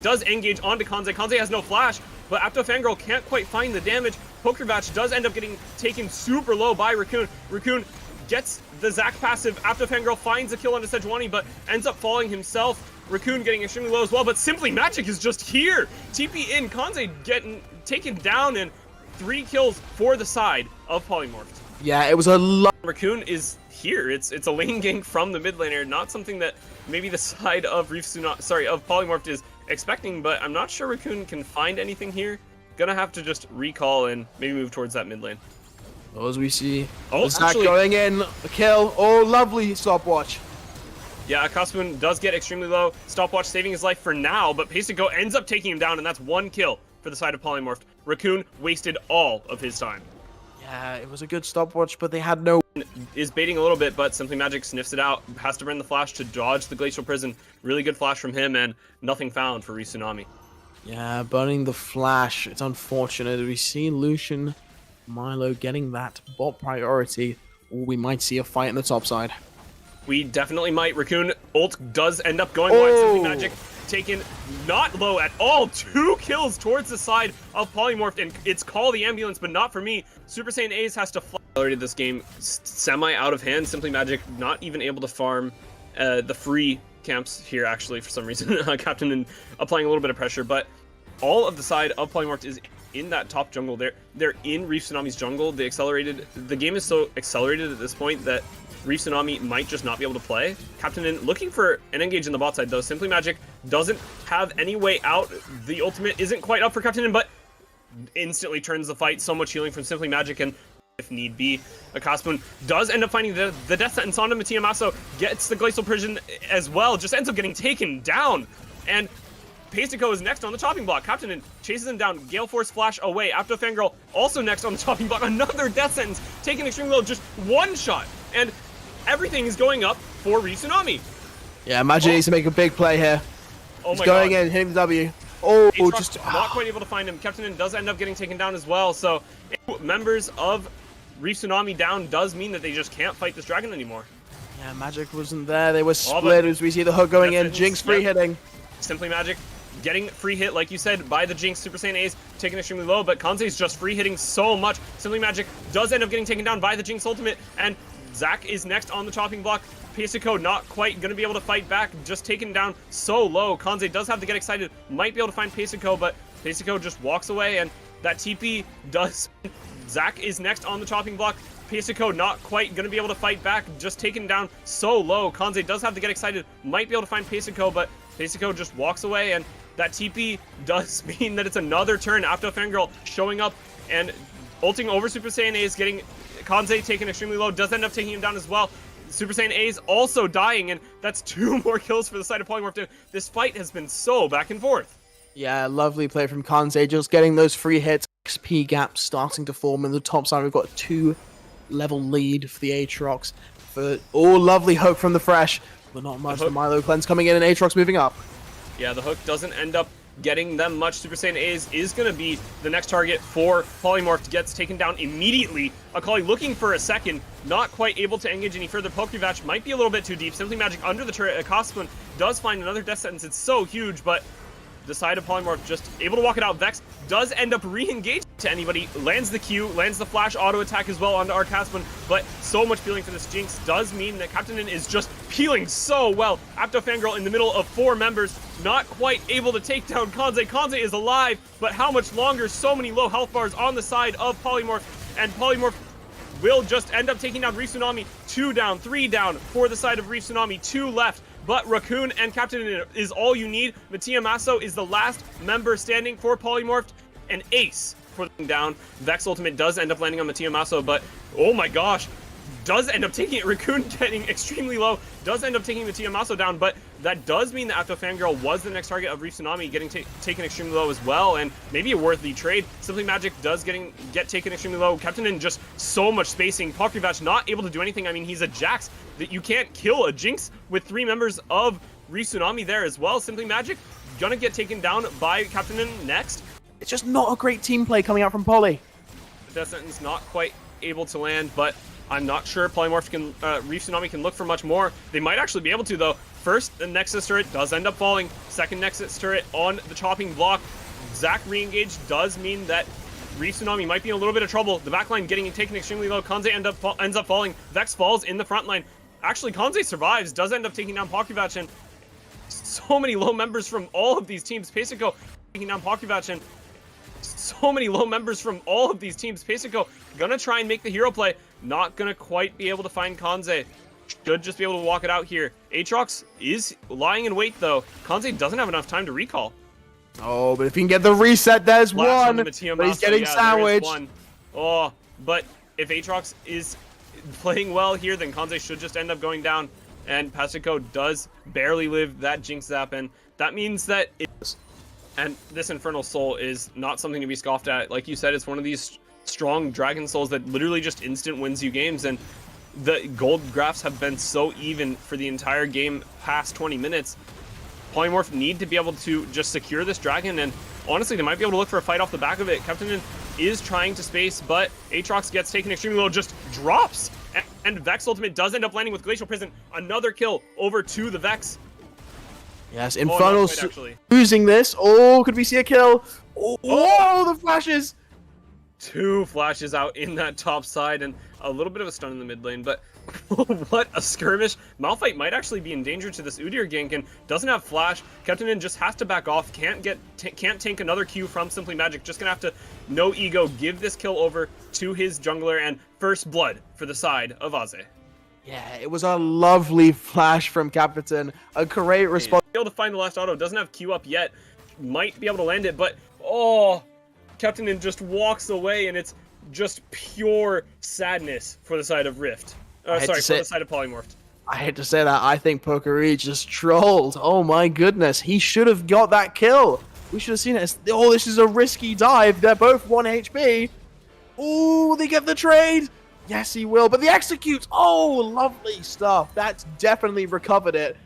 does engage onto Kanze. Kanze has no flash, but Apto Fangirl can't quite find the damage. Pokerbatch does end up getting taken super low by Raccoon. Raccoon gets the Zac passive. Apto Fangirl finds a kill onto Sejuani, but ends up falling himself. Raccoon getting extremely low as well, but Simply Magic is just here. TP in, Kanze getting taken down, and 3 kills for the side of Polymorphed. Yeah, it was a lot. Raccoon is here. It's a lane gank from the mid laner, not something that maybe the side of Polymorphed is expecting, but I'm not sure Raccoon can find anything here. Gonna have to just recall and maybe move towards that mid lane. As we see, Zac going in, a kill. Oh, lovely stopwatch. Yeah, Akasmun does get extremely low. Stopwatch saving his life for now, but Pacego ends up taking him down, and that's 1 kill for the side of Polymorphed. Raccoon wasted all of his time. Yeah, it was a good stopwatch, but they had no... Is baiting a little bit, but Simply Magic sniffs it out. Has to burn the flash to dodge the Glacial Prison. Really good flash from him, and nothing found for Tsunami. Yeah, burning the flash. It's unfortunate. We see Lucian, Milo getting that bot priority, or we might see a fight on the top side. We definitely might. Raccoon ult does end up going wide. Simply Magic taken not low at all. 2 kills towards the side of Polymorphed, and it's Call the Ambulance, but not for me. Super Saiyan Ace has to fly. Accelerated this game semi out of hand. Simply Magic not even able to farm the free camps here, actually, for some reason. Captain and applying a little bit of pressure, but all of the side of Polymorphed is in that top jungle. They're in Reef Tsunami's jungle. The game is so accelerated at this point that Reef Tsunami might just not be able to play. Captain in looking for an engage in the bot side, though. Simply Magic doesn't have any way out. The ultimate isn't quite up for Captain in, but instantly turns the fight. So much healing from Simply Magic, and if need be, Akasmun does end up finding the death sentence onto Mattia Masso, gets the Glacial Prison as well, just ends up getting taken down. And Pacego is next on the chopping block. Captain chases him down. Gale Force flash away. Apto Fangirl also next on the chopping block. Another death sentence, taking extremely low, just 1 shot. And everything is going up for Reef Tsunami. Yeah, Magic needs to make a big play here. Oh He's my going God. in, hitting the W. Oh, just not quite able to find him. Captain does end up getting taken down as well. So members of Reef Tsunami down does mean that they just can't fight this dragon anymore. Yeah, Magic wasn't there. They were split as we see the hook going in. Jinx free hitting. Simply Magic getting free hit, like you said, by the Jinx. Super Saiyan A's taken extremely low, but Kanze's just free hitting so much. Simply Magic does end up getting taken down by the Jinx ultimate, and Zac is next on the chopping block. Pacego not quite going to be able to fight back, just taken down so low. Kanze does have to get excited, might be able to find Pacego, but Pacego just walks away, and that TP does. Zac is next on the chopping block. Pacego not quite going to be able to fight back, just taken down so low. Kanze does have to get excited, might be able to find Pacego, but Pacego just walks away, and that TP does mean that it's another turn. Apto Fangirl showing up and ulting over Super Saiyan A's, getting Kanze taken extremely low, does end up taking him down as well. Super Saiyan A's also dying, and that's 2 more kills for the side of Polymorphed. This fight has been so back and forth. Yeah, lovely play from Kanze, just getting those free hits. XP gap starting to form in the top side. We've got a 2-level lead for the Aatrox. Lovely hook from the Fresh, but not much. The Milo cleanse coming in, and Aatrox moving up. Yeah, the hook doesn't end up getting them much. Super Saiyan A's is going to be the next target for Polymorphed. Gets taken down immediately. Akali looking for a second, not quite able to engage any further. Pokebatch might be a little bit too deep. Simply Magic under the turret. Akasmun does find another death sentence. It's so huge, but the side of Polymorph just able to walk it out. Vex does end up re-engaging to anybody, lands the Q, lands the flash auto attack as well onto Arcasmun, but so much peeling for this Jinx does mean that Captain is just peeling so well. Apto Fangirl in the middle of 4 members, not quite able to take down Kanze. Kanze is alive, but how much longer? So many low health bars on the side of Polymorph, and Polymorph will just end up taking down Reef Tsunami. 2 down, 3 down for the side of Reef Tsunami, 2 left. But Raccoon and Captain is all you need. Mattia Masso is the last member standing for Polymorphed. An ace for them down. Vex ultimate does end up landing on Mattia Masso, but oh my gosh, does end up taking it. Raccoon getting extremely low, does end up taking Mattia Masso down, but that does mean that Apto Fangirl was the next target of Reef Tsunami, getting taken extremely low as well, and maybe a worthy trade. Simply Magic does get taken extremely low. Captain in just so much spacing. Pokebatch not able to do anything. I mean, he's a Jax that you can't kill a Jinx with 3 members of Reef Tsunami there as well. Simply Magic gonna get taken down by Captain in next. It's just not a great team play coming out from Poly. The death sentence not quite able to land, but I'm not sure Polymorph can, Reef Tsunami can look for much more. They might actually be able to, though. First, the Nexus turret does end up falling. Second Nexus turret on the chopping block. Zac re-engaged does mean that Reef Tsunami might be in a little bit of trouble. The backline getting taken extremely low. Kanze ends up falling. Vex falls in the front line. Actually, Kanze survives, does end up taking down Pokuvac, and so many low members from all of these teams. Pesico taking down Pokuvac, and so many low members from all of these teams. Pesico gonna try and make the hero play. Not gonna quite be able to find Kanze. Should just be able to walk it out here. Aatrox is lying in wait, though. Kanze doesn't have enough time to recall. Oh, but if he can get the reset, there's Flash one. on the But he's getting sandwiched. One. Oh, but if Aatrox is playing well here, then Kanze should just end up going down. And Pesico does barely live that Jinx Zap, and that means that and this Infernal Soul is not something to be scoffed at. Like you said, it's one of these strong Dragon Souls that literally just instant wins you games, and the gold graphs have been so even for the entire game past 20 minutes. Polymorph need to be able to just secure this dragon, and honestly, they might be able to look for a fight off the back of it. Captain is trying to space, but Aatrox gets taken extremely low, just drops. And Vex Ultimate does end up landing with Glacial Prison. Another kill over to the Vex. Yes, Infernal's actually losing this. Oh, could we see a kill? Oh, the flashes! 2 flashes out in that top side, and a little bit of a stun in the mid lane, but what a skirmish. Malphite might actually be in danger to this Udyr gank and doesn't have flash. Captain just has to back off, can't tank another Q from Simply Magic, just gonna have to, no ego, give this kill over to his jungler, and first blood for the side of Aze. Yeah, it was a lovely flash from Captain. A great response. Able to find the last auto, doesn't have Q up yet, might be able to land it, but oh, Captain just walks away, and it's just pure sadness for the side of Rift. Sorry, for the side of Polymorphed. I hate to say that. I think Pokeri just trolled. Oh my goodness. He should have got that kill. We should have seen it. Oh, this is a risky dive. They're both 1 HP. Oh, they get the trade. Yes, he will. But the execute. Oh, lovely stuff. That's definitely recovered it.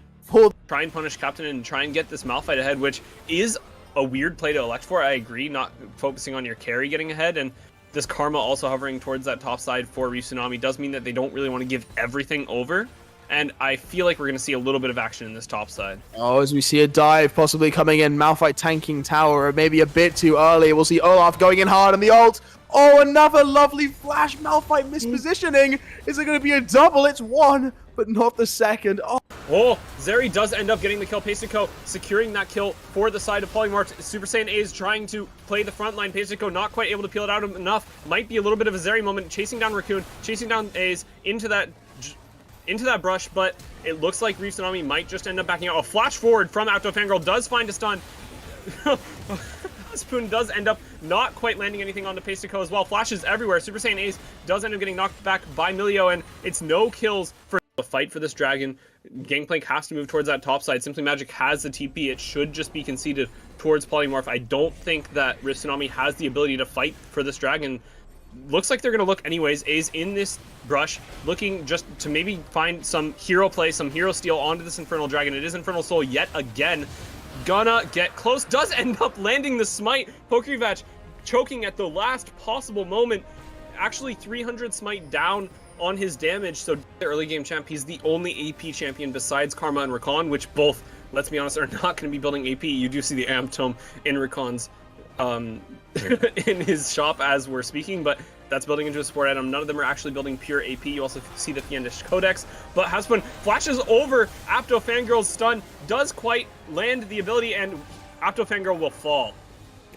Try and punish Captain and try and get this Malphite ahead, which is a weird play to elect for. I agree, not focusing on your carry getting ahead, and this Karma also hovering towards that top side for Reef Tsunami does mean that they don't really want to give everything over, and I feel like we're going to see a little bit of action in this top side. Oh, as we see a dive possibly coming in, Malphite tanking tower, or maybe a bit too early. We'll see Olaf going in hard on the ult. Oh, another lovely flash. Malphite mispositioning. Is it going to be a double? It's 1, but not the second. Oh, Zeri does end up getting the kill. Pesico securing that kill for the side of Polymorph. Super Saiyan A is trying to play the front line. Pesico not quite able to peel it out enough. Might be a little bit of a Zeri moment. Chasing down Raccoon, chasing down A's into that brush, but it looks like Reef Tsunami might just end up backing out. A flash forward from Apto Fangirl does find a stun. Spoon does end up not quite landing anything on the Pesico as well. Flashes everywhere. Super Saiyan Ace does end up getting knocked back by Milio, and it's no kills for the fight for this dragon. Gangplank has to move towards that top side. Simply Magic has the TP. It should just be conceded towards Polymorph. I don't think that Rift Tsunami has the ability to fight for this dragon. Looks like they're going to look anyways. A's in this brush, looking just to maybe find some hero play, some hero steal onto this Infernal Dragon. It is Infernal Soul yet again. Gonna get close. Does end up landing the smite. Pokevac choking at the last possible moment. Actually 300 smite down on his damage, so the early game champ, he's the only AP champion besides Karma and Rakan, which both, let's be honest, are not going to be building AP. You do see the Amp Tome in Rakan's in his shop as we're speaking, but that's building into a support item. None of them are actually building pure AP. You also see the Fiendish Codex, but Haspun flashes over Apto Fangirl's stun, does quite land the ability, and Apto Fangirl will fall.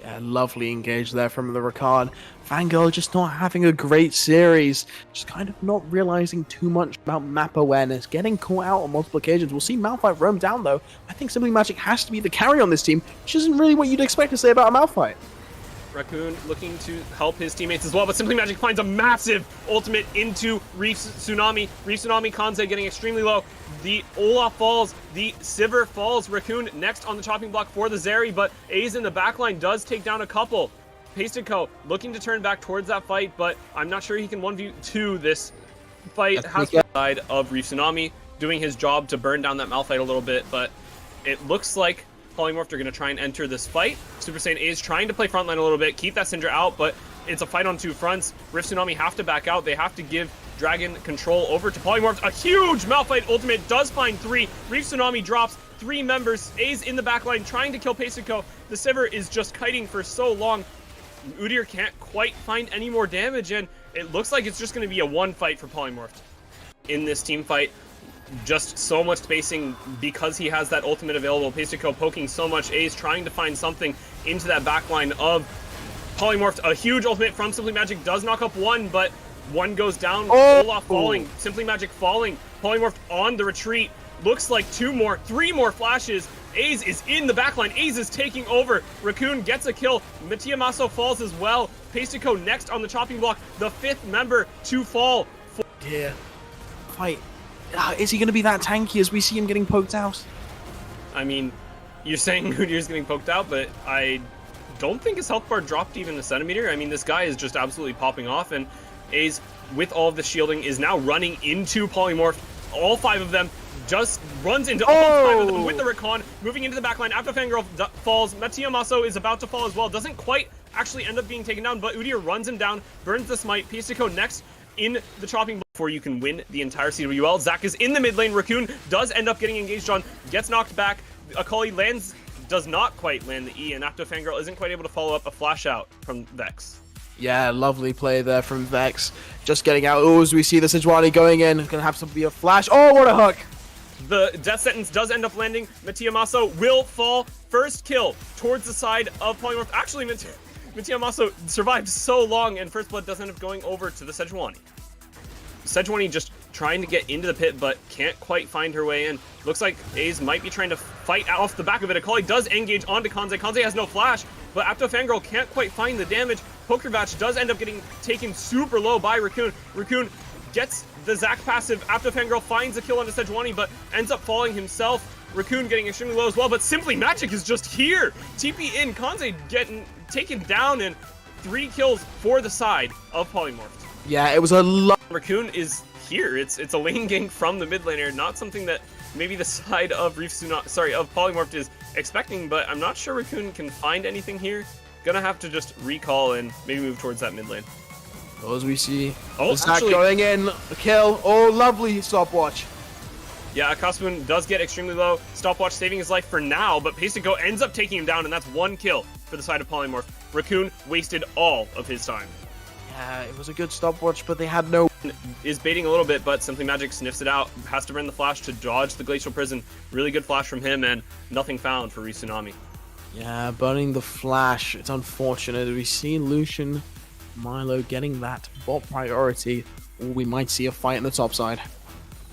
Yeah, lovely engage there from the Rakan. Fangirl just not having a great series. Just kind of not realizing too much about map awareness. Getting caught out on multiple occasions. We'll see Malphite roam down though. I think Simply Magic has to be the carry on this team, which isn't really what you'd expect to say about a Malphite. Raccoon looking to help his teammates as well, but Simply Magic finds a massive ultimate into Reef Tsunami. Reef Tsunami, Kanze getting extremely low. The Olaf falls, the Sivir falls. Raccoon next on the chopping block for the Zeri, but A's in the backline does take down a couple. Pesico looking to turn back towards that fight, but I'm not sure he can 1v2 this fight. Has the side of Reef Tsunami doing his job to burn down that Malphite a little bit, but it looks like Polymorph are going to try and enter this fight. Super Saiyan A is trying to play frontline a little bit, keep that Syndra out, but it's a fight on 2 fronts. Rift Tsunami have to back out. They have to give Dragon control over to Polymorph. A huge Malphite ultimate does find 3. Reef Tsunami drops 3 members. A's in the backline trying to kill Pasico. The Sivir is just kiting for so long. Udyr can't quite find any more damage, and it looks like it's just going to be a 1 fight for Polymorph in this team fight. Just so much spacing because he has that ultimate available. Pasico poking so much. A's trying to find something into that backline of Polymorph. A huge ultimate from Simply Magic does knock up 1, but 1 goes down. Olaf falling. Simply Magic falling. Polymorph on the retreat. Looks like 3 more flashes. A's is in the backline. A's is taking over. Raccoon gets a kill. Mattia Maso falls as well. Pasico next on the chopping block. The 5th member to fall. Yeah. Fight. Is he going to be that tanky as we see him getting poked out? I mean, you're saying Udyr's getting poked out, but I don't think his health bar dropped even a centimeter. I mean, this guy is just absolutely popping off, and A's, with all of the shielding, is now running into Polymorph. All 5 of them just runs into all 5 of them with the recon, moving into the backline. After Fangirl falls, Mattia Maso is about to fall as well. Doesn't quite actually end up being taken down, but Udyr runs him down, burns the smite. Pasico next in the chopping block before you can win the entire CWL. Zac is in the mid lane. Raccoon does end up getting engaged on, gets knocked back. Akali does not quite land the E, and After Fangirl isn't quite able to follow up a flash out from Vex. Yeah, lovely play there from Vex. Just getting out. Oh, as we see the Sejuani going in. Gonna have to be a flash. Oh, what a hook! The death sentence does end up landing. Mattia Maso will fall. First kill towards the side of Polymorph. Actually, Mattia Maso survived so long, and First Blood does end up going over to the Sejuani. Sejuani just trying to get into the pit, but can't quite find her way in. Looks like A's might be trying to fight off the back of it. Akali does engage onto Kanze. Kanze has no flash, but Apto Fangirl can't quite find the damage. Pokervatch does end up getting taken super low by Raccoon. Raccoon gets the Zac passive. Apto Fangirl finds a kill onto Sejuani, but ends up falling himself. Raccoon getting extremely low as well, but Simply Magic is just here. TP in, Kanze getting taken down, and 3 kills for the side of Polymorph. Yeah, it was a lot. Raccoon is here. It's a lane gank from the mid laner, not something that maybe the side of Polymorph is expecting, but I'm not sure Raccoon can find anything here. Gonna have to just recall and maybe move towards that mid lane. As we see, Zac going in, a kill. Oh, lovely stopwatch. Yeah, Akaspoon does get extremely low. Stopwatch saving his life for now, but Pasico ends up taking him down, and that's 1 kill for the side of Polymorph. Raccoon wasted all of his time. Yeah, it was a good stopwatch, but they had no... Is baiting a little bit, but Simply Magic sniffs it out. Has to burn the flash to dodge the Glacial Prison. Really good flash from him, and nothing found for Reef Tsunami. Yeah, burning the flash. It's unfortunate. We see Lucian, Milo getting that bot priority, or we might see a fight in the top side.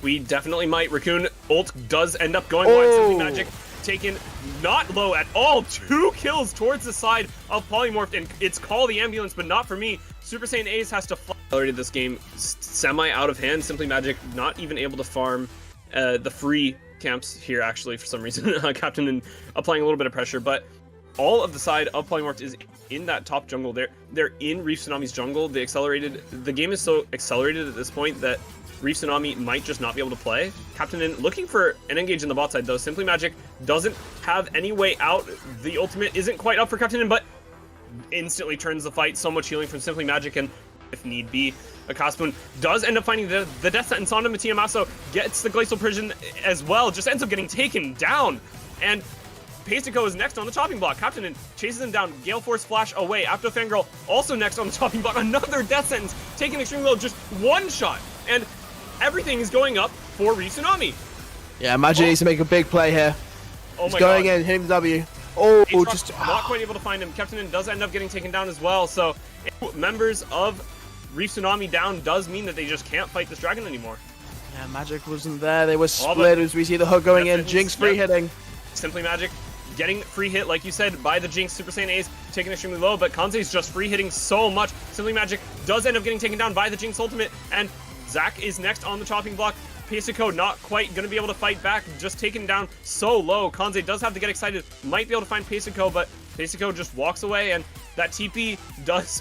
We definitely might. Raccoon ult does end up going wide. Simply Magic taken not low at all. 2 kills towards the side of Polymorph, and it's Call the Ambulance, but not for me. Super Saiyan Ace has to fly. Accelerated this game semi out of hand. Simply Magic not even able to farm the free camps here, actually, for some reason. Captain and applying a little bit of pressure, but all of the side of Polymorph is in that top jungle. They're in Reef Tsunami's jungle. The game is so accelerated at this point that Reef Tsunami might just not be able to play. Captain in looking for an engage in the bot side, though. Simply Magic doesn't have any way out. The ultimate isn't quite up for Captain in, but instantly turns the fight. So much healing from Simply Magic, and if need be, Akaspoon does end up finding the death sentence onto Mattia Maso, gets the Glacial Prison as well, just ends up getting taken down, and Pasico is next on the chopping block. Captain in chases him down, Gale Force flash away. Apto Fangirl also next on the chopping block, another death sentence, taken extremely low, just 1 shot, and everything is going up for Reef Tsunami. Yeah, Magic needs to make a big play here. Oh He's my going God. in, hitting the W. Oh, just not quite able to find him. Captain in does end up getting taken down as well, so members of Reef Tsunami down does mean that they just can't fight this dragon anymore. Yeah, Magic wasn't there. They were split as we see the hook going in. Jinx free hitting. Simply Magic getting free hit, like you said, by the Jinx. Super Saiyan Ace taken extremely low, but Kanze's just free hitting so much. Simply Magic does end up getting taken down by the Jinx ultimate, and Zac is next on the chopping block. Pasico not quite going to be able to fight back, just taken down so low. Kanze does have to get excited, might be able to find Pasico, but Pasico just walks away, and that TP does.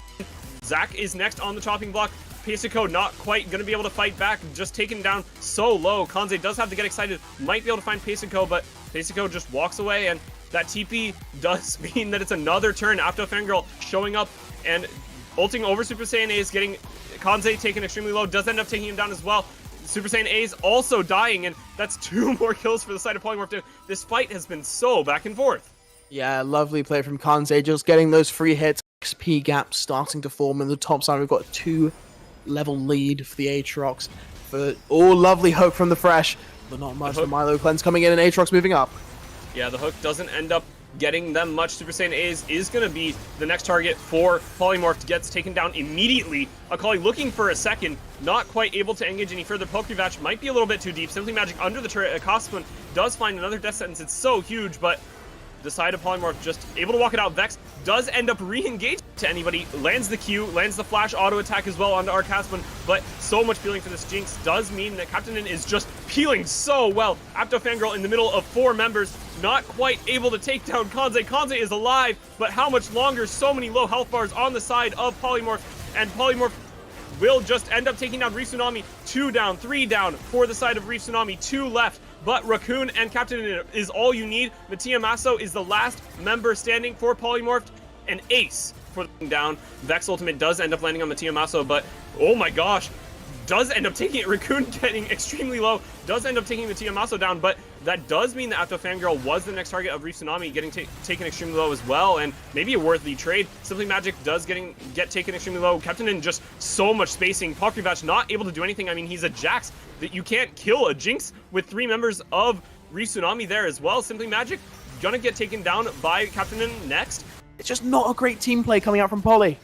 Zac is next on the chopping block. Pasico not quite going to be able to fight back, just taken down so low. Kanze does have to get excited, might be able to find Pasico, but Pasico just walks away, and that TP does mean that it's another turn. Apto Fangirl showing up and ulting over Super Saiyan Ace, getting Kanze taken extremely low, does end up taking him down as well. Super Saiyan A's also dying, and that's 2 more kills for the side of Polymorph. This fight has been so back and forth. Yeah, lovely play from Kanze, just getting those free hits. XP gap starting to form in the top side. We've got a 2-level lead for the Aatrox. For all lovely hope from the Fresh, but not much. The Milo cleanse coming in and Aatrox moving up. Yeah, the hook doesn't end up getting them much. Super Saiyan A's is going to be the next target for Polymorph. Gets taken down immediately. Akali looking for a second, not quite able to engage any further. Pokevatch might be a little bit too deep. Simply Magic under the turret. Cosplin does find another death sentence. It's so huge, but the side of Polymorph just able to walk it out. Vex does end up re-engaging to anybody, lands the Q, lands the flash auto attack as well onto our Caspin, but so much peeling for this Jinx does mean that Captain N is just peeling so well. Apto Fangirl in the middle of 4 members, not quite able to take down Kanze. Kanze is alive, but how much longer? So many low health bars on the side of Polymorph, and Polymorph will just end up taking down Reef Tsunami. 2 down, 3 down for the side of Reef Tsunami, 2 left. But Raccoon and Captain is all you need. Mattia Masso is the last member standing for Polymorph. An ace for the down. Vex ultimate does end up landing on Mattia Masso, but oh my gosh, does end up taking it. Raccoon getting extremely low, does end up taking Mattia Masso down, but that does mean that Apto Fangirl was the next target of Reef Tsunami, getting taken extremely low as well, and maybe a worthy trade. Simply Magic does get taken extremely low. Captain in just so much spacing. Pokevatch not able to do anything. I mean, he's a Jax that you can't kill a Jinx with 3 members of Reef Tsunami there as well. Simply Magic gonna get taken down by Captain in next. It's just not a great team play coming out from Poly.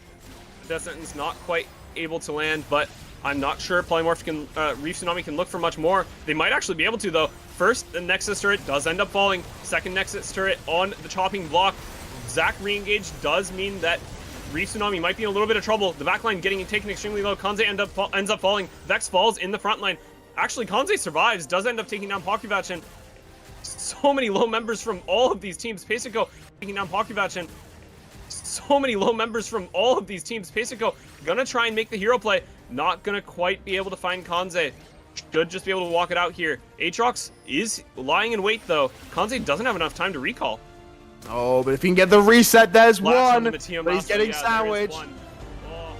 Death sentence not quite able to land, but I'm not sure Polymorph can, Reef Tsunami can look for much more. They might actually be able to, though. First, the Nexus turret does end up falling. Second Nexus turret on the chopping block. Zac re-engage does mean that Reef Tsunami might be in a little bit of trouble. The backline getting taken extremely low. Kanze ends up falling. Vex falls in the front line. Actually, Kanze survives, does end up taking down Pokevatch, and so many low members from all of these teams. Pesico taking down Pokevatch, and so many low members from all of these teams. Pesico gonna try and make the hero play. Not gonna quite be able to find Kanze. Should just be able to walk it out here. Aatrox is lying in wait, though. Kanze doesn't have enough time to recall. Oh, but if he can get the reset, there's Flash one. on the But he's getting yeah, sandwiched. there is one. Oh.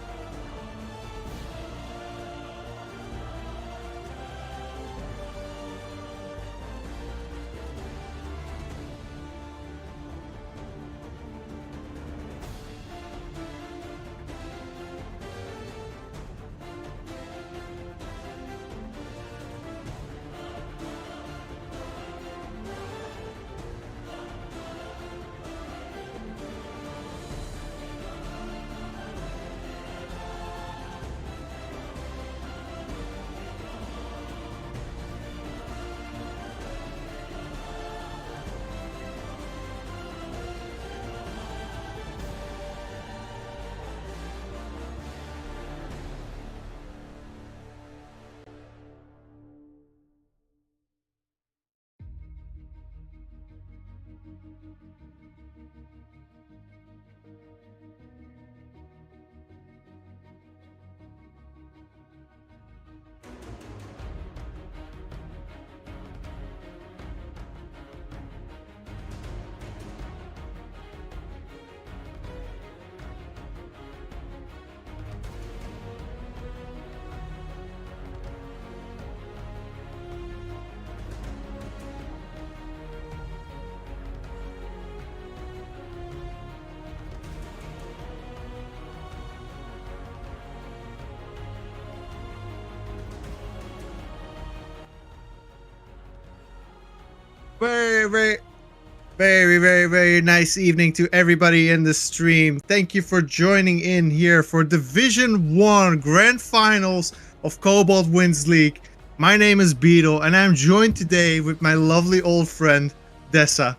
Very nice evening to everybody in the stream. Thank you for joining in here for Division 1 Grand Finals of Cobalt Wins League. My name is Beetle, and I'm joined today with my lovely old friend, Dessa.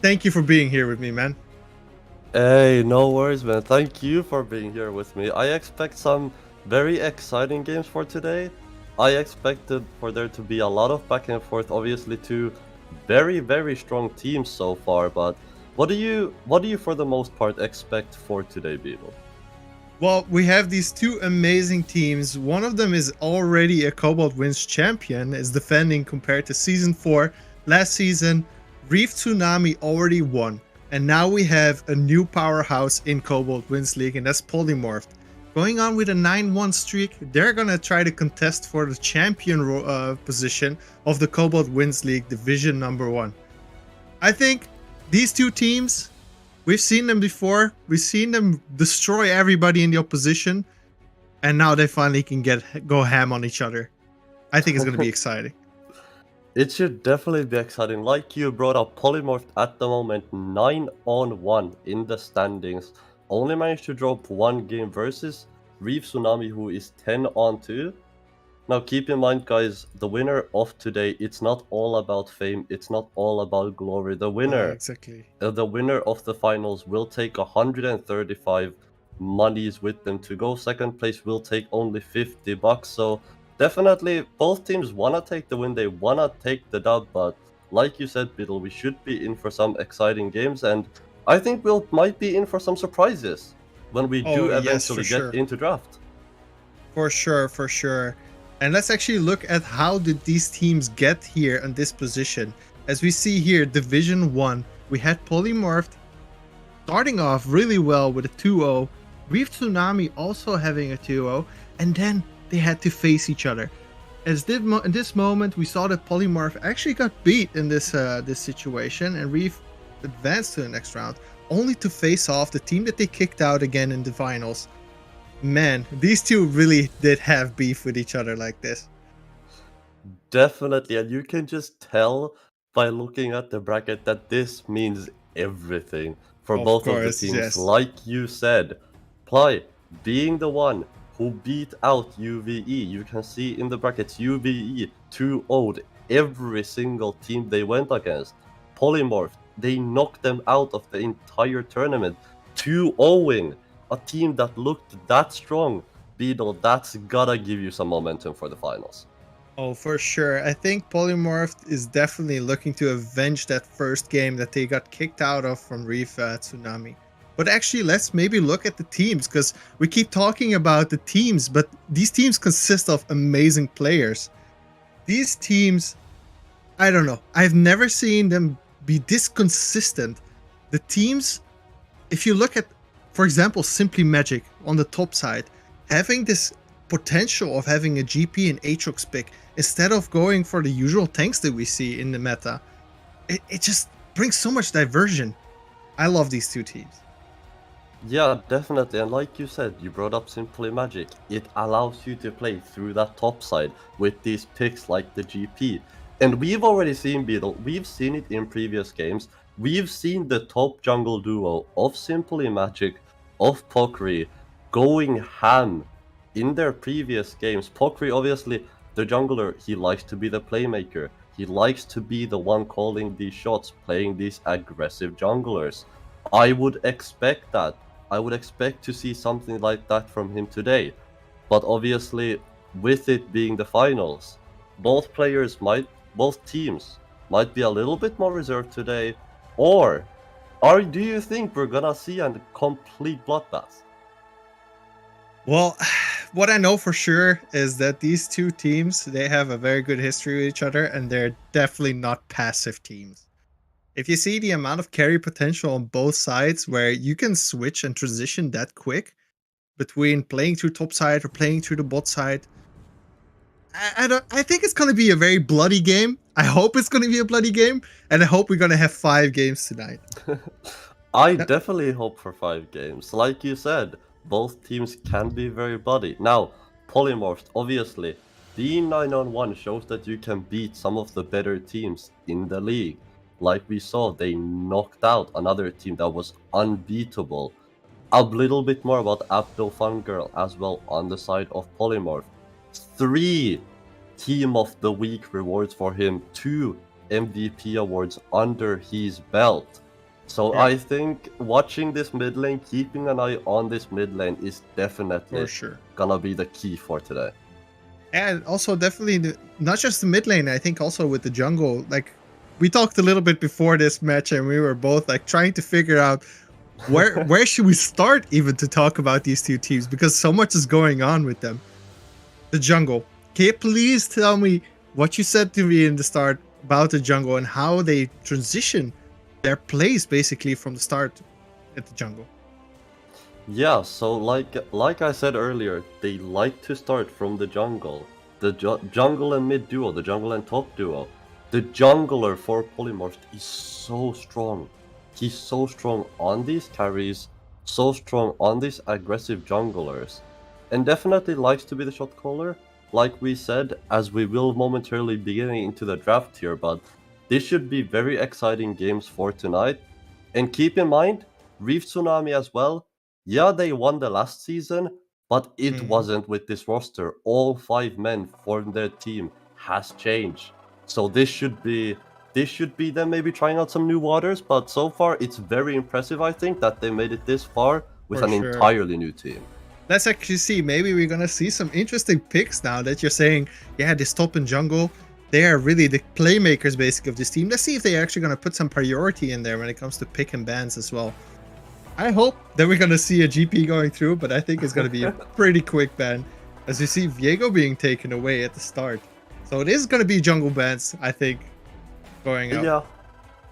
Thank you for being here with me, man. Hey, no worries, man. Thank you for being here with me. I expect some very exciting games for today. I expected for there to be a lot of back and forth, obviously two very strong teams so far, but what do you for the most part expect for today, Beetle? Well, we have these two amazing teams. One of them is already a Cobalt Wins champion, is defending compared to Season 4. Last season, Reef Tsunami already won. And now we have a new powerhouse in Cobalt Wins League, and that's Polymorph. going on with a 9-1 streak. They're gonna try to contest for the champion position of the Cobalt Wins League Division number 1. I think these two teams, we've seen them before. We've seen them destroy everybody in the opposition, and now they finally can go ham on each other. I think it's gonna be exciting. It should definitely be exciting. Like you brought up, Polymorph at the moment 9-1 in the standings. Only managed to drop one game versus Reef Tsunami, who is 10-2. Now keep in mind, guys, the winner of today, it's not all about fame, it's not all about glory. The winner, Exactly. the winner of the finals will take 135 monies with them to go. Second place will take only $50. So definitely both teams want to take the win, they want to take the dub, but like you said, Biddle, we should be in for some exciting games, and I think we'll might be in for some surprises when we do eventually get into draft. For sure, for sure. And let's actually look at how did these teams get here in this position. As we see here, Division 1, we had Polymorphed starting off really well with a 2-0, Reef Tsunami also having a 2-0, and then they had to face each other. In this moment, we saw that Polymorph actually got beat in this situation, and Reef advanced to the next round, only to face off the team that they kicked out again in the finals. Man, these two really did have beef with each other like this. Definitely, and you can just tell by looking at the bracket that this means everything for both of the teams. Yes. Like you said, PLY being the one who beat out UVE. You can see in the brackets UVE 2-0'd every single team they went against. Polymorph, they knocked them out of the entire tournament, 2-0ing a team that looked that strong. Beetle, that's gotta give you some momentum for the finals. Oh, for sure. I think Polymorph is definitely looking to avenge that first game that they got kicked out of from Reef Tsunami. But actually, let's maybe look at the teams, because we keep talking about the teams, but these teams consist of amazing players. These teams, I don't know. I've never seen them be this consistent. The teams, if you look at, for example, Simply Magic on the top side, having this potential of having a GP and Aatrox pick instead of going for the usual tanks that we see in the meta, it just brings so much diversion. I love these two teams. Yeah, definitely, and like you said, you brought up Simply Magic. It allows you to play through that top side with these picks like the GP. And we've already seen, Beetle, we've seen it in previous games. We've seen the top jungle duo of Simply Magic, of Pokri, going ham in their previous games. Pokri, obviously, the jungler, he likes to be the playmaker. He likes to be the one calling these shots, playing these aggressive junglers. I would expect that. I would expect to see something like that from him today. But obviously, with it being the finals, both teams might be a little bit more reserved today. Or do you think we're gonna see a complete bloodbath? Well, what I know for sure is that these two teams, they have a very good history with each other, and they're definitely not passive teams. If you see the amount of carry potential on both sides, where you can switch and transition that quick between playing through top side or playing through the bot side, I think it's going to be a very bloody game. I hope it's going to be a bloody game, and I hope we're going to have 5 games tonight. I definitely hope for 5 games. Like you said, both teams can be very bloody. Now, Polymorphed, obviously, being 9-on-1 shows that you can beat some of the better teams in the league. Like we saw, they knocked out another team that was unbeatable. A little bit more about Abdul Fungirl as well on the side of Polymorph. 3 Team of the Week rewards for him, 2 MVP awards under his belt. So I think watching this mid lane, keeping an eye on this mid lane is definitely For sure. gonna be the key for today. And also definitely not just the mid lane, I think also with the jungle. Like, we talked a little bit before this match, and we were both like trying to figure out where should we start even to talk about these two teams, because so much is going on with them. The jungle. Can you please tell me what you said to me in the start about the jungle and how they transition their plays basically from the start at the jungle? Yeah, so like I said earlier, they like to start from the jungle. The jungle and mid duo, the jungle and top duo. The jungler for Polymorph is so strong. He's so strong on these carries, so strong on these aggressive junglers. And definitely likes to be the shot caller, like we said, as we will momentarily be getting into the draft here, but this should be very exciting games for tonight. And keep in mind, Reef Tsunami as well. Yeah, they won the last season, but it wasn't with this roster. All 5 men from their team has changed. So this should be them maybe trying out some new waters, but so far it's very impressive, I think, that they made it this far with For an sure. entirely new team. Let's actually see. Maybe we're gonna see some interesting picks now that you're saying, yeah, this top and jungle, they are really the playmakers basically of this team. Let's see if they're actually gonna put some priority in there when it comes to pick and bans as well. I hope that we're gonna see a GP going through, but I think it's gonna be a pretty quick ban, as you see Viego being taken away at the start. So it is gonna be jungle bans, I think, going up. Yeah,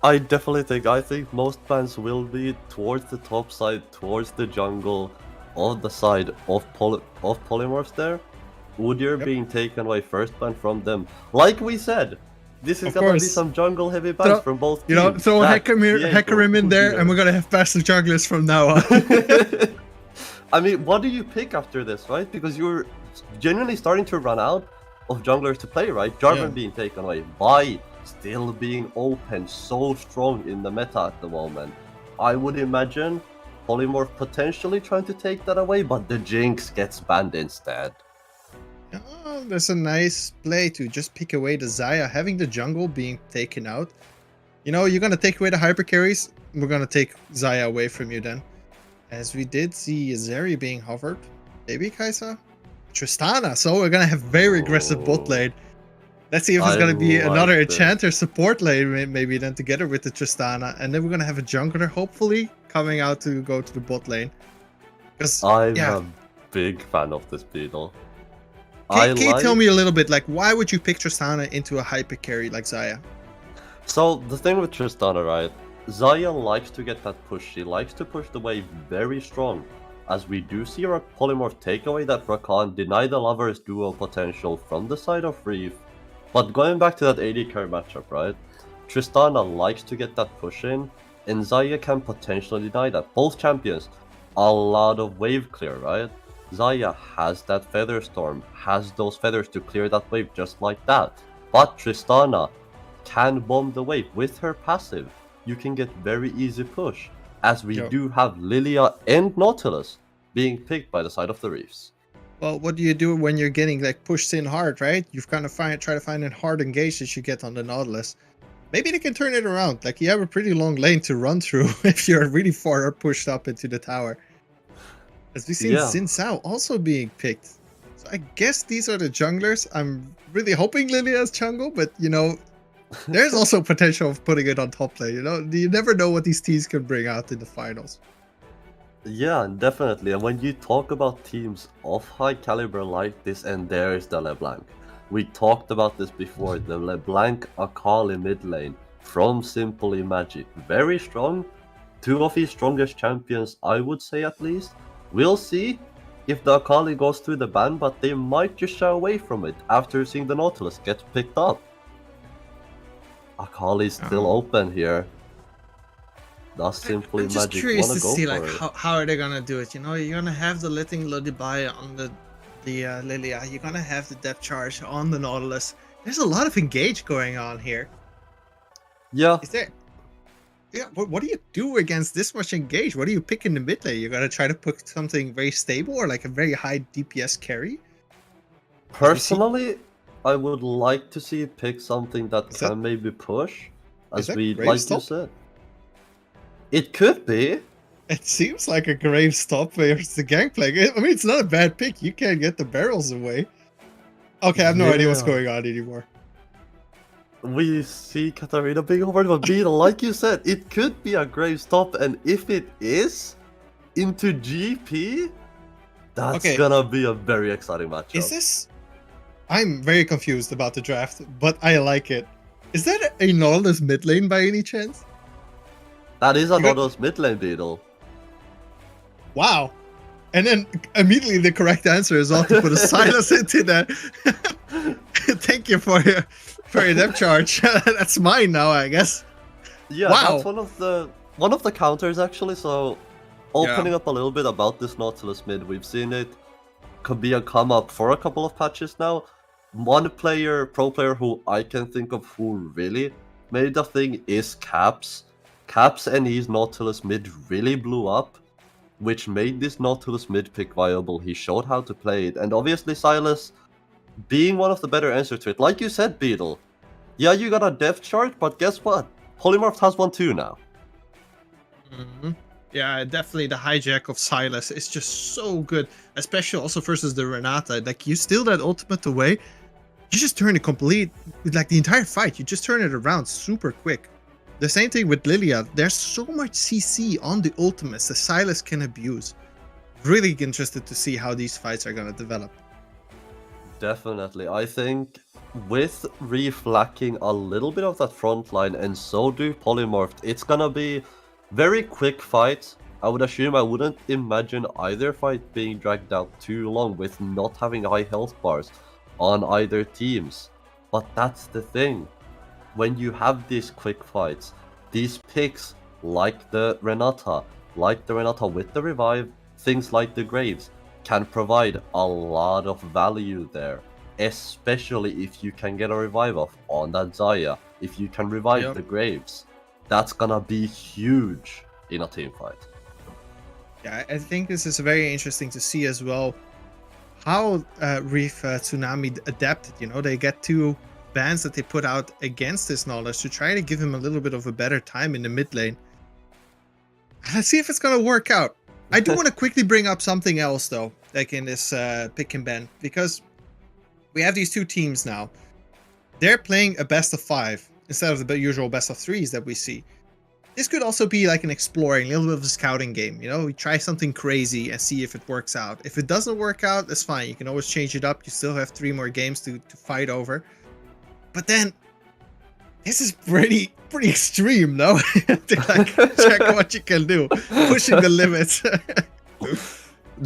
I think most bans will be towards the top side, towards the jungle, on the side of Polymorphs there. Udyr being taken away first ban from them. Like we said, this is Of gonna be course. some jungle heavy bans from both You know, teams. throw Zach, Hecarim in there, and we're gonna have passive junglers from now on. I mean, what do you pick after this, right? Because you're genuinely starting to run out of junglers to play, right? Jarvan Yeah. being taken away, Vi still being open, so strong in the meta at the moment. I would imagine Polymorph potentially trying to take that away, but the Jinx gets banned instead. Oh, that's a nice play to just pick away the Xayah, having the jungle being taken out. You know, you're gonna take away the hyper carries, we're gonna take Xayah away from you then. As we did see Zeri being hovered, maybe Kaisa, Tristana. So we're gonna have very aggressive bot lane. Let's see if it's I gonna be like another this. enchanter support lane, maybe then together with the Tristana, and then we're gonna have a jungler hopefully coming out to go to the bot lane. Because I'm yeah, a big fan of this beetle. can you tell me a little bit, like, why would you pick Tristana into a hyper carry like Xayah? So the thing with Tristana, right? Xayah likes to get that push. She likes to push the wave very strong. As we do see our Polymorph take away that Rakan, deny the lovers duo potential from the side of Reef. But going back to that AD carry matchup, right? Tristana likes to get that push in, and Xayah can potentially deny that. Both champions, a lot of wave clear, right? Xayah has that feather storm, has those feathers to clear that wave just like that. But Tristana can bomb the wave with her passive. You can get very easy push, as we do have Lilia and Nautilus being picked by the side of the Reefs. Well, what do you do when you're getting like pushed in hard, right? You've kind of try to find a hard engage that you get on the Nautilus. Maybe they can turn it around. Like, you have a pretty long lane to run through if you're really far pushed up into the tower. As we've seen Xin Zhao also being picked. So I guess these are the junglers. I'm really hoping Lilia's jungle, but you know, there's also potential of putting it on top lane. You know, you never know what these teams can bring out in the finals. Yeah, definitely. And when you talk about teams of high caliber like this, and there is the LeBlanc. We talked about this before, the LeBlanc Akali mid lane from Simply Magic. Very strong. 2 of his strongest champions, I would say at least. We'll see if the Akali goes through the ban, but they might just shy away from it after seeing the Nautilus get picked up. Akali's still open here. Does Simply I'm just Magic curious wanna to go see for like it? how are they gonna do it. You know, you're gonna have the letting Lodibai on the Lilia. You're gonna have the depth charge on the Nautilus. There's a lot of engage going on here. Yeah. Is there? Yeah. What do you do against this much engage? What do you pick in the mid lane? You're gonna try to put something very stable or like a very high DPS carry? Personally, I would like to see it pick something that can maybe push, as we like you said. It could be. It seems like a grave stop versus the Gangplank. I mean, it's not a bad pick. You can't get the barrels away. Okay, I have no idea what's going on anymore. We see Katarina being over the beetle, like you said. It could be a grave stop, and if it is into GP, that's gonna be a very exciting matchup. Is this? I'm very confused about the draft, but I like it. Is that a Nautilus mid lane by any chance? That is a Nautilus mid lane beetle. Wow. And then immediately the correct answer is all to put a Silas into that. Thank you for your depth charge. That's mine now, I guess. Yeah, Wow. that's one of the counters actually. So opening up a little bit about this Nautilus mid, we've seen it could be a come up for a couple of patches now. One pro player who I can think of who really made a thing is Caps. Caps and his Nautilus mid really blew up, which made this Nautilus mid pick viable. He showed how to play it, and obviously Silas being one of the better answers to it. Like you said, Beetle, yeah, you got a depth chart, but guess what? Polymorph has one too now. Yeah, definitely the hijack of Silas is just so good, especially also versus the Renata. Like, you steal that ultimate away, you just turn it complete, like the entire fight, you just turn it around super quick. The same thing with Lilia. There's so much CC on the ultimates that Silas can abuse. Really interested to see how these fights are gonna develop. Definitely. I think with Reef lacking a little bit of that front line, and so do Polymorphed, it's gonna be very quick fights. I would assume, I wouldn't imagine either fight being dragged out too long with not having high health bars on either teams. But that's the thing. When you have these quick fights, these picks like the Renata with the revive, things like the Graves, can provide a lot of value there, especially if you can get a revive off on that Zaya. If you can revive the Graves, that's gonna be huge in a team fight. Yeah, I think this is very interesting to see as well how Reef Tsunami adapted. You know, they get two bans that they put out against this knowledge to try to give him a little bit of a better time in the mid lane. Let's see if it's gonna work out. I do want to quickly bring up something else though, like in this pick and ban, because we have these two teams now. They're playing a best of 5 instead of the usual best of 3s that we see. This could also be like an exploring, a little bit of a scouting game. You know, we try something crazy and see if it works out. If it doesn't work out, that's fine. You can always change it up. You still have 3 more games to fight over. But then, this is pretty extreme, no? To like check what you can do, pushing the limits.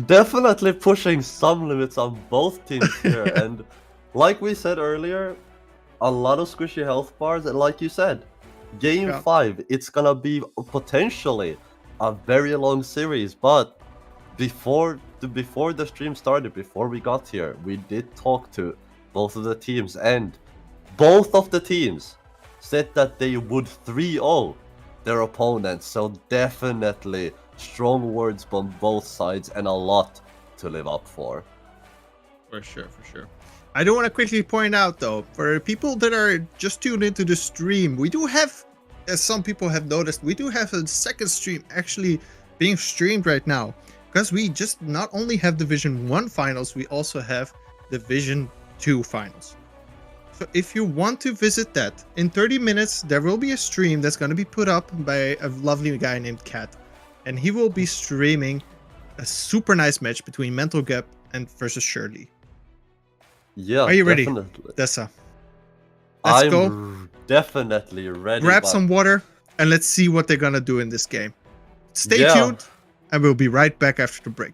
Definitely pushing some limits on both teams here, and like we said earlier, a lot of squishy health bars, and like you said, Game 5, it's gonna be potentially a very long series, but before the stream started, before we got here, we did talk to both of the teams, and both of the teams said that they would 3-0 their opponents, so definitely strong words from both sides and a lot to live up for. For sure. I do want to quickly point out though, for people that are just tuned into the stream, we do have, as some people have noticed, we do have a second stream actually being streamed right now, because we just not only have Division 1 finals, we also have Division 2 finals. So if you want to visit that, in 30 minutes, there will be a stream that's going to be put up by a lovely guy named Kat. And he will be streaming a super nice match between Mental Gap and versus Shirley. Yeah, are you ready, definitely. Dessa? Let's go. Definitely ready. Grab some water and let's see what they're going to do in this game. Stay tuned, and we'll be right back after the break.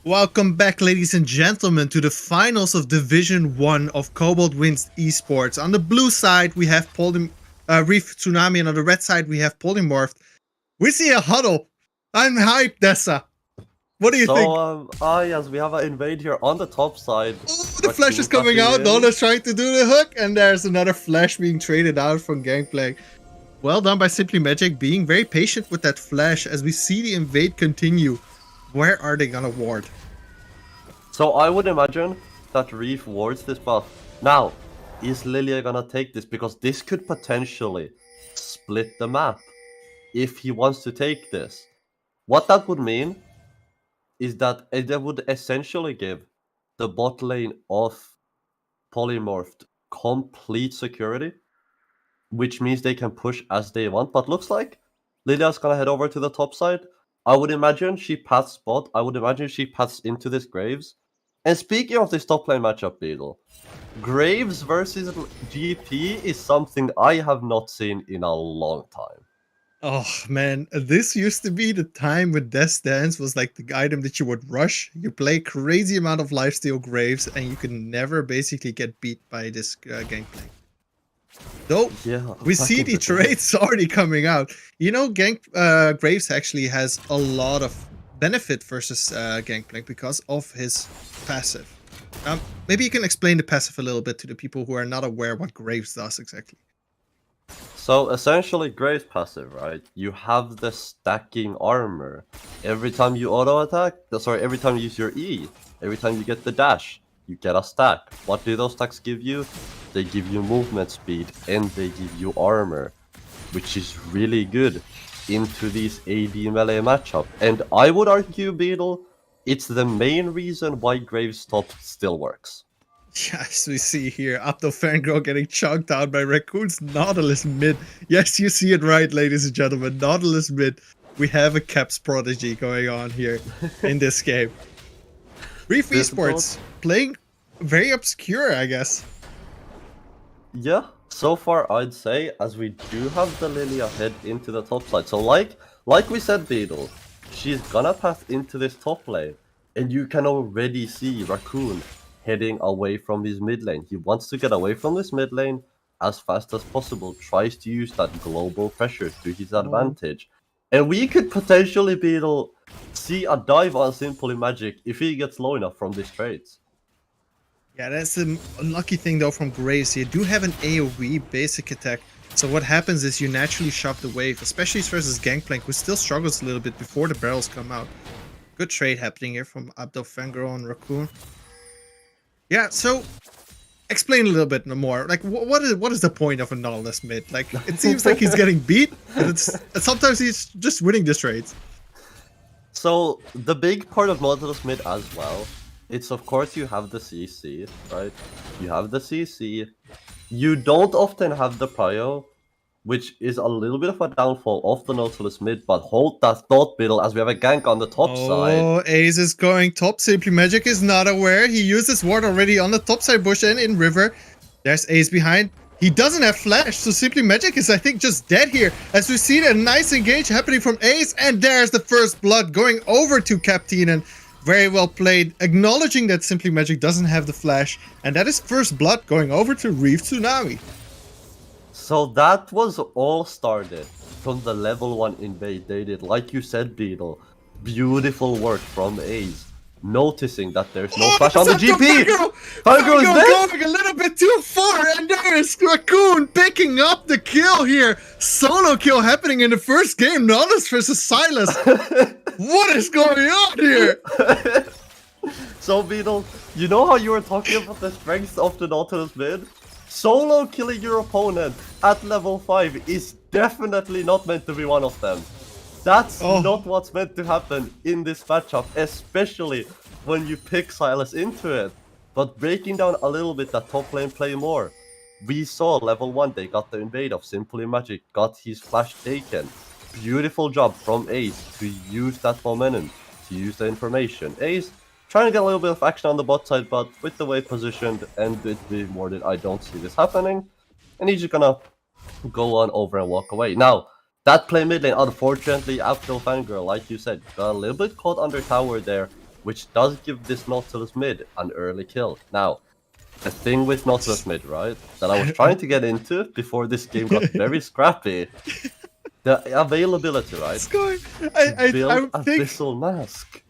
Welcome back, ladies and gentlemen, to the finals of Division 1 of Cobalt Wins Esports. On the blue side, we have Reef Tsunami, and on the red side, we have Polymorphed. We see a huddle. I'm hyped, Dessa. What do you think? Yes, we have an invade here on the top side. Oh, the flash is coming out. Nola's trying to do the hook, and there's another flash being traded out from Gangplank. Well done by Simply Magic, being very patient with that flash as we see the invade continue. Where are they gonna ward? So I would imagine that Reef wards this buff. Now, is Lilia gonna take this? Because this could potentially split the map if he wants to take this. What that would mean is that it would essentially give the bot lane of Polymorphed complete security, which means they can push as they want. But looks like Lilia's gonna head over to the top side. I would imagine she paths bot. I would imagine she paths into this Graves. And speaking of this top lane matchup, Beetle, Graves versus GP is something I have not seen in a long time. Oh man, this used to be the time when Death Dance was like the item that you would rush. You play crazy amount of lifesteal Graves and you could never basically get beat by this Gangplank. Though, Yeah, we see the traits already coming out. You know, Graves actually has a lot of benefit versus Gangplank because of his passive. Maybe you can explain the passive a little bit to the people who are not aware what Graves does exactly. So essentially, Graves passive, right? You have the stacking armor. Every time you auto attack, every time you use your E, every time you get the dash, you get a stack. What do those stacks give you? They give you movement speed and they give you armor, which is really good into these AD melee matchup. And I would argue, Beetle, it's the main reason why Graves top still works. Yes, we see here Abdo Fangirl getting chunked out by Raccoon's Nautilus mid. Yes, you see it right, ladies and gentlemen. Nautilus mid. We have a Caps prodigy going on here in this game. Reef Esports playing very obscure, I guess. Yeah, so far I'd say, as we do have the Lilia head into the top side. So like we said, Beetle, she's gonna pass into this top lane. And you can already see Raccoon heading away from his mid lane. He wants to get away from this mid lane as fast as possible, tries to use that global pressure to his advantage. And we could potentially, Beetle, see a dive on Simply Magic if he gets low enough from these trades. Yeah, that's a unlucky thing though from Graves. You do have an AoE basic attack, so what happens is you naturally shove the wave, especially versus Gangplank, who still struggles a little bit before the barrels come out. Good trade happening here from Abdo Fangirl and Raccoon. Yeah, so explain a little bit more. Like, what is the point of a Nautilus mid? Like, it seems like he's getting beat, but sometimes he's just winning the trades. So the big part of Nautilus mid as well, it's of course you have the CC, right? You have the CC. You don't often have the prio, which is a little bit of a downfall of the Nautilus mid, but hold that thought, Beetle, as we have a gank on the top side. Oh, Ace is going top. Simply Magic is not aware. He uses ward already on the top side bush and in river. There's Ace behind. He doesn't have flash, so Simply Magic is, I think, just dead here. As we see a nice engage happening from Ace, and there's the first blood going over to Captain. Very well played, acknowledging that Simply Magic doesn't have the flash, and that is first blood going over to Reef Tsunami. So that was all started from the level 1 invade they did. Like you said, Beetle, beautiful work from Ace. Noticing that there's no flash on the GP! Fangirl is dead! Going a little bit too far, and there's Raccoon picking up the kill here. Solo kill happening in the first game, Nautilus versus Silas. What is going on here? So, Beetle, you know how you were talking about the strengths of the Nautilus mid? Solo killing your opponent at level 5 is definitely not meant to be one of them. That's not what's meant to happen in this matchup, especially when you pick Silas into it. But breaking down a little bit that top lane play more, we saw level 1, they got the invade of Simply Magic, got his flash taken. Beautiful job from Ace to use that momentum, to use the information. Ace trying to get a little bit of action on the bot side, but with the way positioned and with the warded, I don't see this happening. And he's just gonna go on over and walk away. Now, that play mid lane, unfortunately, Abdo Fangirl, like you said, got a little bit caught under tower there. which does give this Nautilus mid an early kill. Now, the thing with Nautilus mid, right, that I was trying to get into before this game got very scrappy, the availability, right? What's going? Build I think Abyssal Mask.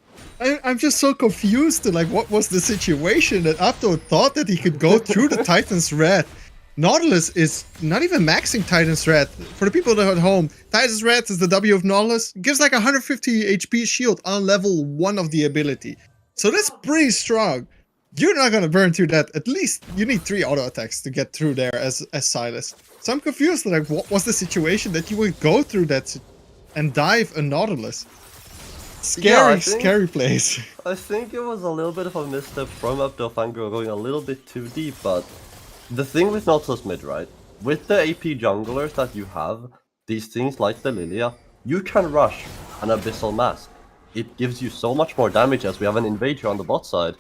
I'm just so confused to like what was the situation that Abdo thought that he could go through the Titan's Red. Nautilus is not even maxing Titan's Red. For the people at home, Titan's Red is the W of Nautilus. Gives like 150 HP shield on level 1 of the ability. So that's pretty strong. You're not gonna burn through that. At least you need 3 auto attacks to get through there as Silas. So I'm confused, like what was the situation that you would go through that and dive a Nautilus? Scary place. I think it was a little bit of a misstep from Abdofangro going a little bit too deep, but the thing with Nautilus mid, right? With the AP junglers that you have, these things like the Lilia, you can rush an Abyssal Mask. It gives you so much more damage as we have an invader on the bot side.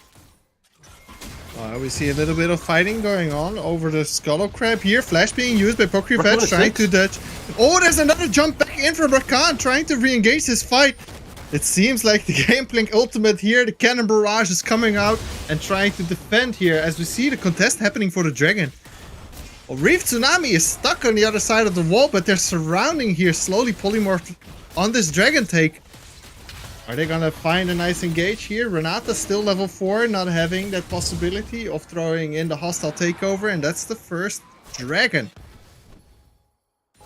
We see a little bit of fighting going on over the Skull Crab here. Flash being used by Pokrivets trying to dodge. Oh, there's another jump back in from Rakan trying to re-engage this fight. It seems like the Gameplink ultimate here, the Cannon Barrage is coming out and trying to defend here as we see the contest happening for the Dragon. Well, Reef Tsunami is stuck on the other side of the wall, but they're surrounding here slowly polymorphed on this Dragon take. Are they gonna find a nice engage here? Renata still level 4, not having that possibility of throwing in the hostile takeover, and that's the first Dragon.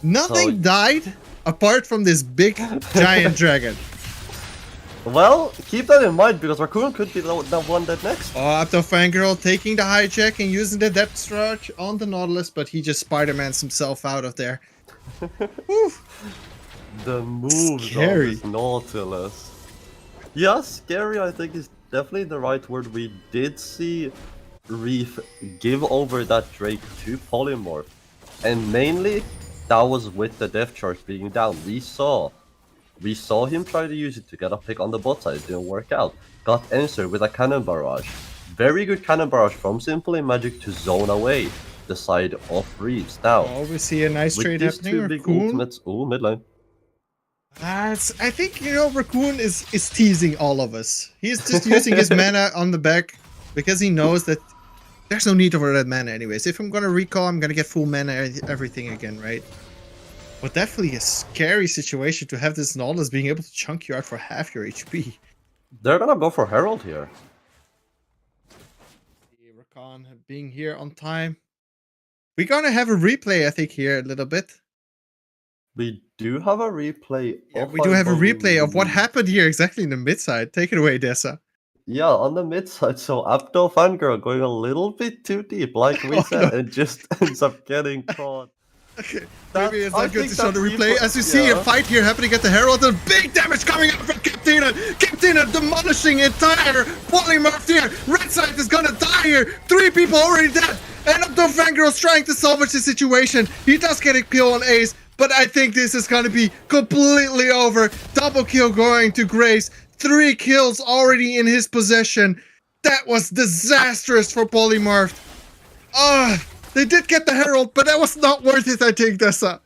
Nothing died apart from this big giant dragon. Well, keep that in mind because Raccoon could be the one that next. Oh, Abdofangirl taking the hijack and using the depth charge on the Nautilus, but he just Spider-Mans himself out of there. The moves Scary. of this Nautilus. Yeah, scary I think is definitely the right word. We did see Reef give over that Drake to Polymorph. And mainly, that was with the depth charge being down. We saw him try to use it to get a pick on the bot side. It didn't work out. Got answered with a Cannon Barrage. Very good Cannon Barrage from Simply Magic to zone away the side of Reeves. Now, we see a nice trade with these happening. two big Raccoon. ultimates, mid lane. I think, Raccoon is teasing all of us. He's just using his mana on the back because he knows that there's no need for that mana anyways. If I'm gonna recall, I'm gonna get full mana everything again, right? But definitely a scary situation to have this Nautilus being able to chunk you out for half your HP. They're gonna go for Herald here. Rakan being here on time. We're gonna have a replay, I think, here a little bit. We do have a replay. Yeah, we do have a replay of what happened here exactly in the mid side. Take it away, Dessa. Yeah, on the mid side, so Abdo Fangirl going a little bit too deep, like we said, and just ends up getting caught. Okay, maybe it's not good to show that the replay. As you see a fight here happening at the Herald, and big damage coming out from Captina. Captina demolishing entire Polymorph here. Red side is gonna die here. 3 people already dead. And Abdo Fangirl's trying to salvage the situation. He does get a kill on Ace, but I think this is gonna be completely over. Double kill going to Grace. 3 kills already in his possession. That was disastrous for Polymorph. They did get the Herald, but that was not worth it, I think, Dessa.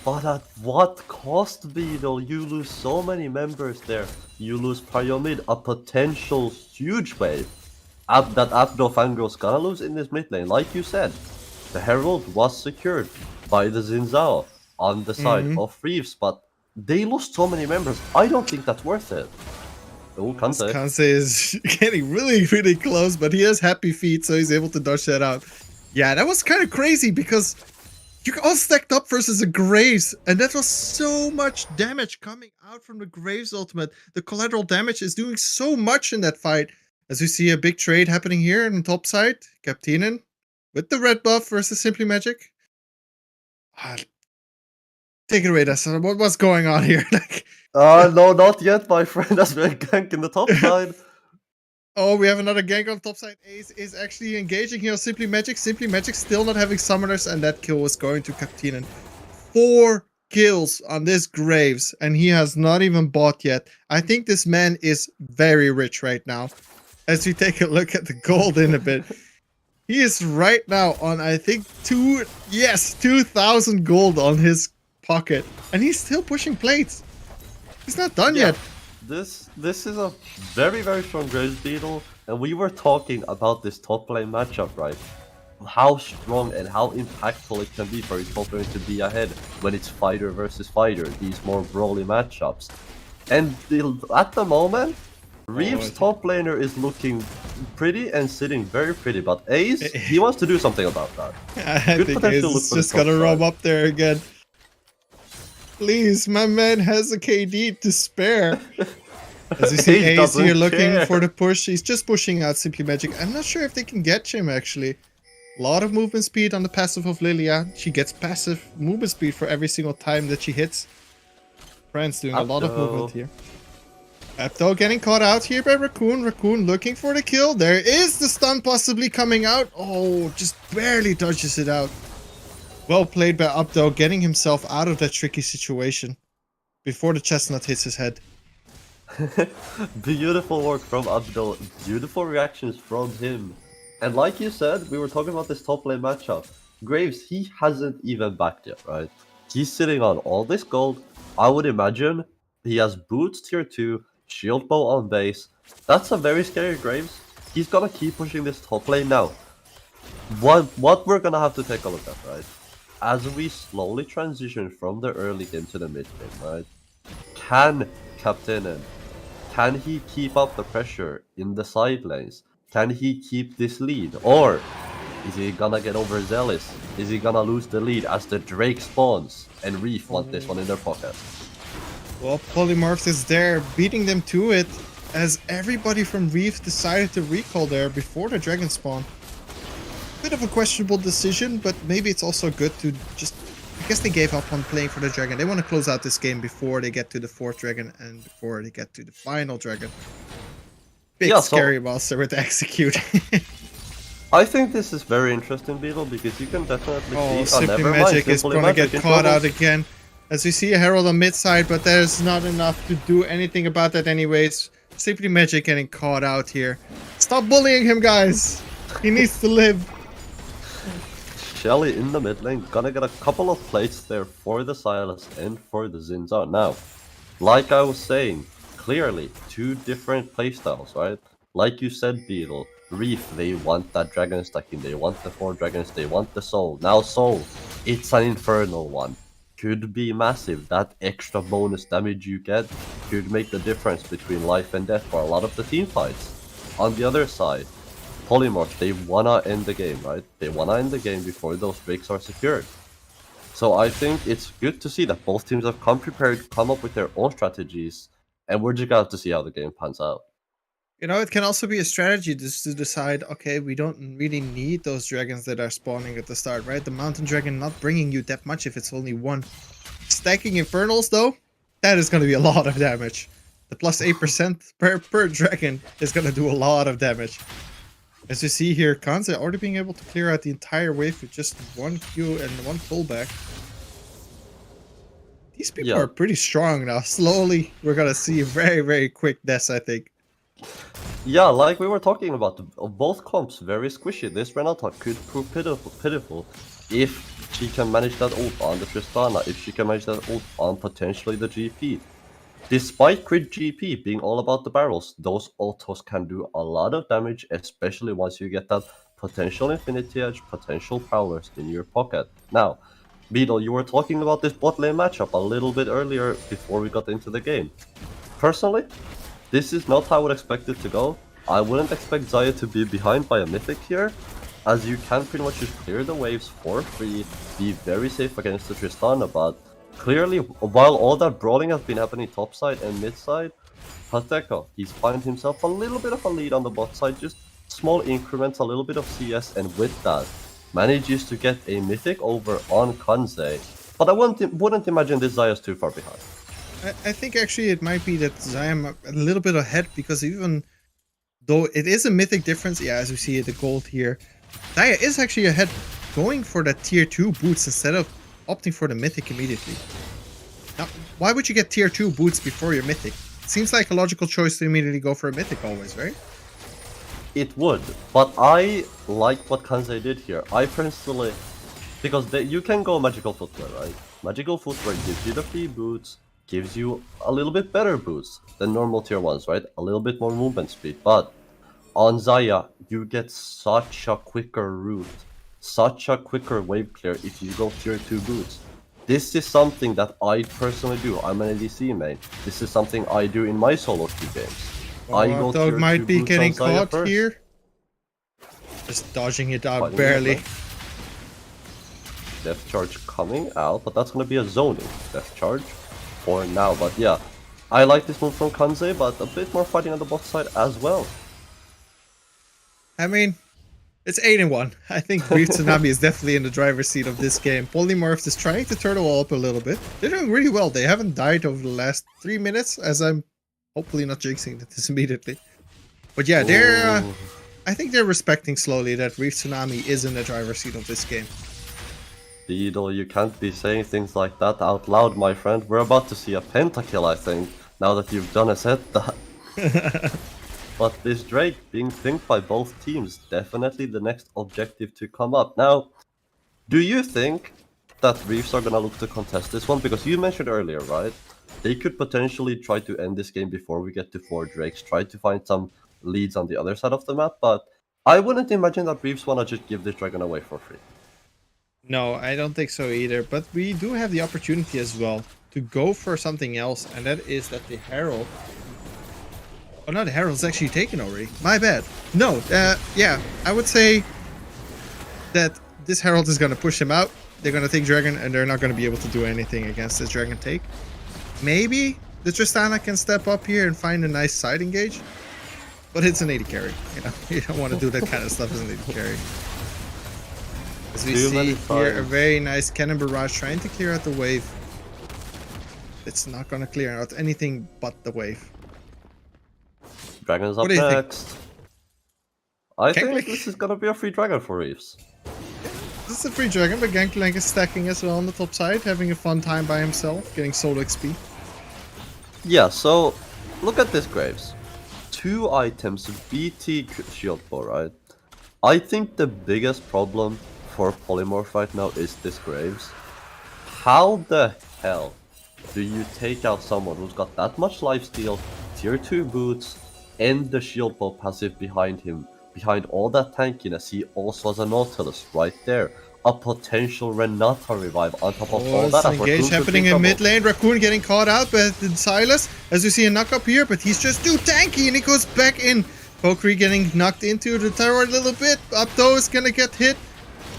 But at what cost, Beetle? You lose so many members there. You lose Pyramid, a potential huge wave that Abdo Fangirl's gonna lose in this mid lane. Like you said, the Herald was secured by the Xin Zhao on the side of Reeves, but they lost so many members. I don't think that's worth it. Oh, Kansei. Kansei is getting really, really close, but he has happy feet, so he's able to dodge that out. Yeah, that was kind of crazy because you all stacked up versus a Graves, and that was so much damage coming out from the Graves ultimate. The collateral damage is doing so much in that fight. As we see a big trade happening here on top side, Captinen with the red buff versus Simply Magic. Take it away, Dessa. What's going on here? No, not yet, my friend. That's been gank in the top side. Oh, we have another gank on top side. Ace is actually engaging here on Simply Magic. Simply Magic still not having summoners, and that kill was going to Captinen. 4 kills on this Graves, and he has not even bought yet. I think this man is very rich right now. As we take a look at the gold in a bit. He is right now on, I think, 2,000 gold on his pocket. And he's still pushing plates. He's not done yet. this is a very strong Graves Beetle, and we were talking about this top lane matchup, right? How strong and how impactful it can be for your top lane to be ahead when it's fighter versus fighter, these more brawly matchups. And at the moment, Reeve's top laner is looking pretty and sitting very pretty, but Ace, he wants to do something about that. I think Ace is just gonna roam up there again. Please, my man has a KD to spare. As you see, Ace here looking for the push. He's just pushing out Simply Magic. I'm not sure if they can get him, actually. A lot of movement speed on the passive of Lilia. She gets passive movement speed for every single time that she hits. Friends doing a lot of movement here. Apto getting caught out here by Raccoon. Raccoon looking for the kill. There is the stun possibly coming out. Oh, just barely dodges it out. Well played by Apto, getting himself out of that tricky situation before the chestnut hits his head. Beautiful work from Abdul, beautiful reactions from him. And like you said, we were talking about this top lane matchup. Graves, he hasn't even backed yet, right? He's sitting on all this gold. I would imagine he has boots tier 2, shield bow on base. That's a very scary Graves. He's gonna keep pushing this top lane now. What we're gonna have to take a look at, right? As we slowly transition from the early game to the mid game, right? Can Captain, can he keep up the pressure in the side lanes? Can he keep this lead? Or is he gonna get overzealous? Is he gonna lose the lead as the Drake spawns and Reef want this one in their pocket? Well, Polymorph is there, beating them to it, as everybody from Reef decided to recall there before the dragon spawn. Bit of a questionable decision, but maybe it's also good to just... I guess they gave up on playing for the dragon. They want to close out this game before they get to the 4th dragon and before they get to the final dragon. Big scary monster with execute. I think this is very interesting, Beetle, because you can definitely see... Simply Magic is going to get caught out again. As we see a Herald on mid side, but there's not enough to do anything about that anyways. Simply Magic getting caught out here. Stop bullying him, guys! He needs to live. Shelly in the mid lane, gonna get a couple of plates there for the Silas and for the Zinzar. Now, like I was saying, clearly, two different playstyles, right? Like you said, Beetle, Reef, they want that dragon stacking, they want the 4 dragons, they want the soul. Now soul, it's an infernal one. Could be massive. That extra bonus damage you get could make the difference between life and death for a lot of the team fights. On the other side, Polymorph, they wanna end the game, right? They wanna end the game before those breaks are secured. So I think it's good to see that both teams have come prepared, come up with their own strategies, and we're just gonna have to see how the game pans out. You know, it can also be a strategy just to decide, okay, we don't really need those dragons that are spawning at the start, right? The mountain dragon not bringing you that much if it's only one. Stacking Infernals, though, that is going to be a lot of damage. The plus 8% per dragon is going to do a lot of damage. As you see here, Kanze already being able to clear out the entire wave with just one Q and one pullback. These people are pretty strong now. Slowly, we're going to see very quick deaths, I think. Yeah, like we were talking about, both comps very squishy. This Renata could prove pitiful if she can manage that ult on the Tristana, if she can manage that ult on potentially the GP. Despite crit GP being all about the barrels, those autos can do a lot of damage, especially once you get that potential Infinity Edge, potential Prowlers in your pocket. Now, Beetle, you were talking about this bot lane matchup a little bit earlier before we got into the game. Personally, this is not how I would expect it to go. I wouldn't expect Xayah to be behind by a mythic here, as you can pretty much just clear the waves for free, be very safe against the Tristana, but clearly, while all that brawling has been happening topside and midside, Pateko, he's found himself a little bit of a lead on the bot side, just small increments, a little bit of CS, and with that, manages to get a mythic over on Kanze. But I wouldn't imagine this Xayah's too far behind. I think actually it might be that Xayah a little bit ahead, because even though it is a mythic difference, yeah, as we see the gold here, Xayah is actually ahead going for that tier 2 boots instead of opting for the mythic immediately. Now, why would you get tier 2 boots before your mythic? It seems like a logical choice to immediately go for a mythic always, right? It would, but I like what Kanze did here. I personally, because you can go magical footwear, right? Magical footwear gives you the free boots, gives you a little bit better boost than normal tier 1s, right? A little bit more movement speed, but on Zaya, you get such a quicker route, such a quicker wave clear if you go tier 2 boots. This is something that I personally do. I'm an ADC main. This is something I do in my solo queue games. I go Dog tier might 2 be boots getting on Zaya caught first. here. Just dodging it out Fighting barely. it, Death charge coming out, but that's gonna be a zoning death charge for now. But yeah, I like this move from Kanze, but a bit more fighting on the bot side as well. I mean, it's 8-1. I think Brief Tsunami is definitely in the driver's seat of this game. Polymorph is trying to turn the wall up a little bit. They're doing really well. They haven't died over the last 3 minutes, as I'm hopefully not jinxing this immediately. But yeah, they're... I think they're respecting slowly that Brief Tsunami is in the driver's seat of this game. Beetle, you can't be saying things like that out loud, my friend. We're about to see a pentakill, I think, now that you've done a said that. But this Drake being thinked by both teams, definitely the next objective to come up. Now, do you think that Reefs are gonna look to contest this one? Because you mentioned earlier, right? They could potentially try to end this game before we get to 4 Drakes, try to find some leads on the other side of the map, but I wouldn't imagine that Reefs wanna just give this dragon away for free. No, I don't think so either. But we do have the opportunity as well to go for something else, and that is that the Herald... Oh no, the Herald's actually taken already. My bad. No, yeah, I would say that this Herald is going to push him out. They're going to take Dragon, and they're not going to be able to do anything against this Dragon take. Maybe the Tristana can step up here and find a nice side engage. But it's an 80 carry. You know, you don't want to do that kind of stuff as an 80 carry. As we see here, a very nice Cannon Barrage trying to clear out the wave. It's not going to clear out anything but the wave. Dragon's up next. I think this is gonna be a free dragon for Reefs. This is a free dragon, but Gangplank is stacking as well on the top side, having a fun time by himself, getting solo XP. Yeah, so look at this, Graves. 2 items, BT shield bow, right? I think the biggest problem for Polymorph right now is this, Graves. How the hell do you take out someone who's got that much lifesteal, tier 2 boots, and the shield bow passive behind him, behind all that tankiness? He also has a Nautilus right there, a potential Renata revive on top of all that. Engage happening in mid lane. Raccoon getting caught out by Silas, as you see a knock up here, but he's just too tanky and he goes back in. Pokri getting knocked into the tower a little bit. Apto is gonna get hit,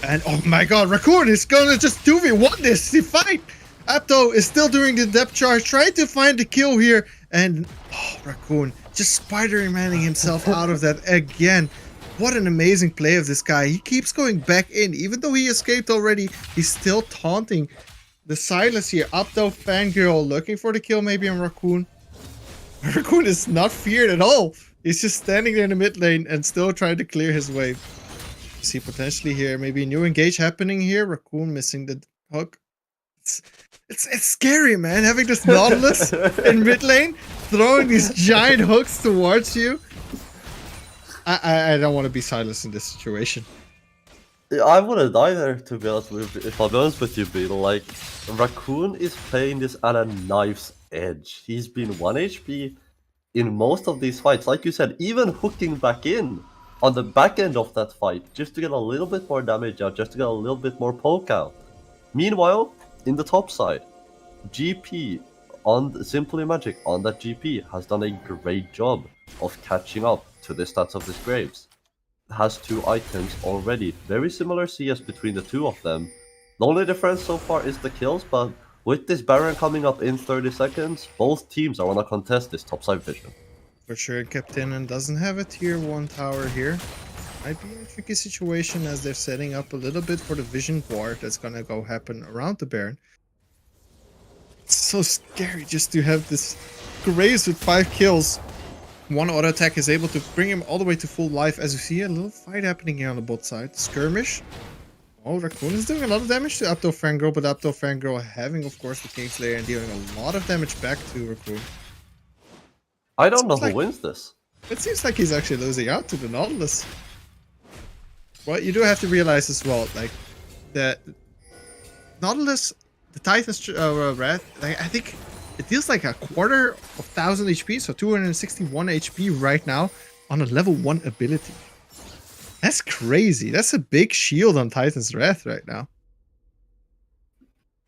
and oh my god, Raccoon is gonna just 2v1 this fight. Apto is still doing the depth charge, trying to find the kill here, and oh, Raccoon just Spider-Manning himself out of that again. What an amazing play of this guy. He keeps going back in. Even though he escaped already, he's still taunting the Silas here. Apto Fangirl looking for the kill maybe on Raccoon. Raccoon is not feared at all. He's just standing there in the mid lane and still trying to clear his way. See potentially here maybe a new engage happening here. Raccoon missing the hook. It's scary, man, having this Nautilus in mid lane, throwing these giant hooks towards you. I don't want to be Silas in this situation. I wouldn't either, to be honest with you, if I'll be honest with you, Beetle. Like, Raccoon is playing this at a knife's edge. He's been 1 HP in most of these fights. Like you said, even hooking back in on the back end of that fight, just to get a little bit more damage out, just to get a little bit more poke out. Meanwhile, in the top side, GP on Simply Magic on that GP has done a great job of catching up to the stats of this Graves. Has 2 items already, very similar CS between the 2 of them. The only difference so far is the kills, but with this Baron coming up in 30 seconds, both teams are gonna contest this top side vision. For sure, Captain doesn't have a tier 1 tower here. Might be a tricky situation as they're setting up a little bit for the vision ward that's gonna go happen around the Baron. It's so scary just to have this Graves with 5 kills. One auto attack is able to bring him all the way to full life, as you see a little fight happening here on the bot side. Skirmish. Oh, Raccoon is doing a lot of damage to Apto Fangirl, but Apto Fangirl having, of course, the Kingslayer and dealing a lot of damage back to Raccoon. I don't know who wins this. It seems like he's actually losing out to the Nautilus. Well, you do have to realize as well, like, the Nautilus, the Titan's RET, like, I think it deals like a quarter of 1000 HP, so 261 HP right now on a level 1 ability. That's crazy. That's a big shield on Titan's Wrath right now.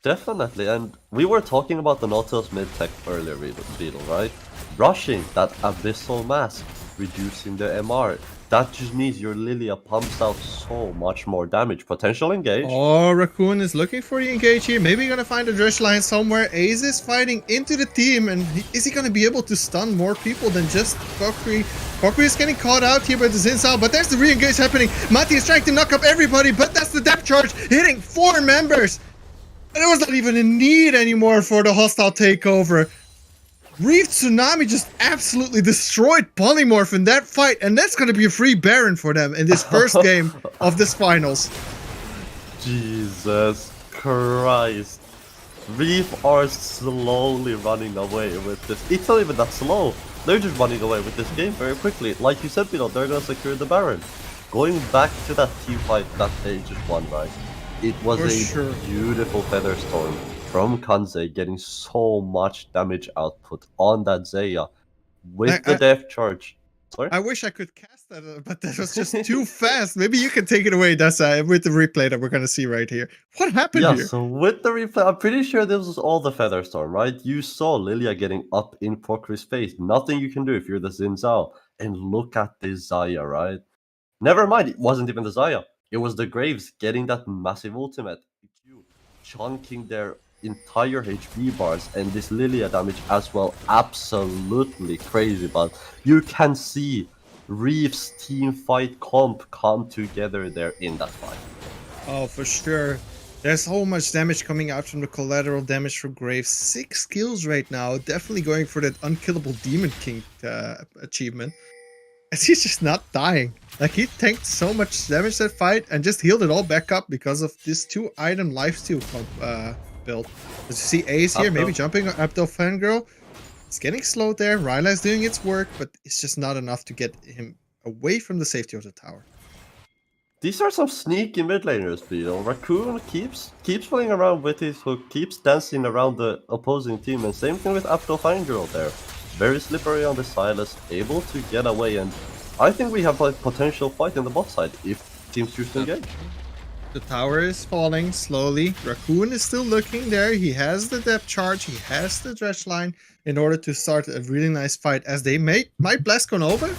Definitely, and we were talking about the Nautilus mid-tech earlier, Beetle, right? Rushing that Abyssal Mask, reducing the MR. That just means your Lilia pumps out so much more damage. Potential engage. Oh, Raccoon is looking for the engage here. Maybe gonna find a Drish line somewhere. Ace is fighting into the team, and is he gonna be able to stun more people than just Valkyrie? Valkyrie is getting caught out here by the Xin Zhao, but there's the re-engage happening. Mati is trying to knock up everybody, but that's the depth charge hitting 4 members. And there was not even a need anymore for the hostile takeover. Reef Tsunami just absolutely destroyed Polymorph in that fight, and that's going to be a free Baron for them in this first game of this finals. Jesus Christ. Reef are slowly running away with this. It's not even that slow. They're just running away with this game very quickly. Like you said, they're going to secure the Baron. Going back to that team fight that they just won, right? It was beautiful Feather Storm from Kanze, getting so much damage output on that Zeya with the death charge. Sorry? I wish I could cast that, but that was just too fast. Maybe you can take it away, Dasa, with the replay that we're going to see right here. What happened here? Yeah, so with the replay, I'm pretty sure this was all the Feather Storm, right? You saw Lilia getting up in Pokr's face. Nothing you can do if you're the Xin Zhao. And look at this Zaya, right? Never mind, it wasn't even the Zaya. It was the Graves getting that massive ultimate, chunking their entire HP bars, and this Lilia damage as well. Absolutely crazy, but you can see Reef's team fight comp come together there in that fight. Oh, for sure. There's so much damage coming out from the collateral damage from Graves. 6 kills right now, definitely going for that unkillable Demon King achievement. And he's just not dying. Like, he tanked so much damage that fight and just healed it all back up because of this 2-item lifesteal build. As you see Ace here, maybe jumping up the Fangirl. It's getting slowed there. Ryla is doing its work, but it's just not enough to get him away from the safety of the tower. These are some sneaky mid laners, Beetle. Raccoon keeps playing around with his hook, keeps dancing around the opposing team, and same thing with Apto Fangirl there. Very slippery on the Silas, able to get away, and I think we have a potential fight in the bot side if teams choose to engage. The tower is falling slowly. Raccoon is still looking there. He has the depth charge. He has the dredge line in order to start a really nice fight as they might blast over.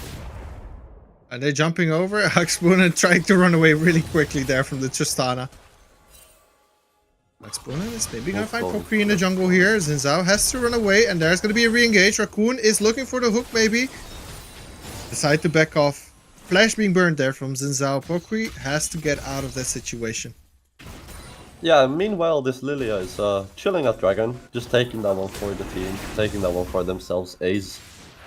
And they're jumping over. Huxboonen trying to run away really quickly there from the Tristana. Huxboonen is maybe gonna find Pokri in the jungle here. Xin Zhao has to run away, and there's gonna be a re-engage. Raccoon is looking for the hook maybe. Decide to back off. Flash being burned there from Xin Zhao. Pokri has to get out of that situation. Yeah, meanwhile this Lilia is chilling at Dragon, just taking that one for the team, taking that one for themselves. Ace,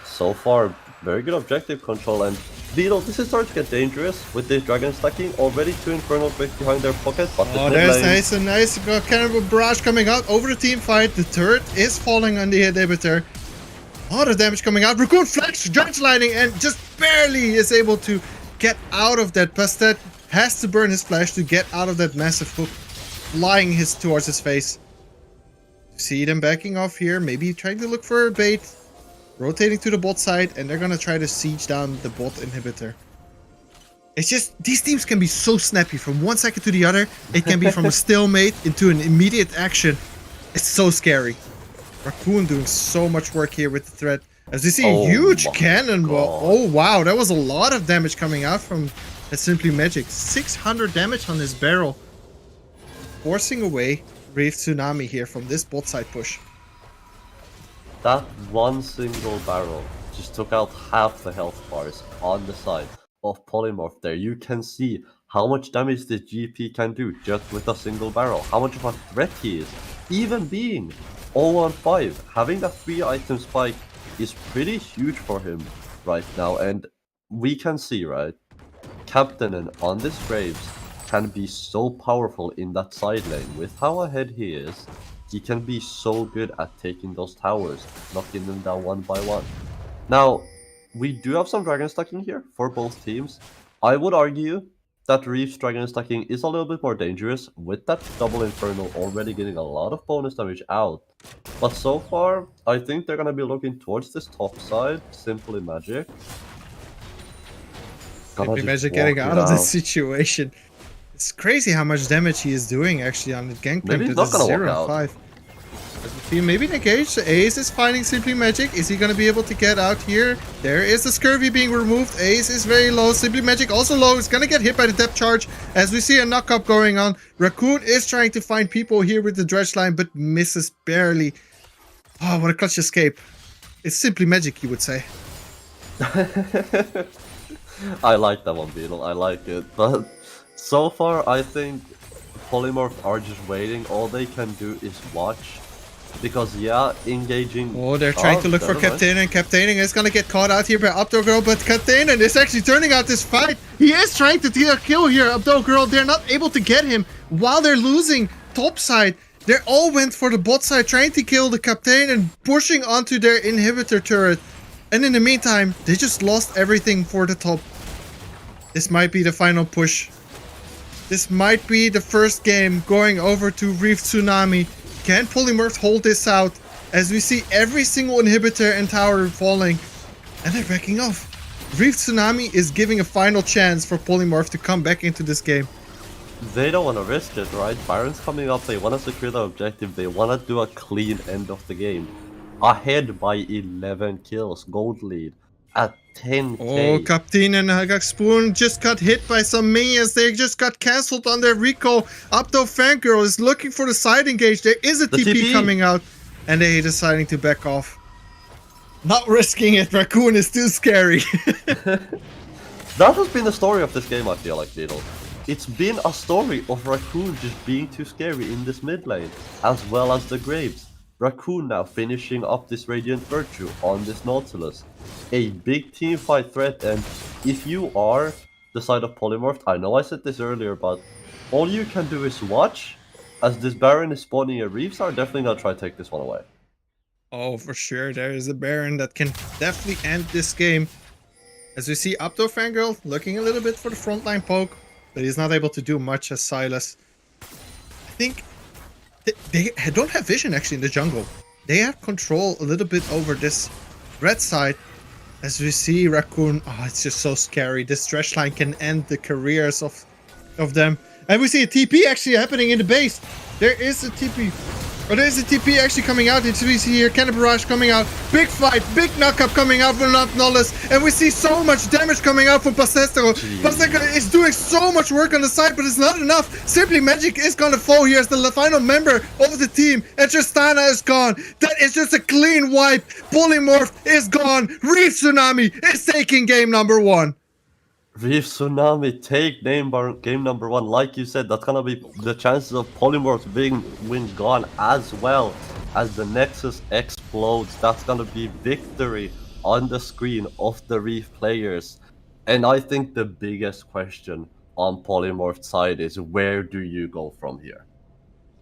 so far, very good objective control, and Beetle, this is starting to get dangerous with this Dragon stacking. Already 2 Infernal Breaks behind their pocket, but the there's nice and nice. Got Cannibal Barrage coming out over the team fight. The turret is falling on the inhibitor. A lot of damage coming out. Raccoon flash dredge lining and just barely is able to get out of that. Bastet has to burn his flash to get out of that massive hook flying towards his face. See them backing off here. Maybe trying to look for a bait. Rotating to the bot side, and they're gonna try to siege down the bot inhibitor. It's just, these teams can be so snappy from one second to the other. It can be from a stalemate into an immediate action. It's so scary. Raccoon doing so much work here with the threat. As you see a huge cannonball. Oh wow, that was a lot of damage coming out from that Simply Magic. 600 damage on his barrel. Forcing away Reef Tsunami here from this bot side push. That one single barrel just took out half the health bars on the side of Polymorph there. You can see how much damage this GP can do just with a single barrel. How much of a threat he is. Even being 0-on-5, having that 3-item spike is pretty huge for him right now. And we can see, right, Captain and on this Graves can be so powerful in that side lane. With how ahead he is, he can be so good at taking those towers, knocking them down one by one. Now, we do have some dragon stacking here for both teams. I would argue that Reef's Dragon stacking is a little bit more dangerous, with that double Inferno already getting a lot of bonus damage out. But so far, I think they're gonna be looking towards this top side, Simply Magic. Simply Just Magic getting walk out it of this situation. It's crazy how much damage he is doing actually on the Gangplank Maybe to he's the not gonna walk 0 and out. 5. Maybe the Engage. Ace is finding Simply Magic. Is he gonna be able to get out here? There is the Scurvy being removed. Ace is very low. Simply Magic also low. It's gonna get hit by the depth charge as we see a knock-up going on. Raccoon is trying to find people here with the dredge line, but misses barely. Oh, what a clutch escape. It's Simply Magic, you would say. I like that one, Beetle. I like it. But so far, I think Polymorph are just waiting. All they can do is watch. Because, yeah, engaging... Oh, they're trying to look for never mind. Captain, Captain is gonna get caught out here by Abdo Girl, but Captain is actually turning out this fight. He is trying to get a kill here, Abdo Girl. They're not able to get him while they're losing top side. They all went for the bot side, trying to kill the Captain and pushing onto their inhibitor turret. And in the meantime, they just lost everything for the top. This might be the final push. This might be the first game going over to Reef Tsunami. Can Polymorph hold this out as we see every single inhibitor and tower falling? And they're backing off. Reef Tsunami is giving a final chance for Polymorph to come back into this game. They don't want to risk it, right? Baron's coming up, they want to secure the objective, they want to do a clean end of the game. Ahead by 11 kills, gold lead at 10k. Oh, Captain and Hagakspoon just got hit by some minions. They just got cancelled on their recall. Opto Fangirl is looking for the side engage. There is a TP coming out, and they deciding to back off. Not risking it. Raccoon is too scary. That has been the story of this game, I feel like, Beetle. It's been a story of Raccoon just being too scary in this mid lane, as well as the Graves. Raccoon now finishing up this Radiant Virtue on this Nautilus. A big team fight threat, and if you are the side of Polymorph, I know I said this earlier, but all you can do is watch, as this Baron is spawning a Reefs are definitely gonna try to take this one away. Oh, for sure. There is a Baron that can definitely end this game. As we see Opto Fangirl looking a little bit for the frontline poke, but he's not able to do much as Silas. I think they don't have vision actually in the jungle. They have control a little bit over this red side. As we see Raccoon, oh, it's just so scary. This stretch line can end the careers of them. And we see a TP actually happening in the base. There is a TP. Oh, there's a TP actually coming out. It's we see here Cannon Barrage coming out. Big fight, big knock-up coming out from Nollis. And we see so much damage coming out from Pasestro. Pasestro is doing so much work on the side, but it's not enough. Simply Magic is gonna fall here as the final member of the team. And Tristana is gone. That is just a clean wipe. Polymorph is gone. Reef Tsunami is taking game number 1. Reef Tsunami take game number 1. Like you said, that's gonna be the chances of Polymorphs being gone, as well as the Nexus explodes. That's gonna be victory on the screen of the Reef players. And I think the biggest question on Polymorph's side is, where do you go from here?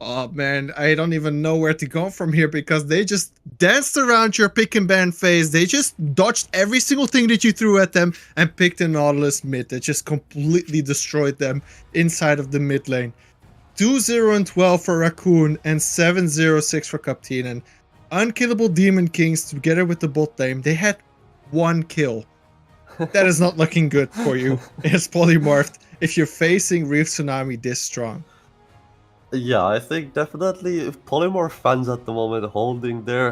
Oh man, I don't even know where to go from here because they just danced around your pick and ban phase. They just dodged every single thing that you threw at them and picked a Nautilus mid that just completely destroyed them inside of the mid lane. 2-0 and 12 for Raccoon and 7-0-6 for Captain. Unkillable Demon Kings together with the bot lane. They had 1 kill. That is not looking good for you as Polymorphed if you're facing Reef Tsunami this strong. Yeah, I think definitely if Polymorph fans at the moment holding their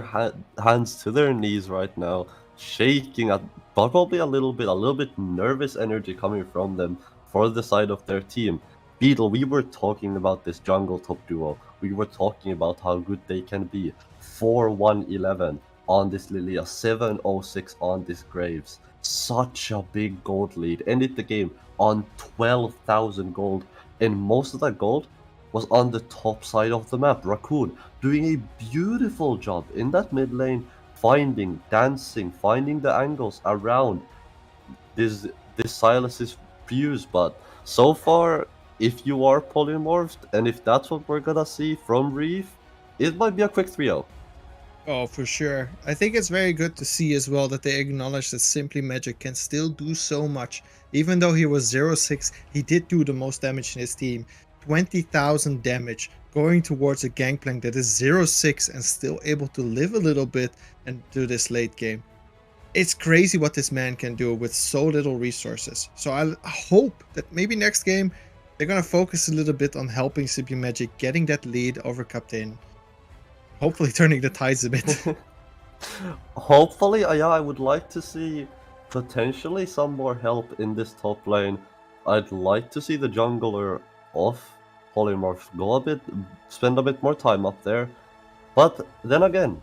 hands to their knees right now, shaking at probably a little bit nervous energy coming from them for the side of their team. Beetle, we were talking about this jungle top duo. We were talking about how good they can be. 4-1-11 on this Lilia, 7-0-6 on this Graves. Such a big gold lead. Ended the game on 12,000 gold, and most of that gold was on the top side of the map. Raccoon doing a beautiful job in that mid lane, finding, dancing, finding the angles around this Silas's fuse. But so far, if you are polymorphed, and if that's what we're gonna see from Reef, it might be a quick 3-0. Oh, for sure. I think it's very good to see as well that they acknowledge that Simply Magic can still do so much. Even though he was 0-6, he did do the most damage in his team. 20,000 damage going towards a Gangplank that is 0-6 and still able to live a little bit and do this late game. It's crazy what this man can do with so little resources. So I hope that maybe next game they're going to focus a little bit on helping Simply Magic getting that lead over Captain. Hopefully turning the tides a bit. Hopefully, yeah, I would like to see potentially some more help in this top lane. I'd like to see the jungler of Polymorph go a bit, spend a bit more time up there. But then again,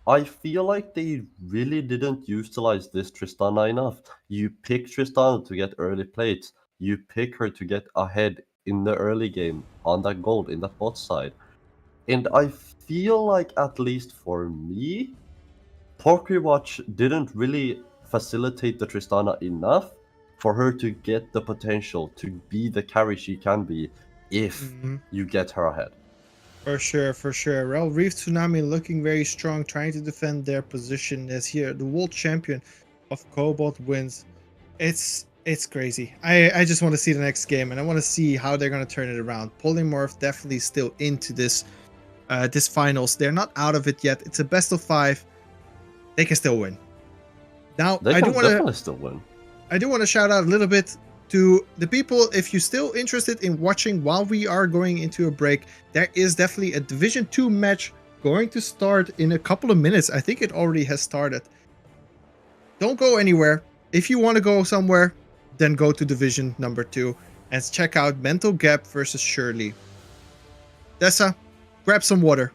I feel like they really didn't utilize this Tristana enough. You pick Tristana to get early plates. You pick her to get ahead in the early game on that gold in that bot side. And I feel like, at least for me, Watch didn't really facilitate the Tristana enough for her to get the potential to be the carry she can be if you get her ahead. For sure, for sure. Well, Reef Tsunami looking very strong, trying to defend their position as here the world champion of Cobalt wins. It's crazy. I just want to see the next game, and I want to see how they're going to turn it around. Polymorph definitely still into this this finals. They're not out of it yet. It's a best of 5. They can still win. Now, They can definitely still win. I do want to shout out a little bit to the people. If you're still interested in watching while we are going into a break, there is definitely a Division 2 match going to start in a couple of minutes. I think it already has started. Don't go anywhere. If you want to go somewhere, then go to Division number 2 and check out Mental Gap versus Shirley. Dessa, grab some water.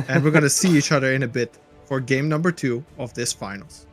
And we're going to see each other in a bit for game number 2 of this finals.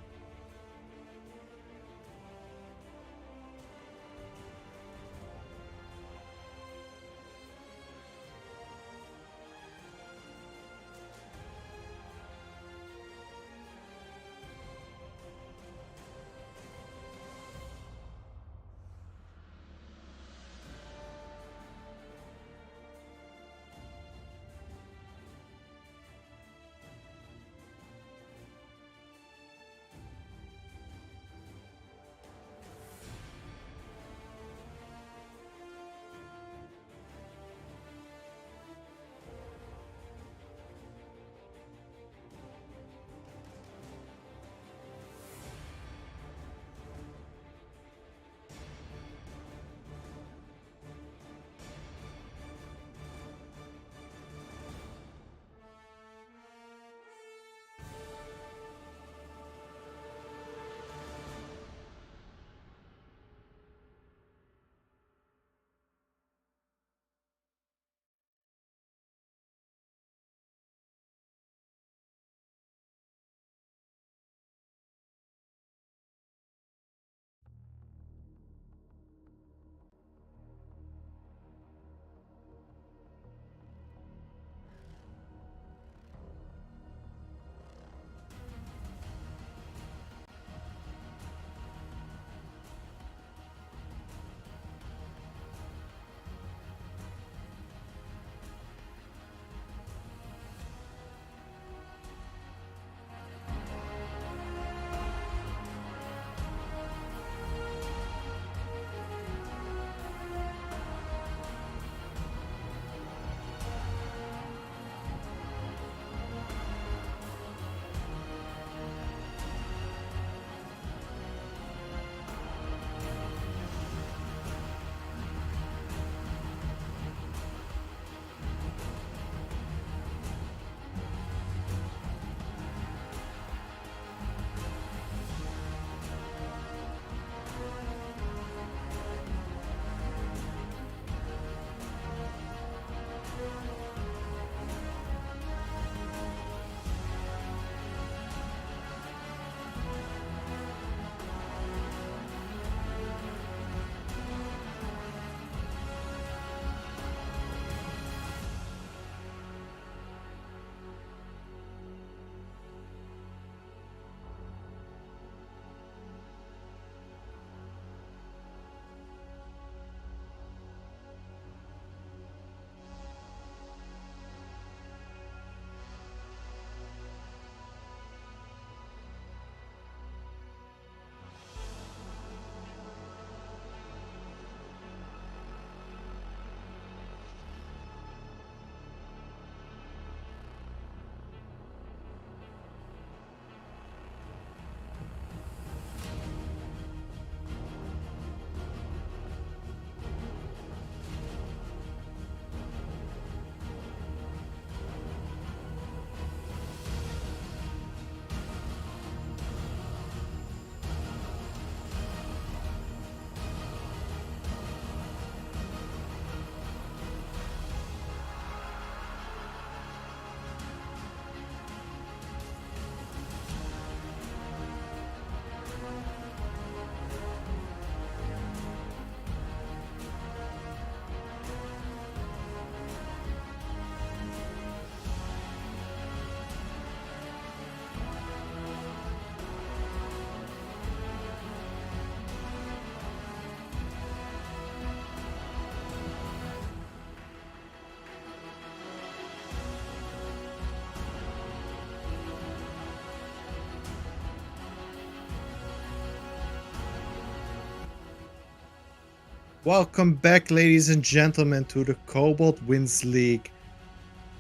Welcome back, ladies and gentlemen, to the Cobalt Wins League.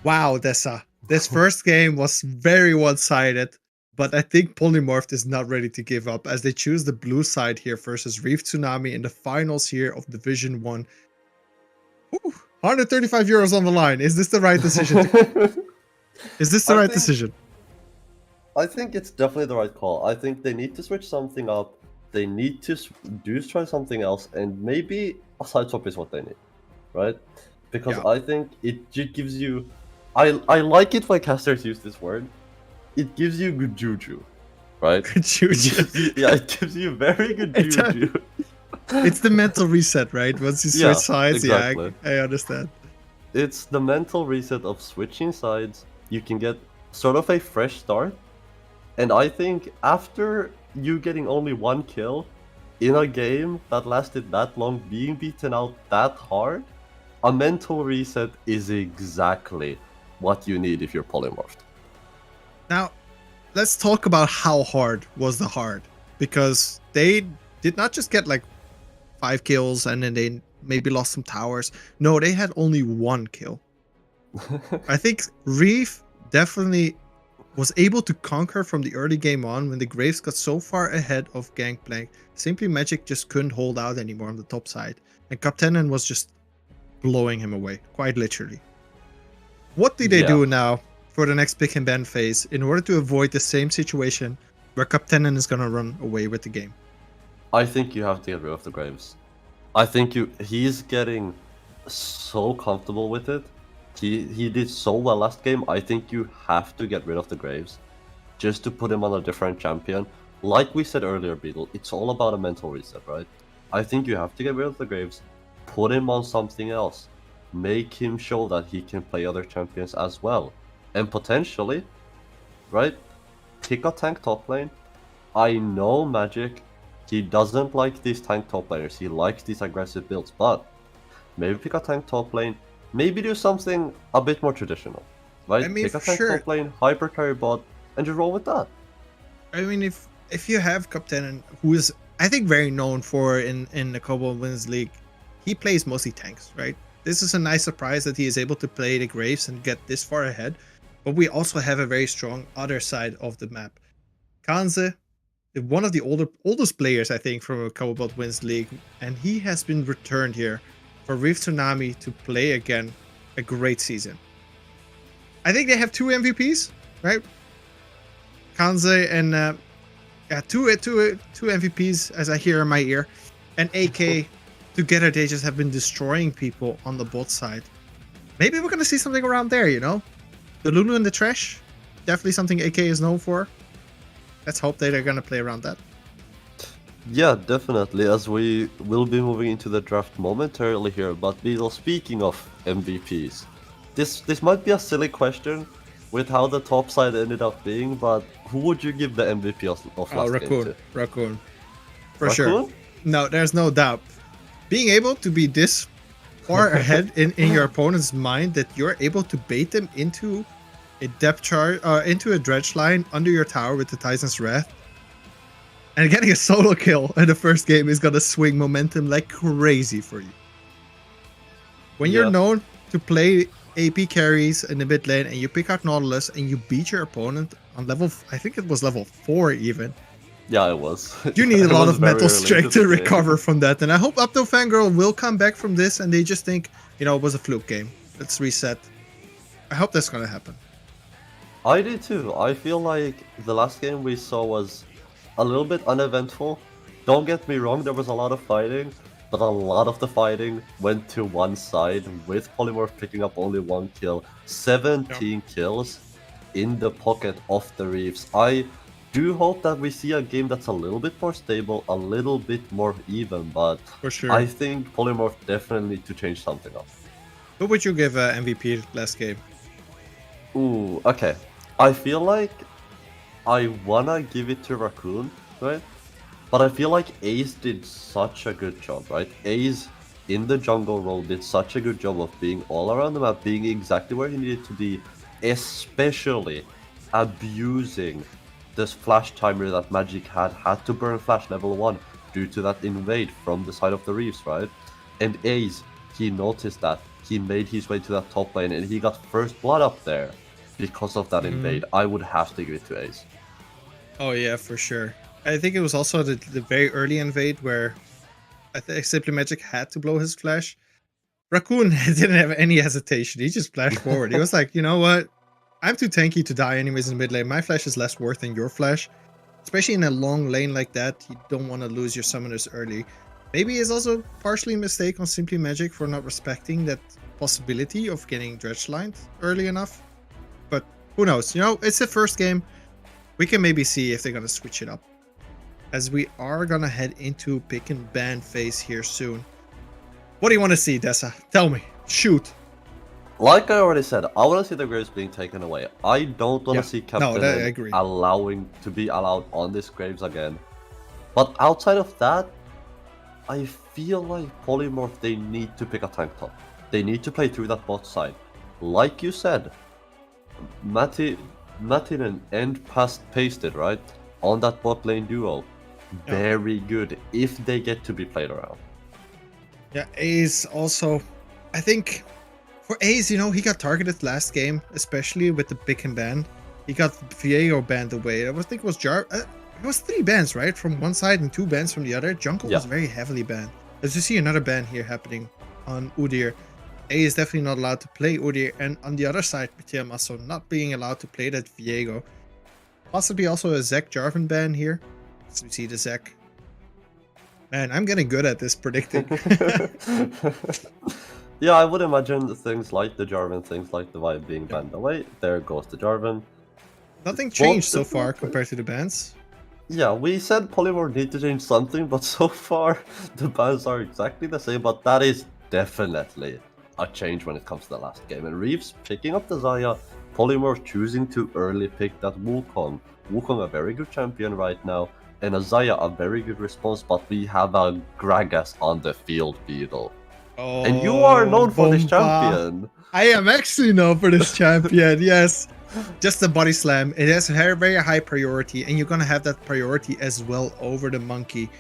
Wow, Dessa. This first game was very one-sided, but I think Polymorph is not ready to give up as they choose the blue side here versus Reef Tsunami in the finals here of Division 1. Whew, 135 euros on the line. Is this the right decision? Is this the right decision? I think it's definitely the right call. I think they need to switch something up. They need to try something else, and maybe a side swap is what they need, right? Because Yeah. I think it gives you. I like it when casters use this word. It gives you good juju, right? Good juju. Yeah, it gives you very good It does. juju. It's the mental reset, right? Once you switch Yeah, sides, exactly. yeah, I understand. It's the mental reset of switching sides. You can get sort of a fresh start. And I think after you getting only one kill in a game that lasted that long, being beaten out that hard, a mental reset is exactly what you need if you're polymorphed. Now, let's talk about how hard was the hard. Because they did not just get like 5 kills and then they maybe lost some towers. No, they had only 1 kill. I think Reef definitely was able to conquer from the early game on when the Graves got so far ahead of Gangplank. Simply Magic just couldn't hold out anymore on the top side. And Captainen was just blowing him away, quite literally. What do they do now for the next pick and ban phase in order to avoid the same situation where Captainen is gonna run away with the game? I think you have to get rid of the Graves. I think he's getting so comfortable with it. He did so well last game. I think you have to get rid of the Graves just to put him on a different champion. Like we said earlier, Beetle, it's all about a mental reset, right? I think you have to get rid of the Graves, put him on something else, make him show that he can play other champions as well, and potentially, right, pick a tank top lane. I know Magic, he doesn't like these tank top laners, he likes these aggressive builds, but maybe pick a tank top lane, maybe do something a bit more traditional, right? I mean, pick a tank sure. top lane, hyper carry bot, and just roll with that. I mean, if you have Captainen, who is I think very known for in the Cobalt Wins League, he plays mostly tanks, right? This is a nice surprise that he is able to play the Graves and get this far ahead. But we also have a very strong other side of the map. Kanze, one of the oldest players, I think, from Cobalt Wins League, and he has been returned here for Reef Tsunami to play again a great season. I think they have 2 MVPs, right? Kanze and two MVPs as I hear in my ear, and AK together they just have been destroying people on the bot side. Maybe we're gonna see something around there, you know? The Lulu and the Trash, definitely something AK is known for. Let's hope that they're gonna play around that. Yeah, definitely, as we will be moving into the draft momentarily here, but Beetle, speaking of MVPs, this might be a silly question with how the top side ended up being, but who would you give the MVP of last game to? Raccoon. For Raccoon? sure. No, there's no doubt. Being able to be this far ahead in your opponent's mind that you're able to bait them into a depth charge, into a dredge line under your tower with the Titan's Wrath, and getting a solo kill in the first game is gonna swing momentum like crazy for you. When you're known to play AP carries in the mid lane and you pick out Nautilus and you beat your opponent on level, I think it was level 4 even. Yeah, it was. You need a It lot was of very mental early strength into to the game. recover from that. And I hope Upto Fangirl will come back from this and they just think, you know, it was a fluke game. Let's reset. I hope that's gonna happen. I did too. I feel like the last game we saw was a little bit uneventful. Don't get me wrong, there was a lot of fighting, but a lot of the fighting went to one side, with Polymorph picking up only 1 kill, 17 kills in the pocket of the Reefs. I do hope that we see a game that's a little bit more stable, a little bit more even, but For sure. I think Polymorph definitely need to change something up. Who would you give MVP last game? Ooh, okay. I feel like I wanna give it to Raccoon, right? But I feel like Ace did such a good job, right? Ace in the jungle role did such a good job of being all around the map, being exactly where he needed to be, especially abusing this flash timer that Magic had to burn flash level 1 due to that invade from the side of the Reefs, right? And Ace, he noticed that. He made his way to that top lane and he got first blood up there because of that invade. I would have to give it to Ace. Oh yeah, for sure. I think it was also the very early invade where I think Simply Magic had to blow his flash. Raccoon didn't have any hesitation. He just flashed forward. He was like, you know what? I'm too tanky to die anyways in mid lane. My flash is less worth than your flash. Especially in a long lane like that, you don't want to lose your summoners early. Maybe it's also partially a mistake on Simply Magic for not respecting that possibility of getting dredge lined early enough. But who knows? You know, it's the first game. We can maybe see if they're going to switch it up. As we are going to head into pick and ban phase here soon. What do you want to see, Dessa? Tell me. Shoot. Like I already said, I want to see the graves being taken away. I don't want to see Captain I agree. allowing to be allowed on these graves again. But outside of that, I feel like Polymorph, they need to pick a tank top. They need to play through that bot side. Like you said, Matinen and Pasted, right? On that bot lane duo. Very good if they get to be played around. Yeah, Ace also, I think for Ace, you know, he got targeted last game, especially with the pick and ban. He got Viego banned away. I think it was it was 3 bans, right? From one side and 2 bans from the other. Jungle was very heavily banned. As you see another ban here happening on Udyr. A is definitely not allowed to play Udyr, and on the other side, Tiamasso not being allowed to play that Viego. Possibly also a Zek Jarvan ban here. As we see the Zek. Man, I'm getting good at this predicting. Yeah, I would imagine things like the Jarvan, things like the Vibe being banned away. There goes the Jarvan. Nothing changed so far compared to the bans. Yeah, we said Polymorph need to change something, but so far the bans are exactly the same, but that is definitely a change when it comes to the last game. And Reeves picking up the Xayah, Polymorph choosing to early pick that Wukong. Wukong a very good champion right now, and a Xayah a very good response, but we have a Gragas on the field, Beetle. Oh, And you are known for this champion. I am actually known for this champion, yes. Just the body slam. It has a very, very high priority, and you're gonna have that priority as well over the monkey.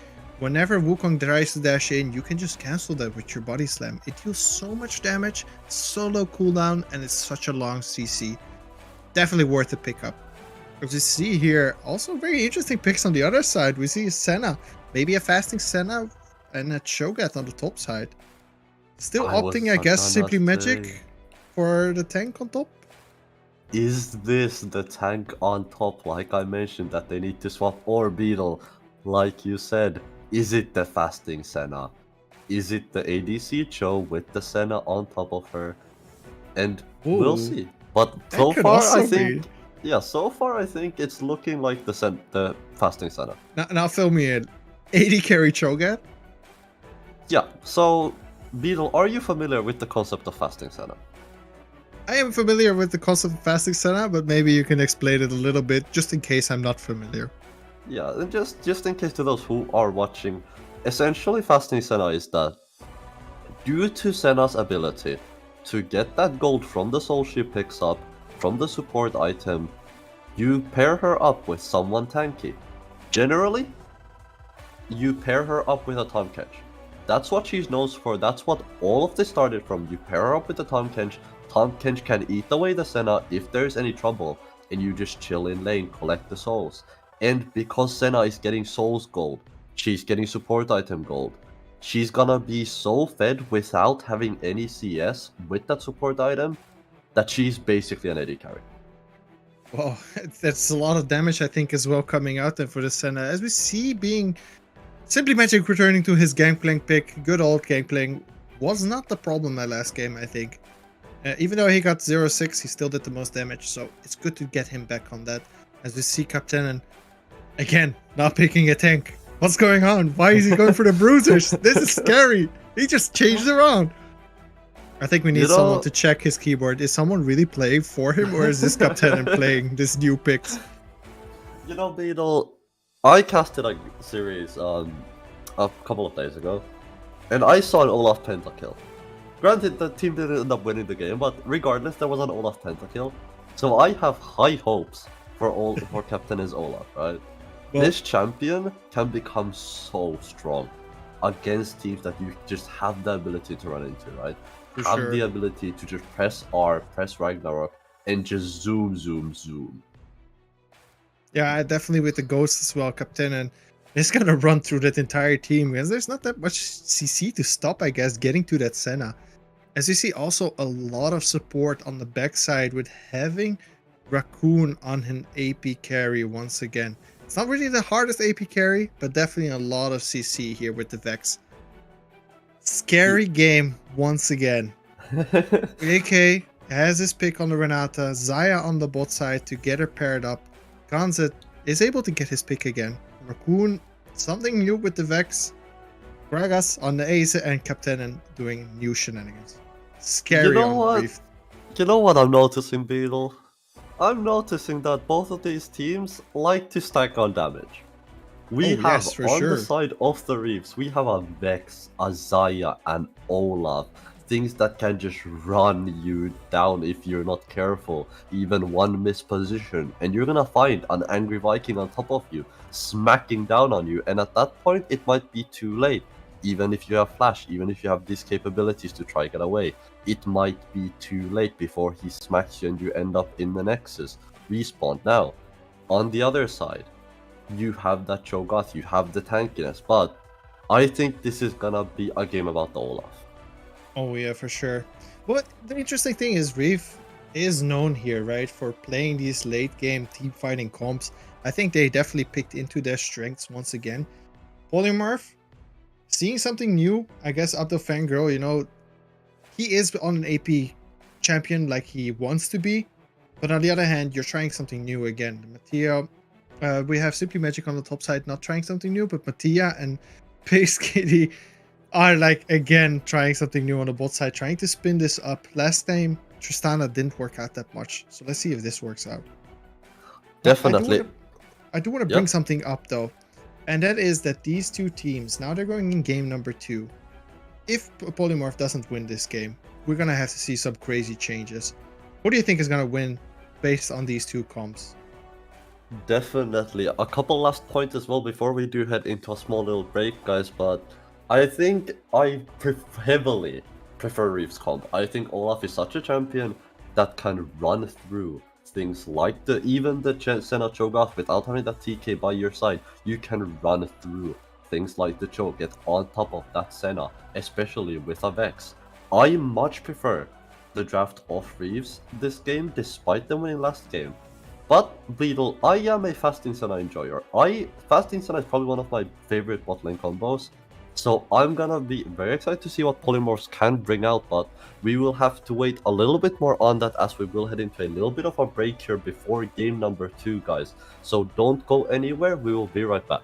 Whenever Wukong tries to dash in, you can just cancel that with your body slam. It deals so much damage, so low cooldown, and it's such a long CC. Definitely worth a pickup. As you see here, also very interesting picks on the other side. We see Senna, maybe a fasting Senna and a Cho'Gath on the top side. Still opting, I guess, Simply Magic for the tank on top. Is this the tank on top, like I mentioned, that they need to swap, or Beetle, like you said? Is it the fasting Senna? Is it the ADC Cho with the Senna on top of her? And we'll see. But so far, I think, so far I think it's looking like the fasting Senna. Now fill me in. 80 carry Cho'Gath? Yeah. So Beetle, are you familiar with the concept of fasting Senna? I am familiar with the concept of fasting Senna, but maybe you can explain it a little bit, just in case I'm not familiar. Yeah, and just in case to those who are watching, essentially fasting Senna is that due to Senna's ability to get that gold from the soul she picks up, from the support item, you pair her up with someone tanky. Generally, you pair her up with a Tahm Kench. That's what she's known for, that's what all of this started from. You pair her up with the Tahm Kench, Tahm Kench can eat away the Senna if there's any trouble, and you just chill in lane, collect the souls. And because Senna is getting souls gold, she's getting support item gold, she's gonna be so fed without having any CS with that support item that she's basically an AD carry. Well, that's a lot of damage, I think, as well coming out there for the Senna. As we see being Simply Magic returning to his Gangplank pick, good old Gangplank, was not the problem that last game, I think. Even though he got 0-6, he still did the most damage, so it's good to get him back on that. As we see Captain, and again, not picking a tank. What's going on? Why is he going for the bruisers? This is scary. He just changed around. I think we need someone to check his keyboard. Is someone really playing for him, or is this Captain playing this new picks? You know, Beetle, I casted a series a couple of days ago, and I saw an Olaf pentakill. Granted, the team didn't end up winning the game, but regardless, there was an Olaf pentakill. So I have high hopes for Captain is Olaf, right? Well, this champion can become so strong. against teams that you just have the ability to run into, right? For Have sure. the ability to just press R, press Ragnarok, and just zoom, zoom, zoom. Yeah, definitely with the Ghost as well, Captain, and it's gonna run through that entire team because there's not that much CC to stop, I guess, getting to that Senna. As you see, also a lot of support on the backside with having Raccoon on an AP carry once again. It's not really the hardest AP carry, but definitely a lot of CC here with the Vex. Scary game once again. AK has his pick on the Renata, Zaya on the bot side to get her paired up. Ganzet is able to get his pick again. Raccoon, something new with the Vex. Gragas on the Ace and Captain doing new shenanigans. Scary You know on what? Reef. You know what I'm noticing, Beetle? I'm noticing that both of these teams like to stack on damage. We Oh, have yes, for on the sure. side of the Reefs, we have a Vex, a Zaya, and Olaf. Things that can just run you down if you're not careful. Even one misposition, and you're gonna find an angry Viking on top of you, smacking down on you, and at that point it might be too late. Even if you have flash, even if you have these capabilities to try get away, it might be too late before he smacks you and you end up in the Nexus. Respawn. Now, on the other side, you have that Cho'Gath, you have the tankiness, but I think this is gonna be a game about the Olaf. Oh yeah, for sure. But the interesting thing is Reef is known here, right, for playing these late game team fighting comps. I think they definitely picked into their strengths once again. Polymorph, seeing something new, I guess up to Fangirl, you know, he is on an AP champion like he wants to be. But on the other hand, you're trying something new again. Mattia, we have Simply Magic on the top side, not trying something new, but Mattia and Pace Kitty are like again trying something new on the bot side, trying to spin this up. Last time Tristana didn't work out that much, so let's see if this works out. But Definitely. I do want to Yep. bring something up though, and that is that these two teams now they're going in game number 2. If Polymorph doesn't win this game, we're gonna have to see some crazy changes. What do you think is gonna win based on these two comps? Definitely. A couple last points as well before we do head into a small little break, guys, but I think I heavily prefer Reef's comp. I think Olaf is such a champion that can run through things like even the Senna Cho'Gath without having that TK by your side. You can run through things like the Cho, get on top of that Senna, especially with a Vex. I much prefer the draft of Reeves this game, despite them winning last game. But Beetle, I am a Fasting Senna enjoyer. Fasting Senna is probably one of my favorite bot lane combos. So I'm gonna be very excited to see what Polymorphs can bring out, but we will have to wait a little bit more on that as we will head into a little bit of a break here before game number 2, guys. So don't go anywhere, we will be right back.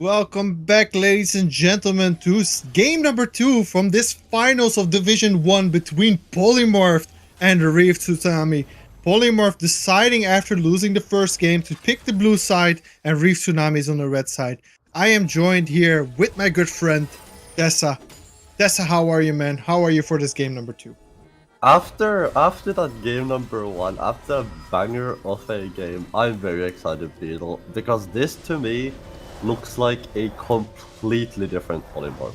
Welcome back, ladies and gentlemen, to game number 2 from this finals of Division 1 between Polymorph and Reef Tsunami. Polymorph deciding after losing the first game to pick the blue side, and Reef Tsunami is on the red side. I am joined here with my good friend, Dessa. Dessa, how are you, man? How are you for this game number 2? After that game number 1, after a banger of a game, I'm very excited, Beetle, because this to me looks like a completely different Polymorph.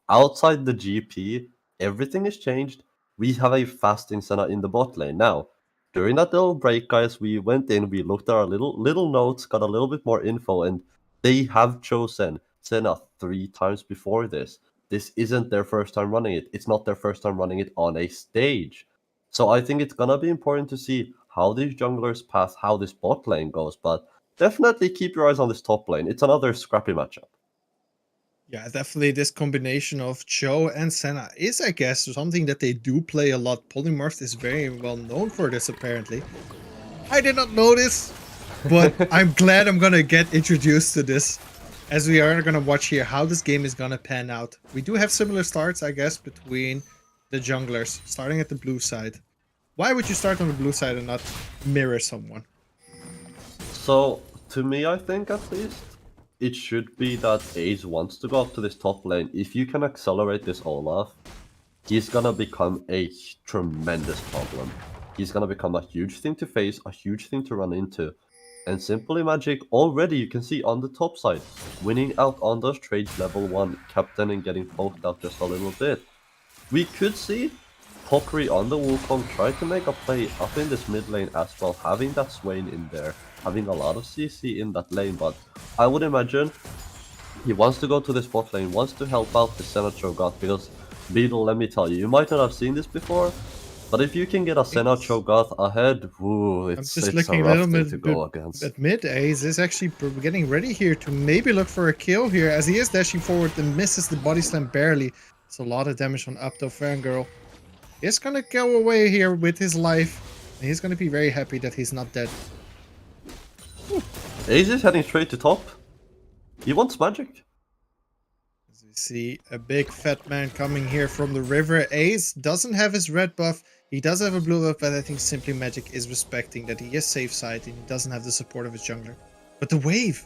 Outside the GP, everything is changed. We have a fasting Senna in the bot lane. Now, during that little break, guys, we went in, we looked at our little notes, got a little bit more info, and they have chosen Senna 3 times before this. This isn't their first time running it. It's not their first time running it on a stage. So I think it's gonna be important to see how these junglers path, how this bot lane goes, but definitely keep your eyes on this top lane. It's another scrappy matchup. Yeah, definitely this combination of Cho and Senna is, I guess, something that they do play a lot. Polymorph is very well known for this, apparently. I did not know this, but I'm glad I'm gonna get introduced to this, as we are gonna watch here how this game is gonna pan out. We do have similar starts, I guess, between the junglers, starting at the blue side. Why would you start on the blue side and not mirror someone? So, to me, I think at least, it should be that Ace wants to go up to this top lane. If you can accelerate this Olaf, he's gonna become a tremendous problem. He's gonna become a huge thing to face, a huge thing to run into. And Simply Magic, already you can see on the top side, winning out on those trades level 1, captain and getting poked out just a little bit. We could see Pokri on the Wukong try to make a play up in this mid lane as well, having that Swain in there, having a lot of CC in that lane, but I would imagine he wants to go to this bot lane, wants to help out the Senna Cho'Gath, because Beetle, let me tell you might not have seen this before, but if you can get a Senna Cho'Gath ahead, ooh, it's a rough thing to go against. At mid, Ace is actually getting ready here to maybe look for a kill here, as he is dashing forward and misses the body slam barely. It's a lot of damage on Upto Fangirl. He's gonna go away here with his life, and he's gonna be very happy that he's not dead. Ace is heading straight to top. He wants magic. As we see a big fat man coming here from the river. Ace doesn't have his red buff. He does have a blue buff, but I think Simply Magic is respecting that he is safe side and he doesn't have the support of his jungler. But the wave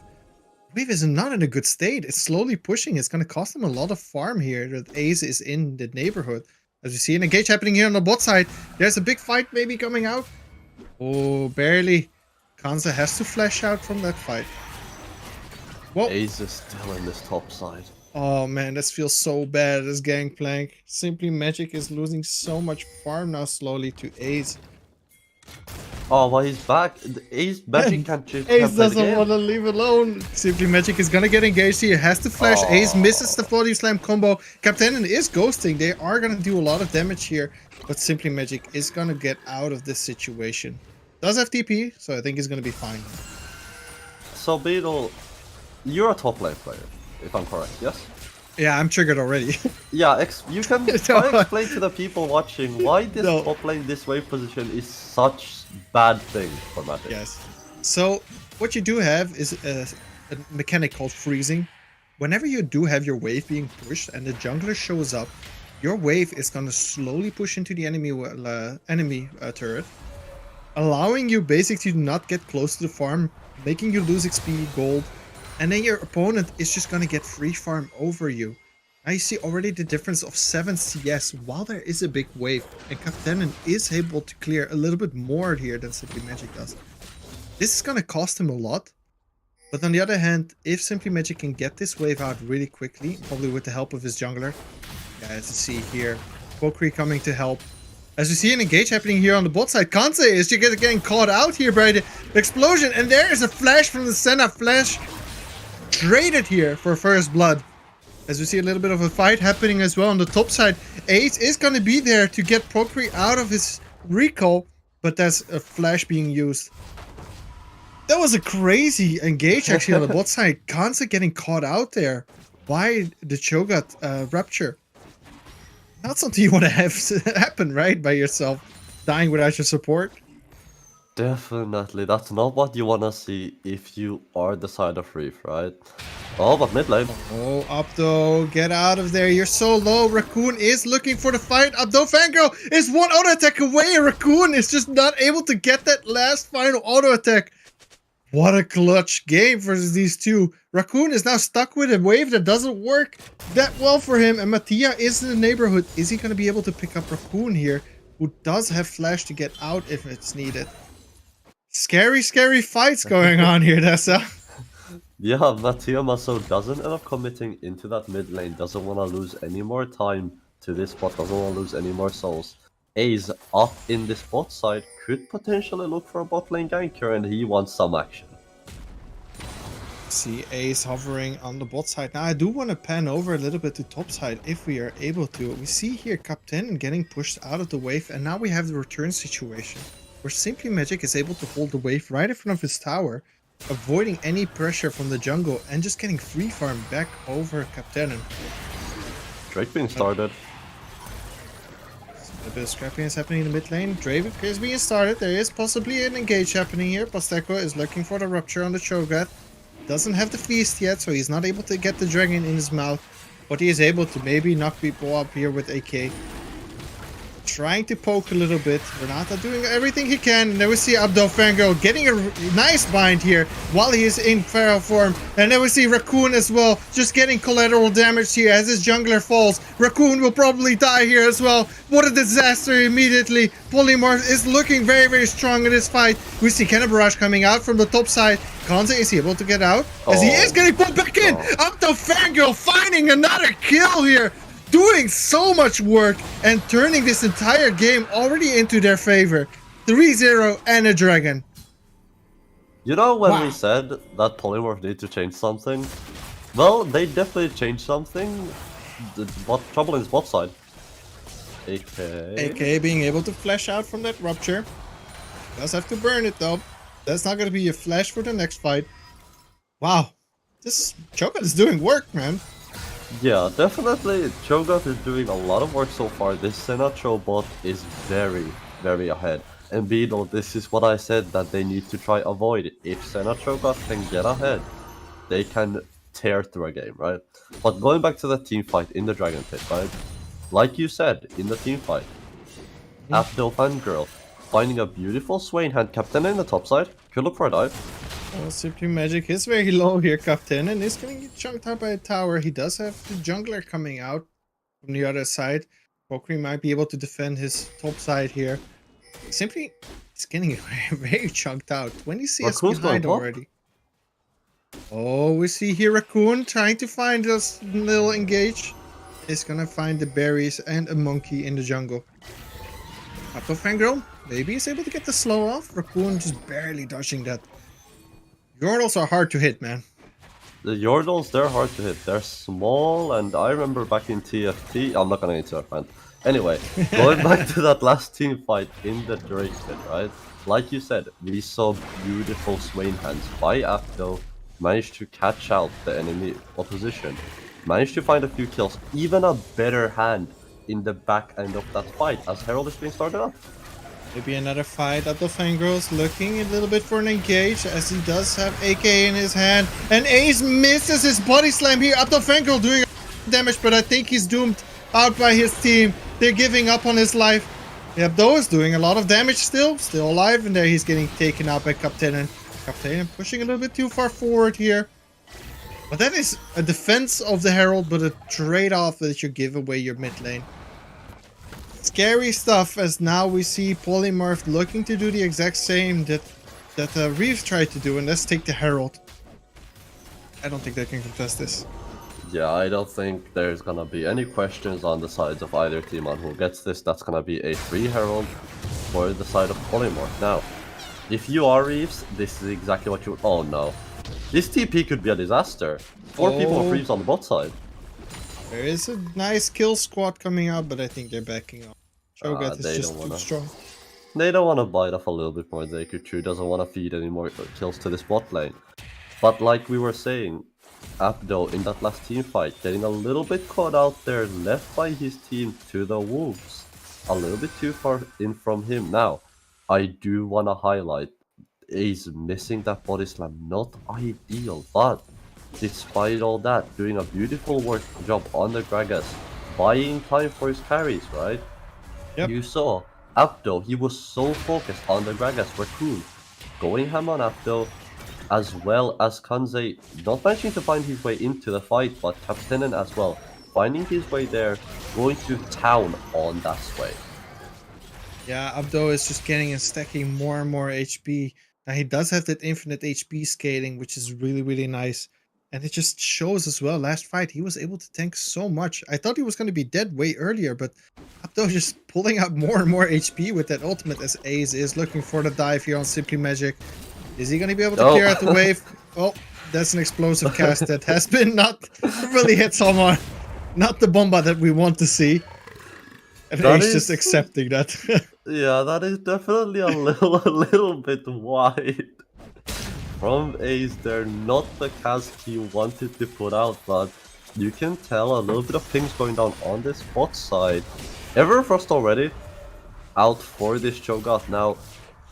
is not in a good state. It's slowly pushing. It's going to cost him a lot of farm here that Ace is in the neighborhood. As we see an engage happening here on the bot side. There's a big fight maybe coming out. Oh, barely. Kanza has to flash out from that fight. Whoa. Ace is still in this top side. Oh man, this feels so bad, this gangplank. Simply Magic is losing so much farm now slowly to Ace. Oh, well, he's back. Ace Magic can't just Ace doesn't want to leave alone. Simply Magic is gonna get engaged here. Has to flash. Oh. Ace misses the body slam combo. Captain is ghosting. They are gonna do a lot of damage here, but Simply Magic is gonna get out of this situation. Does have TP, so I think he's gonna be fine. So Beetle, you're a top lane player, if I'm correct, yes? Yeah, I'm triggered already. Yeah, you can try to explain to the people watching why this top lane, this wave position is such bad thing for Magic. Yes. So what you do have is a mechanic called freezing. Whenever you do have your wave being pushed and the jungler shows up, your wave is gonna slowly push into the enemy turret, allowing you basically to not get close to the farm, making you lose XP, gold, and then your opponent is just gonna get free farm over you. Now you see already the difference of 7 CS while there is a big wave, and Captain is able to clear a little bit more here than Simply Magic does. This is gonna cost him a lot, but on the other hand, if Simply Magic can get this wave out really quickly, probably with the help of his jungler, yeah, as you see here, Pokri coming to help. As we see an engage happening here on the bot side, Kansei is getting caught out here by the explosion, and there is a flash from the Senna. Flash traded here for first blood. As we see a little bit of a fight happening as well on the top side. Ace is going to be there to get Pokri out of his recall, but there's a flash being used. That was a crazy engage actually on the bot side. Kansei getting caught out there by the Cho'Gath Rapture. Not something you want to have happen, right? By yourself, dying without your support. Definitely, that's not what you wanna see if you are the side of Reef, right? Oh, but mid lane. Oh, Opto, get out of there. You're so low. Raccoon is looking for the fight. Opto Fangirl is one auto attack away. Raccoon is just not able to get that last final auto attack. What a clutch game versus these two. Raccoon is now stuck with a wave that doesn't work that well for him. And Mattia is in the neighborhood. Is he going to be able to pick up Raccoon here, who does have flash to get out if it's needed? Scary, scary fights going on here, Dessa. Yeah, Mattia Maso doesn't end up committing into that mid lane, doesn't want to lose any more time to this bot, doesn't want to lose any more souls. Ace up in this bot side could potentially look for a bot lane ganker, and he wants some action. See Ace hovering on the bot side. Now I do want to pan over a little bit to top side if we are able to. We see here Captain getting pushed out of the wave, and now we have the return situation where Simply Magic is able to hold the wave right in front of his tower, avoiding any pressure from the jungle and just getting free farm back over Captain. Drake being started. A bit of scrapping is happening in the mid lane. Drake is being started. There is possibly an engage happening here. Pasteco is looking for the rupture on the Shogat. Doesn't have the feast yet, so he's not able to get the dragon in his mouth. But he is able to maybe knock people up here with AK. Trying to poke a little bit. Renata doing everything he can. And then we see Abdel Fango getting a nice bind here while he is in feral form. And then we see Raccoon as well, just getting collateral damage here as his jungler falls. Raccoon will probably die here as well. What a disaster immediately. Polymorph is looking very, very strong in this fight. We see Cannon Barrage coming out from the top side. Kanze, is he able to get out? As he is getting pulled back in. Abdel Fango finding another kill here. Doing so much work and turning this entire game already into their favor. 3-0 and a dragon. You know when we said that Polymorph need to change something? Well, they definitely changed something. What trouble is bot side? AK being able to flash out from that rupture. Does have to burn it though. That's not going to be a flash for the next fight. Wow. This Cho'Gath is doing work, man. Yeah, definitely Cho'Gath is doing a lot of work so far. This Sinatro bot is very, very ahead. And Beetle, this is what I said that they need to try avoid. If Sinatro can get ahead, they can tear through a game, right? But going back to the team fight in the Dragon Pit, right? Like you said, in the team fight, Abdel Fangirl finding a beautiful Swain hand captain in the top side. Could look for a dive. Well, Simply Magic is very low here, Captain, and is going to get chunked out by a tower. He does have the jungler coming out from the other side. Pokri might be able to defend his top side here. Simply is getting very chunked out. 20 CS behind already. Oh, we see here Raccoon trying to find this little engage. Is going to find the berries and a monkey in the jungle. Apple Fangirl maybe is able to get the slow off. Raccoon just barely dodging that. Yordles are hard to hit, man. The Yordles, they're hard to hit. They're small, and I remember back in TFT... I'm not gonna get into that, man. Anyway, going back to that last team fight in the Drake pit, right? Like you said, we saw beautiful Swain hands by Apto, managed to catch out the enemy opposition, managed to find a few kills, even a better hand in the back end of that fight as Herald is being started up. Maybe another fight. Abdelfangirl's looking a little bit for an engage as he does have AK in his hand. And Ace misses his body slam here. Abdelfangirl doing damage, but I think he's doomed out by his team. They're giving up on his life. Abdo is doing a lot of damage still alive, and there he's getting taken out by Captain. Captain pushing a little bit too far forward here. But that is a defense of the Herald, but a trade-off that you give away your mid lane. Scary stuff, as now we see Polymorph looking to do the exact same that Reeves tried to do, and let's take the Herald. I don't think they can contest this. Yeah, I don't think there's gonna be any questions on the sides of either team on who gets this. That's gonna be a free Herald for the side of Polymorph. Now, if you are Reeves, this is exactly what you... Oh no. This TP could be a disaster. 4 people of Reeves on the bot side. There is a nice kill squad coming out, but I think they're backing up. Cho'Gath is just too strong. They don't want to bite off a little bit more. Deku doesn't want to feed any more kills to this bot lane. But like we were saying, Abdo in that last team fight, getting a little bit caught out there, left by his team to the wolves. A little bit too far in from him. Now, I do want to highlight Ace missing that body slam, not ideal, but despite all that, doing a beautiful work job on the Gragas, buying time for his carries, right? Yep. You saw Apto, he was so focused on the Gragas Raccoon, going ham on Apto, as well as Kanze not managing to find his way into the fight, but Captainen as well, finding his way there, going to town on that sway. Yeah, Abdo is just getting and stacking more and more HP. Now he does have that infinite HP scaling, which is really, really nice. And it just shows as well. Last fight, he was able to tank so much. I thought he was going to be dead way earlier, but Abdo just pulling out more and more HP with that ultimate as Ace is looking for the dive here on Simply Magic. Is he going to be able to clear out the wave? Oh, that's an explosive cast that has been not really hit someone. Not the bomba that we want to see. And That Ace is- just accepting that. Yeah, that is definitely a little bit wide from Ace there. Not the cast he wanted to put out, but you can tell a little bit of things going down on this bot side. Everfrost already out for this Cho'Gath. Now,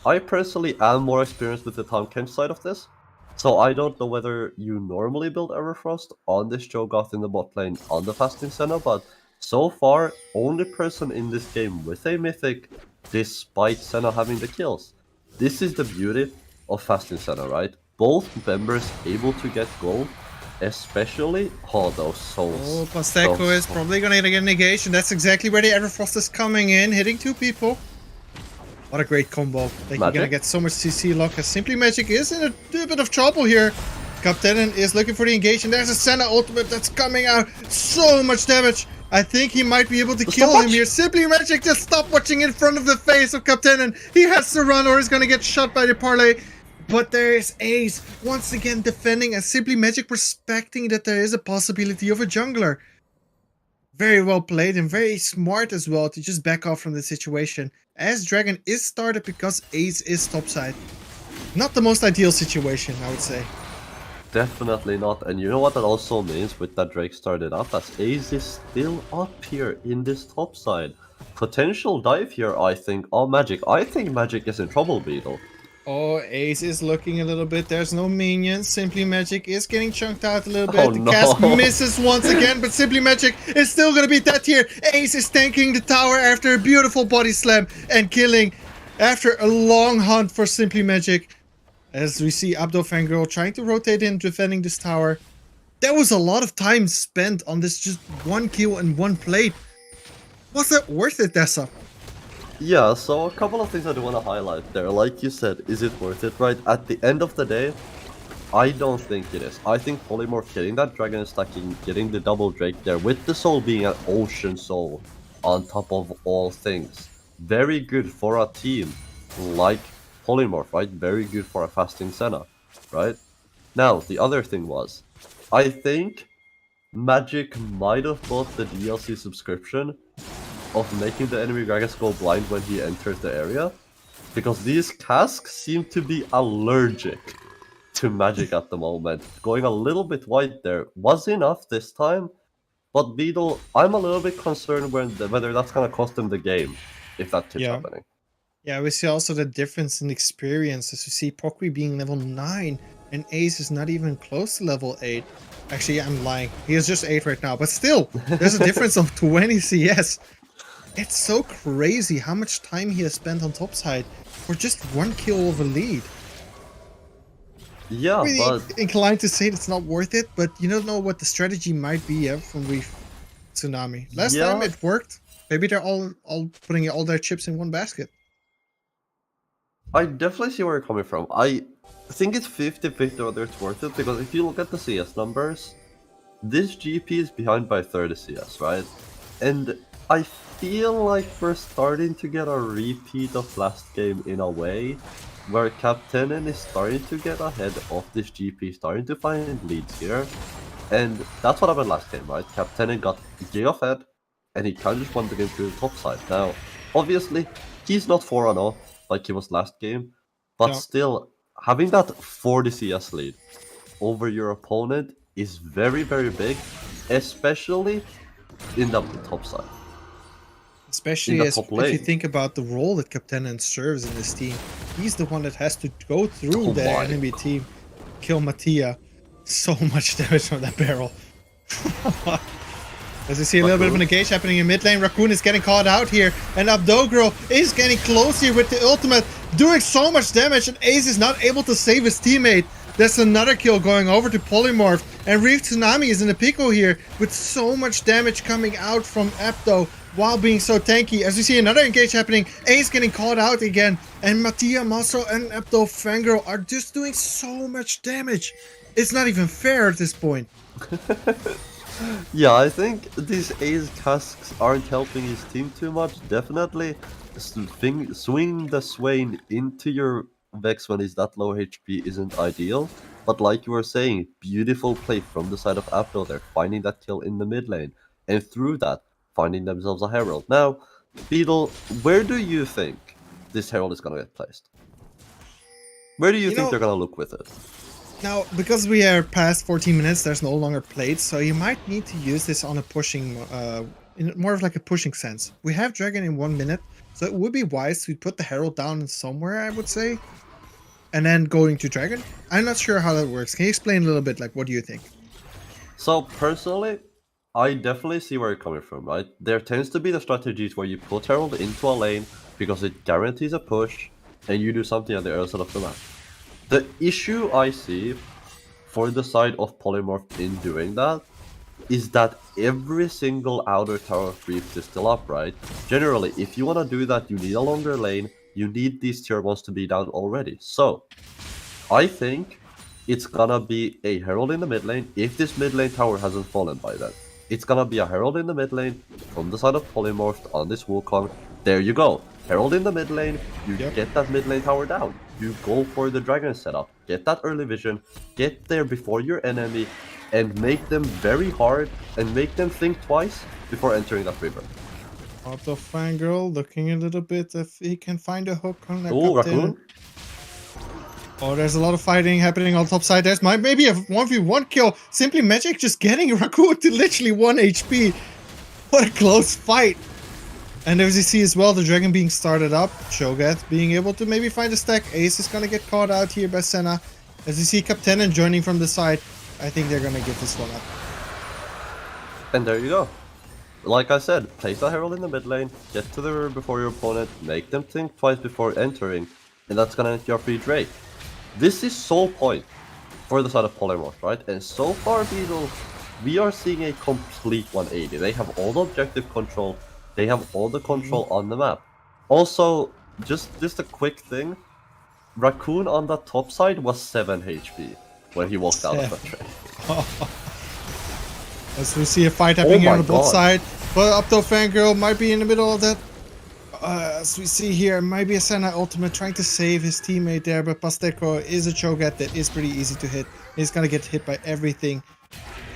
I personally am more experienced with the Tahm Kench side of this, so I don't know whether you normally build Everfrost on this Cho'Gath in the bot lane on the Fasting Senna, but so far, only person in this game with a Mythic, despite Senna having the kills. This is the beauty of Fasting Senna, right? Both members able to get gold, especially those souls. Oh, Pasteco is probably gonna get a negation. That's exactly where the Everfrost is coming in, hitting two people. What a great combo. Like, you're gonna get so much CC lock as Simply Magic is in a bit of trouble here. Captainen is looking for the engage, and there's a Senna ultimate that's coming out. So much damage. I think he might be able to kill him here. Simply Magic just stop watching in front of the face of Captainen. He has to run or he's gonna get shot by the parlay. But there is Ace once again defending and Simply Magic respecting that there is a possibility of a jungler. Very well played and very smart as well to just back off from the situation. As Dragon is started because Ace is topside. Not the most ideal situation, I would say. Definitely not, and you know what that also means with that Drake started up, as Ace is still up here in this top side. Potential dive here, I think, on Magic. I think Magic is in trouble, Beetle. Oh, Ace is looking a little bit. There's no minions. Simply Magic is getting chunked out a little bit. Oh, The no. cast misses once again, but Simply Magic is still going to be dead here. Ace is tanking the tower after a beautiful body slam and killing after a long hunt for Simply Magic. As we see Abdo Fangirl trying to rotate in, defending this tower. There was a lot of time spent on this just one kill and one plate. Was that worth it, Dessa? Yeah, so a couple of things I do want to highlight there. Like you said, is it worth it, right? At the end of the day, I don't think it is. I think Polymorph getting that Dragon stacking, getting the double Drake there, with the soul being an Ocean Soul on top of all things. Very good for a team like Polymorph, right? Very good for a Fasting Senna, right? Now, the other thing was, I think Magic might have bought the DLC subscription of making the enemy Gragas go blind when he enters the area, because these casks seem to be allergic to Magic at the moment. Going a little bit wide there was enough this time, but Beetle, I'm a little bit concerned whether that's gonna cost them the game, if that keeps happening. Yeah, we see also the difference in experience as we see Pokri being level 9 and Ace is not even close to level 8. Actually, I'm lying. He is just 8 right now, but still, there's a difference of 20 CS. It's so crazy how much time he has spent on topside for just one kill of a lead. Yeah, Really but inclined to say it's not worth it, but you don't know what the strategy might be from Reef Tsunami. Last time it worked. Maybe they're all putting all their chips in one basket. I definitely see where you're coming from. I think it's 50-50 whether it's worth it, because if you look at the CS numbers, this GP is behind by 30 CS, right? And I feel like we're starting to get a repeat of last game in a way, where Captainen is starting to get ahead of this GP, starting to find leads here. And that's what happened last game, right? Captainen got giga fed, and he kind of just won the game through the top side. Now, obviously, he's not 4-0 like he was last game, but still, having that 40 CS lead over your opponent is very, very big, especially in the top side. Especially the as, top if you lane. think about the role that Captain serves in this team. He's the one that has to go through Oh the my. enemy team, kill Mattia. So much damage from that barrel. As you see a little bit of an engage happening in mid lane, Raccoon is getting caught out here, and Abdogro is getting close here with the ultimate, doing so much damage, and Ace is not able to save his teammate. There's another kill going over to Polymorph, and Reef Tsunami is in the pico here with so much damage coming out from Abdo while being so tanky. As we see another engage happening, Ace getting caught out again, and Mattia Maso and Abdo Fangirl are just doing so much damage. It's not even fair at this point. Yeah, I think these Ace casks aren't helping his team too much. Definitely swing the Swain into your Vex when he's that low HP isn't ideal. But like you were saying, beautiful play from the side of Abdo there, finding that kill in the mid lane. And through that, finding themselves a Herald. Now, Beetle, where do you think this Herald is going to get placed? Where do you think they're going to look with it? Now, because we are past 14 minutes, there's no longer plates, so you might need to use this on a pushing, in more of like a pushing sense. We have Dragon in 1 minute, so it would be wise to put the Herald down somewhere, I would say, and then going to Dragon. I'm not sure how that works. Can you explain a little bit, like, what do you think? So, personally, I definitely see where you're coming from, right? There tends to be the strategies where you put Herald into a lane because it guarantees a push, and you do something at the other side of the map. The issue I see for the side of Polymorph in doing that is that every single outer tower of Reef is still up, right? Generally, if you want to do that, you need a longer lane, you need these tier 1s to be down already. So, I think it's gonna be a Herald in the mid lane, if this mid lane tower hasn't fallen by then. It's gonna be a Herald in the mid lane, from the side of Polymorph on this Wukong. There you go. Herald in the mid lane, you get that mid lane tower down. You go for the dragon setup, get that early vision, get there before your enemy, and make them very hard, and make them think twice before entering that river. Auto Fangirl looking a little bit if he can find a hook on that. Oh, Raccoon? Oh, there's a lot of fighting happening on top side. There's maybe a 1v1 kill. Simply Magic just getting Raccoon to literally 1 HP. What a close fight. And as you see as well, the dragon being started up. Shogat being able to maybe find a stack. Ace is going to get caught out here by Senna. As you see Captain joining from the side, I think they're going to get this one up. And there you go. Like I said, place a Herald in the mid lane, get to the river before your opponent, make them think twice before entering, and that's going to end your free Drake. This is sole point for the side of Polymorph, right? And so far, Beetle, we are seeing a complete 180. They have all the objective control. They have all the control on the map. Also, just a quick thing. Raccoon on the top side was 7 HP when he walked out of that trade. As we see a fight happening here on the bot side. But Upto Fangirl might be in the middle of that. As we see here, maybe a Senna ultimate trying to save his teammate there. But Pasteco is a Cho'Gath that is pretty easy to hit. He's going to get hit by everything.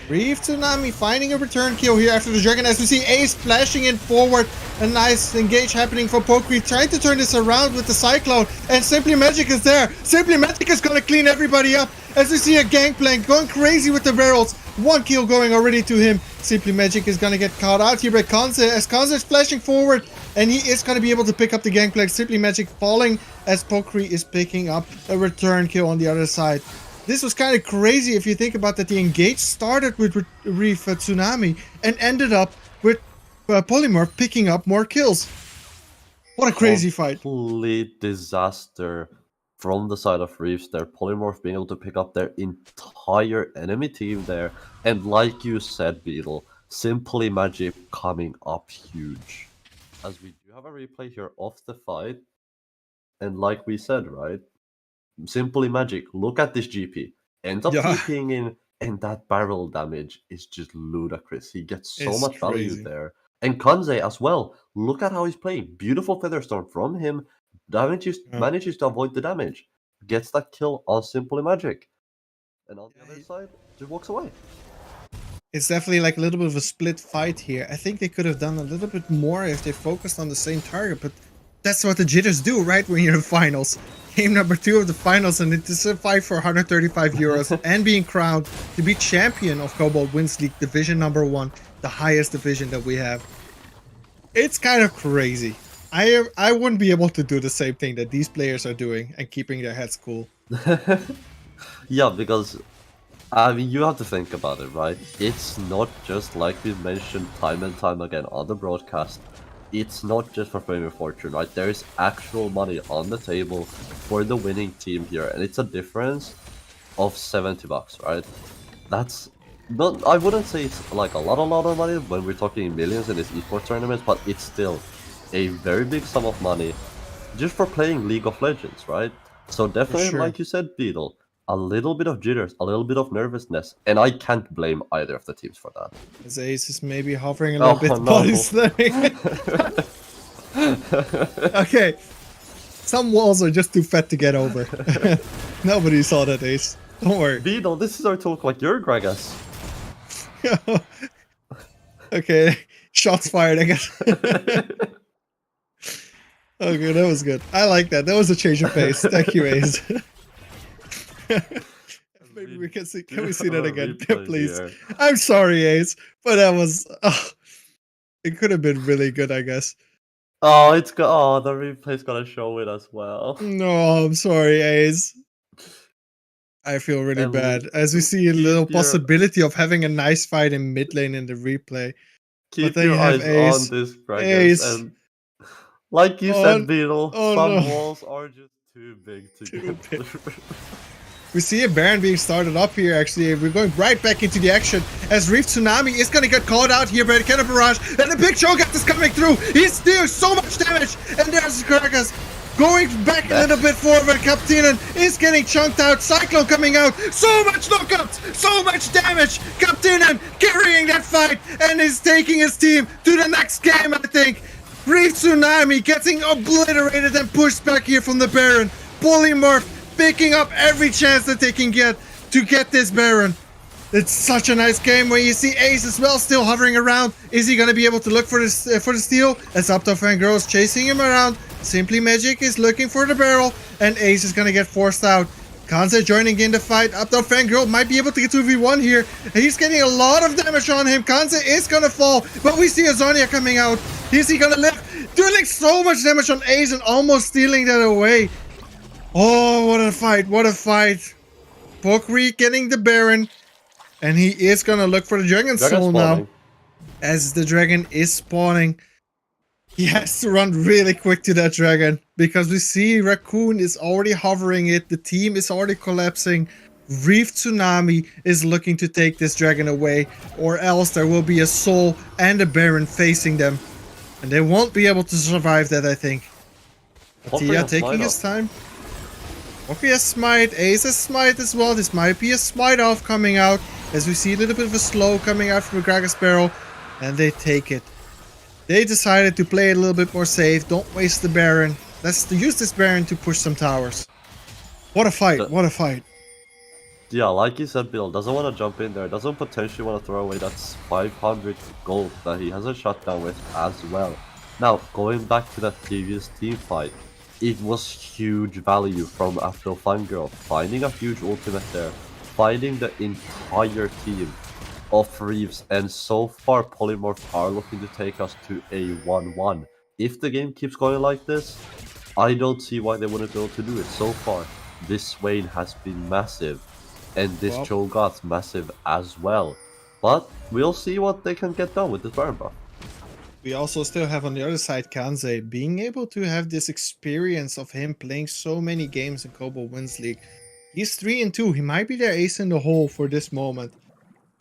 Reef Tsunami finding a return kill here after the dragon, as we see Ace flashing in forward. A nice engage happening for Pokri, trying to turn this around with the Cyclone, and Simply Magic is there. Simply Magic is gonna clean everybody up, as we see a Gangplank going crazy with the barrels. 1 kill going already to him. Simply Magic is gonna get caught out here by Kanze, as Kanze is flashing forward, and he is gonna be able to pick up the Gangplank. Simply Magic falling as Pokri is picking up a return kill on the other side. This was kind of crazy if you think about that. The engage started with Reef Tsunami and ended up with Polymorph picking up more kills. What a crazy fight. Complete disaster from the side of Reefs there. Polymorph being able to pick up their entire enemy team there. And like you said, Beetle, Simply Magic coming up huge. As we do have a replay here of the fight. And like we said, right? Simply Magic, look at this GP. Ends up TPing in, and that barrel damage is just ludicrous. He gets so much value there. And Kanze as well. Look at how he's playing. Beautiful Featherstorm from him. Manages to avoid the damage. Gets that kill on Simply Magic. And on the other side, just walks away. It's definitely like a little bit of a split fight here. I think they could have done a little bit more if they focused on the same target, but that's what the jitters do, right, when you're in finals. Game number 2 of the finals, and it is a fight for 135 euros and being crowned to be champion of Cobalt Wins League Division number 1, the highest division that we have. It's kind of crazy. I wouldn't be able to do the same thing that these players are doing and keeping their heads cool. Yeah, because I mean, you have to think about it, right? It's not just like we mentioned time and time again on the broadcast. It's not just for fame and fortune, right? There is actual money on the table for the winning team here, and it's a difference of $70, right? That's not. I wouldn't say it's like a lot of money when we're talking millions in this esports tournament, but it's still a very big sum of money just for playing League of Legends, right? So definitely, sure. like you said, Beetle, a little bit of jitters, a little bit of nervousness, and I can't blame either of the teams for that. His ace is maybe hovering a little bit, Oh but no! he's Okay, some walls are just too fat to get over. Nobody saw that ace. Don't worry. Beetle, this is our talk like you're Gragas. Okay, shots fired, I guess. Okay, that was good. I like that. That was a change of pace. Thank you, Ace. Maybe we can see. Can we see that again, please? Here. I'm sorry, Ace, but that was. It could have been really good, I guess. Oh, it's got. Oh, the replay's gonna show it as well. No, I'm sorry, Ace. I feel really And bad as we see a little keep your- possibility of having a nice fight in mid lane in the replay. Keep then your you have eyes Ace. on this, Gragas, Ace. and like you Oh, said, Beetle, oh some no. walls are just too big to Too get big. through. We see a Baron being started up here, actually. We're going right back into the action as Reef Tsunami is going to get called out here by the Cannon Barrage. And the big Cho'Gath is coming through. He's doing so much damage. And there's Gragas going back a little bit forward. Captainan is getting chunked out. Cyclone coming out. So much knockouts. So much damage. Captainan carrying that fight and is taking his team to the next game, I think. Reef Tsunami getting obliterated and pushed back here from the Baron. Polymorph picking up every chance that they can get to get this Baron. It's such a nice game where you see Ace as well still hovering around. Is he going to be able to look for this for the steal? As Uptown Fangirl is chasing him around. Simply Magic is looking for the barrel, and Ace is going to get forced out. Kanze joining in the fight. Uptown Fangirl might be able to get 2v1 here. And he's getting a lot of damage on him. Kanze is going to fall, but we see Azonia coming out. Is he going to live? Doing so much damage on Ace and almost stealing that away. Oh, what a fight, what a fight. Pokri getting the Baron, and he is gonna look for the Dragon Soul now. As the Dragon is spawning, he has to run really quick to that Dragon, because we see Raccoon is already hovering it, the team is already collapsing. Reef Tsunami is looking to take this Dragon away, or else there will be a Soul and a Baron facing them. And they won't be able to survive that, I think. Tia taking his time. Okay, a smite, Ace has smite as well. This might be a smite off coming out as we see a little bit of a slow coming out from the Gragas barrel, and they take it. They decided to play it a little bit more safe. Don't waste the Baron. Let's use this Baron to push some towers. What a fight! What a fight! Yeah, like you said, Bill doesn't want to jump in there. Doesn't potentially want to throw away that 500 gold that he has a shutdown with as well. Now, going back to that previous team fight. It was huge value from Afro Fangirl, finding a huge ultimate there, finding the entire team of Reeves, and so far Polymorph are looking to take us to a 1-1. If the game keeps going like this, I don't see why they wouldn't be able to do it. So far, this Swain has been massive, and this Cho'Gath's massive as well. But we'll see what they can get done with this Baron buff. We also still have on the other side Kanze being able to have this experience of him playing so many games in Cobalt Wins League. He's 3-2. He might be their ace in the hole for this moment,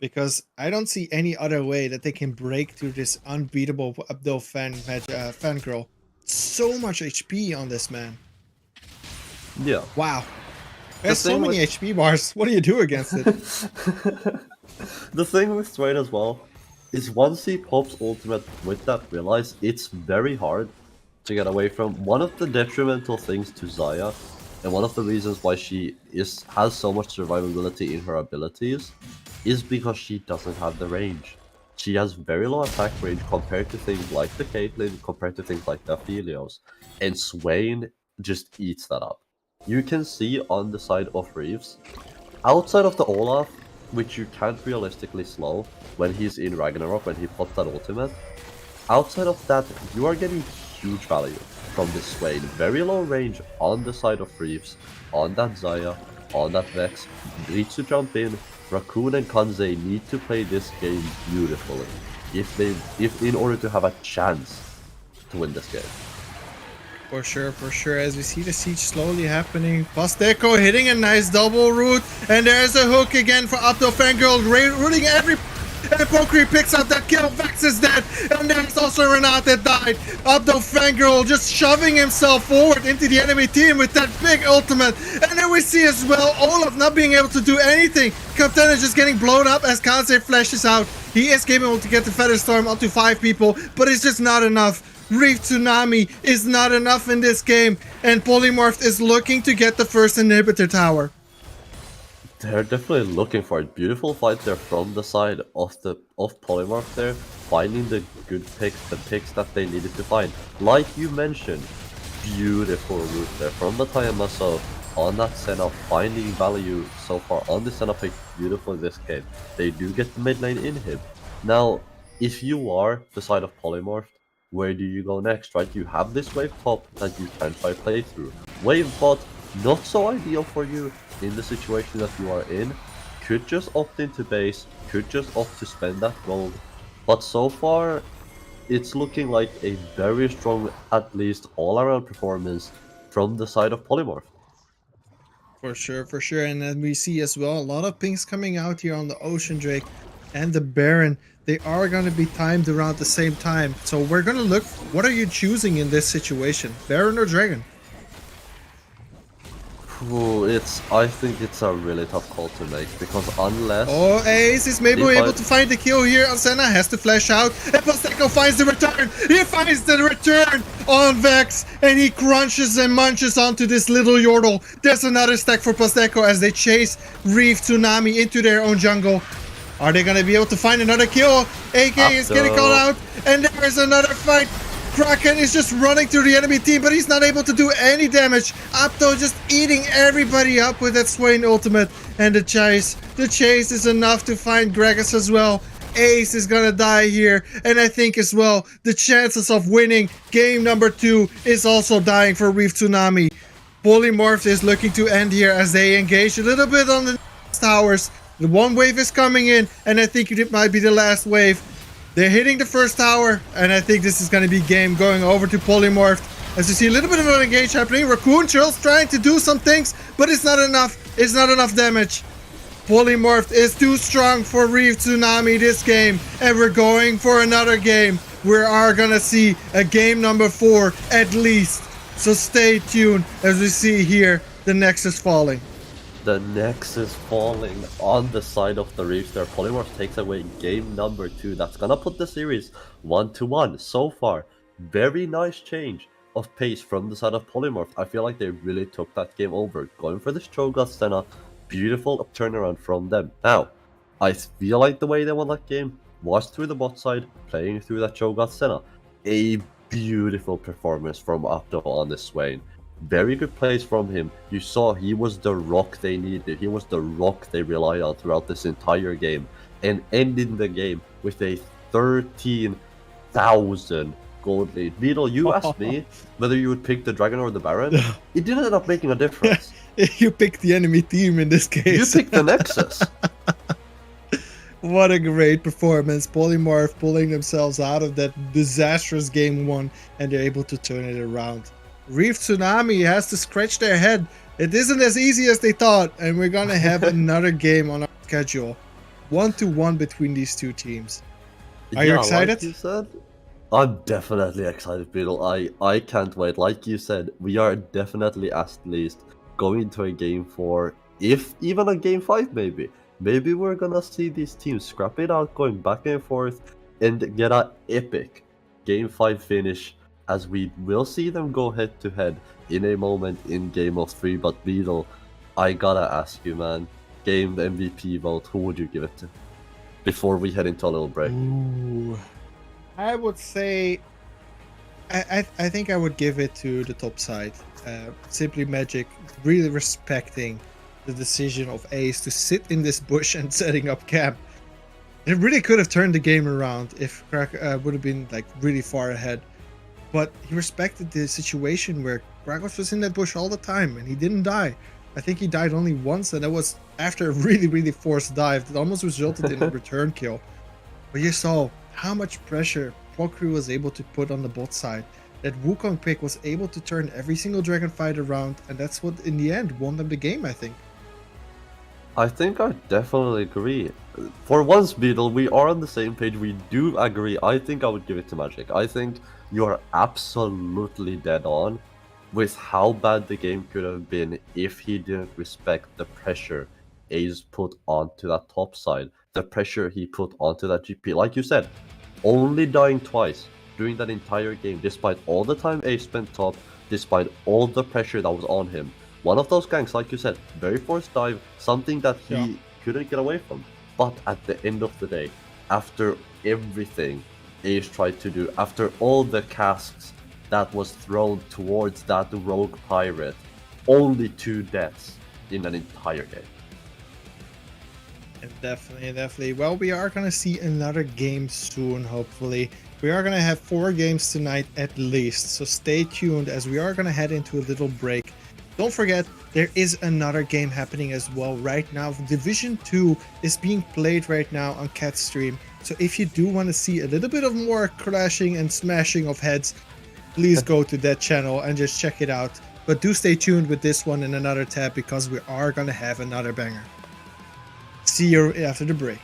because I don't see any other way that they can break through this unbeatable Abdul Fangirl. So much HP on this man. Yeah. Wow. There's so many HP bars. What do you do against it? The thing with Swain as well is once he pops ultimate with that realize, it's very hard to get away from. One of the detrimental things to Xayah, and one of the reasons why she has so much survivability in her abilities, is because she doesn't have the range. She has very low attack range compared to things like the Caitlyn, compared to things like the Aphelios, and Swain just eats that up. You can see on the side of Reeves, outside of the Olaf, which you can't realistically slow when he's in Ragnarok, when he popped that ultimate, Outside of that, you are getting huge value from this Swain. Very low range on the side of Reeves, on that Zaya, on that Vex. Needs to jump in. Raccoon and Kanze need to play this game beautifully if in order to have a chance to win this game. For sure, for sure. As we see the siege slowly happening. Pasteco hitting a nice double root. And there's a hook again for Abdo Fangirl. Rooting every... And Pokri picks up that kill. Vex is dead. And there's also Renat that died. Abdo Fangirl just shoving himself forward into the enemy team with that big ultimate. And then we see as well Olaf not being able to do anything. Captain is just getting blown up as Kansei flashes out. He is capable to get the Feather Storm onto 5 people, but it's just not enough. Reef Tsunami is not enough in this game, and Polymorph is looking to get the first inhibitor tower. They're definitely looking for it. Beautiful fight there from the side of Polymorph there, finding the good picks, the picks that they needed to find. Like you mentioned, beautiful route there from the Tayamaso on that Senna, finding value so far on the Senna pick. Beautiful in this game. They do get the mid lane inhib. Now, if you are the side of Polymorph, where do you go next, right? You have this wave top that you can try play through. Wave bot, not so ideal for you in the situation that you are in. Could just opt into base, could just opt to spend that gold. But so far, it's looking like a very strong, at least all-around performance from the side of Polymorph. For sure, for sure. And then we see as well a lot of pings coming out here on the Ocean Drake and the Baron. They are going to be timed around the same time. So we're going to look, what are you choosing in this situation? Baron or Dragon? Ooh, I think it's a really tough call to make, because unless... Oh, Ace is maybe able to find the kill here on Senna, has to flash out, and Pasteco finds the return! He finds the return on Vex, and he crunches and munches onto this little Yordle. There's another stack for Pasteco as they chase Reef Tsunami into their own jungle. Are they going to be able to find another kill? AK is getting called out, and there's another fight. Kraken is just running through the enemy team, but he's not able to do any damage. Apto just eating everybody up with that Swain ultimate. And the chase is enough to find Gregus as well. Ace is gonna die here, and I think as well the chances of winning game number 2 is also dying for Reef Tsunami. Polymorph is looking to end here as they engage a little bit on the towers. The one wave is coming in, and I think it might be the last wave. They're hitting the first tower, and I think this is going to be game going over to Polymorph. As you see a little bit of an engage happening. Raccoon Chill's trying to do some things, but it's not enough. It's not enough damage. Polymorph is too strong for Reef Tsunami this game, and we're going for another game. We are going to see a game number 4 at least. So stay tuned as we see here the Nexus falling. The Nexus falling on the side of the Reefs there. Polymorph takes away game number 2. That's gonna put the series 1-1 so far. Very nice change of pace from the side of Polymorph. I feel like they really took that game over. Going for the Strogat Senna. Beautiful turnaround from them. Now, I feel like the way they won that game was through the bot side, playing through that Strogat Senna. A beautiful performance from Apto on this Swain. Very good plays from him. You saw he was the rock they needed. He was the rock they relied on throughout this entire game. And ending the game with a 13,000 gold lead. Beetle, you asked me whether you would pick the Dragon or the Baron. It didn't end up making a difference. You picked the enemy team in this case. You picked the Nexus. What a great performance. Polymorph pulling themselves out of that disastrous game 1, and they're able to turn it around. Reef Tsunami has to scratch their head. It isn't as easy as they thought, and we're gonna have another game on our schedule. 1-1 between these two teams. Are you excited? Like you said, I'm definitely excited, Beetle. I can't wait. Like you said, we are definitely at least going to a game 4, if even a game 5 maybe. Maybe we're gonna see these teams scrap it out, going back and forth, and get an epic game 5 finish, as we will see them go head to head in a moment in game of 3. But Beetle, I gotta ask you, man, game MVP vote, who would you give it to before we head into a little break? Ooh, I would say I think I would give it to the top side. Simply Magic really respecting the decision of Ace to sit in this bush and setting up camp. It really could have turned the game around if Crack would have been like really far ahead. But he respected the situation where Krakow was in that bush all the time and he didn't die. I think he died only once, and that was after a really forced dive that almost resulted in a return kill. But you saw how much pressure PLY was able to put on the bot side. That Wukong pick was able to turn every single dragon fight around, and that's what in the end won them the game, I think. I think I definitely agree. For once, Beetle, we are on the same page. We do agree. I think I would give it to Magic. I think you are absolutely dead on with how bad the game could have been if he didn't respect the pressure Ace put onto that top side, the pressure he put onto that GP. Like you said, only dying twice during that entire game, despite all the time Ace spent top, despite all the pressure that was on him. One of those ganks, like you said, very forced dive, something that he couldn't get away from. But at the end of the day, after everything Ace tried to do, after all the casks that was thrown towards that rogue pirate, only 2 deaths in an entire game. Definitely. Well, we are going to see another game soon, hopefully. We are going to have 4 games tonight at least, so stay tuned as we are going to head into a little break. Don't forget, there is another game happening as well right now. Division 2 is being played right now on Cat's stream, so if you do want to see a little bit of more crashing and smashing of heads, please go to that channel and just check it out. But do stay tuned with this one in another tab because we are going to have another banger. See you after the break.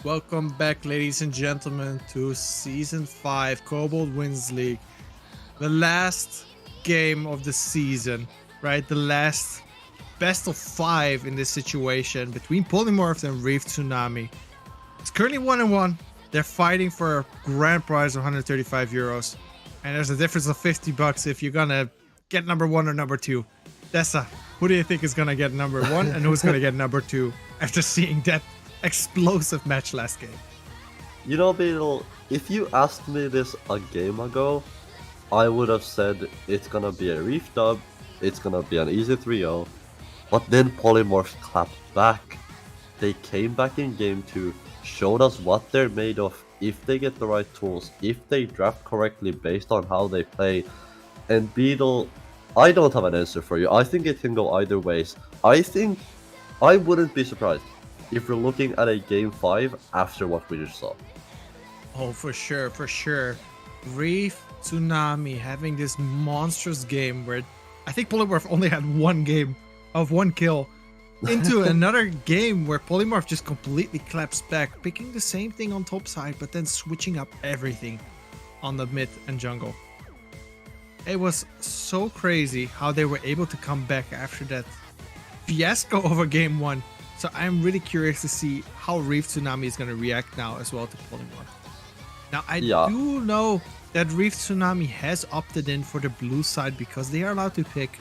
Welcome back, ladies and gentlemen, to Season 5 Cobalt Wins League. The last game of the season, right? The last best of 5 in this situation between Polymorph and Reef Tsunami. It's currently 1-1. They're fighting for a grand prize of 135 euros. And there's a difference of 50 bucks if you're gonna get number 1 or number 2. Dessa, who do you think is gonna get number 1 and who's gonna get number 2 after seeing that explosive match last game? You know, Beetle, if you asked me this a game ago, I would have said it's gonna be a Reef dub, it's gonna be an easy 3-0, but then Polymorphs clapped back. They came back in game 2, showed us what they're made of if they get the right tools, if they draft correctly based on how they play. And Beetle, I don't have an answer for you. I think it can go either ways. I wouldn't be surprised if we're looking at a game 5 after what we just saw. Oh, for sure, for sure. Reef Tsunami having this monstrous game where I think Polymorph only had one kill into another game where Polymorph just completely claps back, picking the same thing on top side, but then switching up everything on the mid and jungle. It was so crazy how they were able to come back after that fiasco over game 1. So I'm really curious to see how Reef Tsunami is going to react now as well to Polymorph. Now I do know that Reef Tsunami has opted in for the blue side because they are allowed to pick,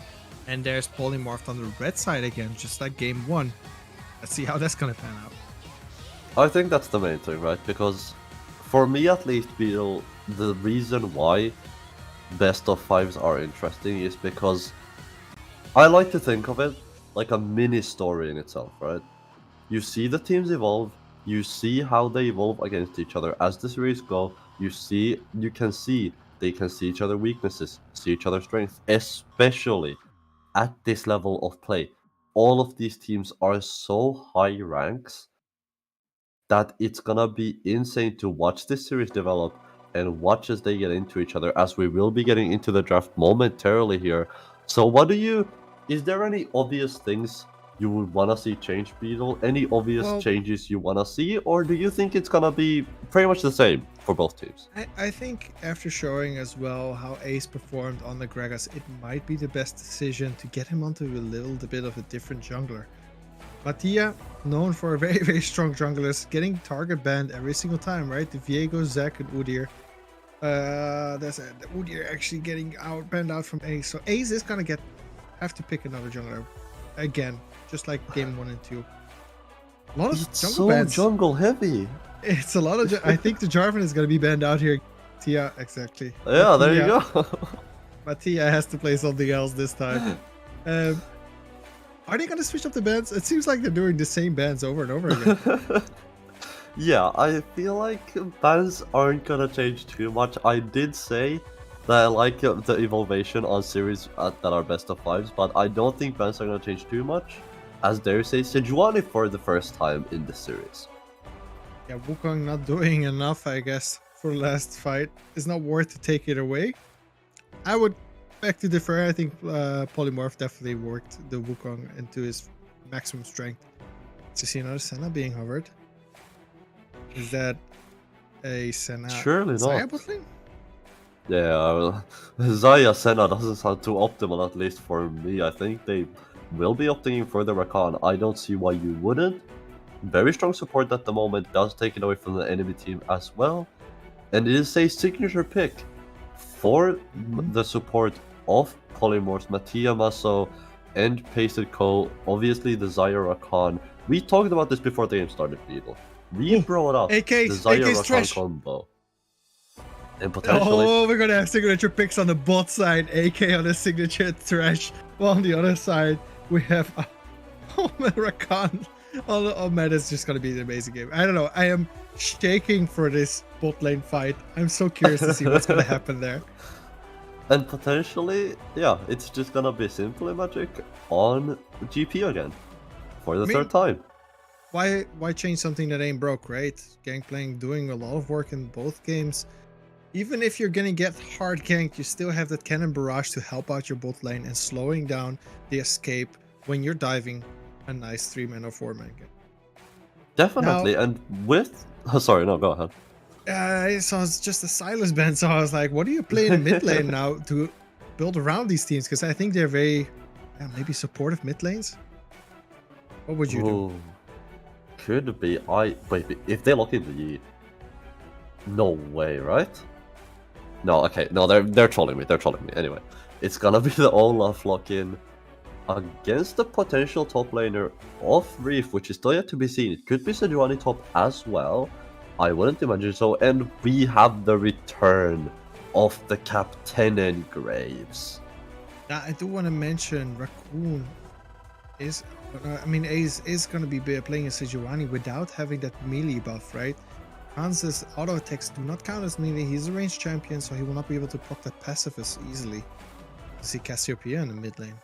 and there's Polymorph on the red side again, just like game 1. Let's see how that's going to pan out. I think that's the main thing, right? Because for me at least, Beetle, the reason why best of 5s are interesting is because I like to think of it like a mini story in itself, right? You see the teams evolve, you see how they evolve against each other as the series go, they can see each other's weaknesses, see each other's strengths, especially at this level of play. All of these teams are so high ranks that it's gonna be insane to watch this series develop and watch as they get into each other, as we will be getting into the draft momentarily here. So is there any obvious things you would want to see change, Beetle? Any obvious changes you want to see? Or do you think it's gonna be pretty much the same for both teams? I think after showing as well how Ace performed on the Gragas, it might be the best decision to get him onto a little bit of a different jungler. Mattia, known for very, very strong junglers, getting target banned every single time, right? The Viego, Zac, and Udyr. The Udyr actually getting banned out from Ace. So Ace is gonna have to pick another jungler again, just like game 1 and 2. A lot of jungle bans. Jungle heavy. It's a lot of. I think the Jarvan is gonna be banned out here. Tia, exactly. Yeah, there you go. Mattia has to play something else this time. Are they gonna switch up the bans? It seems like they're doing the same bans over and over again. Yeah, I feel like bans aren't gonna change too much. I did say that I like the evolution on series that are best of 5s, but I don't think bans are gonna change too much, as there's a Sejuani for the first time in the series. Yeah, Wukong not doing enough, I guess, for the last fight. It's not worth to take it away. I would beg to differ. I think Polymorph definitely worked the Wukong into his maximum strength. To see another Senna being hovered. Is that a Senna? Surely not. bot lane? Yeah, Xayah Senna doesn't sound too optimal, at least for me. I think they will be opting in for the Rakan. I don't see why you wouldn't. Very strong support at the moment, does take it away from the enemy team as well. And it is a signature pick for the support of Polymorphs, Mattia Maso, and Pasted Cole. Obviously, the Xayah Rakan. We talked about this before the game started, Beetle. We brought up the Xayah Rakan combo. And potentially... Oh, we're gonna have signature picks on the bot side, AK on the signature trash. While on the other side, we have Rakan. Oh man, it's just gonna be an amazing game. I don't know. I am shaking for this bot lane fight. I'm so curious to see what's gonna happen there. And potentially, yeah, it's just gonna be Simply Magic on GP again for the third time. Why change something that ain't broke, right? Gangplank doing a lot of work in both games. Even if you're gonna get hard ganked, you still have that cannon barrage to help out your bot lane and slowing down the escape when you're diving a nice 3-man or 4-man game. Definitely, and with Oh, sorry, no, go ahead. I saw it's just a Silas band, so I was like, what do you play in the mid lane now to build around these teams? Because I think they're very, maybe supportive mid lanes. What would you do? Ooh, could be. Wait, if they lock in the... No way, right? No, okay, no, they're trolling me, Anyway, it's gonna be the Olaf lock-in against the potential top laner of Reef, which is still yet to be seen. It could be Sejuani top as well. I wouldn't imagine so. And we have the return of the Captain and Graves. Now, I do want to mention Raccoon is, is going to be playing a Sejuani without having that melee buff, right? Hans' auto attacks do not count as melee. He's a ranged champion, so he will not be able to proc that passive as easily. You see Cassiopeia in the mid lane.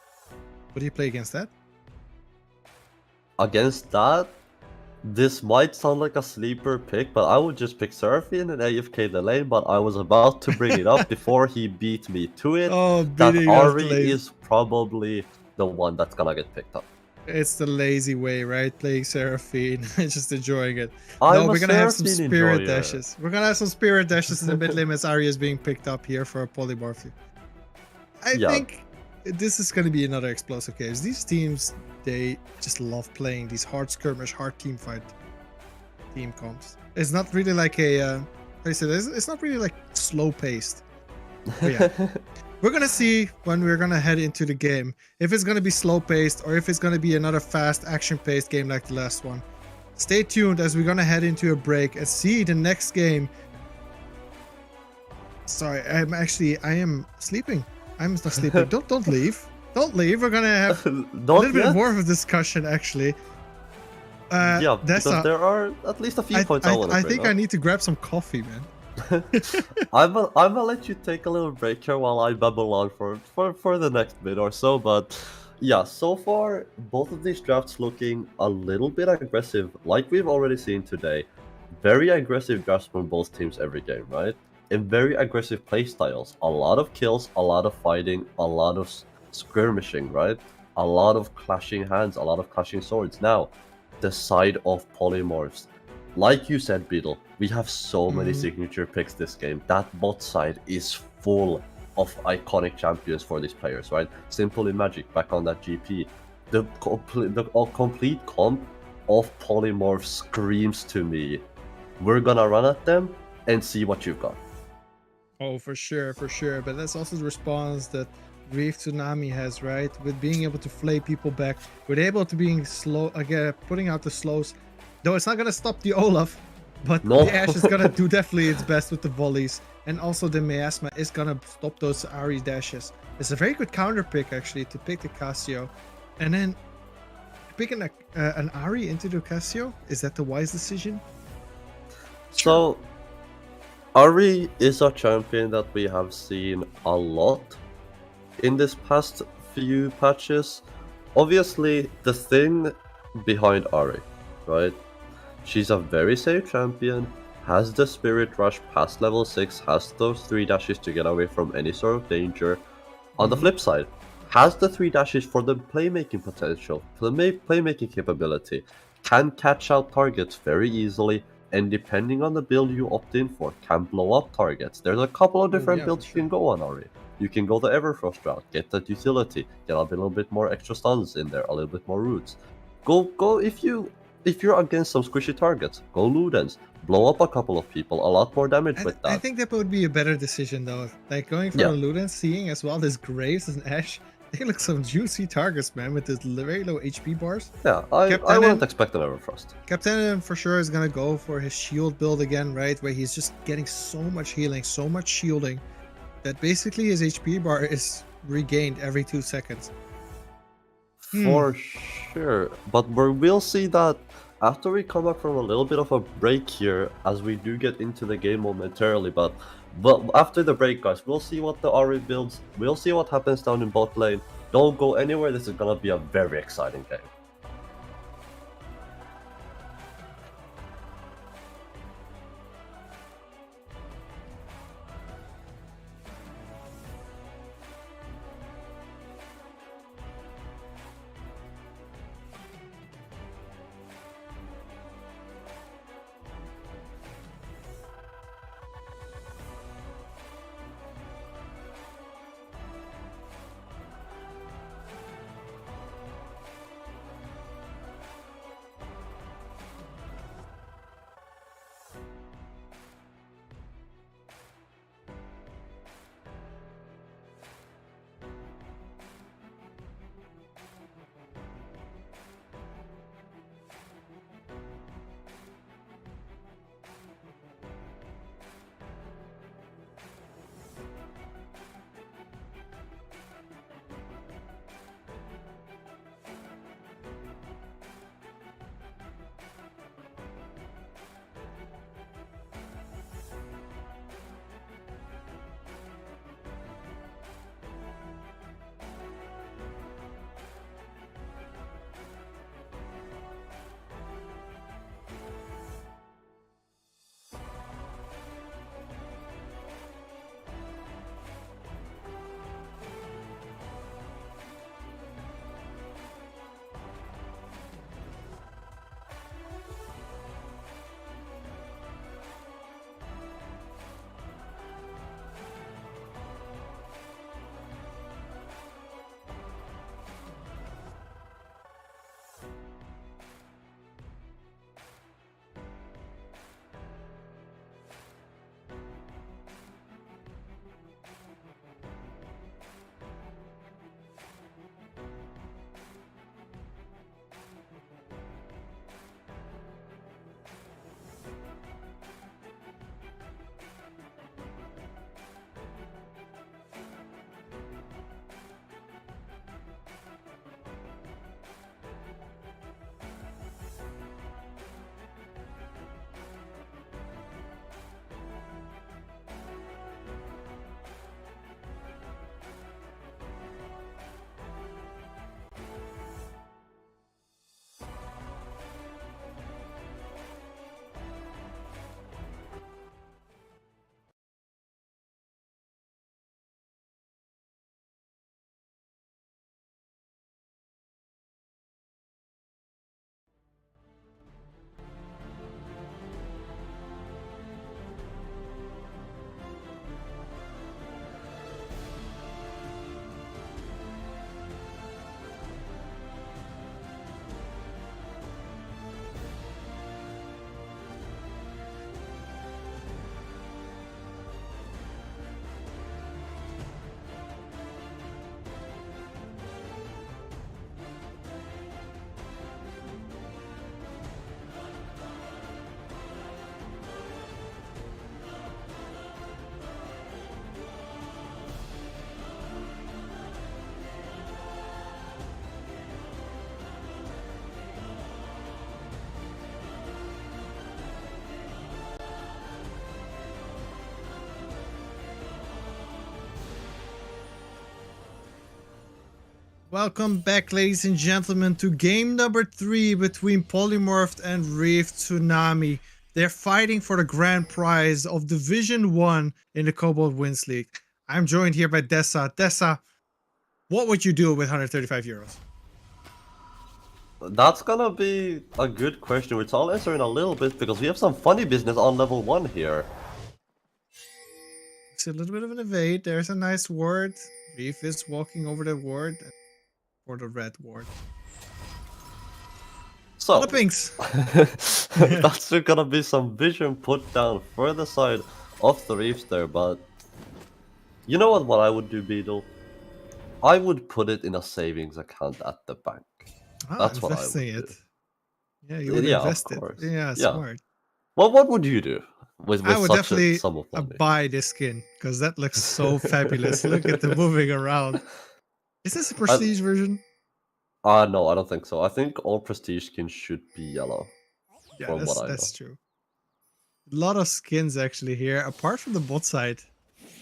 What do you play against that? Against that, this might sound like a sleeper pick, but I would just pick Seraphine and AFK the lane, but I was about to bring it up before he beat me to it. Oh, that beating us Ari late. is probably the one that's gonna get picked up. It's the lazy way, right? Playing Seraphine, just enjoying it. I'm No, a we're gonna have some Seraphine spirit enjoyer. dashes. We're gonna have some spirit dashes in the mid lane as Arya is being picked up here for a polymorph. I think this is gonna be another explosive case. These teams, they just love playing these hard skirmish, hard team fight team comps. It's not really like a, it's not really like slow paced. But yeah. We're gonna see when we're gonna head into the game if it's gonna be slow paced or if it's gonna be another fast action paced game like the last one. Stay tuned as we're gonna head into a break and see the next game. Sorry, I am sleeping. I'm not sleeping. Don't leave. Don't leave. We're gonna have a little bit more of a discussion actually. Yeah, because there are at least a few points I want to bring think up. I need to grab some coffee, man. I'm gonna let you take a little break here while I babble on for the next bit or so, but yeah, so far both of these drafts looking a little bit aggressive, like we've already seen today. Very aggressive drafts from both teams every game, right? And very aggressive playstyles. A lot of kills, a lot of fighting, a lot of skirmishing, right? A lot of clashing hands, a lot of clashing swords. Now, the side of polymorphs. Like you said, Beetle, we have so many signature picks this game. That bot side is full of iconic champions for these players, right? Simple in Magic, back on that GP. The complete comp of polymorphs screams to me, we're gonna run at them and see what you've got. Oh, for sure. But that's also the response that Reef Tsunami has, right? With being able to flay people back, with able to being slow, again, putting out the slows. Though it's not gonna stop the Olaf, but the Ashe is gonna do definitely its best with the volleys, and also the Miasma is gonna stop those Ahri dashes. It's a very good counter pick actually to pick the Cassio, and then picking an Ahri into the Cassio. Is that the wise decision? So, Ahri is a champion that we have seen a lot in this past few patches. Obviously, the thing behind Ahri, right? She's a very safe champion, has the Spirit Rush past level 6, has those 3 dashes to get away from any sort of danger. On the flip side, has the 3 dashes for the playmaking potential, playmaking capability, can catch out targets very easily, and depending on the build you opt in for, can blow up targets. There's a couple of different builds you can go on Ahri. You can go the Everfrost route, get that utility, get a little bit more extra stuns in there, a little bit more roots. Go if you're against some squishy targets, go Ludens, blow up a couple of people, a lot more damage with that. I think that would be a better decision though. Like going for a Ludens, seeing as well this Graves and Ashe, they look some juicy targets, man, with this very low HP bars. Yeah, I wouldn't expect an Everfrost. Captain for sure is gonna go for his shield build again, right? Where he's just getting so much healing, so much shielding, that basically his HP bar is regained every 2 seconds. For sure, but we'll see that after we come back from a little bit of a break here, as we do get into the game momentarily, but after the break, guys, we'll see what the Ahri builds, we'll see what happens down in bot lane. Don't go anywhere, this is gonna be a very exciting game. Welcome back, ladies and gentlemen, to game number 3 between Polymorphed and Reef Tsunami. They're fighting for the grand prize of Division 1 in the Cobalt Wins League. I'm joined here by Dessa. Dessa, what would you do with 135 euros? That's gonna be a good question, which I'll answer in a little bit because we have some funny business on level 1 here. It's a little bit of an evade. There's a nice ward. Reef is walking over the ward for the red ward. So, The pinks. that's gonna be some vision put down further side of the reefs there, but you know what I would do, Beetle? I would put it in a savings account at the bank. That's what I would do. Yeah, you would Yeah, invest of it. course. Yeah, Yeah. smart. Well, what would you do with I would such definitely a sum of money? buy this skin because that looks so fabulous. Look at the moving around. Is this a prestige version? No, I don't think so. I think all prestige skins should be yellow. Yeah, from what I that's know. true. A lot of skins actually here, apart from the bot side.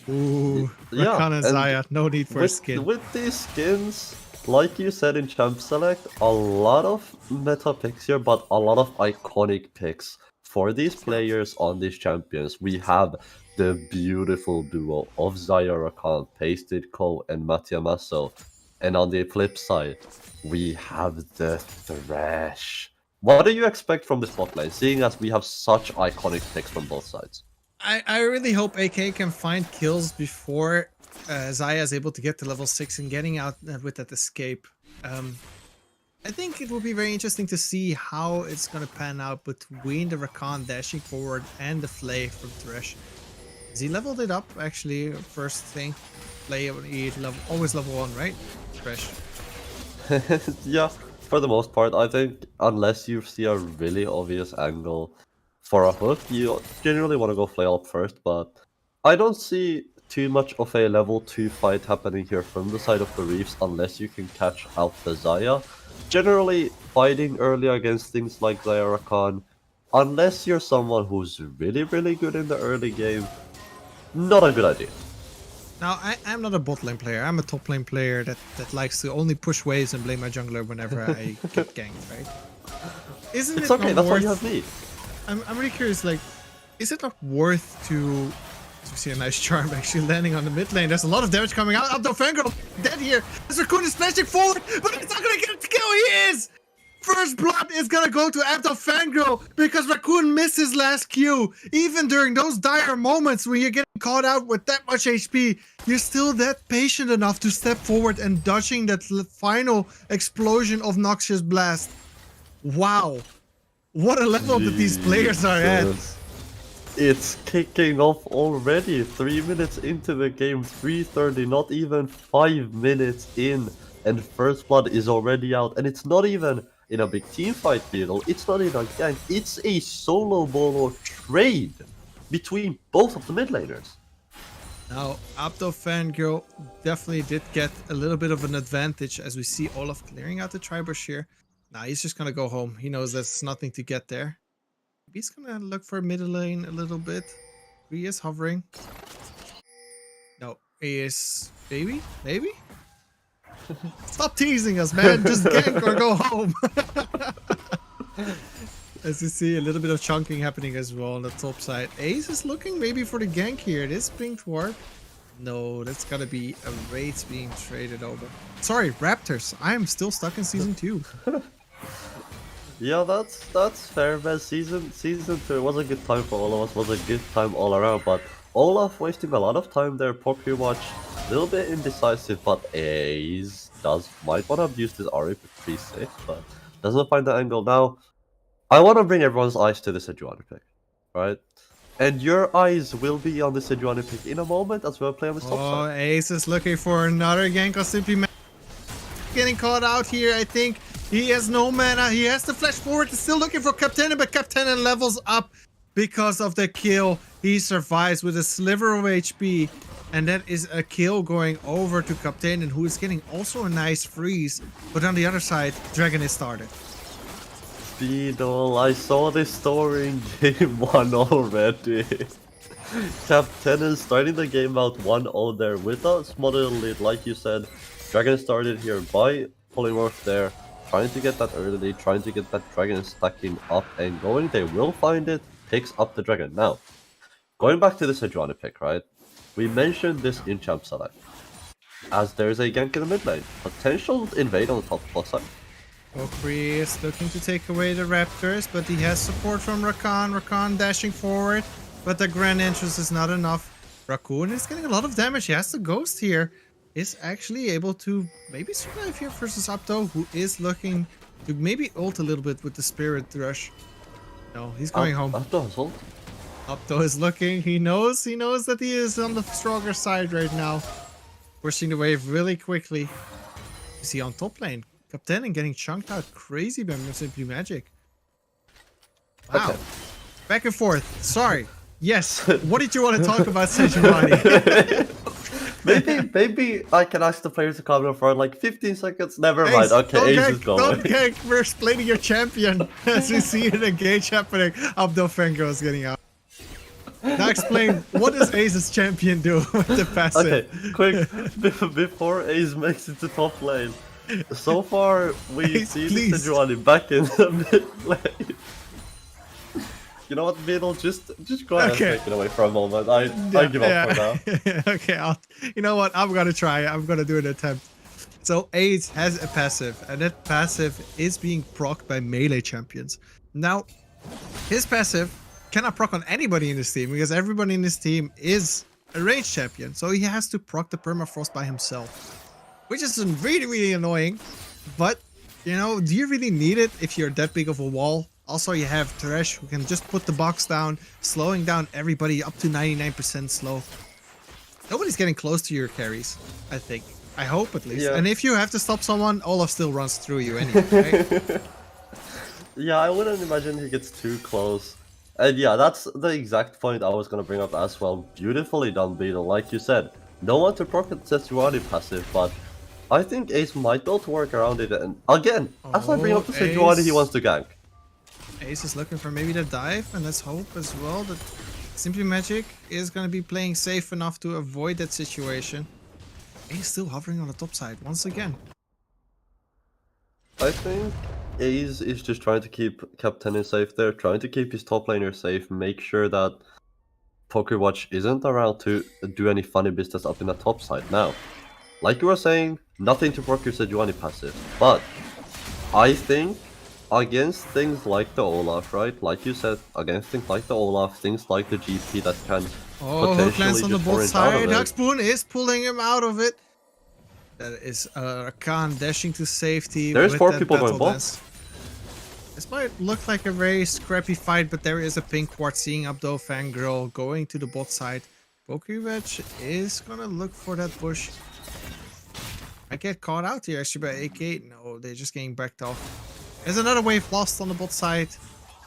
Ooh, Yeah, Rakan and and Xayah, no need for a skin. With these skins, like you said in Champ Select, a lot of meta picks here, but a lot of iconic picks for these players on these champions. We have the beautiful duo of Xayah Rakan, Pasted Co, and Mattia Masso. And on the flip side, we have the Thresh. What do you expect from this bot lane, seeing as we have such iconic picks from both sides? I really hope AK can find kills before Xayah is able to get to level 6 and getting out with that escape. I think it will be very interesting to see how it's going to pan out between the Rakan dashing forward and the Flay from Thresh. He leveled it up actually, first thing. Flay always level 1, right? Thresh. Yeah, for the most part, I think unless you see a really obvious angle for a hook, you generally want to go Flay up first, but I don't see too much of a level 2 fight happening here from the side of the Reefs unless you can catch out the Xayah. Generally, fighting early against things like Xayah Rakan, unless you're someone who's really good in the early game, not a good idea. Now, I'm not a bot lane player. I'm a top lane player that likes to only push waves and blame my jungler whenever I get ganked, right? Isn't It's it okay, not that's why worth... you have me. I'm really curious, like, is it not worth to see a nice charm actually landing on the mid lane? There's a lot of damage coming out. Abdo Fangirl dead here. As Raccoon is splashing forward, but it's not gonna get a kill. He is! First blood is gonna go to Abdo Fangirl because Raccoon missed his last Q. Even during those dire moments when you're getting caught out with that much HP, you're still that patient enough to step forward and dodging that final explosion of Noxious Blast. Wow. What a level that these players are at. Jesus. It's kicking off already. 3 minutes into the game, 3:30, not even 5 minutes in, and first blood is already out. And it's not even in a big team fight, Beetle. It's not even a gank. It's a solo bolo trade between both of the mid laners. Now, Abdo Fangirl definitely did get a little bit of an advantage as we see Olaf clearing out the Tribush here. Now he's just gonna go home. He knows there's nothing to get there. He's gonna look for middle lane a little bit. He is hovering. No, he is... Maybe? Maybe? Stop teasing us, man. Just gank or go home. As you see, a little bit of chunking happening as well on the top side. Ace is looking maybe for the gank here. It is pink ward. No, that's gotta be a raid being traded over. Sorry, Raptors. I am still stuck in season 2. Yeah, that's fair, man. Season 2 was a good time for all of us, was a good time all around, but Olaf wasting a lot of time there, Poku watch, a little bit indecisive, but Ace might want to abuse this Ari for 3-6, but doesn't find the angle. Now, I want to bring everyone's eyes to the Sejuani pick, right? And your eyes will be on the Sejuani pick in a moment as we'll play on the top side. Ace is looking for another gank or simply getting caught out here, I think. He has no mana. He has to flash forward. He's still looking for Captain, but Captain levels up because of the kill. He survives with a sliver of HP. And that is a kill going over to Captain, who is getting also a nice freeze. But on the other side, Dragon is started. Beetle, I saw this story in game 1 already. Captain is starting the game out 1-0 there with a small little lead, like you said. Dragon started here by Polymorph there, trying to get that early, trying to get that Dragon stacking up and going. They will find it, picks up the Dragon. Now, going back to the Sejuani pick, right? We mentioned this in Champ Select, as there's a gank in the mid lane. Potential invade on the top plus side. Valkyrie is looking to take away the Raptors, but he has support from Rakan. Rakan dashing forward, but the Grand Entrance is not enough. Raccoon is getting a lot of damage. He has the Ghost here. Is actually able to maybe survive here versus Apto, who is looking to maybe ult a little bit with the Spirit Rush. No, he's going home. Apto has ult. Apto is looking. He knows that he is on the stronger side right now. Pushing the wave really quickly. Is he on top lane? Captain and getting chunked out crazy by Simply Magic. Wow. Okay. Back and forth. Sorry. Yes. What did you want to talk about, Sejuani? Maybe I can ask the players to comment for like 15 seconds. Never mind. Ace, Okay, Ace is going. Don't gank. We're explaining your champion as we see an engage happening. Abdo Fangirl is getting out. Now explain, what does Ace's champion do with the passive? Okay, quick, before Ace makes it to top lane. So far, we Ace, see please. Sejuani back in the mid lane. You know what, Beetle? Just go ahead and take it away for a moment. I give up for now. Okay, you know what? I'm gonna try. I'm gonna do an attempt. So Ace has a passive, and that passive is being procced by melee champions. Now, his passive cannot proc on anybody in this team because everybody in this team is a range champion. So he has to proc the permafrost by himself, which is really, really annoying. But, you know, do you really need it if you're that big of a wall? Also, you have Thresh who can just put the box down, slowing down everybody up to 99% slow. Nobody's getting close to your carries, I think. I hope at least. Yeah. And if you have to stop someone, Olaf still runs through you anyway, right? Yeah, I wouldn't imagine he gets too close. And yeah, that's the exact point I was gonna bring up as well. Beautifully done, Beetle. Like you said, no one to proc the Sejuani passive, but I think Ace might be able to work around it. And again, as I bring up the Sejuani, he wants to gank. Ace is looking for maybe the dive, and let's hope as well that Simply Magic is going to be playing safe enough to avoid that situation. Ace still hovering on the top side once again. I think Ace is just trying to keep Captain safe there, trying to keep his top laner safe, make sure that PokerWatch isn't around to do any funny business up in the top side. Now, like you were saying, nothing to proc your Sejuani passive, but I think against things like the Olaf, right? Like you said, against things like the Olaf, things like the GP that can Hook lands on the just bot orange out of side. it. Hugspoon is pulling him out of it. That is Rakan dashing to safety. There's with 4 that people going battle bot. dance. This might look like a very scrappy fight, but there is a pink ward seeing Abdo Fangirl going to the bot side. PokerWatch is gonna look for that bush. I get caught out here actually by AK. No, they're just getting backed off. There's another wave lost on the bot side,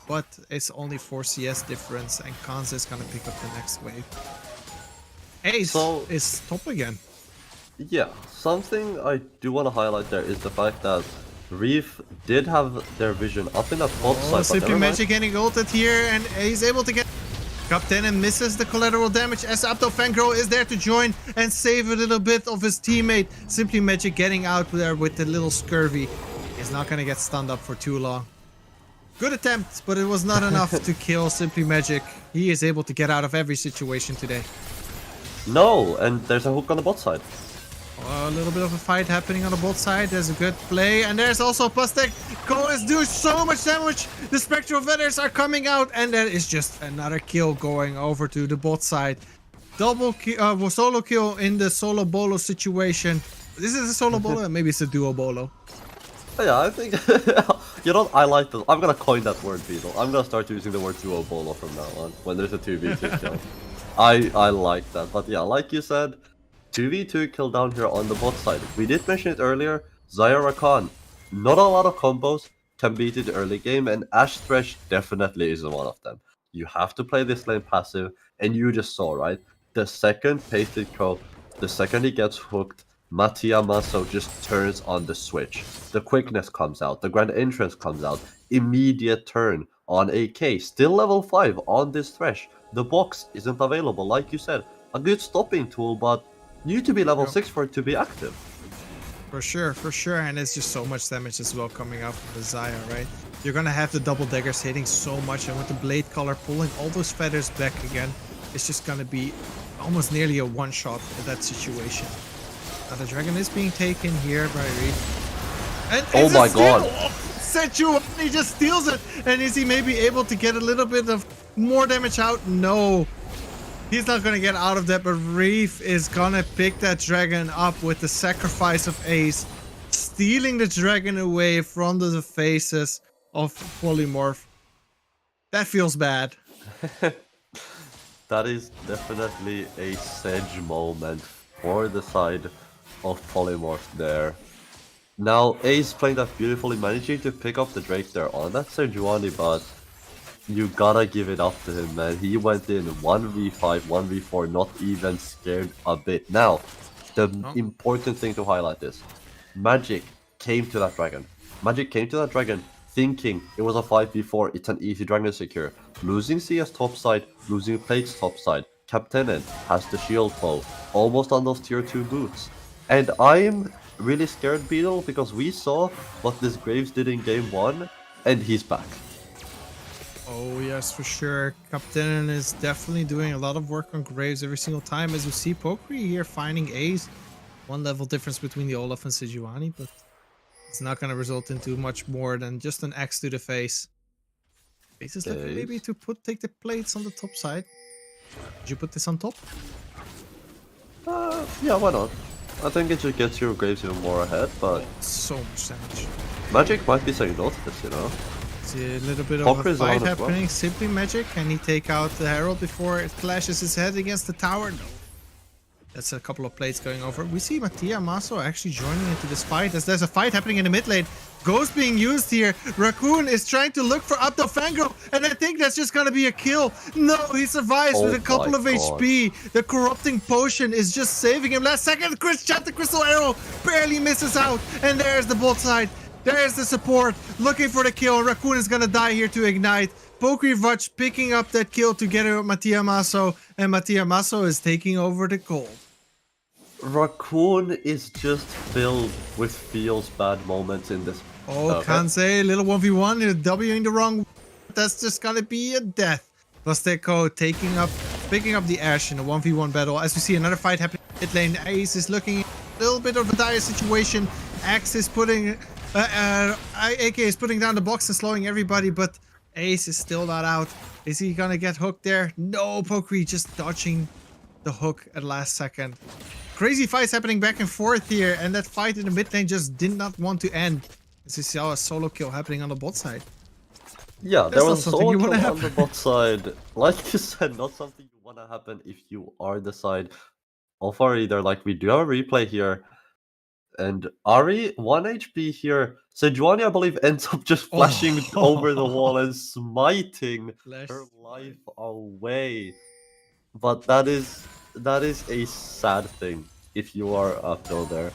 but it's only 4 CS difference, and Kanza is gonna pick up the next wave. Ace is top again. Yeah, something I do want to highlight there is the fact that Reef did have their vision up in that bot side, but Simply never mind. Magic getting ulted here, and he's able to get Captain and misses the collateral damage as Abdo Fangirl is there to join and save a little bit of his teammate. Simply Magic getting out there with the little scurvy. He's not gonna get stunned up for too long. Good attempt, but it was not enough to kill Simply Magic. He is able to get out of every situation today. No, and there's a hook on the bot side. A little bit of a fight happening on the bot side. There's a good play, and there's also Pastek. Cole is doing so much damage. The Spectral Feathers are coming out, and that is just another kill going over to the bot side. Double kill, solo kill in the solo bolo situation. This is a solo bolo, maybe it's a duo bolo. Yeah, I think you know, I like this. I'm gonna coin that word, Beetle. I'm gonna start using the word duo bolo from now on when there's a 2v2 kill. I like that, but yeah, like you said, 2v2 kill down here on the bot side. We did mention it earlier. Xayah Rakan, not a lot of combos can beat it early game, and Ash Thresh definitely isn't one of them. You have to play this lane passive, and you just saw, right? The second Pasted Crow, the second he gets hooked, Mattia Maso just turns on the switch. The quickness comes out, the grand entrance comes out, immediate turn on AK, still level 5 on this Thresh. The box isn't available, like you said. A good stopping tool, but need to be level 6 for it to be active. For sure, and it's just so much damage as well coming out from the Zaya, right? You're gonna have the double daggers hitting so much, and with the blade color pulling all those feathers back again, it's just gonna be almost nearly a one-shot in that situation. Now the dragon is being taken here by Reef. And Oh it's my a steal! god. Sejuani just steals it, and is he maybe able to get a little bit of more damage out? No. He's not gonna get out of that, but Reef is gonna pick that dragon up with the sacrifice of Ace, stealing the dragon away from the faces of Polymorph. That feels bad. That is definitely a Sedge moment for the side of Polymorph there. Now, Ace playing that beautifully, managing to pick up the Drake there on that Sejuani, but you gotta give it up to him, man. He went in 1v5, 1v4, not even scared a bit. Now, the important thing to highlight is, Magic came to that dragon. Magic came to that dragon thinking it was a 5v4, it's an easy dragon to secure. Losing CS topside, losing plates topside. Captainen has the shield bow, almost on those tier 2 boots. And I'm really scared, Beetle, because we saw what this Graves did in game 1, and he's back. Oh yes, for sure. Captain is definitely doing a lot of work on Graves every single time, as we see Pokri here finding Ace. One level difference between the Olaf and Sejuani, but it's not going to result into much more than just an axe to the face. Ace is looking maybe to take the plates on the top side. Did you put this on top? Yeah, why not? I think it just gets your Graves even more ahead, but So much damage. Magic might be saying no to this, you know? See a little bit of Poker a is on fight as well. happening. Simply Magic. Can he take out the Herald before it clashes his head against the tower? No. That's a couple of plates going over. We see Mattia Maso actually joining into this fight, as there's a fight happening in the mid lane. Ghost being used here. Raccoon is trying to look for Abdo Fango, and I think that's just gonna be a kill. No, he survives with a couple of HP. The corrupting potion is just saving him. Last second, Chris shot the crystal arrow, barely misses out, and there's the bot side. There's the support, looking for the kill. Raccoon is gonna die here to ignite. Pokrivach picking up that kill together with Mattia Maso, and Mattia Maso is taking over the gold. Raccoon is just filled with feels bad moments in this. Oh, Kansei, little 1v1, you're Wing the wrong. That's just gonna be a death. Vasteco picking up the Ash in a 1v1 battle. As we see another fight happening in mid lane, Ace is looking a little bit of a dire situation. Axe is putting, AK is putting down the box and slowing everybody, but Ace is still not out. Is he gonna get hooked there? No, Pokri just dodging the hook at last second. Crazy fights happening back and forth here, and that fight in the mid lane just did not want to end. As you saw a solo kill happening on the bot side. Yeah, there was a solo kill wanna on the bot side. Like you said, not something you want to happen if you are the side of Ari either. Like, we do have a replay here. And Ari, 1 HP here. Sejuani, I believe, ends up just flashing over the wall and smiting her life away. But that is a sad thing if you are uphill there.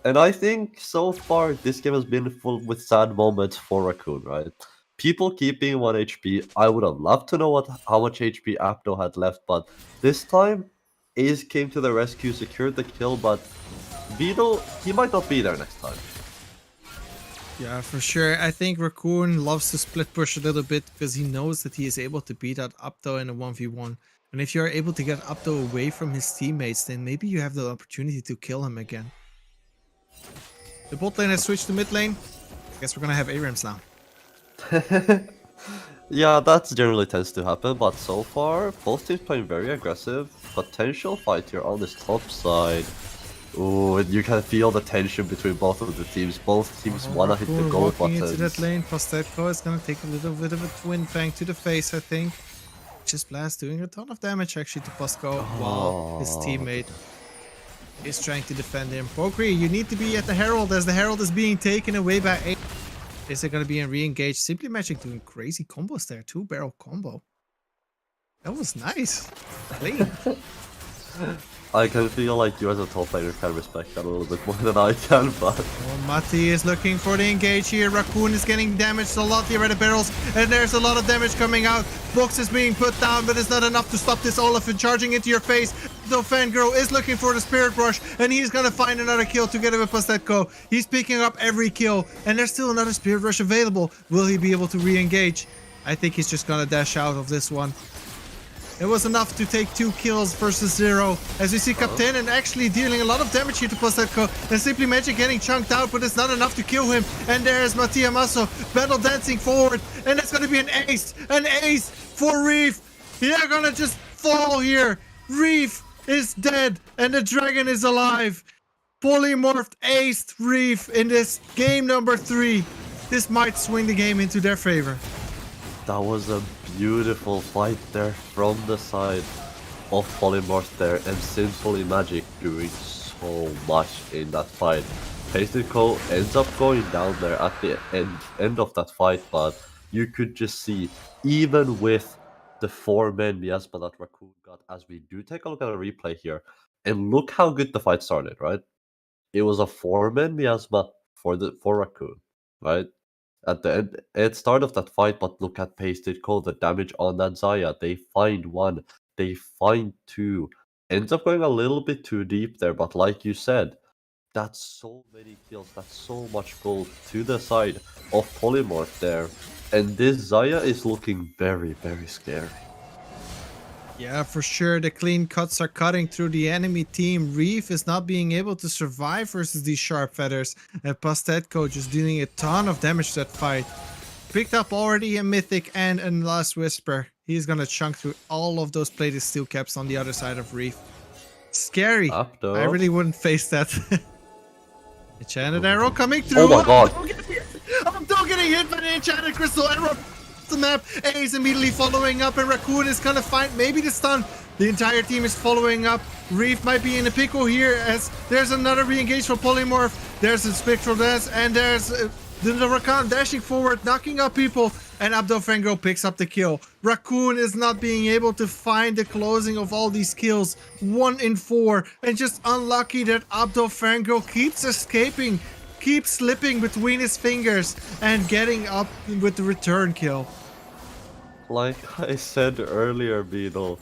And I think so far this game has been full with sad moments for Raccoon, right? People keeping 1 HP. I would have loved to know how much HP Apto had left, but this time Ace came to the rescue, secured the kill, but Beetle, he might not be there next time. Yeah, for sure. I think Raccoon loves to split push a little bit because he knows that he is able to beat out Apto in a 1v1. And if you're able to get Apto away from his teammates, then maybe you have the opportunity to kill him again. The bot lane has switched to mid lane. I guess we're gonna have ARAMs now. Yeah, that generally tends to happen, but so far, both teams playing very aggressive. Potential fight here on this top side. Ooh, and you can feel the tension between both of the teams. Both teams want to hit the goal walking buttons. into that lane. Pastetko is gonna take a little bit of a twin fang to the face, I think. Just Blast doing a ton of damage actually to Pasco while his teammate is trying to defend him. Pokri, you need to be at the Herald as the Herald is being taken away by 8. Is it going to be a re-engage? Simply Magic doing crazy combos there. 2-barrel combo. That was nice. Clean. I can feel like you as a top laner can respect that a little bit more than I can, but... Well, Mati is looking for the engage here. Raccoon is getting damaged a lot here by the barrels, and there's a lot of damage coming out. Box is being put down, but it's not enough to stop this Olaf and charging into your face. So Fangirl is looking for the Spirit Rush, and he's gonna find another kill together with Pastetko. He's picking up every kill, and there's still another Spirit Rush available. Will he be able to re-engage? I think he's just gonna dash out of this one. It was enough to take 2 kills versus 0. As we see Captain and actually dealing a lot of damage here to Pastetko. And Simply Magic getting chunked out, but it's not enough to kill him. And there's Mattia Masso battle dancing forward. And it's gonna be an ace. An ace for Reef. They're gonna just fall here. Reef is dead and the dragon is alive. Polymorphed aced Reef in this game number 3. This might swing the game into their favor. That was a beautiful fight there from the side of Polymorph there, and Simply Magic doing so much in that fight. Pasted-Co ends up going down there at the end of that fight, but you could just see, even with the 4-man miasma that Raccoon got, as we do take a look at a replay here, and look how good the fight started, right? It was a 4-man miasma for Raccoon, right? At the start of that fight, but look at Pasted-Co, the damage on that Zaya. They find 1, they find 2. Ends up going a little bit too deep there, but like you said, that's so many kills, that's so much gold to the side of Polymorph there. And this Zaya is looking very, very scary. Yeah, for sure. The clean cuts are cutting through the enemy team. Reef is not being able to survive versus these sharp feathers. And Pastetko just doing a ton of damage to that fight. Picked up already a Mythic and a Last Whisper. He's gonna chunk through all of those plated steel caps on the other side of Reef. Scary. I really wouldn't face that. Enchanted Arrow coming through. Oh my god. I'm still getting hit by the Enchanted Crystal Arrow. The map. Ace immediately following up, and Raccoon is gonna find maybe the stun. The entire team is following up. Reef might be in a pickle here, as there's another re-engage for Polymorph. There's a Spectral Dance, and there's the Rakan dashing forward, knocking up people, and Abdo Fangirl picks up the kill. Raccoon is not being able to find the closing of all these kills. 1 in 4, and just unlucky that Abdo Fangirl keeps escaping. Keeps slipping between his fingers and getting up with the return kill. Like I said earlier, Beetle,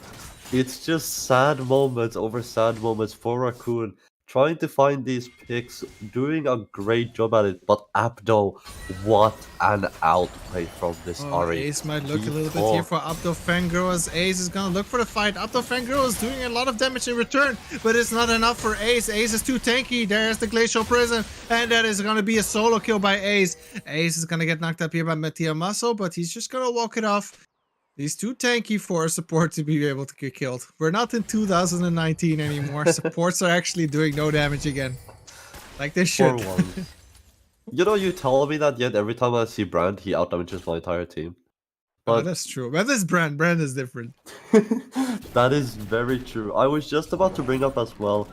it's just sad moments over sad moments for Raccoon. Trying to find these picks, doing a great job at it, but Abdo, what an outplay from this Ari. Ace might look a little bit here for Abdo Fangirl, as Ace is gonna look for the fight. Abdo Fangirl is doing a lot of damage in return, but it's not enough for Ace. Ace is too tanky. There's the Glacial Prison, and that is gonna be a solo kill by Ace. Ace is gonna get knocked up here by Mattia Masso, but he's just gonna walk it off. He's too tanky for a support to be able to get killed. We're not in 2019 anymore. Supports are actually doing no damage again. Like they should. You know, you tell me that, yet every time I see Brand, he outdamages my entire team. But that's true. But this Brand is different. That is very true. I was just about to bring up as well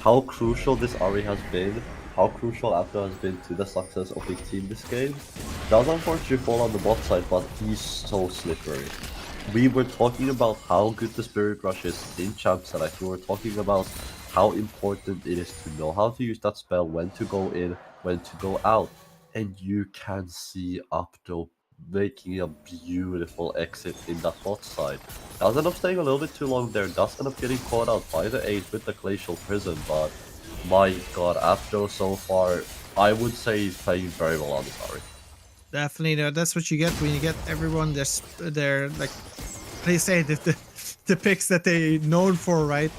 how crucial this Ari has been. How crucial Abdo has been to the success of his team this game. Does unfortunately fall on the bot side, but he's so slippery. We were talking about how good the Spirit Rush is in Champ Select. We were talking about how important it is to know how to use that spell, when to go in, when to go out. And you can see Abdo making a beautiful exit in that bot side. Does end up staying a little bit too long there, does end up getting caught out by the 8 with the Glacial Prison, but my god, Abdo so far, I would say he's playing very well on this Ari. Definitely, that's what you get when you get everyone they're like, they say the picks that they known for, right?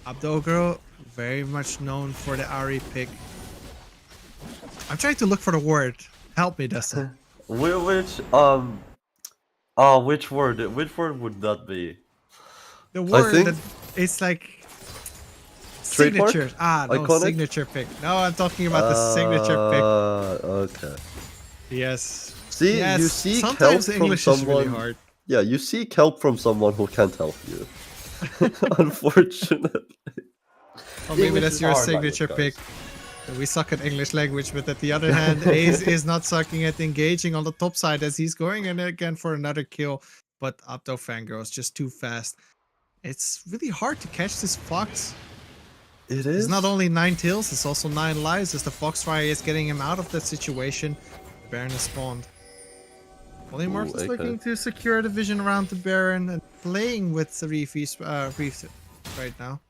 Abdo Girl, very much known for the Ari pick. I'm trying to look for the word. Help me, Dustin. Which word would that be? The word that it's like signature. Trademark? No, Iconic? signature pick. No, I'm talking about the signature pick. Okay. Yes. See, yes. you seek Sometimes help English from is someone. really hard. Yeah, you seek help from someone who can't help you. Unfortunately. Or maybe English that's is your hard signature language, pick. We suck at English language, but at the other hand, Ace is not sucking at engaging on the top side as he's going in again for another kill. But Abdo Fangirl is just too fast. It's really hard to catch this Fox. It It's is. not only 9 kills, it's also 9 lives as the Foxfire is getting him out of that situation. Baron is spawned. Polymorph is okay. looking to secure the vision around the Baron and playing with the Reef right now.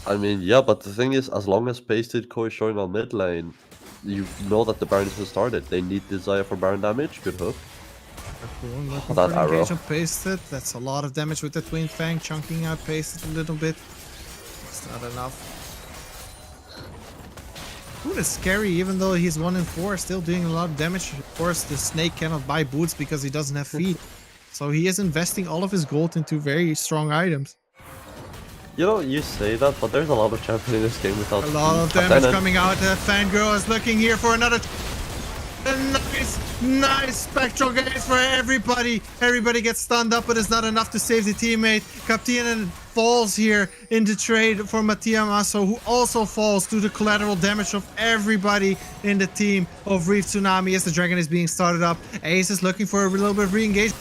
I mean, yeah, but the thing is, as long as Pasted Co is showing on mid lane, you know that the Baron isn't started. They need Desire for Baron damage. Good hook. Cool, looking that for arrow. engage on Pasted. That's a lot of damage with the Twin Fang, chunking out Pasted a little bit. It's not enough. Boot is scary, even though he's 1 in 4, still doing a lot of damage. Of course, the snake cannot buy boots because he doesn't have feet. So he is investing all of his gold into very strong items. You know, you say that, but there's a lot of champion in this game without. A lot of damage coming out. Fangirl is looking here for another. A nice spectral gaze for everybody. Everybody gets stunned up, but it's not enough to save the teammate. Captain falls here in the trade for Mattia Masso, who also falls to the collateral damage of everybody in the team of Reef Tsunami as the dragon is being started up. Ace is looking for a little bit of re-engage.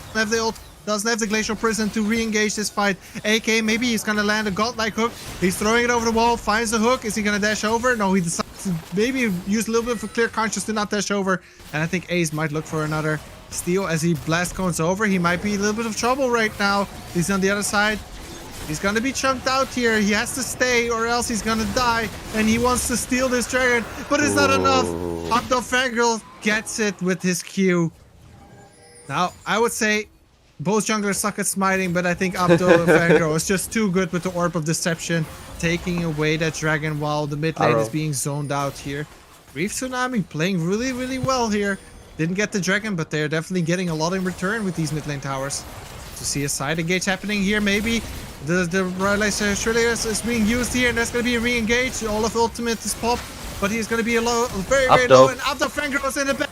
Doesn't have the Glacial Prison to re-engage this fight. AK, maybe he's gonna land a godlike hook. He's throwing it over the wall, finds the hook. Is he gonna dash over? No, he decides to maybe use a little bit of a clear conscience to not dash over. And I think Ace might look for another steal as he blast cones over. He might be in a little bit of trouble right now. He's on the other side. He's gonna be chunked out here. He has to stay or else he's gonna die. And he wants to steal this dragon, but it's not enough. Abdo Fangirl gets it with his Q. Now, I would say both junglers suck at smiting, but I think Abdo Fangirl is just too good with the Orb of Deception, taking away that dragon while the mid lane is being zoned out here. Reef Tsunami playing really, really well here. Didn't get the dragon, but they're definitely getting a lot in return with these mid lane towers. To see a side engage happening here, maybe the Shrillius is being used here, and there's going to be a re-engage. Olaf ultimate is popped, but he's going to be very, very low, and Abdo Fangirl is in the back.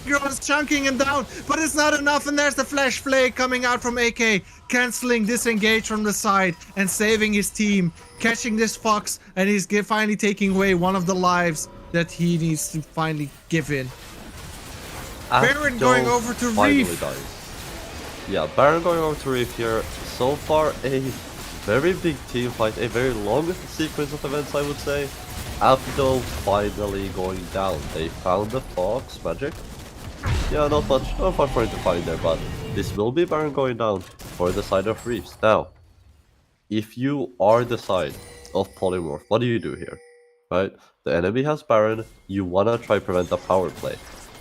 Is chunking him down, but it's not enough, and there's the flash flake coming out from AK, canceling disengage from the side and saving his team, catching this Fox, and he's finally taking away one of the lives that he needs to finally give in. Baron going over to Reef. Yeah, Baron going over to Reef here. So far, a very big team fight, a very long sequence of events, I would say. Abdo finally going down. They found the Fox magic. Yeah, not much for him to find there, but this will be Baron going down for the side of Reefs. Now, if you are the side of Polymorph, what do you do here? Right? The enemy has Baron, you wanna try prevent a power play.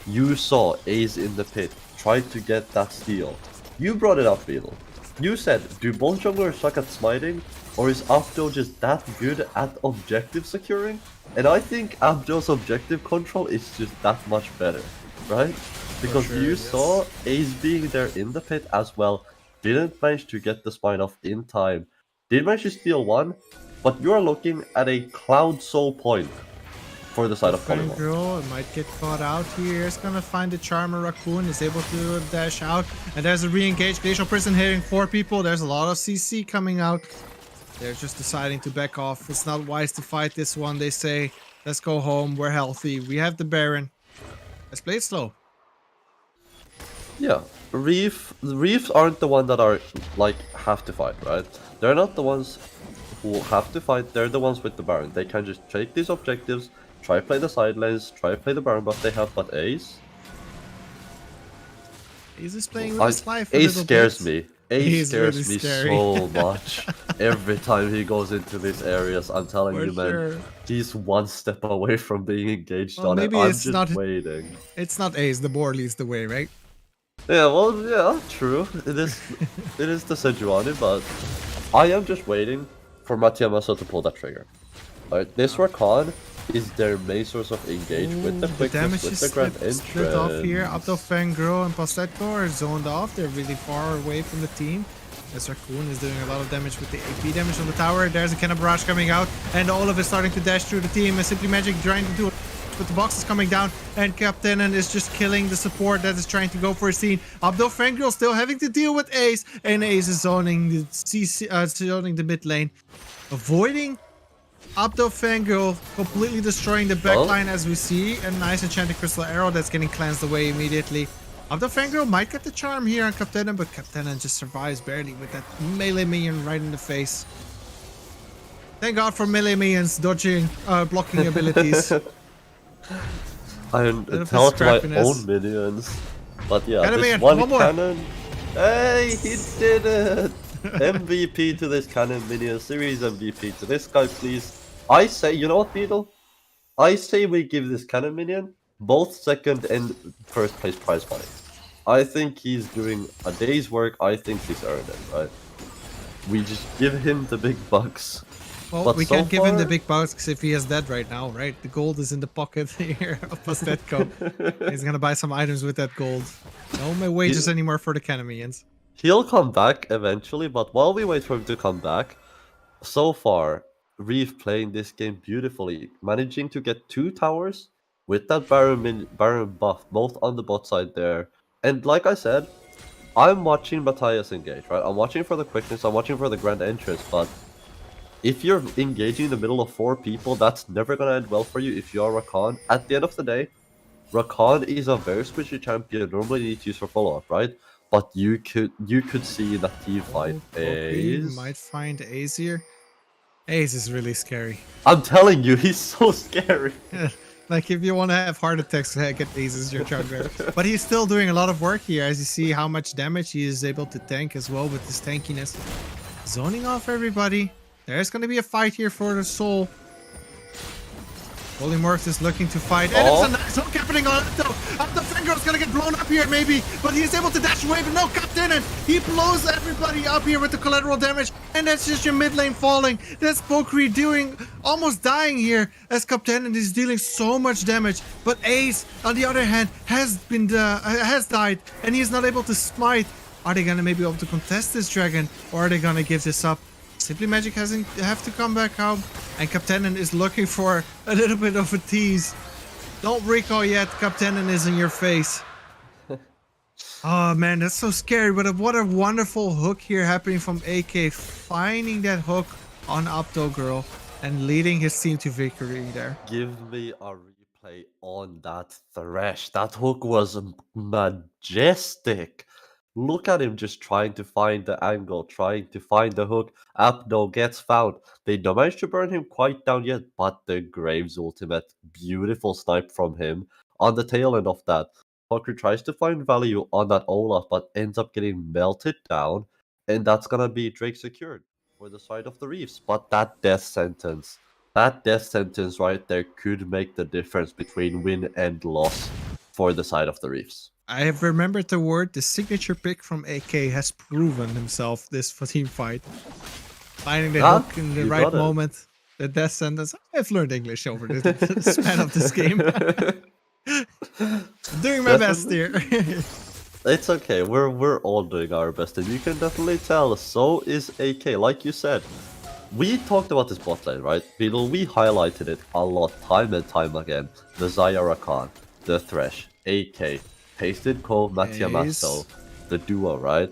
You saw Ace in the pit, tried to get that steal. You brought it up, Beetle. You said, do both junglers suck at smiting, or is Abdo just that good at objective securing? And I think Abdo's objective control is just that much better. Right? Because you saw Ace being there in the pit as well, didn't manage to get the spine off in time, did manage to steal one, but you are looking at a Cloud Soul point for the side of Polymorph. Girl might get caught out here. He's gonna find the Charmer Raccoon, is able to dash out, and there's a re-engage. Glacial Prison hitting 4 people. There's a lot of CC coming out. They're just deciding to back off. It's not wise to fight this one. They say, let's go home. We're healthy. We have the Baron. Let's play it slow. Yeah, the Reefs aren't the ones that are, like, have to fight, right? They're not the ones who have to fight, they're the ones with the Baron. They can just take these objectives, try play the side lanes, try play the Baron buff they have, but Ace... Ace is playing with his life. Ace scares me. Ace scares really me scary. so much. Every time he goes into these areas, I'm telling you, man, he's one step away from being engaged on it. I'm just waiting. It's not Ace, the board leads the way, right? Yeah, well, yeah, true. It is the Sejuani, but I am just waiting for Mattia Masso to pull that trigger. Alright, this Rakan is their main source of engage with the quickness, with the grand split off entrance. here. Abdo Fangirl and Pastetto are zoned off. They're really far away from the team. As Raccoon is doing a lot of damage with the AP damage on the tower. There's a Cannon Barrage coming out, and Olaf is starting to dash through the team. And Simply Magic trying to do it, but the box is coming down, and Captain is just killing the support that is trying to go for a scene. Abdo Fangirl still having to deal with Ace, and Ace is zoning the zoning the mid lane, avoiding Abdo Fangirl, completely destroying the backline as we see. A nice enchanted crystal arrow that's getting cleansed away immediately. The Fangirl might get the charm here on Captain, but Captain just survives barely with that melee minion right in the face. Thank God for melee minions dodging, blocking abilities. I tell to my own minions. But yeah, this one cannon. Hey, he did it! MVP to this cannon minion, series MVP to this guy, please. I say, you know what, Beetle? I say we give this cannon minion both second and first place prize money. I think he's doing a day's work. I think he's earned it, right? We just give him the big bucks. Well, but we so can't give him the big bucks if he is dead right now, right? The gold is in the pocket here of Pastetko. He's gonna buy some items with that gold. No more wages anymore for the cannon minions. He'll come back eventually, but while we wait for him to come back, so far, Reef playing this game beautifully, managing to get 2 towers with that Baron buff, both on the bot side there. And like I said, I'm watching Matthias engage, right? I'm watching for the quickness, I'm watching for the grand entrance, but if you're engaging in the middle of 4 people, that's never gonna end well for you if you are Rakan. At the end of the day, Rakan is a very squishy champion, normally need to use for follow-up, right? But you could see in that team fight, Ace might find Ace here. Ace is really scary. I'm telling you, he's so scary. Like, if you want to have heart attacks, get Ace as your charger. But he's still doing a lot of work here, as you see how much damage he is able to tank as well with his tankiness. Zoning off everybody. There's going to be a fight here for the soul. Polymorph is looking to fight. And it's a nice hook happening on it, though. The finger is going to get blown up here, maybe. But he's able to dash away, but no, Captain. And he blows everybody up here with the collateral damage. And that's just your mid lane falling. That's Pokri doing, almost dying here. As Captain is dealing so much damage. But Ace, on the other hand, has died. And he's not able to smite. Are they going to maybe be able to contest this dragon? Or are they going to give this up? Simply Magic have to come back home, and Captainen is looking for a little bit of a tease. Don't recall yet, Captainen is in your face. Oh man, that's so scary, but what a wonderful hook here happening from AK, finding that hook on Opto Girl and leading his team to victory there. Give me a replay on that Thresh. That hook was majestic. Look at him just trying to find the angle, trying to find the hook. Apno gets found. They don't manage to burn him quite down yet, but the Graves ultimate, beautiful snipe from him. On the tail end of that, Pokri tries to find value on that Olaf, but ends up getting melted down, and that's gonna be Drake secured for the side of the Reefs. But that death sentence right there could make the difference between win and loss for the side of the Reefs. I have remembered the word. The signature pick from AK has proven himself this team fight. Finding the hook in the right moment. The death sentence. I've learned English over the span of this game. Doing my best here. It's okay. We're all doing our best, and you can definitely tell. So is AK. Like you said, we talked about this bot lane, right? Beetle, we highlighted it a lot, time and time again. The Xayah Rakan, the Thresh, AK. Pasted Cove, Matthias, the duo, right?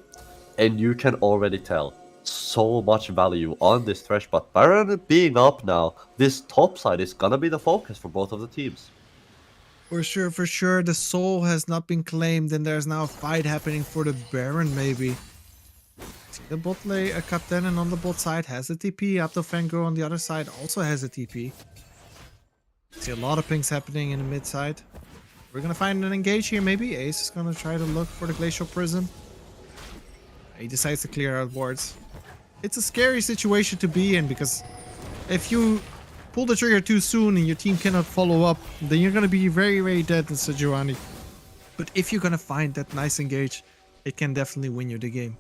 And you can already tell so much value on this Thresh, but Baron being up now, this top side is gonna be the focus for both of the teams. For sure, the soul has not been claimed, and there's now a fight happening for the Baron, maybe. See the bot lane, a Captain on the bot side has a TP, Aptofango on the other side also has a TP. See a lot of pings happening in the mid side. We're gonna find an engage here, maybe. Ace is gonna try to look for the Glacial Prism. He decides to clear out wards. It's a scary situation to be in, because if you pull the trigger too soon and your team cannot follow up, then you're gonna be very, very dead in Sejuani. But if you're gonna find that nice engage, it can definitely win you the game.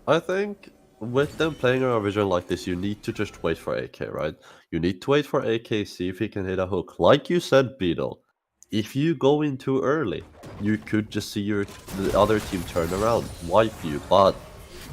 I think with them playing a vision like this, you need to just wait for AK, right? You need to wait for AK, see if he can hit a hook. Like you said, Beetle. If you go in too early, you could just see the other team turn around, wipe you, but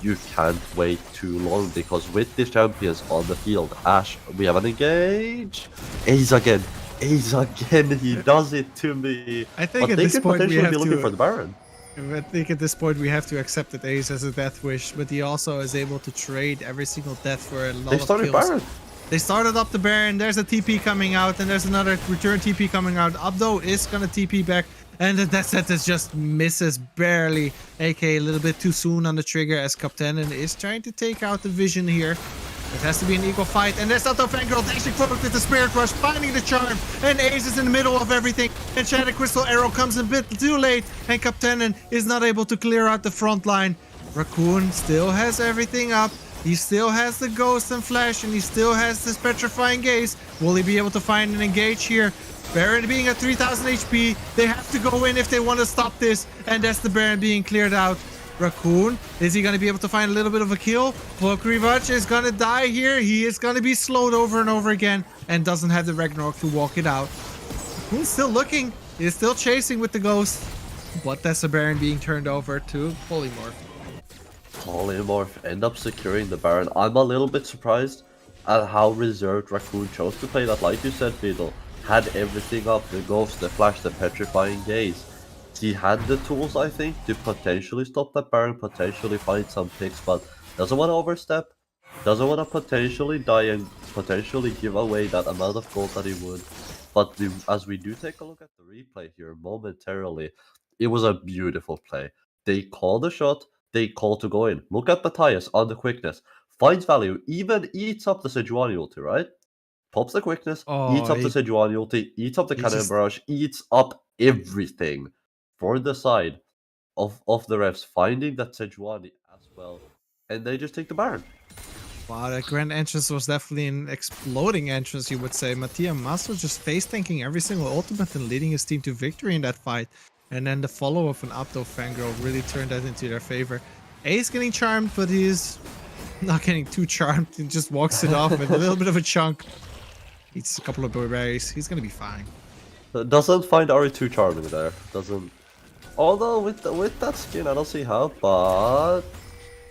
you can't wait too long, because with the champions on the field, Ashe, we have an engage. Ace again, he does it to me. I think but at this point we have be looking for the Baron. I think at this point we have to accept that Ace has a death wish, but he also is able to trade every single death for a lot of kills. They started Baron. They started up the Baron. There's a TP coming out, and there's another return TP coming out. Abdo is gonna TP back, and the Death Sentence just misses barely, aka a little bit too soon on the trigger as Captain is trying to take out the Vision here. It has to be an equal fight, and there's Otto Fangirl dashing forward with the Spirit Rush, finding the charm, and Ace is in the middle of everything, and Shattered Crystal Arrow comes a bit too late, and Captain is not able to clear out the front line. Raccoon still has everything up. He still has the Ghost and Flash, and he still has this Petrifying Gaze. Will he be able to find an engage here? Baron being at 3000 HP, they have to go in if they want to stop this, and that's the Baron being cleared out. Raccoon, is he going to be able to find a little bit of a kill? Pokrivach is going to die here. He is going to be slowed over and over again and doesn't have the Ragnarok to walk it out. Raccoon's still looking. He's still chasing with the Ghost. But that's the Baron being turned over to Polymorph. Polymorph end up securing the Baron. I'm a little bit surprised at how reserved Raccoon chose to play that. Like you said, Beetle, had everything up, the Ghost, the Flash, the Petrifying Gaze. He had the tools, I think, to potentially stop that Baron, potentially find some picks, but doesn't want to overstep, doesn't want to potentially die and potentially give away that amount of gold that he would. But as we do take a look at the replay here momentarily, it was a beautiful play. They call the shot, they call to go in. Look at Matthias on the quickness, finds value, even eats up the Sejuani ulti, right? Pops the quickness, eats up the Sejuani ulti, eats up the Cannon Barrage, eats up everything for the side of the refs, finding that Sejuani as well, and they just take the Baron. Wow, that grand entrance was definitely an exploding entrance, you would say. Mattia Masso just face tanking every single ultimate and leading his team to victory in that fight. And then the follow of an Opto Fangirl really turned that into their favor. Ace getting charmed, but he's not getting too charmed. He just walks it off with a little bit of a chunk. Eats a couple of berries. He's gonna be fine. Doesn't find Ari too charming there. Doesn't. Although with that skin, I don't see how, but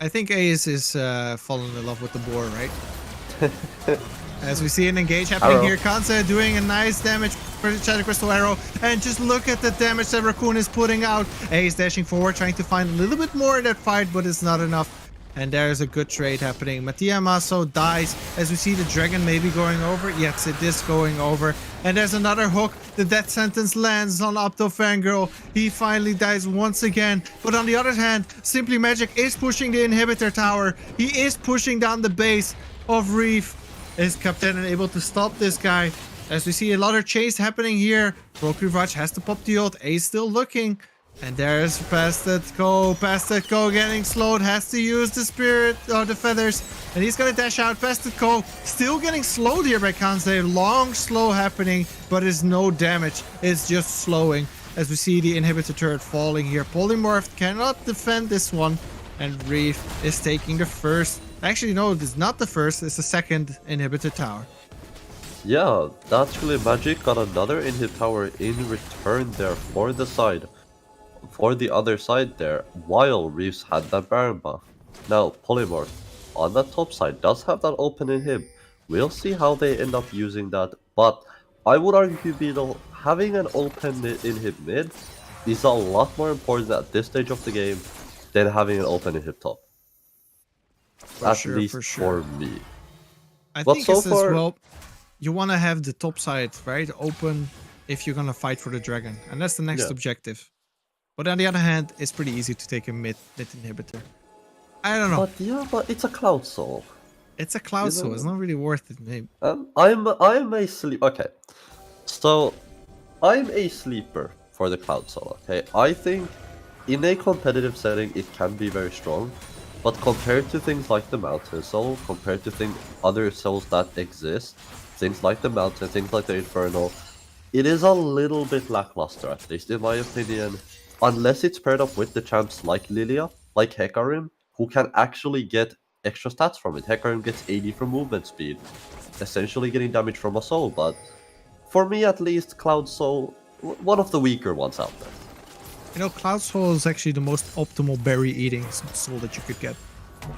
I think Ace is falling in love with the boar, right? As we see an engage happening here, Kansa doing a nice damage for the Shattered Crystal Arrow, and just look at the damage that Raccoon is putting out. Ace dashing forward, trying to find a little bit more in that fight, but it's not enough. And there's a good trade happening. Mattia Masso dies as we see the dragon maybe going over. Yes, it is going over. And there's another hook. The death sentence lands on Opto Fangirl. He finally dies once again. But on the other hand, Simply Magic is pushing the inhibitor tower. He is pushing down the base of Reef. Is Captain able to stop this guy? As we see a lot of chase happening here. Pokrivach has to pop the ult. Ace still looking. And there's Past That Go getting slowed, has to use the spirit or the feathers, and he's gonna dash out. Past That Go still getting slowed here by Kansei. Long slow happening, but it's no damage, it's just slowing. As we see the inhibitor turret falling here, Polymorph cannot defend this one, and Reef is taking the first. Actually, no, it's not the first, it's the second inhibitor tower. Yeah, actually Magic got another inhib tower in return there for the side. For the other side there, while Reeves had that Baron buff. Now, Polymorph on the top side does have that open inhib. We'll see how they end up using that, but I would argue, Beetle, having an open inhib mid is a lot more important at this stage of the game than having an open inhib top. At least for me. I think it's as well, you want to have the top side, right, open if you're going to fight for the dragon, and that's the next objective. But on the other hand, it's pretty easy to take a mid inhibitor. I don't know. But yeah, but it's a Cloud Soul. It's a Cloud Soul. It's not really worth it, maybe. I'm a sleep. Okay, so I'm a sleeper for the Cloud Soul. Okay, I think in a competitive setting it can be very strong, but compared to things like the Mountain Soul, compared to other souls that exist, things like the Mountain, things like the Infernal, it is a little bit lackluster, at least in my opinion. Unless it's paired up with the champs like Lilia, like Hecarim, who can actually get extra stats from it. Hecarim gets 80 from movement speed, essentially getting damage from a soul, but for me at least, Cloud Soul, one of the weaker ones out there. You know, Cloud Soul is actually the most optimal berry eating soul that you could get.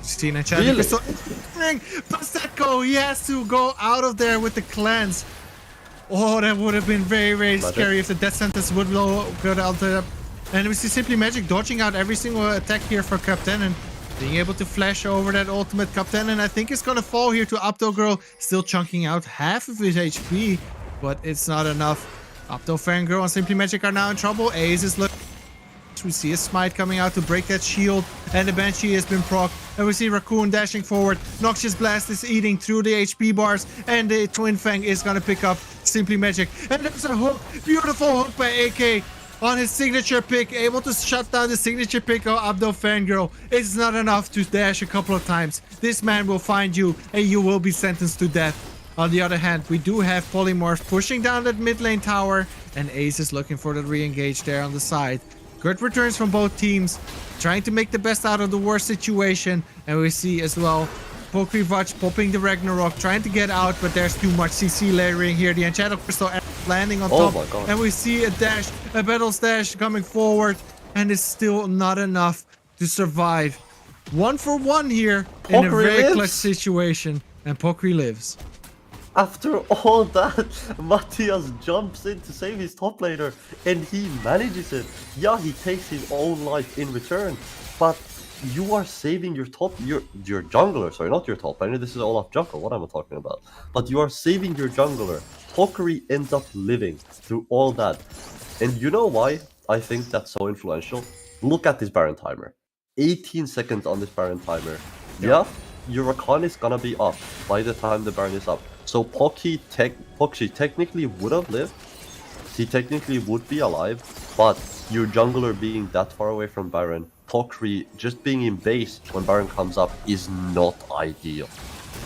See, and really? Paseko, he has to go out of there with the cleanse. Oh, that would have been very, very scary if the death sentence would go out there. And we see Simply Magic dodging out every single attack here for Captain, and being able to flash over that ultimate Captain, and I think it's gonna fall here to Opto still chunking out half of his HP, but it's not enough. Opto Fangirl and Simply Magic are now in trouble. Ace is looking. We see a smite coming out to break that shield, and the Banshee has been proc, and we see Raccoon dashing forward. Noxious Blast is eating through the HP bars, and the Twin Fang is gonna pick up Simply Magic, and there's a hook, beautiful hook by AK on his signature pick, able to shut down the signature pick of Abdo Fangirl. It's not enough to dash a couple of times. This man will find you, and you will be sentenced to death. On the other hand, we do have Polymorph pushing down that mid lane tower, and Ace is looking for the re-engage there on the side. Good returns from both teams, trying to make the best out of the worst situation, and we see as well Pokrivach popping the Ragnarok, trying to get out, but there's too much CC layering here. The Enchanted Crystal landing on top, my God. and we see a dash, a battle dash coming forward, and it's still not enough to survive. 1-for-1 here in a Pokri very lives. clutch situation, and Pokri lives. After all that, Matthias jumps in to save his top laner, and he manages it. Yeah, he takes his own life in return, but you are saving your jungler, sorry, not your top laner, this is Olaf Jungle, what am I talking about? But you are saving your jungler. Pokri ends up living through all that. And you know why I think that's so influential? Look at this Baron timer. 18 seconds on this Baron timer. Yeah, your Rakan is gonna be up by the time the Baron is up. So Poxy technically would have lived, he technically would be alive, but your jungler being that far away from Baron, Pokri just being in base when Baron comes up is not ideal.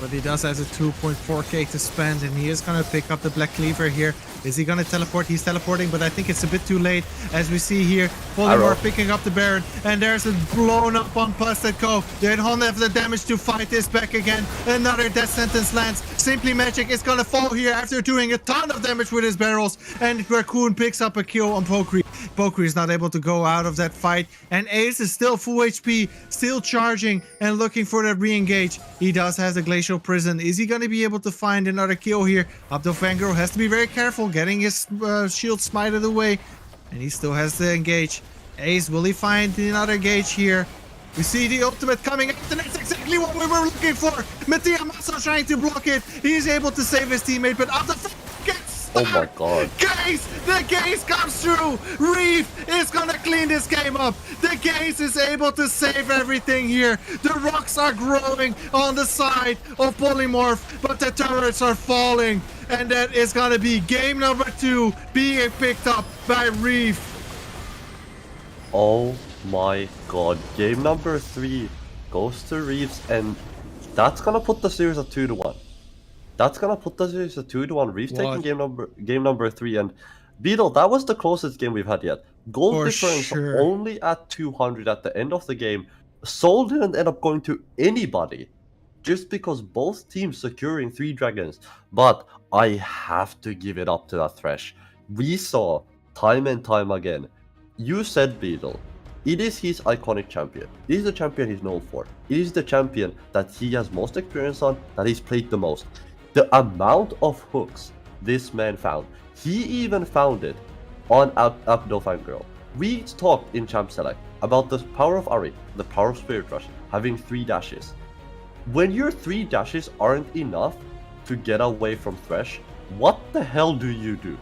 But he does has a 2.4k to spend, and he is going to pick up the Black Cleaver here. Is he going to teleport? He's teleporting, but I think it's a bit too late. As we see here, Polymorph picking up the Baron, and there's a blown up on Plastic Cove. They don't have the damage to fight this back again. Another death sentence lands. Simply Magic is going to fall here after doing a ton of damage with his barrels, and Raccoon picks up a kill on Pokri. Pokri is not able to go out of that fight, and Ace is still full HP, still charging and looking for that re-engage. He does have the Glacial Prison. Is he going to be able to find another kill here? Abdo Fangirl has to be very careful, getting his shield smited away, and he still has to engage. Ace, will he find another gauge here? We see the ultimate coming up, and that's exactly what we were looking for. Mattia also trying to block it. He's able to save his teammate, but Abdo gets stuck. Oh my God. Gaze! The gaze comes through! Reef is gonna clean this game up! The gaze is able to save everything here! The rocks are growing on the side of Polymorph, but the turrets are falling! And that is gonna be game number 2 being picked up by Reef. Oh my God, game number 3 goes to Reeves, and that's gonna put the series at 2-1. That's gonna put the series at 2-1. Reeves taking game number 3, and Beetle, that was the closest game we've had yet. Goal For difference sure. only at 200 at the end of the game. Soul didn't end up going to anybody, just because both teams securing 3 dragons. But I have to give it up to that Thresh. We saw time and time again. You said, Beetle, it is his iconic champion. It is the champion he's known for. It is the champion that he has most experience on, that he's played the most. The amount of hooks this man found, he even found it on Abdo Fangirl. We talked in Champ Select about the power of Ari, the power of Spirit Rush, having 3 dashes. When your 3 dashes aren't enough to get away from Thresh, what the hell do you do?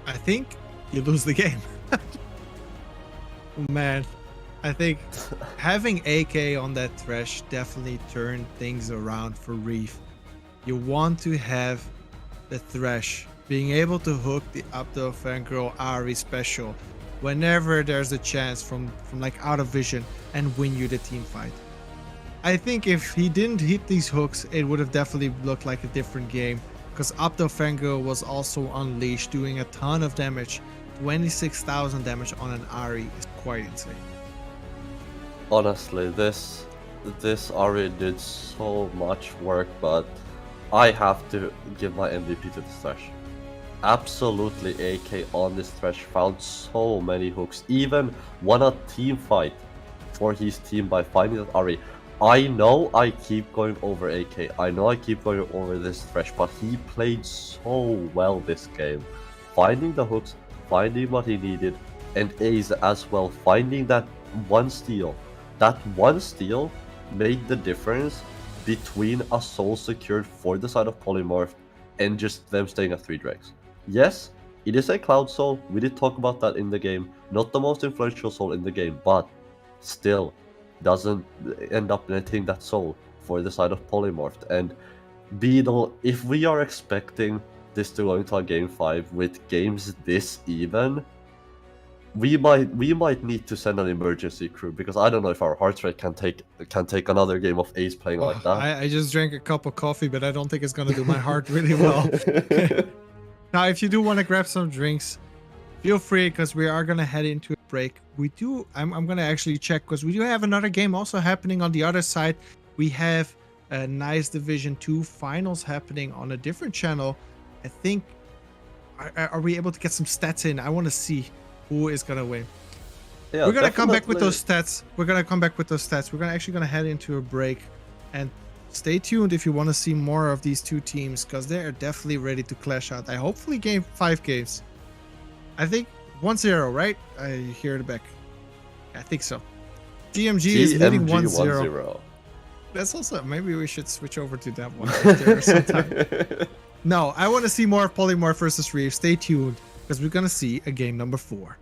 I think you lose the game. Man, I think having AK on that Thresh definitely turned things around for Reef. You want to have the Thresh being able to hook the Abdo Fangirl Ari special whenever there's a chance from like out of vision and win you the team fight. I think if he didn't hit these hooks, it would have definitely looked like a different game, because Abdo Fangirl was also unleashed, doing a ton of damage. 26,000 damage on an Ari is quite insane. Honestly, this Ari did so much work, but I have to give my MVP to this Thresh. Absolutely, AK on this Thresh found so many hooks, even won a team fight for his team by finding that Ari. I know I keep going over AK, I know I keep going over this Thresh, but he played so well this game. Finding the hooks, finding what he needed, and Ace as well, finding that one steal that one steal made the difference between a soul secured for the side of Polymorph and just them staying at 3 Drakes. Yes, it is a Cloud Soul, we did talk about that in the game, not the most influential soul in the game, but still doesn't end up netting that soul for the side of Polymorph. And Beetle, if we are expecting this to go into a game 5 with games this even, we might need to send an emergency crew, because I don't know if our heart rate can take another game of Ace playing like that. I just drank a cup of coffee, but I don't think it's gonna do my heart really well. Now, if you do want to grab some drinks, feel free, because we are gonna head into a break. I'm gonna actually check, because we do have another game also happening on the other side. We have a nice Division 2 finals happening on a different channel. I think, are we able to get some stats in? I want to see who is gonna win. Yeah, We're gonna come back with definitely. those stats. We're gonna head into a break, and stay tuned if you want to see more of these two teams, because they are definitely ready to clash out. I hopefully game 5 games. I think 1-0, right? I hear the back. I think so. DMG is leading 1-0. 1-0. That's also, maybe we should switch over to that one after some time. No, I want to see more of Polymorph versus Reeve. Stay tuned, because we're gonna see a game number 4.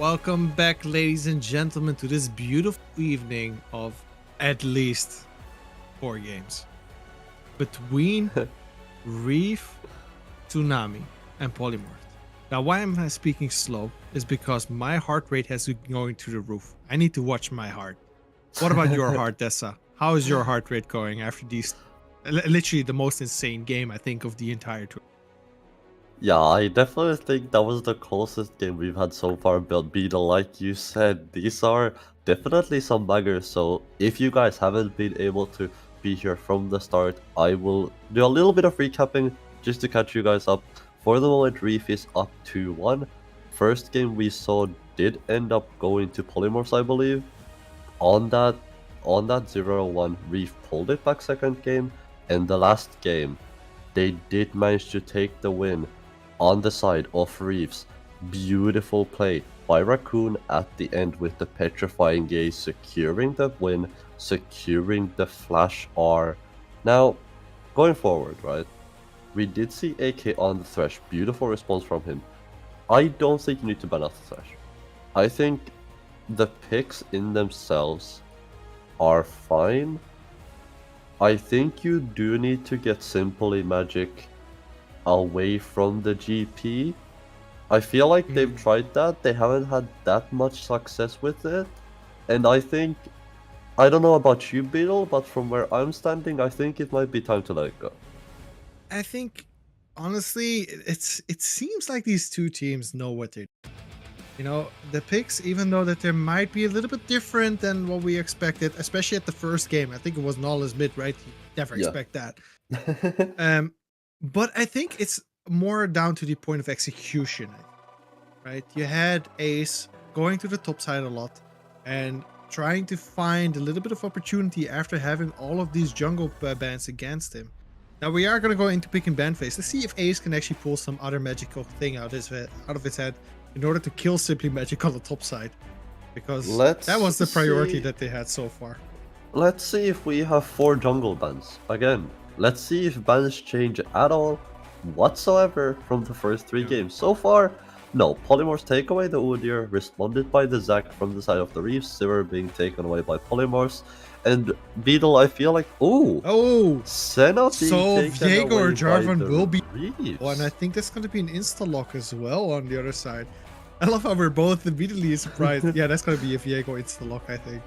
Welcome back, ladies and gentlemen, to this beautiful evening of at least 4 games between Reef, Tsunami, and Polymorph. Now, why am I speaking slow is because my heart rate has been going through the roof. I need to watch my heart. What about your heart, Dessa? How is your heart rate going after these? Literally the most insane game, I think, of the entire tour. Yeah, I definitely think that was the closest game we've had so far, but Beetle, like you said, these are definitely some buggers, so if you guys haven't been able to be here from the start, I will do a little bit of recapping just to catch you guys up. For the moment, Reef is up 2-1. First game we saw did end up going to Polymorphs, I believe. On that 0-1, Reef pulled it back second game, and the last game, they did manage to take the win on the side of Reef's. Beautiful play by Raccoon at the end with the Petrifying Gaze, securing the win, securing the Flash R. Now, going forward, right, we did see AK on the Thresh. Beautiful response from him. I don't think you need to ban out the Thresh. I think the picks in themselves are fine. I think you do need to get Simply Magic away from the GP. I feel like they've tried that. They haven't had that much success with it. And I think, I don't know about you, Beetle, but from where I'm standing, I think it might be time to let it go. I think, honestly, it seems like these two teams know what they're doing. You know, the picks, even though that they might be a little bit different than what we expected, especially at the first game. I think it was Knowledge mid, right? You never expect that. But I think it's more down to the point of execution, right? You had Ace going to the top side a lot and trying to find a little bit of opportunity after having all of these jungle bans against him. Now we are going to go into pick and ban phase. Let's see if Ace can actually pull some other magical thing out of his head in order to kill Simply Magic on the top side, because that was the priority that they had so far. Let's see if we have 4 jungle bans. Again, let's see if bans change at all whatsoever from the first 3 games. So far, no. Polymorphs take away the Udyr, responded by the Zac from the side of the Reef, Sivir being taken away by Polymorphs, and Beetle, I feel like, Senna being taken Viego away or Jarvan by the will be Reefs. Oh, and I think that's going to be an insta-lock as well on the other side. I love how we're both immediately surprised. Yeah, that's going to be a Viego insta-lock, I think.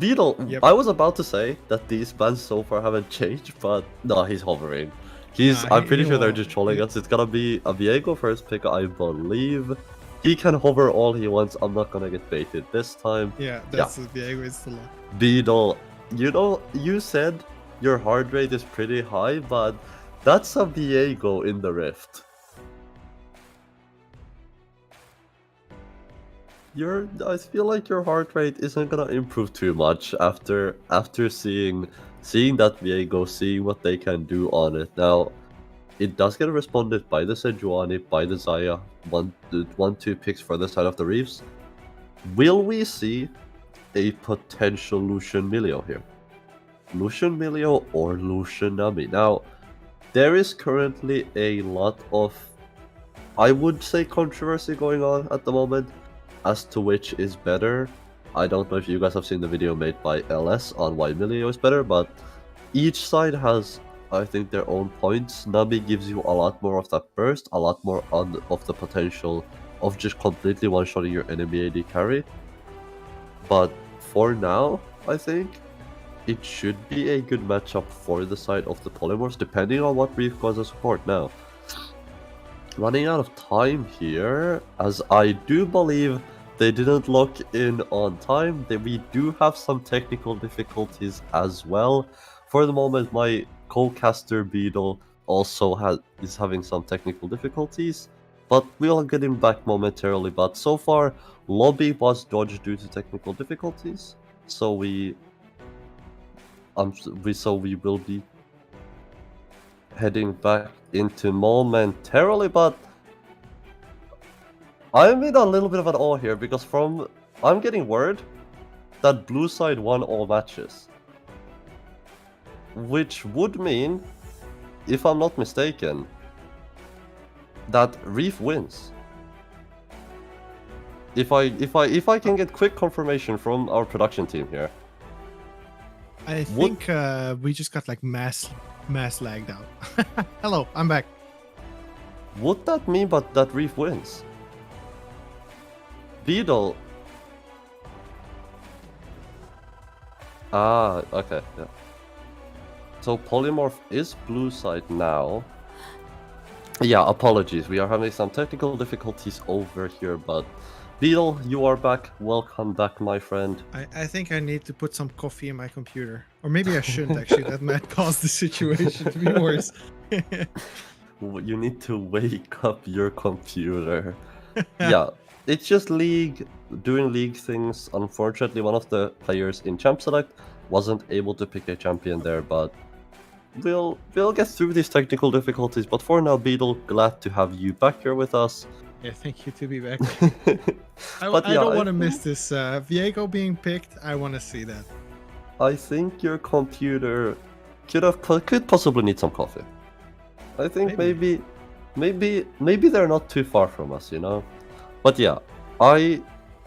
Beetle, Yep. I was about to say that these bans so far haven't changed, but no, he's hovering. I'm pretty sure they're just trolling us. It's gonna be a Viego first pick, I believe. He can hover all he wants. I'm not gonna get baited this time. Yeah, that's a Viego insta-lock. Beetle, you know, you said your heart rate is pretty high, but that's a Viego in the Rift. I feel like your heart rate isn't gonna improve too much after seeing that Viego, seeing what they can do on it. Now, it does get responded by the Sejuani, by the Xayah, 1-2 picks for the side of the Reefs. Will we see a potential Lucian Milio here? Lucian Milio or Lucian Nami? Now, there is currently a lot of, I would say, controversy going on at the moment as to which is better. I don't know if you guys have seen the video made by LS on why Milio is better, but each side has, I think, their own points. Nami gives you a lot more of that burst, a lot more of the potential of just completely one-shotting your enemy AD carry. But for now, I think it should be a good matchup for the side of the Polymorphs, depending on what Reef goes as support. Now, running out of time here, as I do believe they didn't lock in on time. We do have some technical difficulties as well. For the moment, my co-caster Beetle also is having some technical difficulties, but we'll get him back momentarily. But so far, lobby was dodged due to technical difficulties, so we will be heading back into momentarily, but I'm in a little bit of an awe here because I'm getting word that blue side won all matches, which would mean, if I'm not mistaken, that Reef wins. If I can get quick confirmation from our production team here. I think we just got like mass lagged out. Hello, I'm back. Would that mean that Reef wins? Beetle. Ah, okay, yeah. So Polymorph is blue side now. Yeah, apologies. We are having some technical difficulties over here, but Beetle, you are back. Welcome back, my friend. I think I need to put some coffee in my computer. Or maybe I shouldn't actually. That might cause the situation to be worse. You need to wake up your computer. Yeah, it's just League, doing League things. Unfortunately, one of the players in Champ Select wasn't able to pick a champion there, but we'll get through these technical difficulties. But for now, Beetle, glad to have you back here with us. Yeah, thank you to be back. I But yeah, don't want to miss this. Viego being picked, I want to see that. I think your computer could possibly need some coffee. I think maybe they're not too far from us, you know. But yeah, I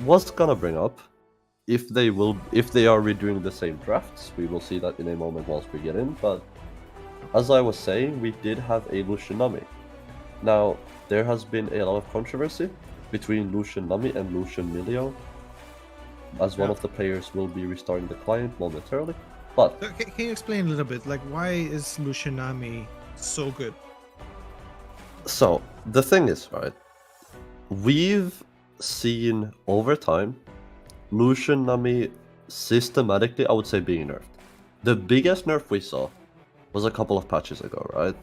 was gonna bring up if they are redoing the same drafts. We will see that in a moment once we get in. But as I was saying, we did have a Lucian Nami. Now there has been a lot of controversy between Lucian Nami and Lucian Milio, as one of the players will be restarting the client momentarily. But So, can you explain a little bit, like why is Lucian Nami so good? so the thing is, right, we've seen over time Lucian Nami systematically, I would say, being nerfed. The biggest nerf we saw was a couple of patches ago, right?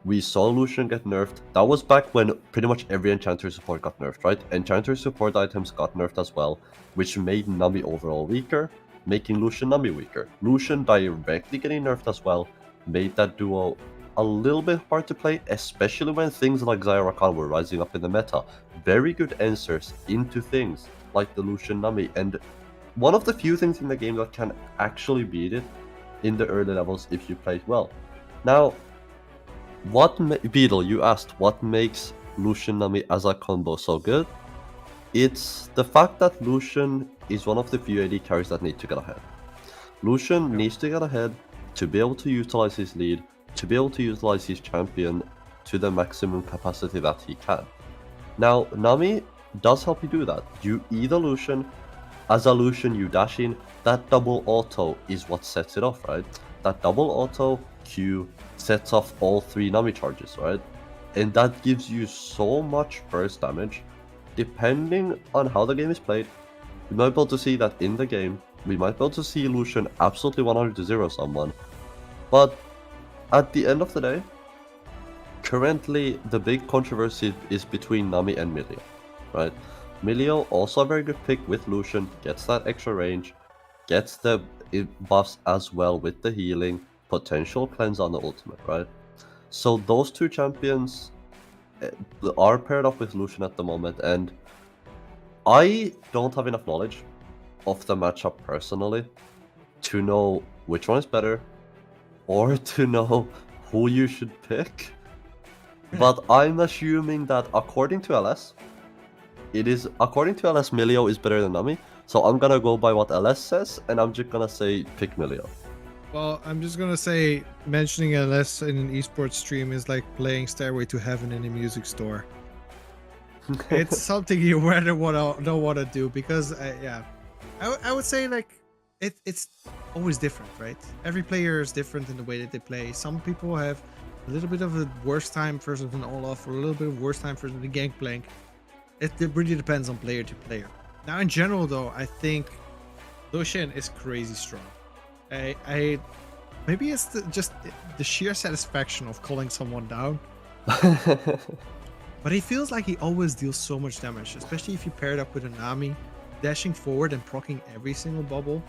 We saw Lucian get nerfed. That was back when pretty much every Enchanter support got nerfed, right? Enchanter support items got nerfed as well, which made Nami overall weaker, making Lucian Nami weaker. Lucian directly getting nerfed as well made that duo a little bit hard to play, especially when things like Zyra Khan were rising up in the meta. Very good answers into things like the Lucian Nami, and one of the few things in the game that can actually beat it in the early levels if you play it well. Now, Beetle, you asked what makes Lucian Nami as a combo so good? It's the fact that Lucian is one of the few AD carries that need to get ahead. Lucian needs to get ahead to be able to utilize his lead, to be able to utilize his champion to the maximum capacity that he can. Now, Nami does help you do that. You either Lucian, as a Lucian you dash in, that double auto is what sets it off, right? That double auto Q sets off all 3 Nami charges, right? And that gives you so much burst damage. Depending on how the game is played, we might be able to see that in the game, we might be able to see Lucian absolutely 100-0 someone. But at the end of the day, currently the big controversy is between Nami and Milio, right? Milio, also a very good pick with Lucian, gets that extra range, gets the buffs as well with the healing, potential cleanse on the ultimate, right? So those two champions are paired up with Lucian at the moment, and I don't have enough knowledge of the matchup personally to know which one is better or to know who you should pick. But I'm assuming that according to LS, Milio is better than Nami. So I'm gonna go by what LS says, and I'm just gonna say pick Milio. Well, I'm just gonna say mentioning LS in an esports stream is like playing Stairway to Heaven in a music store. It's something you rather don't want to do because I would say like it's always different, right? Every player is different in the way that they play. Some people have a little bit of a worse time versus an Olaf, or a little bit of worse time versus the Gangplank. It really depends on player to player. Now, in general, though, I think Lucian is crazy strong. I maybe it's just the sheer satisfaction of calling someone down. But he feels like he always deals so much damage, especially if you pair it up with a Nami, dashing forward and proccing every single bubble.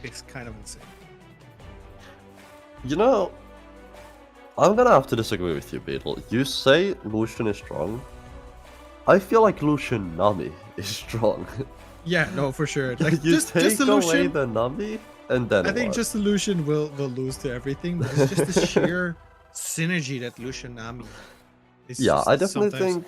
It's kind of insane. You know, I'm gonna have to disagree with you, Beetle. You say Lucian is strong. I feel like Lucian Nami is strong. Yeah, no, for sure. Like You just take the away Lucian, the Nami, and then I think what? just the Lucian will lose to everything, but it's just the sheer synergy that Lucian Nami is. Yeah, just I definitely sometimes- think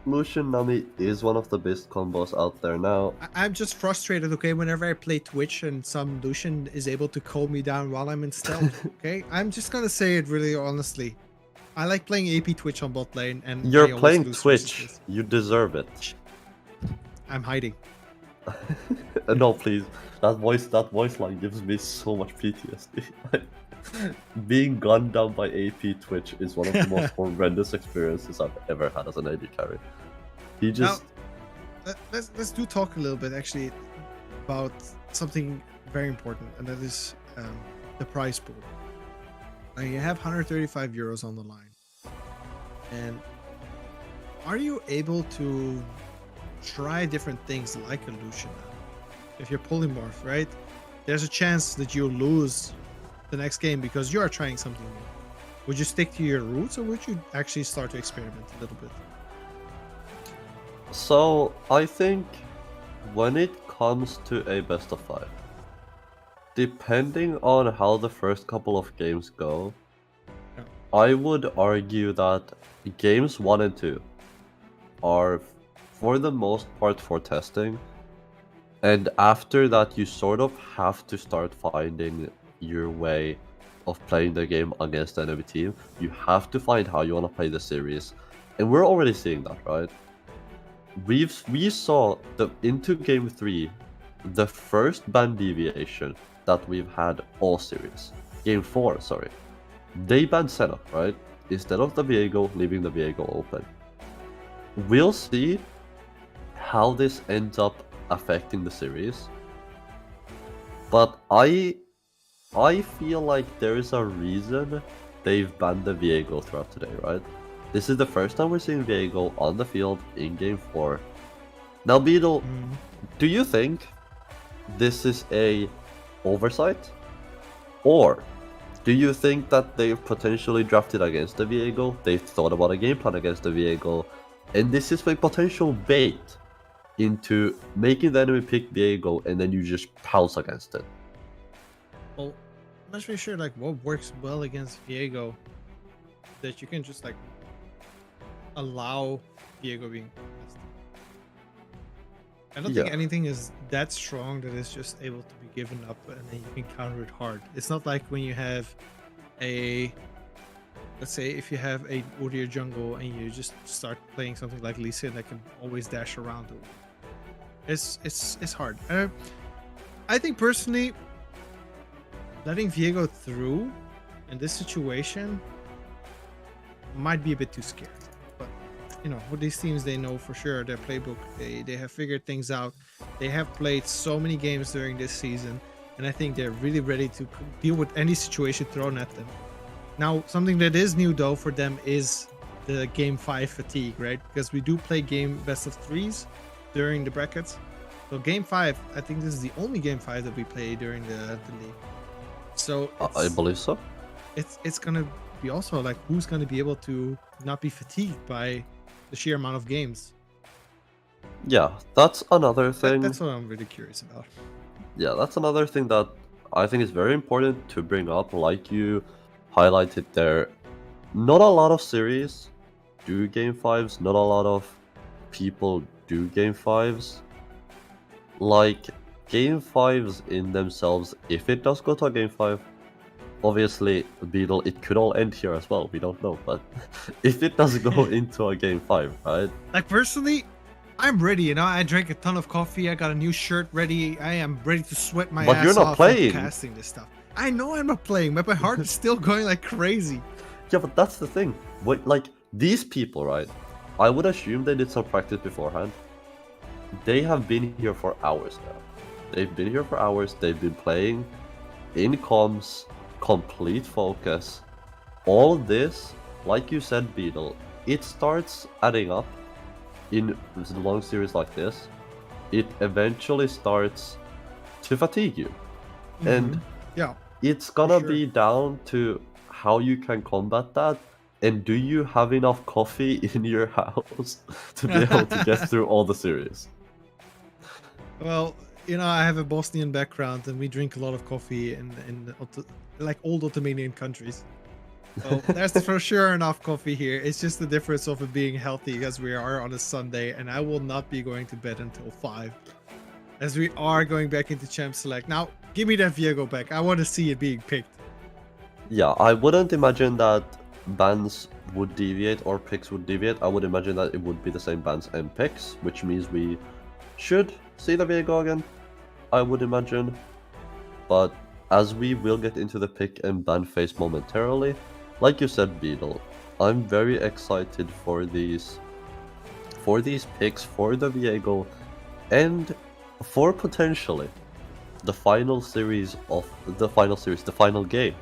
Lucian Nami is one of the best combos out there now. I'm just frustrated, okay, whenever I play Twitch and some Lucian is able to calm me down while I'm in stealth, okay? I'm just gonna say it really honestly. I like playing AP Twitch on bot lane, and I You're always playing lose versus Twitch. this. You deserve it. I'm hiding. No, please. That voice line gives me so much PTSD. Being gunned down by AP Twitch is one of the most horrendous experiences I've ever had as an AD carry. He just... Now, let's do talk a little bit actually about something very important, and that is the prize pool. Now you have 135 euros on the line, and are you able to try different things like a Lucian? If you're polymorph, right, there's a chance that you'll lose the next game because you are trying something new. Would you stick to your roots, or would you actually start to experiment a little bit? So, I think when it comes to a best of 5, depending on how the first couple of games go, Yeah. I would argue that games 1 and 2 are for the most part for testing, and after that you sort of have to start finding your way of playing the game against the enemy team. You have to find how you want to play the series, and we're already seeing that, right? We saw into game 3 the first ban deviation that we've had all series. Game 4, sorry. They banned Senna, right? Instead of the Viego, leaving the Viego open. We'll see how this ends up affecting the series. But I feel like there is a reason they've banned the Viego throughout today, right? This is the first time we're seeing Viego on the field in game 4. Now, Beetle, do you think this is a oversight? Or do you think that they've potentially drafted against the Viego, they've thought about a game plan against the Viego, and this is a potential bait into making the enemy pick Viego and then you just pounce against it? Well, I'm not really sure like what works well against Viego that you can just like allow Viego being best. I don't think anything is that strong that is just able to be given up and then you can counter it hard. It's not like when you have a, let's say if you have a Udyr jungle and you just start playing something like Lee Sin that can always dash around. It's hard. I think personally, letting Viego through in this situation might be a bit too scary. But you know, with these teams, they know for sure their playbook. They have figured things out. They have played so many games during this season, and I think they're really ready to deal with any situation thrown at them. Now, something that is new though for them is the game 5 fatigue, right? Because we do play game best of 3s during the brackets. So game 5, I think this is the only game 5 that we play during the league. So I believe so. It's gonna be also like who's gonna be able to not be fatigued by the sheer amount of games. Yeah, that's another thing. That's what I'm really curious about. Yeah, that's another thing that I think is very important to bring up, like you highlighted there. Not a lot of series do game 5s, not a lot of people do game 5s. Like, game 5s in themselves, if it does go to a game 5, obviously, Beetle, it could all end here as well, we don't know, but if it does go into a game 5, right? Like, personally, I'm ready, you know, I drank a ton of coffee, I got a new shirt ready, I am ready to sweat my But ass you're not off playing. casting this stuff. I know I'm not playing, but my heart is still going like crazy. Yeah, but that's the thing. Like, these people, right? I would assume they did some practice beforehand. They have been here for hours now. They've been here for hours, they've been playing in comms, complete focus. All this, like you said, Beetle, it starts adding up in a long series like this. It eventually starts to fatigue you. And yeah, it's gonna sure. be down to how you can combat that, and do you have enough coffee in your house to be able to get through all the series? Well, you know, I have a Bosnian background and we drink a lot of coffee in like old Ottomanian countries. So there's for sure enough coffee here. It's just the difference of it being healthy as we are on a Sunday, and I will not be going to bed until 5. As we are going back into Champ Select. Now, give me that Viego back. I want to see it being picked. Yeah, I wouldn't imagine that bans would deviate or picks would deviate. I would imagine that it would be the same bans and picks, which means we should see the Viego again, I would imagine. But as we will get into the pick and ban phase momentarily, like you said, Beetle, I'm very excited for these picks, for the Viego, and for potentially the final game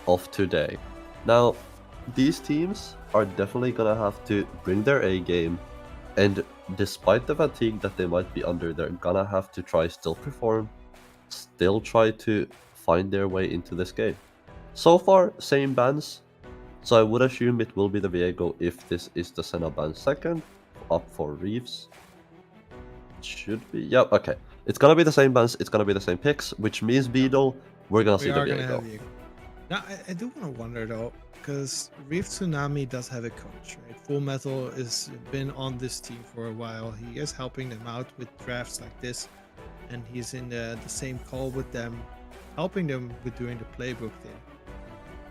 of today. Now, these teams are definitely gonna have to bring their A game, and despite the fatigue that they might be under, they're gonna have to try still perform, still try to find their way into this game. So far, same bans, so I would assume it will be the Viego if this is the Senna ban second, up for Reeves. It should be, yeah, okay. It's gonna be the same bans, it's gonna be the same picks, which means Beetle, we're gonna see the Viego. Now, I do want to wonder though, because Reef Tsunami does have a coach, right? Full Metal has been on this team for a while. He is helping them out with drafts like this, and he's in the same call with them, helping them with doing the playbook thing.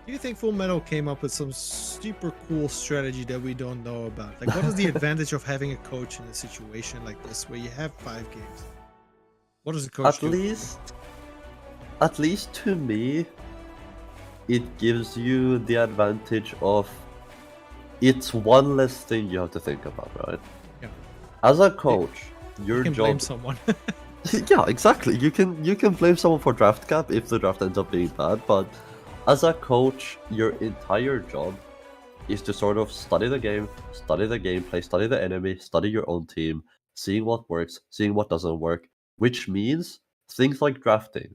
Do you think Full Metal came up with some super cool strategy that we don't know about? Like, what is the advantage of having a coach in a situation like this where you have 5 games? What does the coach do? At least to me, it gives you the advantage of it's one less thing you have to think about, right? Yeah. As a coach, your you can job. blame someone. Yeah, exactly. You can blame someone for draft cap if the draft ends up being bad, but as a coach, your entire job is to sort of study the game, study the gameplay, study the enemy, study your own team, seeing what works, seeing what doesn't work, which means things like drafting,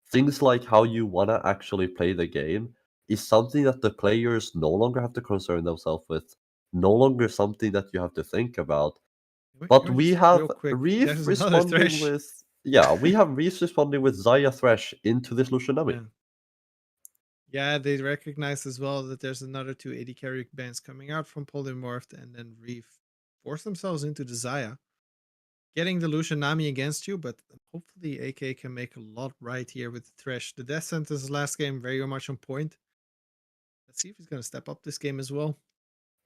things like how you want to actually play the game is something that the players no longer have to concern themselves with, no longer something that you have to think about. But we have Reef responding with... Yeah, we have Reef responding with Zaya Thresh into this Lucianami. Yeah, they recognize as well that there's another 2 AD carry bands coming out from Polymorphed, and then Reef force themselves into the Zaya. Getting the Lucianami against you, but hopefully AK can make a lot right here with the Thresh. The death sentence last game very much on point. Let's see if he's going to step up this game as well.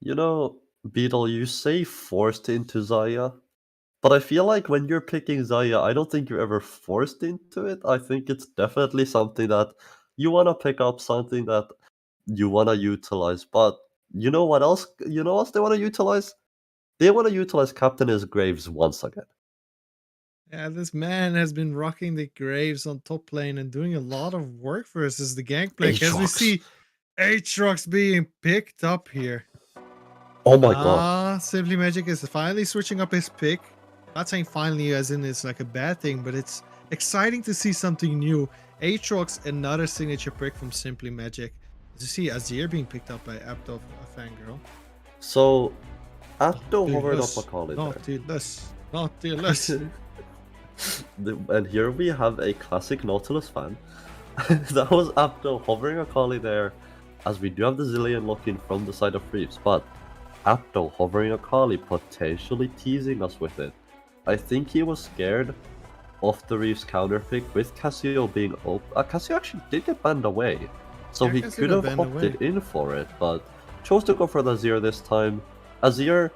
You know, Beetle, you say forced into Zaya, but I feel like when you're picking Zaya, I don't think you're ever forced into it. I think it's definitely something that you want to pick up, something that you want to utilize. But you know what else? You know what they want to utilize? They want to utilize Captain S. Graves once again. Yeah, this man has been rocking the Graves on top lane and doing a lot of work for us as the gangplank. As we see Aatrox being picked up here. Oh my god. Simply Magic is finally switching up his pick. Not saying finally as in it's like a bad thing, but it's exciting to see something new. Aatrox, another signature pick from Simply Magic. As you see Azir being picked up by Apto, a fangirl. So, Apto hovered up Akali there. Not less. And here we have a classic Nautilus fan. That was Apto hovering Akali there, as we do have the Zillion looking from the side of Reeves, but Apto hovering Akali, potentially teasing us with it. I think he was scared of the Reeves counter pick with Cassio being open. Cassio actually did get banned away, so he could have opted in for it, but chose to go for the Azir this time. Azir,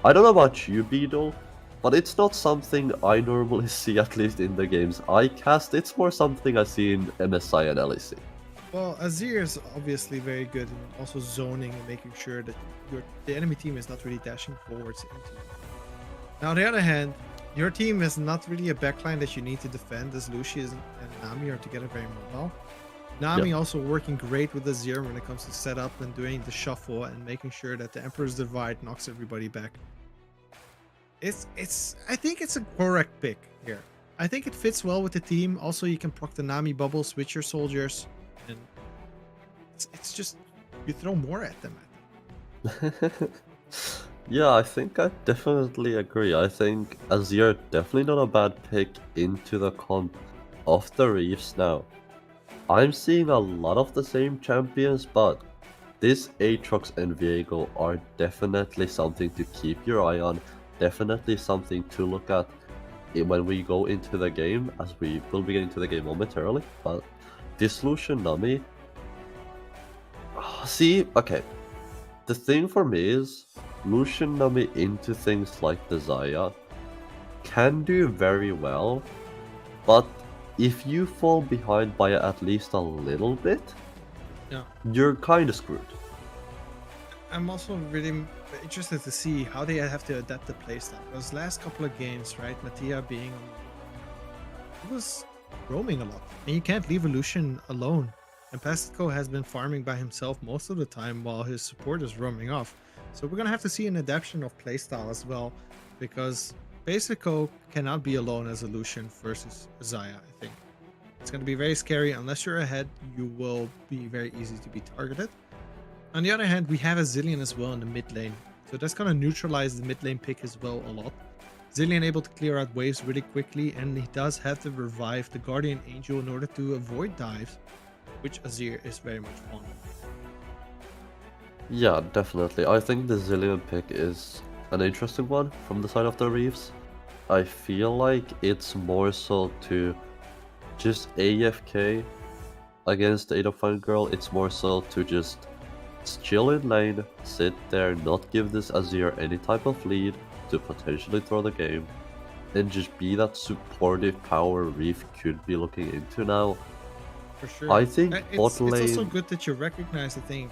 I don't know about you, Beetle, but it's not something I normally see, at least in the games I cast. It's more something I see in MSI and LEC. Well, Azir is obviously very good in also zoning and making sure that the enemy team is not really dashing forwards into you. Now, on the other hand, your team is not really a backline that you need to defend, as Lucius and Nami are together very well. Nami also working great with Azir when it comes to setup and doing the shuffle and making sure that the Emperor's Divide knocks everybody back. I think it's a correct pick here. I think it fits well with the team. Also, you can proc the Nami bubbles with your soldiers, and it's just you throw more at them. Yeah, I think I definitely agree. I think Azir definitely not a bad pick into the comp of the Reefs now. I'm seeing a lot of the same champions, but this Aatrox and Viego are definitely something to keep your eye on, definitely something to look at when we go into the game, as we will be getting to the game momentarily. But this Lucian Nami, see, okay, the thing for me is Lucian Nami into things like the Zaya can do very well, but if you fall behind by at least a little bit, Yeah. you're kind of screwed. I'm also really interested to see how they have to adapt the playstyle. Those last couple of games, right? Mattia being he was roaming a lot, and you can't leave Lucian alone. And Pastico has been farming by himself most of the time while his support is roaming off. So we're gonna have to see an adaptation of playstyle as well, because Pastico cannot be alone as a Lucian versus Zaya. I think it's gonna be very scary. Unless you're ahead, you will be very easy to be targeted. On the other hand, we have a Zillion as well in the mid lane, so that's gonna neutralize the mid lane pick as well a lot. Zillion able to clear out waves really quickly, and he does have to revive the Guardian Angel in order to avoid dives, which Azir is very much fond of. Yeah, definitely. I think the Zillion pick is an interesting one from the side of the Reeves. I feel like it's more so to just AFK against the Adolfine girl. It's more so to just chill in lane, sit there, not give this Azir any type of lead to potentially throw the game, and just be that supportive power Reef could be looking into now. For sure. I think It's bot lane... also good that you recognize the thing.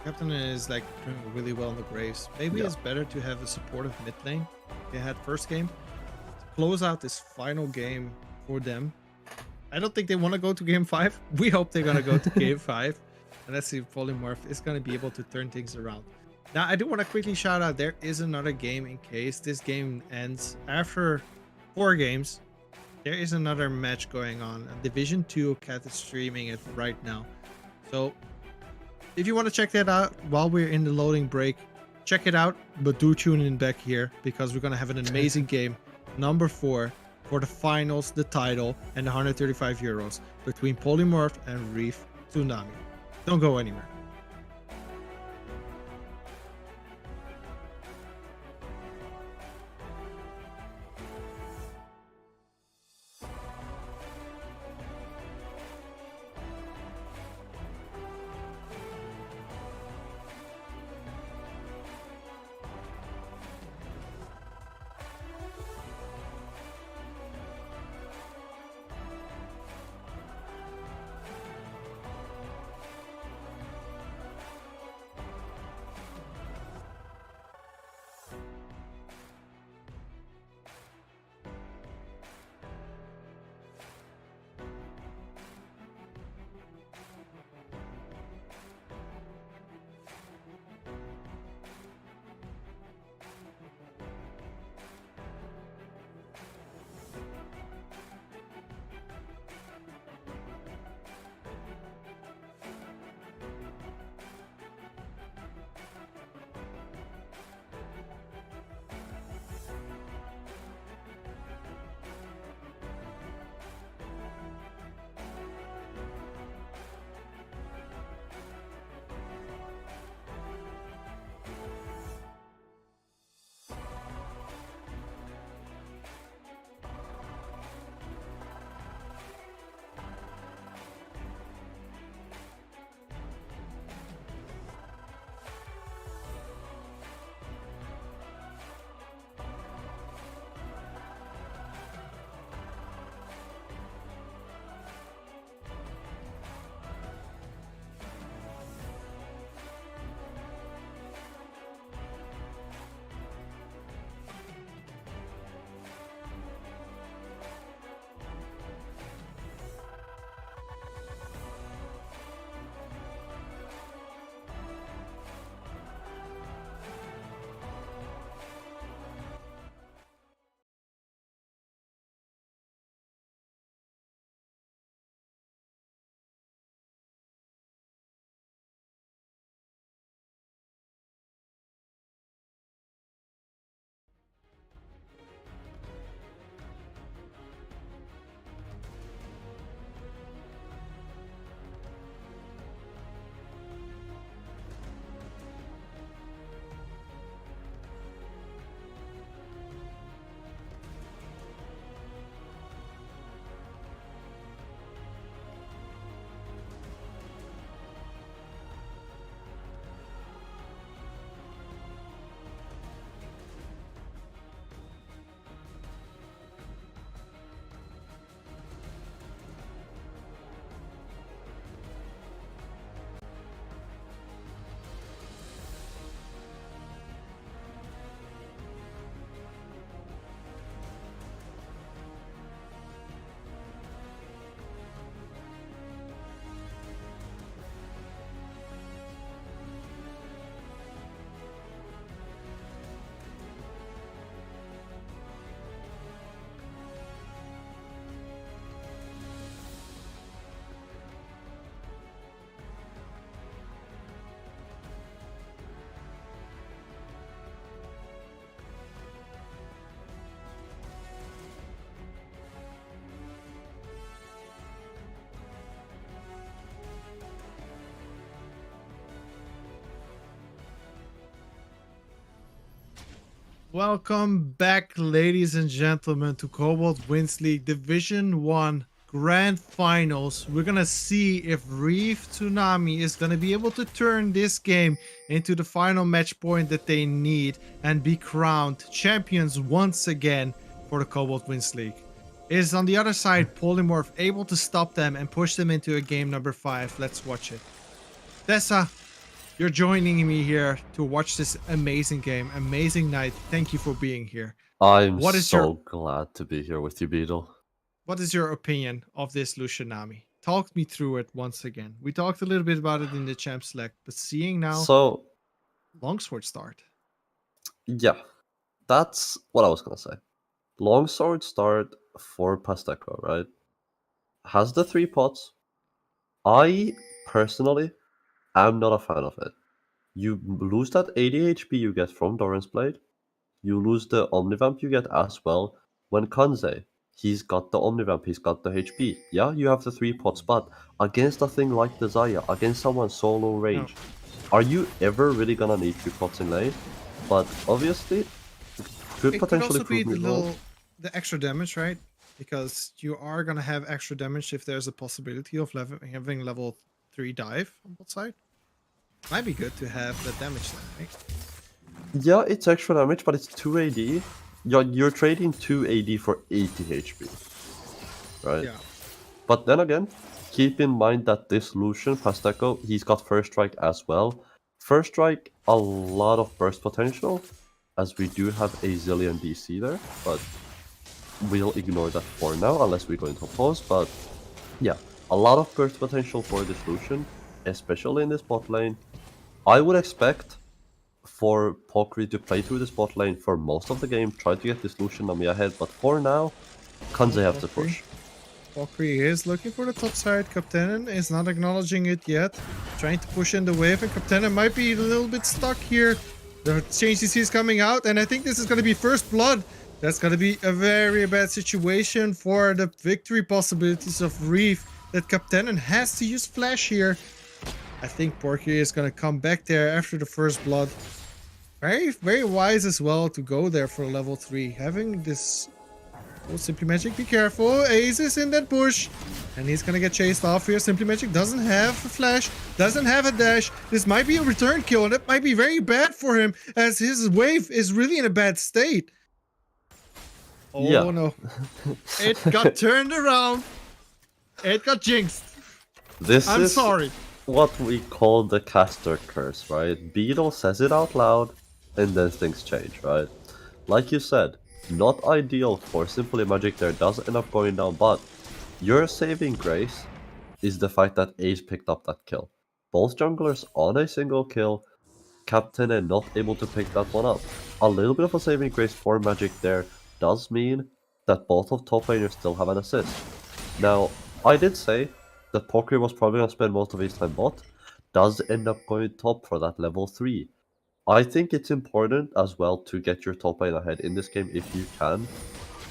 Captain is like doing really well in the Graves. Maybe Yeah. it's better to have a supportive mid lane. They had first game to close out this final game for them. I don't think they want to go to game 5. We hope they're gonna go to game 5. And let's see if Polymorph is gonna be able to turn things around. Now I do want to quickly shout out, there is another game in case this game ends after 4 games. There is another match going on. Division 2 Cat is streaming it right now. So if you want to check that out while we're in the loading break, check it out. But do tune in back here, because we're going to have an amazing game. Number 4 for the finals, the title, and the 135 euros between Polymorph and Reef Tsunami. Don't go anywhere. Welcome back, ladies and gentlemen, to Cobalt Wins League Division 1 Grand Finals. We're gonna see if Reef Tsunami is gonna be able to turn this game into the final match point that they need and be crowned champions once again for the Cobalt Wins League. It is on the other side, Polymorph able to stop them and push them into a game number 5. Let's watch it. Tessa, you're joining me here to watch this amazing game, amazing night. Thank you for being here. I'm What is so glad to be here with you, Beetle. What is your opinion of this Lucianami? Talk me through it once again. We talked a little bit about it in the champ select, but seeing now So, longsword start. yeah, that's what I was gonna say. Longsword start for Pasteco, right? Has the 3 pots. I personally am not a fan of it. You lose that 80 HP you get from Doran's Blade. You lose the Omnivamp you get as well. When Kanze, he's got the Omnivamp, he's got the HP. Yeah, you have the 3 pots, but against a thing like the Zaya, against someone so low range, are you ever really gonna need 2 pots in lane? But obviously, could It could potentially also be prove me wrong. the extra damage, right? Because you are gonna have extra damage if there's a possibility of having level 3 dive on both side. Might be good to have the damage then, right? Yeah, it's extra damage, but it's 2 AD. You're trading 2 AD for 80 HP, right? Yeah. But then again, keep in mind that this Lucian, Pasteco, he's got First Strike as well. First Strike, a lot of burst potential, as we do have a zillion DC there, but we'll ignore that for now, unless we go into pause. But yeah, a lot of burst potential for this Lucian, especially in this bot lane. I would expect for Pokri to play through this bot lane for most of the game, try to get this Lucian Nami ahead, but for now, Kanze have to push. Valkyrie is looking for the top side. Captain is not acknowledging it yet. Trying to push in the wave, and Captain might be a little bit stuck here. The change CC is coming out, and I think this is going to be first blood. That's going to be a very bad situation for the victory possibilities of Reef. That Captain has to use Flash here. I think Porky is going to come back there after the first blood. Very wise as well to go there for level 3. Having this... Oh, Simply Magic, be careful. Ace is in that bush. And he's going to get chased off here. Simply Magic doesn't have a flash, doesn't have a dash. This might be a return kill, and that might be very bad for him, as his wave is really in a bad state. Oh Yeah. no. It got turned around. It got jinxed. This I'm is sorry. what we call the caster curse, right? Beetle says it out loud, and then things change, right? Like you said, not ideal for Simply Magic there, does end up going down, but your saving grace is the fact that Ace picked up that kill. Both junglers on a single kill, Captain and not able to pick that one up. A little bit of a saving grace for Magic there does mean that both of top laners still have an assist. Now, I did say that Pokri was probably going to spend most of his time bot, does end up going top for that level 3. I think it's important as well to get your top lane ahead in this game if you can,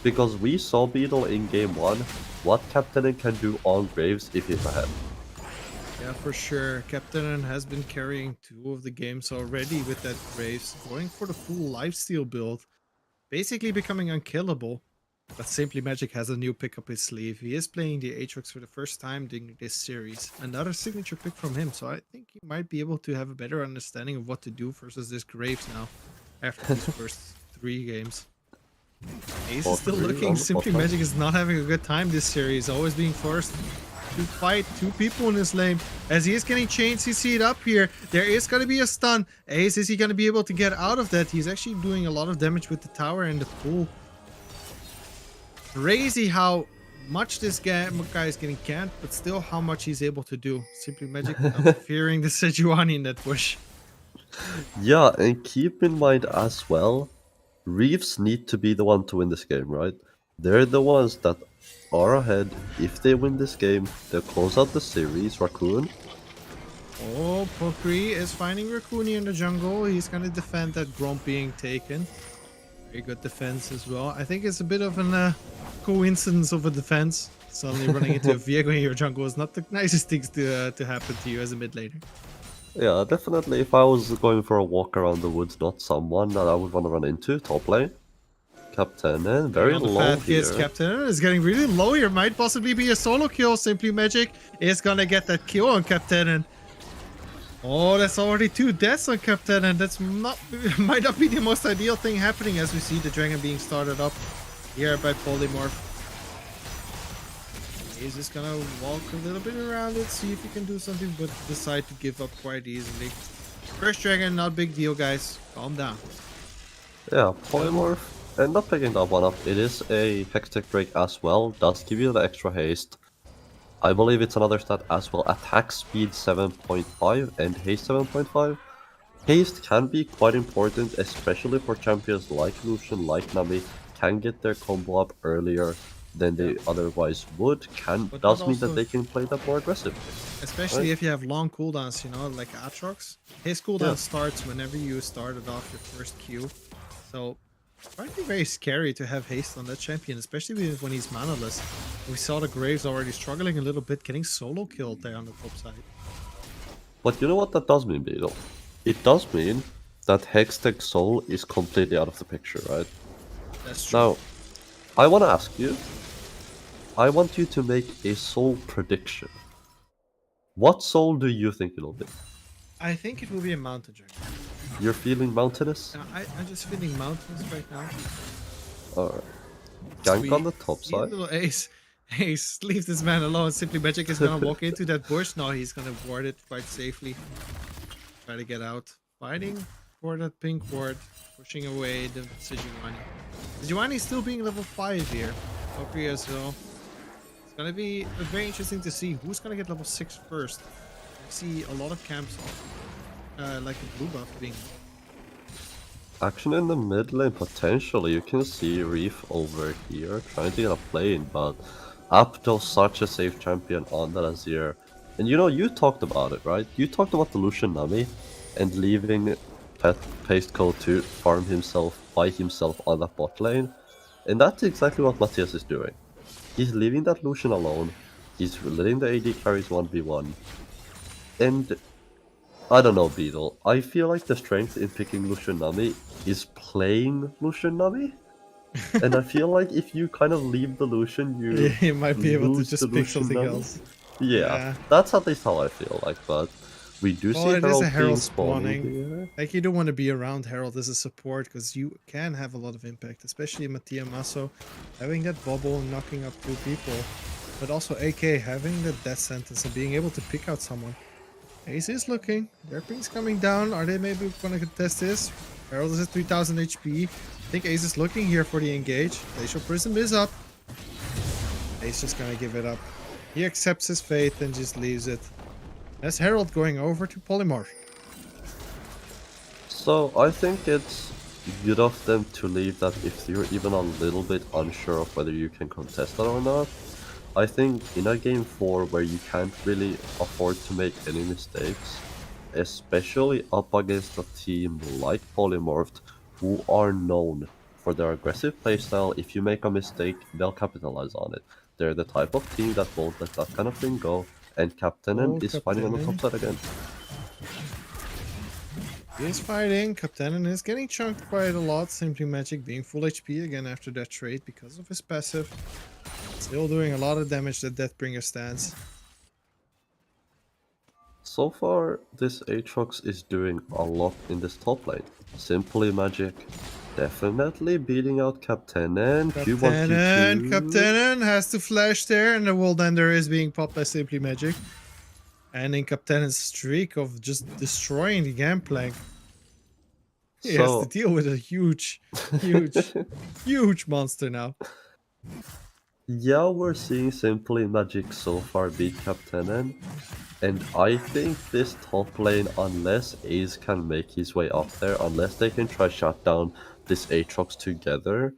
because we saw Beetle in game 1, what Captain can do on Graves if he's ahead. Yeah, for sure. Captain has been carrying 2 of the games already with that Graves, going for the full lifesteal build, basically becoming unkillable. But Simply Magic has a new pick up his sleeve. He is playing the Aatrox for the first time during this series. Another signature pick from him, so I think he might be able to have a better understanding of what to do versus this Graves now, after these first 3 games. Ace is still looking. Simply Magic is not having a good time this series, always being forced to fight 2 people in this lane. As he is getting chain CC'd up here, there is going to be a stun. Ace, is he going to be able to get out of that? He's actually doing a lot of damage with the tower and the pool. Crazy how much this guy is getting canned, but still how much he's able to do. Simply Magic fearing the Sejuani in that bush. Yeah, and keep in mind as well, Reeves need to be the one to win this game, right? They're the ones that are ahead. If they win this game, they'll close out the series. Raccoon. Oh, Pokri is finding Raccoon in the jungle. He's going to defend that Gromp being taken. Very good defense as well. I think it's a bit of an coincidence of a defense. Suddenly running into a Viego in your jungle is not the nicest things to happen to you as a mid laner. Yeah, definitely. If I was going for a walk around the woods, not someone that I would want to run into, top lane. Captain, and very On the low fat kids, here. Captain is getting really low here. Might possibly be a solo kill. Simply Magic is gonna get that kill on Captain. And oh, that's already 2 deaths on Captain, and that's not might not be the most ideal thing happening as we see the dragon being started up here by Polymorph. He's just gonna walk a little bit around it, see if he can do something, but decide to give up quite easily. First dragon, not big deal, guys. Calm down. Yeah, Polymorph end up picking that one up. It is a Hextech break as well, does give you the extra haste. I believe it's another stat as well. Attack speed 7.5 and haste 7.5. Haste can be quite important, especially for champions like Lucian, like Nami, can get their combo up earlier than they otherwise would. But Does not mean that also- they can play that more aggressively. Especially Right. if you have long cooldowns, you know, like Aatrox. His cooldown starts whenever you started off your first Q. So, it's might be very scary to have haste on that champion, especially when he's manaless. We saw the Graves already struggling a little bit, getting solo killed there on the top side. But you know what that does mean, Beetle? It does mean that Hextech Soul is completely out of the picture, right? That's true. Now, I want to ask you, I want you to make a soul prediction. What soul do you think it'll be? I think it will be a mountain dragon. You're feeling mountainous? I'm just feeling mountains right now. Alright. Gank Sweet. on the top Sweet side. little Ace. Ace, leave this man alone. Simply Magic is gonna walk into that bush. No, he's gonna ward it quite safely. Try to get out. Fighting for that pink ward. Pushing away the Sejuani. Sejuani is still being level 5 here. Opry as well. It's gonna be very interesting to see who's gonna get level 6 first. I see a lot of camps like a blue buff being. Action in the mid lane, potentially. You can see Reef over here trying to get a play in, but Apto's such a safe champion on that Azir. And you know, you talked about it, right? You talked about the Lucian Nami and leaving Paste Code to farm himself by himself on that bot lane. And that's exactly what Matthias is doing. He's leaving that Lucian alone. He's letting the AD carries 1v1. And I don't know, Beetle. I feel like the strength in picking Lucian Nami is playing Lucian Nami. And I feel like if you kind of leave the Lucian, You might be able to lose just the pick Lucian something Nami. else. Yeah, Yeah. that's at least how I feel like, but we do see Oh, it is Herald a Herald being spawning. here. Like, you don't want to be around Herald as a support because you can have a lot of impact, especially Mattia Masso having that bubble and knocking up 2 people, but also AK having the death sentence and being able to pick out someone. Ace is looking. Their ping's coming down. Are they maybe going to test this? Herald is at 3000 HP. I think Ace is looking here for the engage. Glacial Prism is up. Ace just going to give it up. He accepts his fate and just leaves it. That's Herald going over to Polymorph. So I think it's good of them to leave that if you're even a little bit unsure of whether you can contest that or not. I think in a game 4 where you can't really afford to make any mistakes, especially up against a team like Polymorphed who are known for their aggressive playstyle, if you make a mistake, they'll capitalize on it. They're the type of team that won't let that kind of thing go, and Captainen is fighting on the top side again. He is fighting. Captainen is getting chunked quite a lot. Simply Magic being full HP again after that trade because of his passive. Still doing a lot of damage that Deathbringer stands. So far, this Aatrox is doing a lot in this top lane. Simply Magic definitely beating out Captainen. Captainen has to flash there, and the World Ender is being popped by Simply Magic. And in Captainen's streak of just destroying the Gangplank, he has to deal with a huge, huge monster now. Yeah, we're seeing Simply Magic so far beat Captainen. And I think this top lane, unless Ace can make his way up there, unless they can try shut down this Aatrox together,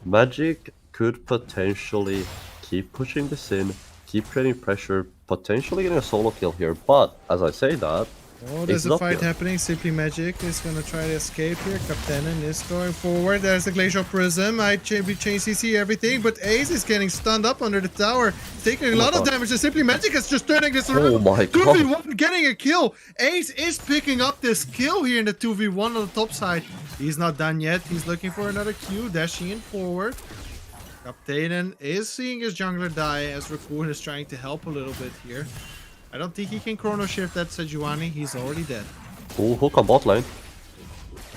Magic could potentially keep pushing this in, keep creating pressure, potentially getting a solo kill here. But as I say that, Oh, there's Ace a up fight here. happening. Simply Magic is gonna try to escape here. Captainen is going forward. There's the Glacial Prism. I change CC everything, but Ace is getting stunned up under the tower. He's taking a my lot of God. damage. And Simply Magic is just turning this around. Oh my 2v1 getting a kill. Ace is picking up this kill here in the 2v1 on the top side. He's not done yet. He's looking for another Q, dashing in forward. Captainen is seeing his jungler die as Raccoon is trying to help a little bit here. I don't think he can chrono shift that Sejuani. He's already dead. Oh, hook on bot lane.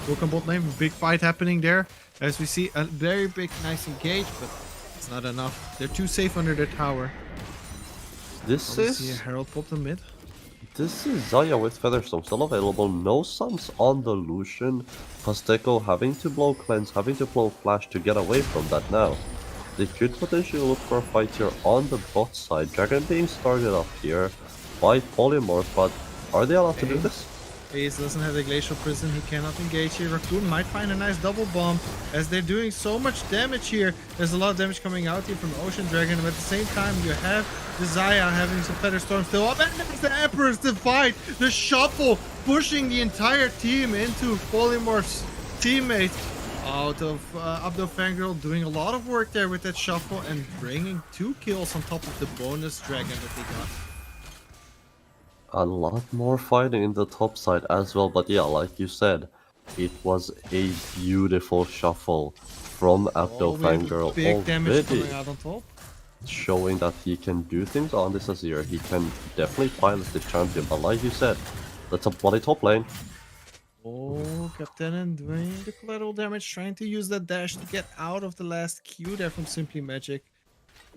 Look on bot lane, big fight happening there. As we see a very big, nice engage, but it's not enough. They're too safe under their tower. This We see a is Herald pop the mid. Xayah with Featherstone still available. No sums on the Lucian. Pasteco having to blow cleanse, having to blow flash to get away from that now. They could potentially look for a fight here on the bot side. Dragon being started up here by Polymorph, but are they allowed to do this? Ace doesn't have the Glacial Prison. He cannot engage here. Raccoon might find a nice double bomb as they're doing so much damage here. There's a lot of damage coming out here from Ocean Dragon. But at the same time, you have the Xayah having some Feather Storm still up. And there's the Emperor's Divide. The shuffle pushing the entire team into Polymorph's teammate. Out of Abdo Fangirl doing a lot of work there with that shuffle and bringing 2 kills on top of the bonus dragon that they got. A lot more fighting in the top side as well, but yeah, like you said, it was a beautiful shuffle from Abdo We have Fangirl big damage already, coming out on top. showing that he can do things on this Azir. He can definitely pilot this champion, but like you said, that's a bloody top lane. Oh, Captainen doing the collateral damage, trying to use that dash to get out of the last Q there from Simply Magic.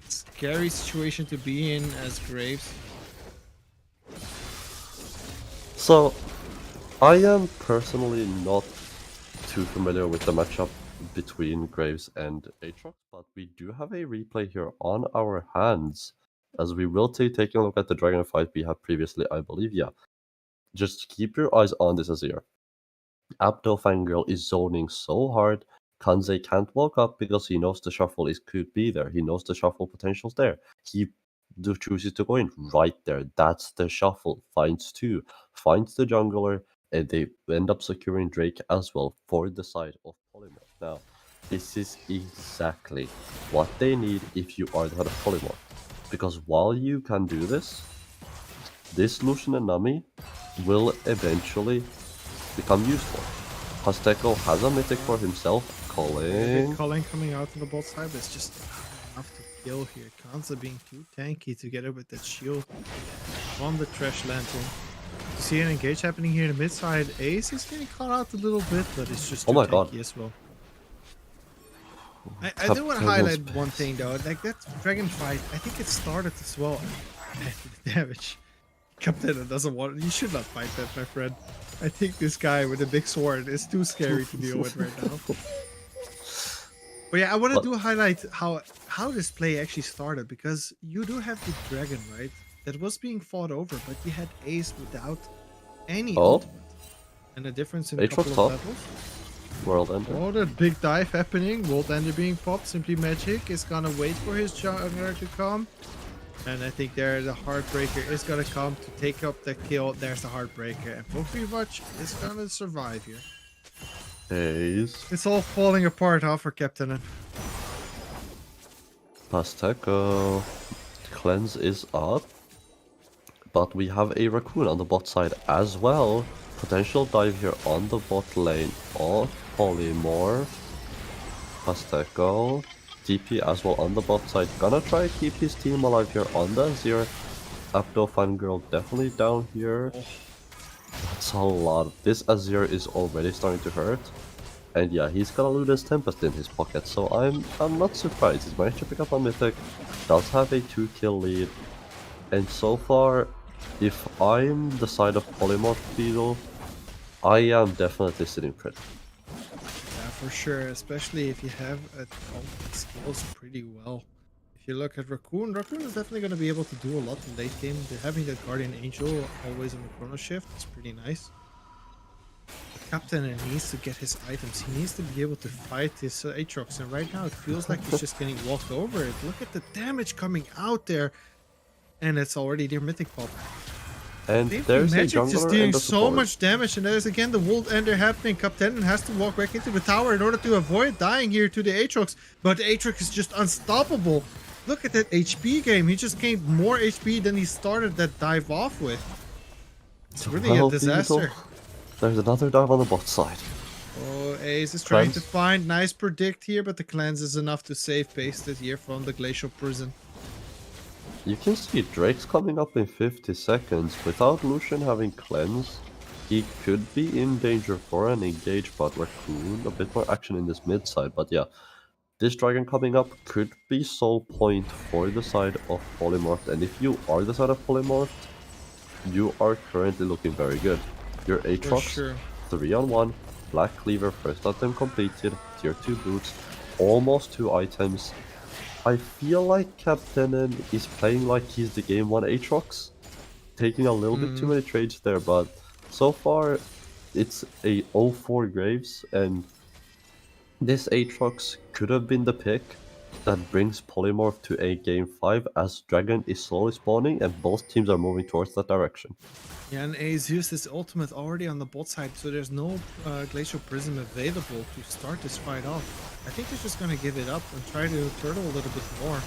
Scary situation to be in as Graves. So, I am personally not too familiar with the matchup between Graves and Aatrox, but we do have a replay here on our hands, as we will take a look at the dragon fight we had previously, I believe. Yeah, just keep your eyes on this Azir. Abdo Fangirl is zoning so hard. Kanze can't walk up because he knows the shuffle could be there. He knows the shuffle potential's there. He chooses to go in right there. That's the shuffle. Finds 2, finds the jungler, and they end up securing Drake as well for the side of Polymorph. Now, this is exactly what they need if you are the head of Polymorph. Because while you can do this, this Lucian and Nami will eventually become useful. Pasteco has a mythic for himself, Big Culling coming out on the bot side, but it's just not enough to kill here. Kanza being too tanky together with that shield from the Trash Lantern. You see an engage happening here in the mid side. Ace is getting caught out a little bit, but it's just too my tanky God. as well. I do want to highlight one thing though, like that dragon fight, I think it started as well. The damage. Captain doesn't want it. You should not fight that, my friend. I think this guy with a big sword is too scary to deal with right now. But yeah, I want to do highlight how this play actually started, because you do have the dragon, right? That was being fought over, but you had Ace without any ultimate. And the difference in a couple of levels. World Ender. Oh, that big dive happening. World Ender being popped. Simply Magic is gonna wait for his jungler to come. And I think there the Heartbreaker is gonna come to take up the kill. There's the Heartbreaker. And Pokemon is gonna survive here. Ace. It's all falling apart, huh, for Captain. Pasteco. Cleanse is up. But we have a Raccoon on the bot side as well. Potential dive here on the bot lane of Polymorph. Pasteco. TP as well on the bot side. Gonna try to keep his team alive here on the Azir. Abdo Fangirl definitely down here. That's a lot. This Azir is already starting to hurt. And yeah, he's gonna lose his Tempest in his pocket. So I'm not surprised. He's managed to pick up a mythic. Does have a 2-kill lead. And so far, if I'm the side of Polymorph Beetle, I am definitely sitting pretty. Yeah, for sure. Especially if you have a that scales pretty well. If you look at Raccoon is definitely going to be able to do a lot in late game. Having that Guardian Angel always on the chrono shift is pretty nice. The Captain needs to get his items. He needs to be able to fight his Aatrox. And right now it feels like he's just getting walked over it. Look at the damage coming out there. And it's already their mythic pop. And Simply there's a Magic just jungler doing and a so support. much damage, and there's again the World Ender happening. Captain has to walk back into the tower in order to avoid dying here to the Aatrox, but Aatrox is just unstoppable. Look at that HP game. He just gained more HP than he started that dive off with. It's really a Well, disaster. Beetle, there's another dive on the bot side. Oh, Ace is trying to Cleanse. find nice predict here, but the cleanse is enough to save Pasted here from the Glacial Prison. You can see Drake's coming up in 50 seconds. Without Lucian having cleanse, he could be in danger for an engage, but Raccoon, a bit more action in this mid side. But yeah, this dragon coming up could be soul point for the side of Polymorph, and if you are the side of Polymorph, you are currently looking very good. Your For Aatrox, sure. 3-on-1, Black Cleaver, first attempt completed, tier 2 boots, almost 2 items. I feel like Captain is playing like he's the game 1 Aatrox, taking a little bit too many trades there, but so far it's a 0-4 Graves, and this Aatrox could have been the pick that brings Polymorph to a game 5 as Dragon is slowly spawning and both teams are moving towards that direction. Yeah, and Ace used his ultimate already on the bot side, so there's no Glacial Prism available to start this fight off. I think he's just gonna give it up and try to turtle a little bit more.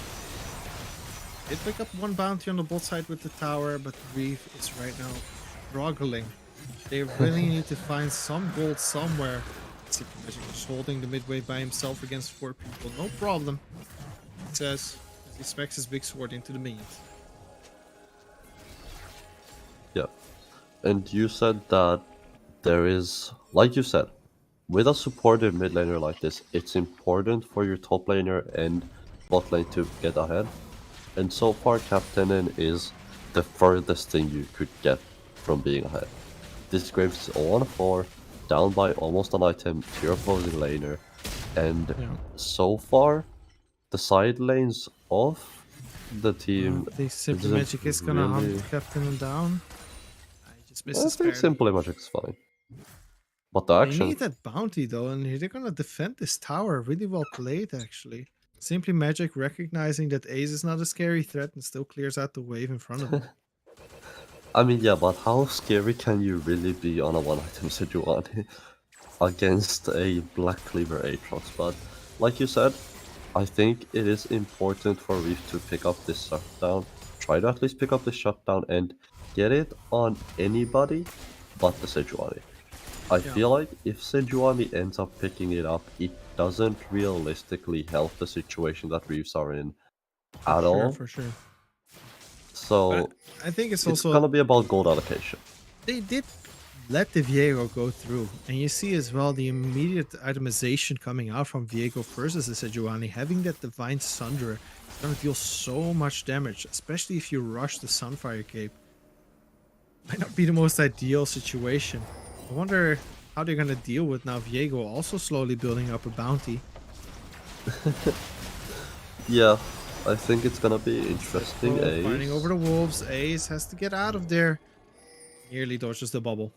Did pick up one bounty on the bot side with the tower, but Reef is right now struggling. They really need to find some gold somewhere. Simply Magic is holding the midway by himself against 4 people. No problem, it says, as he smacks his big sword into the minions. Yeah. And you said that there is, like you said, with a supportive mid laner like this, it's important for your top laner and bot lane to get ahead. And so far, Captain is the furthest thing you could get from being ahead. This Graves is 0-4, down by almost an item to your opposing laner. And so far, the side lanes of the team. I think Simply isn't Magic is gonna really- hunt Captain down. He just I misses think barely. Simply Magic is fine. But the They action. need that bounty though, and they're gonna defend this tower. Really well played, actually. Simply Magic recognizing that Ace is not a scary threat and still clears out the wave in front of him. I mean, yeah, but how scary can you really be on a one-item Sejuani against a Black Cleaver Aatrox? But like you said, I think it is important for Reef to pick up this shutdown. Try to at least pick up this shutdown and get it on anybody but the Sejuani. I feel like if Sejuani ends up picking it up, it doesn't realistically help the situation that Reefs are in at all. For sure. So But I think it's it's also gonna be about gold allocation. they did let the Viego go through, and you see as well the immediate itemization coming out from Viego versus the Sejuani. Having that Divine Sunderer is gonna deal so much damage, especially if you rush the Sunfire Cape. Might not be the most ideal situation. I wonder how they're gonna deal with now Viego also slowly building up a bounty. Yeah, I think it's gonna be interesting. Oh, fighting Ace. over the wolves. Ace has to get out of there. Nearly dodges the bubble.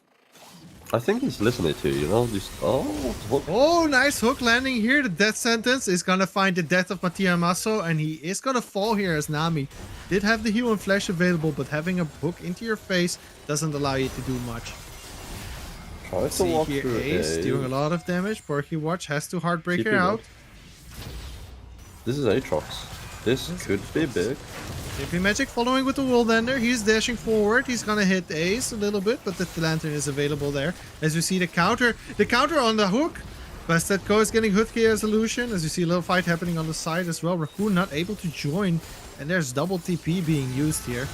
I think he's listening to you, just what? Oh, nice hook landing here. The death sentence is gonna find the death of Mattia Masso, and he is gonna fall here as Nami. Did have the heal and flash available, but having a hook into your face doesn't allow you to do much. Try to See walk here, through Ace A. doing a lot of damage. Porky Watch has to Heartbreaker Keep him out. up. This is Aatrox. This could be big. Simply Magic following with the World Ender. He's dashing forward. He's gonna hit Ace a little bit, but the Lantern is available there. As you see the counter on the hook. Bastetko is getting hook here as illusion. As you see a little fight happening on the side as well. Raccoon not able to join, and there's double TP being used here.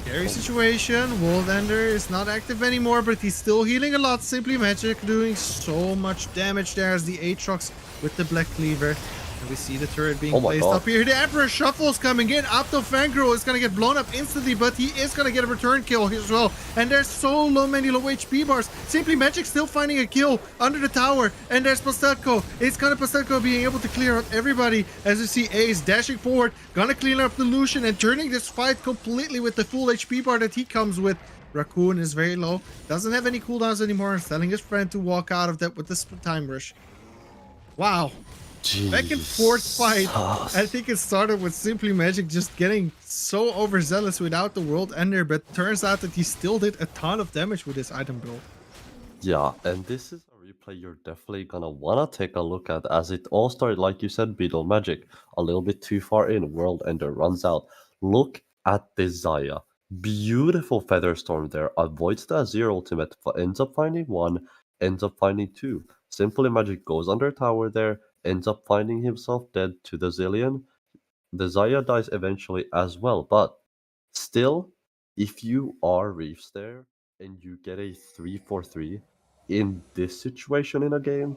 Scary situation. World Ender is not active anymore, but he's still healing a lot. Simply Magic doing so much damage there as the Aatrox with the Black Cleaver. And we see the turret being Oh my placed God. up here. The Emperor Shuffle's coming in. Opto Fangirl is going to get blown up instantly, but he is going to get a return kill here as well. And there's so many low HP bars. Simply Magic still finding a kill under the tower. And there's Pastelko. It's going to Pastelko being able to clear out everybody. As you see Ace dashing forward, going to clean up the Lucian and turning this fight completely with the full HP bar that he comes with. Raccoon is very low. Doesn't have any cooldowns anymore. And telling his friend to walk out of that with the time rush. Wow. back and forth fight. I think it started with Simply Magic just getting so overzealous without the World Ender, but turns out that he still did a ton of damage with his item build. Yeah, and this is a replay you're definitely gonna wanna take a look at, as it all started, like you said, Beetle Magic, a little bit too far in, World Ender runs out. Look at this Zaya. Beautiful Feather Storm there, avoids the Azir ultimate, ends up finding one, ends up finding two. Simply Magic goes under tower there, ends up finding himself dead to the Zillion. The Zaya dies eventually as well, but still, if you are Reefs there and you get a 3-4-3 in this situation in a game,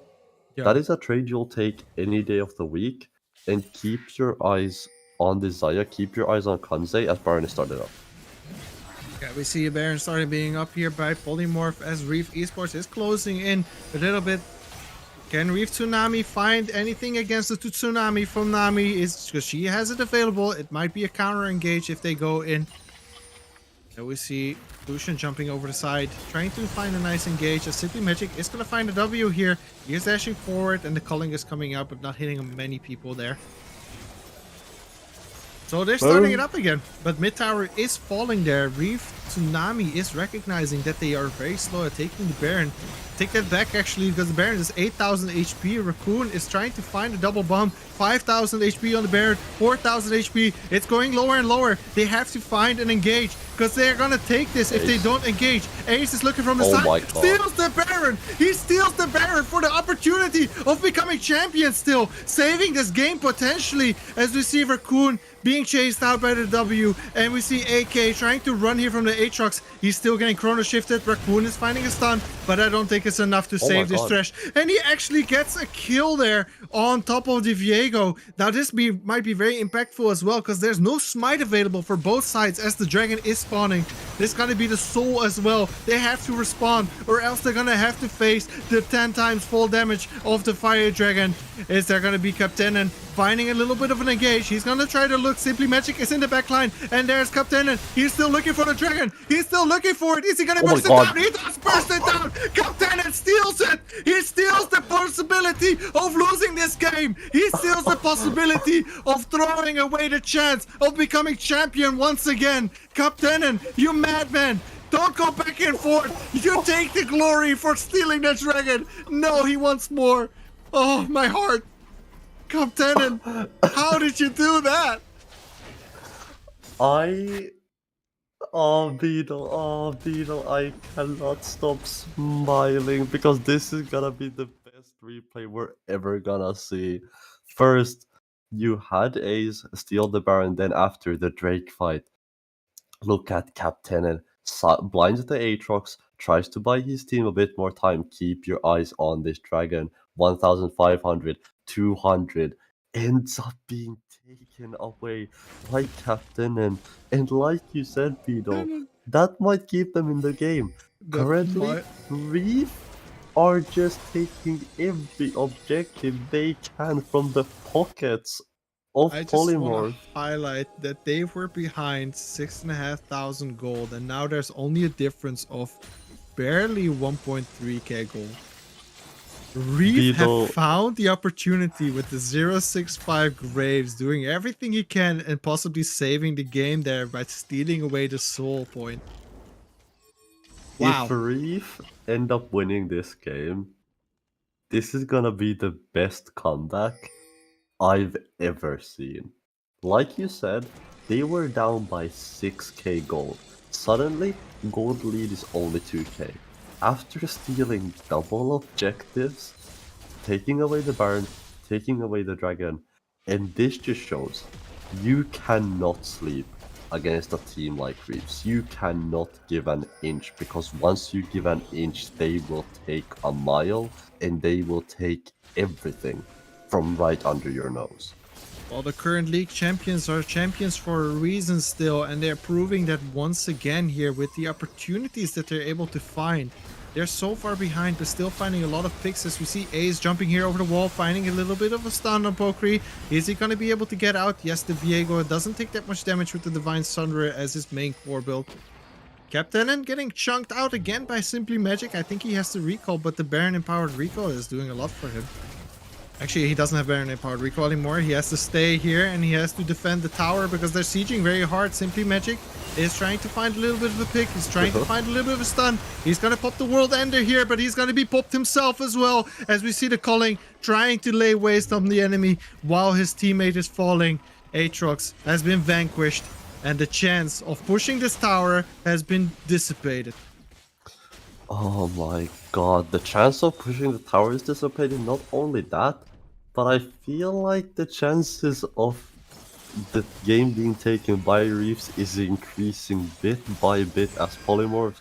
that is a trade you'll take any day of the week. And keep your eyes on the Zaya, keep your eyes on Kanze as Baron is started up. Yeah, we see a Baron starting being up here by Polymorph as Reef Esports is closing in a little bit. Can Reef Tsunami find anything against the Tsunami from Nami? Is because she has it available. It might be a counter engage if they go in. And we see Lucian jumping over the side, trying to find a nice engage. As Simply Magic is going to find a W here. He is dashing forward and the culling is coming out, but not hitting many people there. So they're starting it up again, but mid tower is falling there. Reef Tsunami is recognizing that they are very slow at taking the Baron. Take that back actually, because the Baron is 8,000 HP. Raccoon is trying to find a double bomb. 5,000 HP on the Baron, 4,000 HP. It's going lower and lower. They have to find and engage, because they're gonna take this if they don't engage. Ace is looking from the side, steals the Baron. He steals the Baron for the opportunity of becoming champion still, saving this game potentially, as we see Raccoon being chased out by the W, and we see AK trying to run here from the Aatrox. He's still getting chrono shifted. Raccoon is finding a stun, but I don't think it's enough to save this trash. And he actually gets a kill there on top of the Viego. Now this might be very impactful as well, because there's no smite available for both sides as the dragon is spawning. This gotta be the soul as well. They have to respond, or else they're gonna have to face the 10 times full damage of the fire dragon. Is there gonna be Captain finding a little bit of an engage? He's gonna try to look. Simply Magic is in the back line, and there's Captain. He's still looking for the dragon. He's still looking for it. Is he gonna burst it down? He does burst it down. Captain steals it. He steals the possibility of losing this game. He steals the possibility of throwing away the chance of becoming champion once again. Captain, you madman. Don't go back and forth. You take the glory for stealing the dragon. No, he wants more. Oh, my heart. Captain, how did you do that? Beetle, I cannot stop smiling, because this is gonna be the best replay we're ever gonna see. First, you had Ace steal the Baron, then after the Drake fight, look at Captain and blinds the Aatrox, tries to buy his team a bit more time. Keep your eyes on this dragon. 1,500, 200, ends up being taken away by Captain, and like you said, Beetle, that might keep them in the game. Currently, Reef are just taking every objective they can from the pockets of I just Polymorph. want to highlight that they were behind 6,500 gold, and now there's only a difference of barely 1.3k gold. Reef have found the opportunity with the 065 Graves, doing everything he can and possibly saving the game there by stealing away the soul point. Wow. If Reef end up winning this game, this is gonna be the best comeback I've ever seen. Like you said, they were down by 6k gold. Suddenly, gold lead is only 2k. After stealing double objectives, taking away the Baron, taking away the Dragon, and this just shows you cannot sleep against a team like Reeves. You cannot give an inch, because once you give an inch, they will take a mile, and they will take everything from right under your nose. Well, the current league champions are champions for a reason still, and they're proving that once again here with the opportunities that they're able to find. They're so far behind, but still finding a lot of picks, as we see Ace jumping here over the wall, finding a little bit of a stun on Pokri. Is he going to be able to get out? Yes, the Viego doesn't take that much damage with the Divine Sunderer as his main core build. Captain getting chunked out again by Simply Magic. I think he has to recall, but the Baron Empowered Recall is doing a lot for him. Actually, he doesn't have Baron power recall anymore. He has to stay here and he has to defend the tower because they're sieging very hard. Simply Magic is trying to find a little bit of a pick. He's trying to find a little bit of a stun. He's going to pop the World Ender here, but he's going to be popped himself as well. As we see the Culling trying to lay waste on the enemy while his teammate is falling. Aatrox has been vanquished and the chance of pushing this tower has been dissipated. Oh my god, the chance of pushing the tower is dissipating. Not only that, but I feel like the chances of the game being taken by Reefs is increasing bit by bit as polymorphs.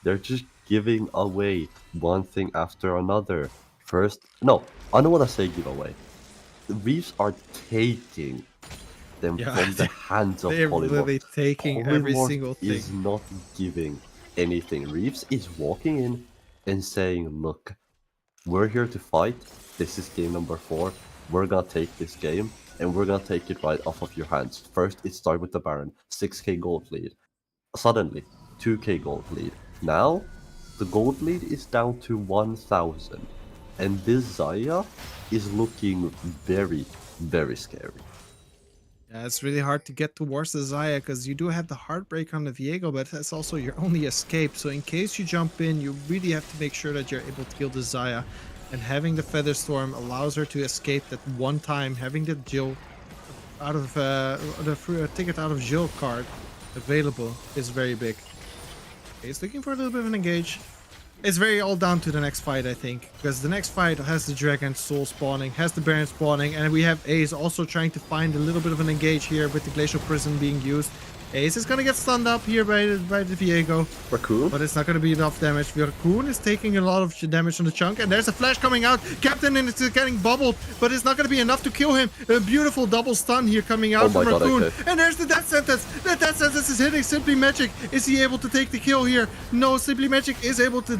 They're just giving away one thing after another. First, no, I don't want to say giveaway. The Reefs are taking them from the hands of They're polymorphs. really taking every Polymorph single thing. is not giving anything. Reeves is walking in and saying, look, we're here to fight. This is game number 4. We're gonna take this game and we're gonna take it right off of your hands. First, it started with the Baron, 6k gold lead. Suddenly, 2k gold lead. Now, the gold lead is down to 1000. And this Zaya is looking very, very scary. Yeah, it's really hard to get towards the Zaya because you do have the Heartbreak on the Viego, but that's also your only escape. So in case you jump in, you really have to make sure that you're able to kill the Zaya. And having the Featherstorm allows her to escape that one time. Having the Jill out of the ticket out of Jill card available is very big. Okay, he's looking for a little bit of an engage. It's very all down to the next fight, I think, because the next fight has the Dragon Soul spawning, has the Baron spawning, and we have Ace also trying to find a little bit of an engage here with the Glacial Prison being used. Ace is gonna get stunned up here by the Viego, Raccoon? but it's not gonna be enough damage. Raccoon is taking a lot of damage on the chunk, and there's a flash coming out. Captain is getting bubbled, but it's not gonna be enough to kill him. A beautiful double stun here coming out from Raccoon, and there's the Death Sentence. The Death Sentence is hitting Simply Magic. Is he able to take the kill here? No, Simply Magic is able to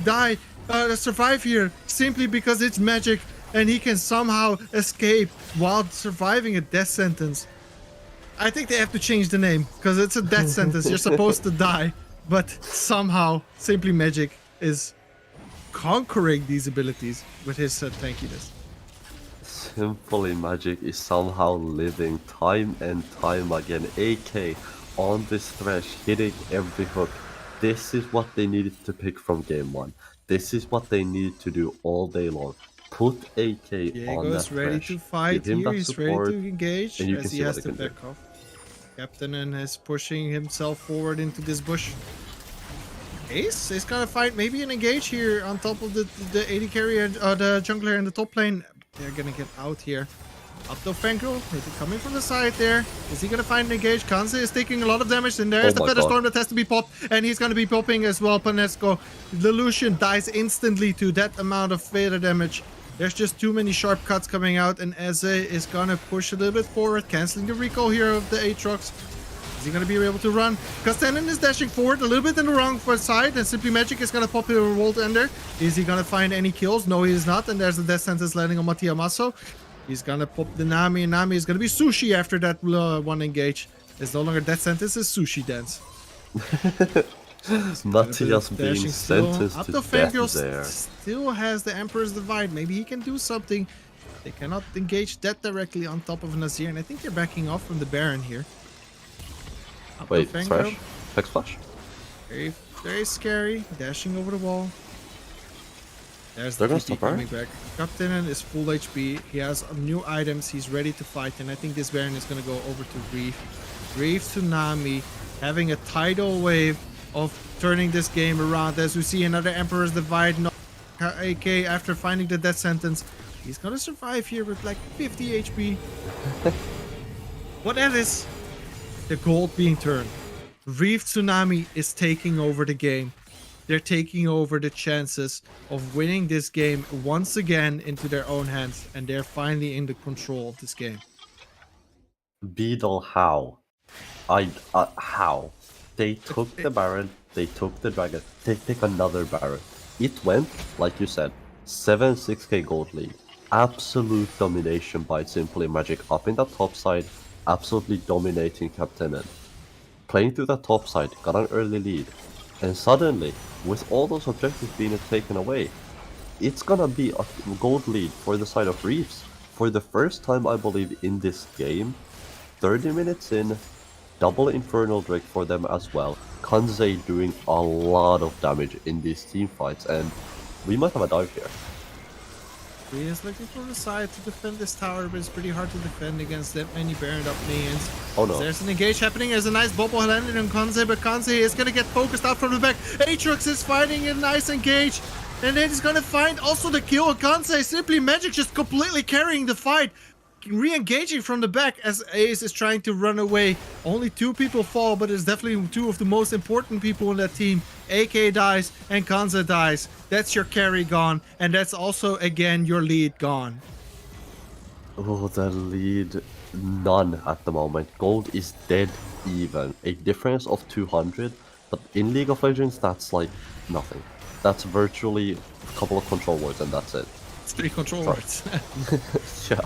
survive here simply because it's Magic, and he can somehow escape while surviving a Death Sentence. I think they have to change the name because it's a death sentence. You're supposed to die, but somehow Simply Magic is conquering these abilities with his tankiness. Simply Magic is somehow living time and time again. AK on this Thresh, hitting every hook. This is what they needed to pick from game 1. This is what they needed to do all day long. Put AK on that Diego's ready Thresh. to fight Give him here. that He's support, ready to engage and you as can he see has what to they can do. back off. Captain is pushing himself forward into this bush. Ace is gonna fight maybe an engage here on top of the AD carrier, the jungler in the top lane. They're gonna get out here. Up to Fangirl, maybe coming from the side there. Is he gonna find an engage? Kanze is taking a lot of damage, and there's Oh the my Feather God. Storm that has to be popped, and he's gonna be popping as well. Panesco, the Lucian dies instantly to that amount of feather damage. There's just too many sharp cuts coming out, and Eze is gonna push a little bit forward, canceling the recall here of the Aatrox. Is he gonna be able to run? Kastanen is dashing forward a little bit in the wrong side, and Simply Magic is gonna pop a World Ender. Is he gonna find any kills? No, he is not, and there's the Death Sentence landing on Mattia Masso. He's gonna pop the Nami, and Nami is gonna be sushi after that one engage. It's no longer Death Sentence, it's Sushi Dance. Matthias being Dashing still. sentenced Up to to death Fangirl there. still has the Emperor's Divide. Maybe he can do something. They cannot engage that directly on top of Nazir, and I think they're backing off from the Baron here. Up to Wait, Fangirl. Thresh? Hex Flash? Very, very scary. Dashing over the wall. There's They're the gonna TP stop her? coming back. Captain is full HP. He has new items. He's ready to fight, and I think this Baron is gonna go over to Reef. Reef Tsunami having a tidal wave of turning this game around. As we see another Emperor's Divide. AK after finding the death sentence. He's gonna survive here with like 50 HP. What that is? The gold being turned. Reef Tsunami is taking over the game. They're taking over the chances of winning this game once again into their own hands, and they're finally in the control of this game. Beetle, how? How? They took the Baron, they took the Dragon, they take another Baron. It went, like you said, 7-6k gold lead. Absolute domination by Simply Magic up in the top side, absolutely dominating Captain. Playing through the top side, got an early lead. And suddenly, with all those objectives being taken away, it's gonna be a gold lead for the side of Reefs. for the first time, I believe, in this game, 30 minutes in, double Infernal Drake for them as well. Kanze doing a lot of damage in these team fights, and we might have a dive here. He is looking for the side to defend this tower, but it's pretty hard to defend against that many Baron up minions. Oh no. There's an engage happening. There's a nice bubble landed on Kanze, but Kanze is going to get focused out from the back. Aatrox is fighting a nice engage, and then he's going to find also the kill. Kanze Simply Magic just completely carrying the fight, re-engaging from the back as Ace is trying to run away. Only 2 people fall, but it's definitely 2 of the most important people in that team. AK dies and Kanze dies. That's your carry gone, and that's also again your lead gone. Oh, the lead, none at the moment. Gold is dead even. A difference of 200, but in League of Legends that's like nothing. That's virtually a couple of control words and that's it. It's 3 control words. Yeah,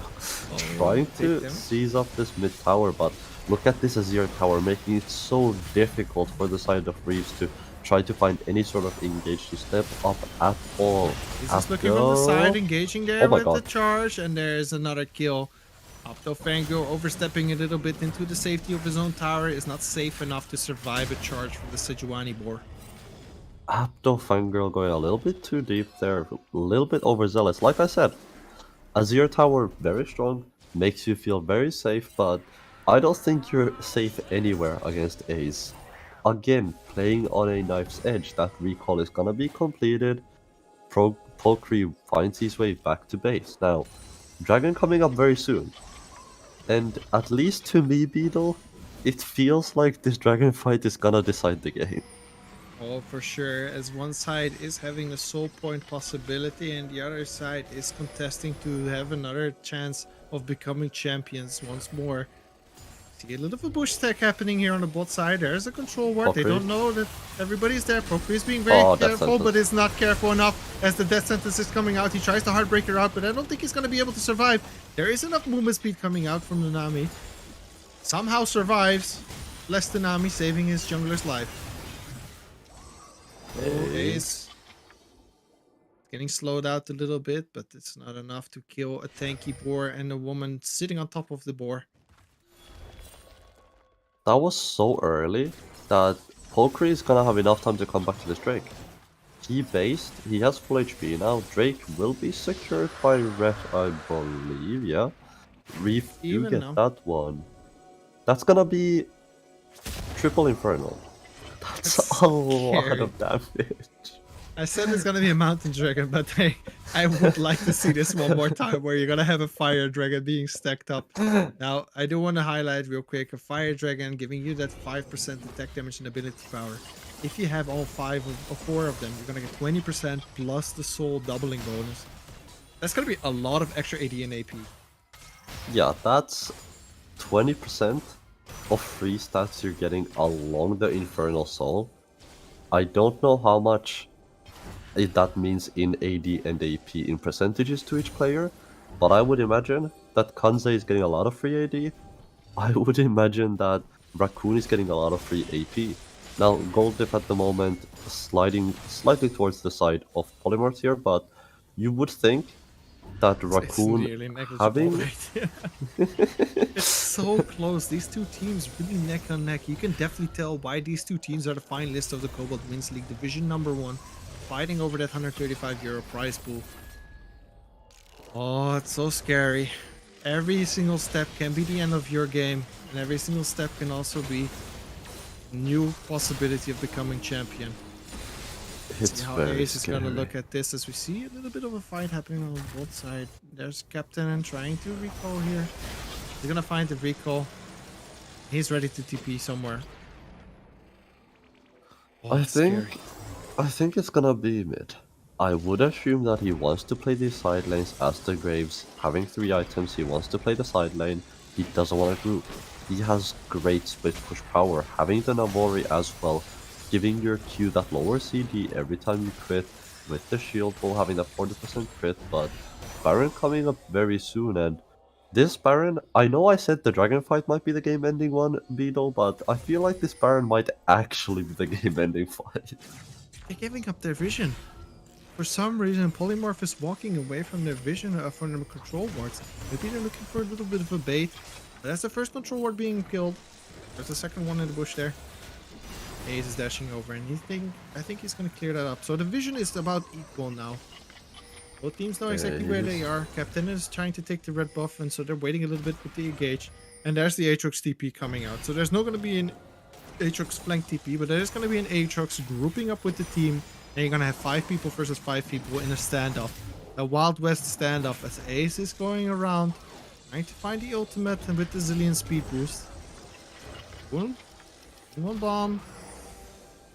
trying take to them. seize up this mid tower, but look at this Azir tower, making it so difficult for the side of Reeves to try to find any sort of engage to step up at all. He's just looking from the side, engaging there Oh my with the God. charge, and there's another kill. Optofango overstepping a little bit into the safety of his own tower is not safe enough to survive a charge from the Sejuani boar. Apto Fangirl going a little bit too deep there, a little bit overzealous. Like I said, Azir Tower very strong, makes you feel very safe, but I don't think you're safe anywhere against Ace. Again, playing on a knife's edge, that recall is gonna be completed. Polkri finds his way back to base. Now, Dragon coming up very soon. And at least to me, Beetle, it feels like this Dragon fight is gonna decide the game. Oh, for sure, as one side is having a soul point possibility and the other side is contesting to have another chance of becoming champions once more. See a little bit of a bush stack happening here on the bot side. There's a control ward. They don't know that everybody's there. Procre is being very careful, but is not careful enough as the death sentence is coming out. He tries to Heartbreaker out, but I don't think he's going to be able to survive. There is enough movement speed coming out from the Nami. Somehow survives. Bless the Nami, saving his jungler's life. Ace getting slowed out a little bit, but it's not enough to kill a tanky boar and a woman sitting on top of the boar. That was so early that Polkri is gonna have enough time to come back to this Drake. He based, he has full HP now. Drake will be secured by RET, I believe, yeah. Reef, you Even get now. that one. That's gonna be triple Infernal. That's a lot of damage. I said it's gonna be a mountain dragon, but I would like to see this one more time where you're gonna have a fire dragon being stacked up. Now, I do want to highlight real quick, a fire dragon giving you that 5% attack damage and ability power. If you have all 5 or 4 of them, you're gonna get 20% plus the soul doubling bonus. That's gonna be a lot of extra AD and AP. Yeah, that's 20% of free stats you're getting along the Infernal Soul. I don't know how much that means in AD and AP in percentages to each player, but I would imagine that Kanze is getting a lot of free AD. I would imagine that Raccoon is getting a lot of free AP. Now, Gold Diff at the moment sliding slightly towards the side of Polymorph here, but you would think that Raccoon nearly negligible, having... right? It's so close. These two teams really neck and neck. You can definitely tell why these two teams are the finalists of the Cobalt Wins League Division #1, fighting over that €135 prize pool. Oh, it's so scary. Every single step can be the end of your game, and every single step can also be a new possibility of becoming champion. It's See how very Ace is scary. going to look at this as we see a little bit of a fight happening on both sides. There's Captain and trying to recall here. He's going to find the recall. He's ready to TP somewhere. Oh, it's scary. I think it's gonna be mid. I would assume that he wants to play these side lanes as the Graves. Having 3 items, he wants to play the side lane. He doesn't want to group. He has great split push power. Having the Navori as well, giving your Q that lower CD every time you crit, with the shield wall having that 40% crit, but Baron coming up very soon, and this Baron, I know I said the Dragon fight might be the game-ending one, Beetle, but I feel like this Baron might actually be the game-ending fight. They're giving up their vision. for some reason, Polymorph is walking away from their vision, from their control wards. Maybe they're looking for a little bit of a bait. But that's the first control ward being killed. There's the second one in the bush there. Ace is dashing over, and I think he's going to clear that up. So the vision is about equal now. Both teams know exactly where they are. Captain is trying to take the red buff, and so they're waiting a little bit with the engage. And there's the Aatrox TP coming out. So there's not going to be an Aatrox flank TP, but there's going to be an Aatrox grouping up with the team. And you're going to have 5 people versus 5 people in a standoff. A Wild West standoff as Ace is going around, trying to find the ultimate and with the Zillion speed boost. Boom. One bomb.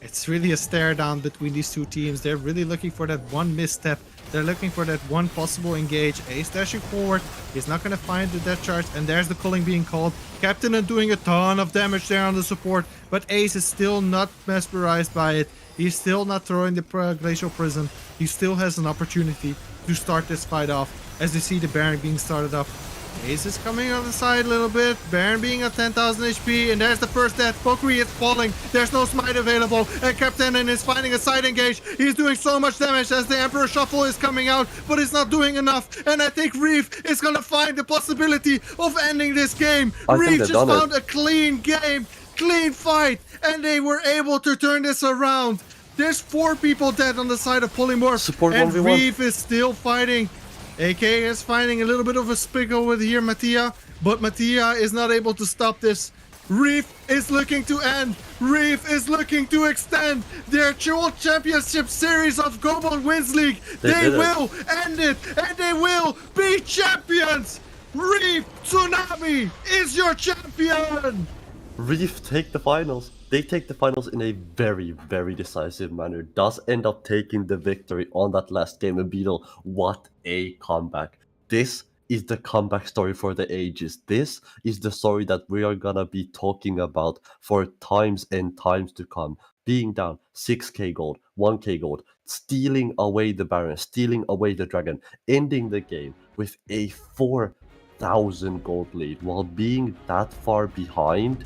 It's really a stare down between these two teams. They're really looking for that one misstep. They're looking for that one possible engage. Ace dashing forward. He's not going to find the death charge. And there's the culling being called. Captain and doing a ton of damage there on the support. But Ace is still not mesmerized by it. He's still not throwing the Glacial Prism. He still has an opportunity to start this fight off. As you see the Baron being started up. Ace is coming on the side a little bit. Baron being at 10,000 HP. And there's the first death. Valkyrie is falling. There's no smite available. And Captain is finding a side engage. He's doing so much damage as the Emperor Shuffle is coming out. But he's not doing enough. And I think Reef is going to find the possibility of ending this game. Reef just found a clean game. Clean fight. And they were able to turn this around. There's 4 people dead on the side of Polymorph. Support and 1v1. Reef is still fighting. AK is finding a little bit of a spickle with here Mattia, but Mattia is not able to stop this. Reef is looking to end. Reef is looking to extend their World Championship Series of Cobalt Wins League. They will end it, and they will be champions. Reef Tsunami is your champion. Reef take the finals. They take the finals in a very, very decisive manner. Does end up taking the victory on that last game. And Beetle, what a comeback. This is the comeback story for the ages. This is the story that we are gonna be talking about for times and times to come. Being down 6k gold, 1k gold, stealing away the Baron, stealing away the Dragon, ending the game with a 4,000 gold lead while being that far behind.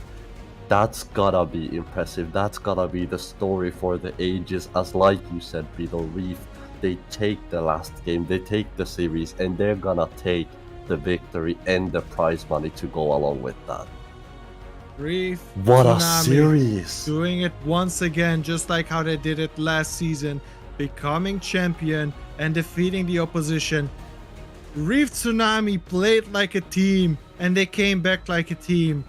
That's gotta be impressive. That's gotta be the story for the ages. As like you said, Beetle, Reef, they take the last game, they take the series, and they're gonna take the victory and the prize money to go along with that. Reef, what a Tsunami, series! doing it once again, just like how they did it last season, becoming champion and defeating the opposition. Reef Tsunami played like a team, and they came back like a team.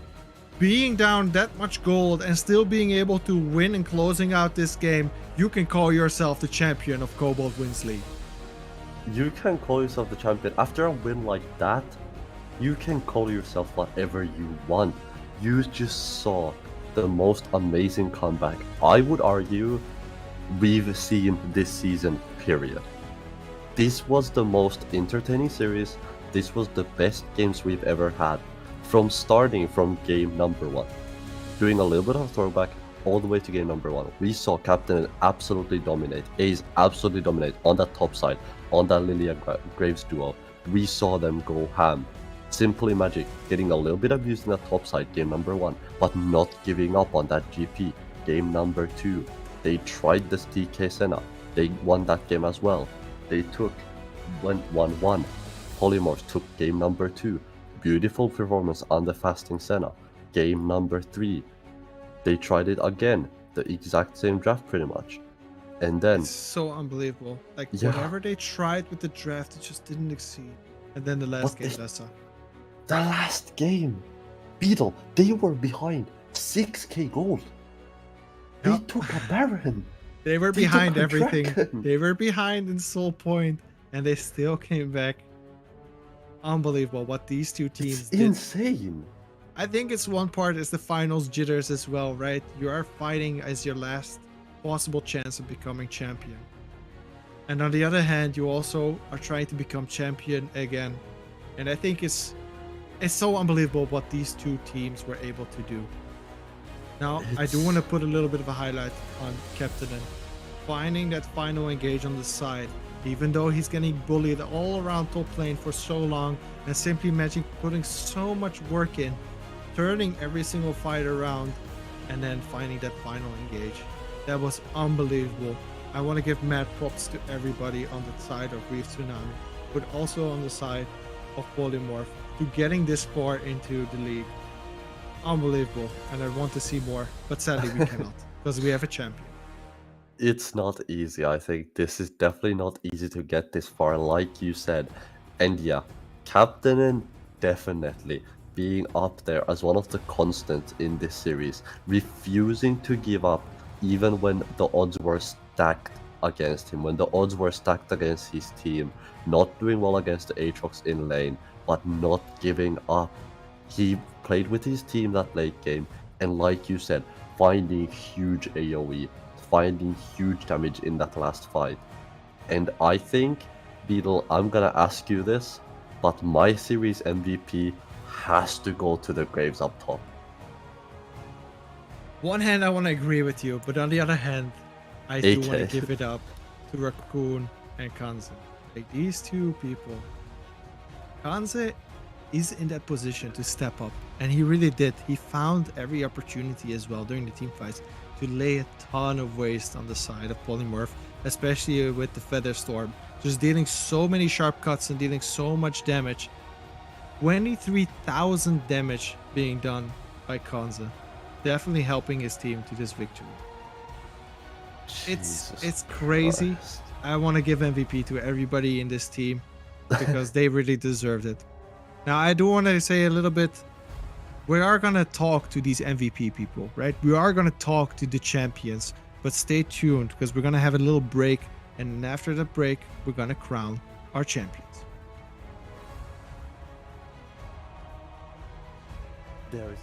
Being down that much gold and still being able to win and closing out this game, you can call yourself the champion of Cobalt Wins League. You can call yourself the champion. After a win like that, you can call yourself whatever you want. You just saw the most amazing comeback I would argue we've seen this season, period. This was the most entertaining series. This was the best games we've ever had. Starting from game number 1, doing a little bit of throwback all the way to game number 1, we saw Captain absolutely dominate, Ace absolutely dominate on that top side, on that Lilia Graves duo. We saw them go ham. Simply Magic getting a little bit abused in that top side, game number 1, but not giving up on that GP. Game number 2, they tried this TK Senna, they won that game as well. They went 1-1. Polymorph took game number 2. Beautiful performance on the Fasting Senna. Game number 3, they tried it again, the exact same draft pretty much. And then it's so unbelievable. Like whatever they tried with the draft, it just didn't succeed. And then the last game, Lessa. The last game, Beetle, they were behind 6k gold. They took a Baron. They were behind everything. They were behind in Soul Point, and they still came back. Unbelievable what these two teams did. Insane. I think it's one part is the finals jitters as well, right? You are fighting as your last possible chance of becoming champion. And on the other hand, you also are trying to become champion again. And I think it's so unbelievable what these two teams were able to do. Now, I do want to put a little bit of a highlight on Captain and finding that final engage on the side. Even though he's getting bullied all around top lane for so long, and Simply Magic putting so much work in, turning every single fight around, and then finding that final engage. That was unbelievable. I want to give mad props to everybody on the side of Reef Tsunami, but also on the side of Polymorph to getting this far into the league. Unbelievable, and I want to see more, but sadly we cannot because we have a champion. It's not easy. I think this is definitely not easy to get this far, like you said. And yeah, captaining definitely being up there as one of the constants in this series, refusing to give up even when the odds were stacked against him, when the odds were stacked against his team, not doing well against the Aatrox in lane, but not giving up. He played with his team that late game, and like you said, finding huge AoE, finding huge damage in that last fight. And I think, Beetle, I'm gonna ask you this, but my series MVP has to go to the Graves up top. One hand, I want to agree with you, but on the other hand, I do want to AK. give it up to Raccoon and Kanze. Like these two people, Kanze is in that position to step up, and he really did. He found every opportunity as well during the team fights to lay a ton of waste on the side of Polymorph, especially with the Feather Storm, just dealing so many sharp cuts and dealing so much damage. 23,000 damage being done by Kanze, definitely helping his team to this victory. It's Jesus crazy. Christ. I want to give MVP to everybody in this team because they really deserved it. Now, I do want to say a little bit. We are going to talk to these MVP people, right? We are going to talk to the champions, but stay tuned because we're going to have a little break. And after the break, we're going to crown our champions. There is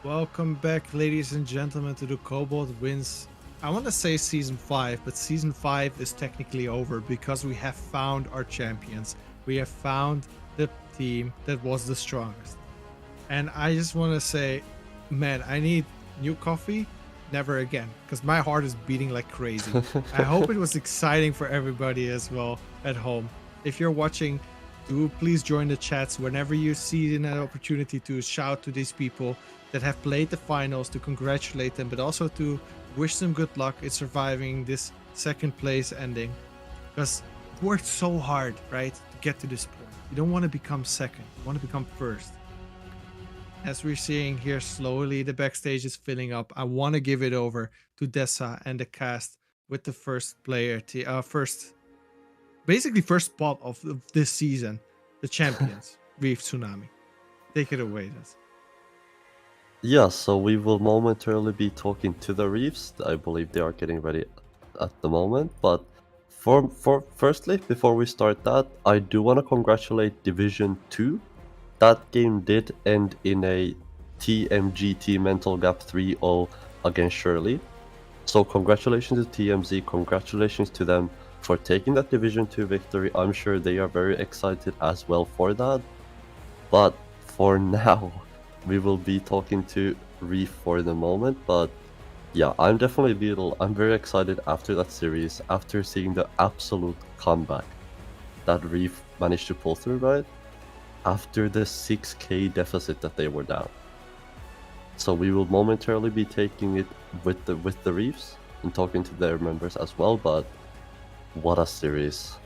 Welcome back, ladies and gentlemen, to the Cobalt Wins. I want to say season 5, but season 5 is technically over because we have found our champions. We have found the team that was the strongest. And I just want to say, man, I need new coffee. Never again, because my heart is beating like crazy. I hope it was exciting for everybody as well at home. If you're watching, do please join the chats whenever you see an opportunity to shout to these people that have played the finals, to congratulate them, but also to wish them good luck in surviving this second place ending. Because it worked so hard, right, to get to this point. You don't want to become second, you want to become first. As we're seeing here, slowly the backstage is filling up. I want to give it over to Dessa and the cast with the first player, basically first spot of this season, the champions, Reef Tsunami. Take it away, Dessa. Yeah, so we will momentarily be talking to the Reefs. I believe they are getting ready at the moment. But firstly, before we start that, I do want to congratulate Division 2. That game did end in a TMGT Mental Gap 3-0 against Shirley. So congratulations to TMZ, congratulations to them for taking that Division 2 victory. I'm sure they are very excited as well for that. But for now, we will be talking to Reef for the moment. But yeah, I'm very excited after that series, after seeing the absolute comeback that Reef managed to pull through, right? After the 6k deficit that they were down. So we will momentarily be taking it with the Reefs and talking to their members as well, but what a series.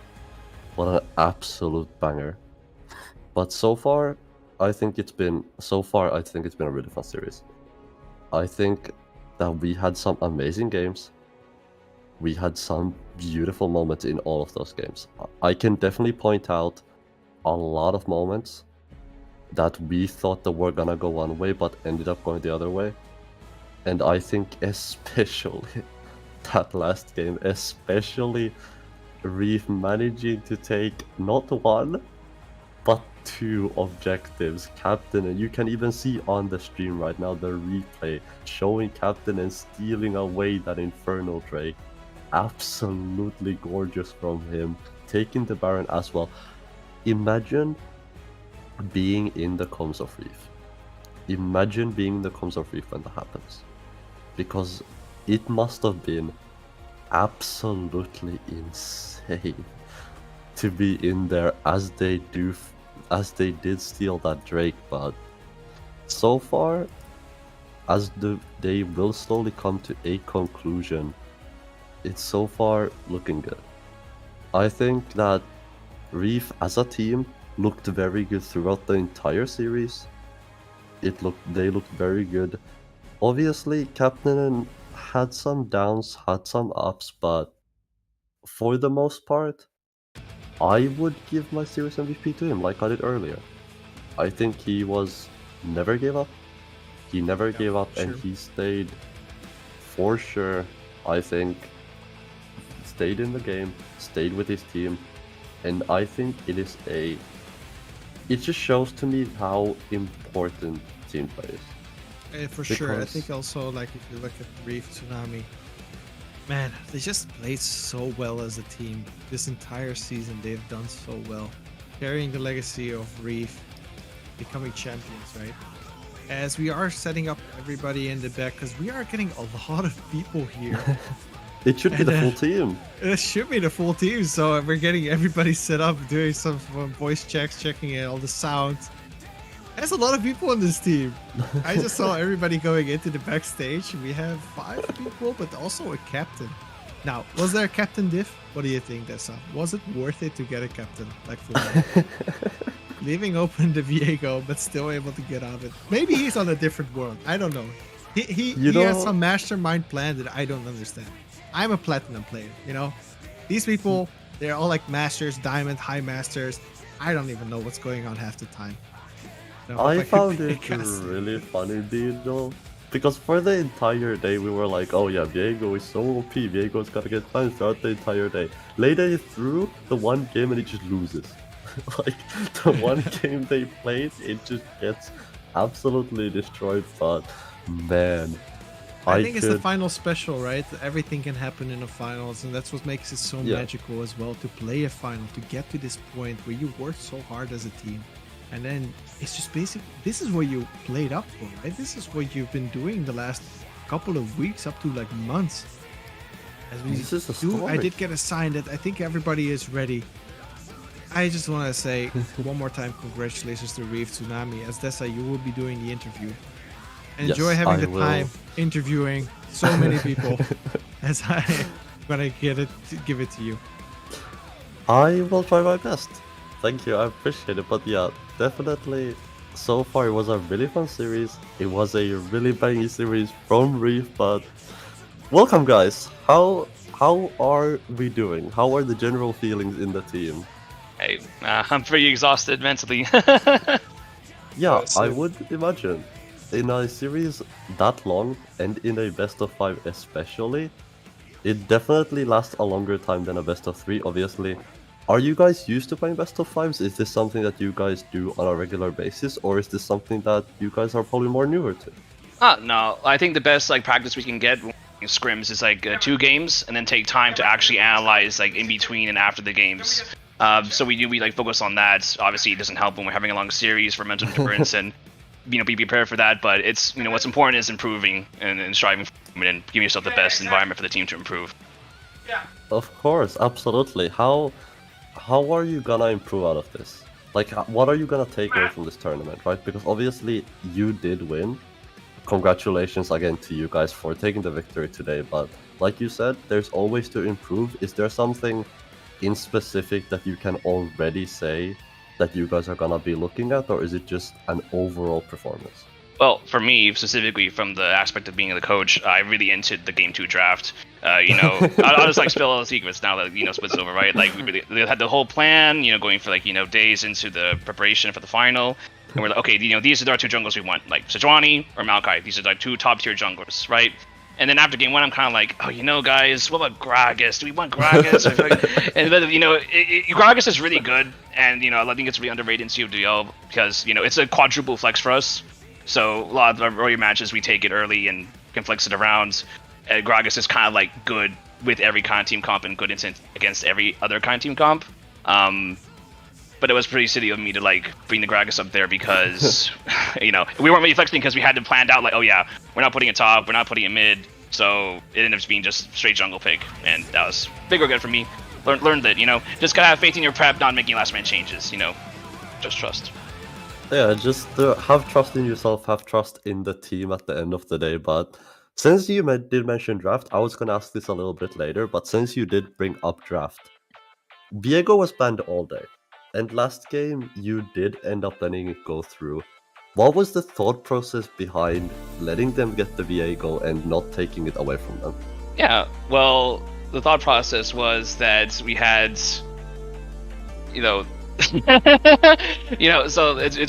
What an absolute banger. But so far I think it's been a really fun series. I think that we had some amazing games. We had some beautiful moments in all of those games. I can definitely point out a lot of moments that we thought that were gonna go one way but ended up going the other way. And I think especially that last game, especially Reef managing to take not one but 2 objectives, Captain, and you can even see on the stream right now the replay showing Captain and stealing away that Inferno Drake. Absolutely gorgeous from him, taking the Baron as well. Imagine being in the comms of Reef. Imagine being in the comms of Reef when that happens. Because it must have been absolutely insane to be in there as they did steal that Drake. But so far, as they will slowly come to a conclusion, it's so far looking good. I think that Reef as a team looked very good throughout the entire series. They looked very good. Obviously, Captain had some downs, had some ups, but for the most part, I would give my series MVP to him like I did earlier. I think he never gave up. He never gave up, and he stayed for sure. I think stayed in the game, stayed with his team, and I think it just shows to me how important team play is. For sure. I think also, like, if you look at Reef Tsunami, man, they just played so well as a team. This entire season, they've done so well. Carrying the legacy of Reef, becoming champions, right? As we are setting up everybody in the back, because we are getting a lot of people here. It should be the full team. It should be the full team, so we're getting everybody set up, doing some voice checks, checking all the sounds. There's a lot of people on this team. I just saw everybody going into the backstage. We have 5 people, but also a captain. Now, was there a captain diff? What do you think, Dessa? Was it worth it to get a captain like Fluminense? Leaving open the Viego, but still able to get out of it. Maybe he's on a different world. I don't know. He has some mastermind plan that I don't understand. I'm a platinum player, you know? These people, they're all like masters, diamond, high masters. I don't even know what's going on half the time. I found it really funny, though, because for the entire day we were like, oh yeah, Viego is so OP, Viego's gotta get fans throughout the entire day. Later through the one game and it just loses. Like, the one game they played, it just gets absolutely destroyed, but man, I think it's the could... final special, right? Everything can happen in the finals, and that's what makes it so Yeah. magical as well, to play a final, to get to this point where you worked so hard as a team. And then it's just basically, this is what you played up for, right? This is what you've been doing the last couple of weeks, up to like months. As we This is a do, I story. did get a sign that I think everybody is ready. I just want to say one more time, congratulations to Reef Tsunami. As Dessa, you will be doing the interview. Enjoy Yes, having I the will. time interviewing so many people as I'm gonna give it to you. I will try my best. Thank you, I appreciate it. But yeah, definitely, so far it was a really fun series. It was a really bangy series from Reef, but welcome guys. How are we doing? How are the general feelings in the team? Hey, I'm pretty exhausted mentally. Yeah, That's I it. would imagine. In a series that long, and in a best of 5 especially, it definitely lasts a longer time than a best of 3, obviously. Are you guys used to playing best of 5s? Is this something that you guys do on a regular basis, or is this something that you guys are probably more newer to? No, I think the best like practice we can get in scrims is like 2 games, and then take time to actually analyze like in between and after the games. So we like focus on that. Obviously, it doesn't help when we're having a long series for mental endurance and be prepared for that. But it's what's important is improving and striving for it and giving yourself the best environment for the team to improve. Of course, absolutely. How are you gonna improve out of this? Like, what are you gonna take away from this tournament, right? Because obviously you did win. Congratulations again to you guys for taking the victory today. But like you said, there's always to improve. Is there something in specific that you can already say that you guys are gonna be looking at, or is it just an overall performance? Well, for me specifically, from the aspect of being the coach, I really entered the Game 2 draft. I'll just like spill all the secrets now that Split's over, right? Like we had the whole plan, going for like days into the preparation for the final, and we're like, okay, these are our 2 junglers we want, like Sejuani or Maokai. These are like 2 top tier junglers, right? And then after game 1, I'm kind of like, guys, what about Gragas? Do we want Gragas? I feel like, and then, Gragas is really good, and I think it's really underrated in CODL because it's a quadruple flex for us. So a lot of our early matches, we take it early and can flex it around. Gragas is kind of like good with every kind of team comp and good against every other kind of team comp. But it was pretty silly of me to like bring the Gragas up there because, we weren't really flexing because we had to plan out like, we're not putting it top, we're not putting it mid. So it ended up being just straight jungle pick, and that was big or good for me. Learned that, just gotta have faith in your prep, not making last minute changes, just trust. Yeah, just have trust in yourself, have trust in the team at the end of the day. But since you did mention draft, I was gonna ask this a little bit later, but since you did bring up draft, Viego was banned all day, and last game you did end up letting it go through. What was the thought process behind letting them get the Viego and not taking it away from them? Yeah, well, the thought process was that we had, so it's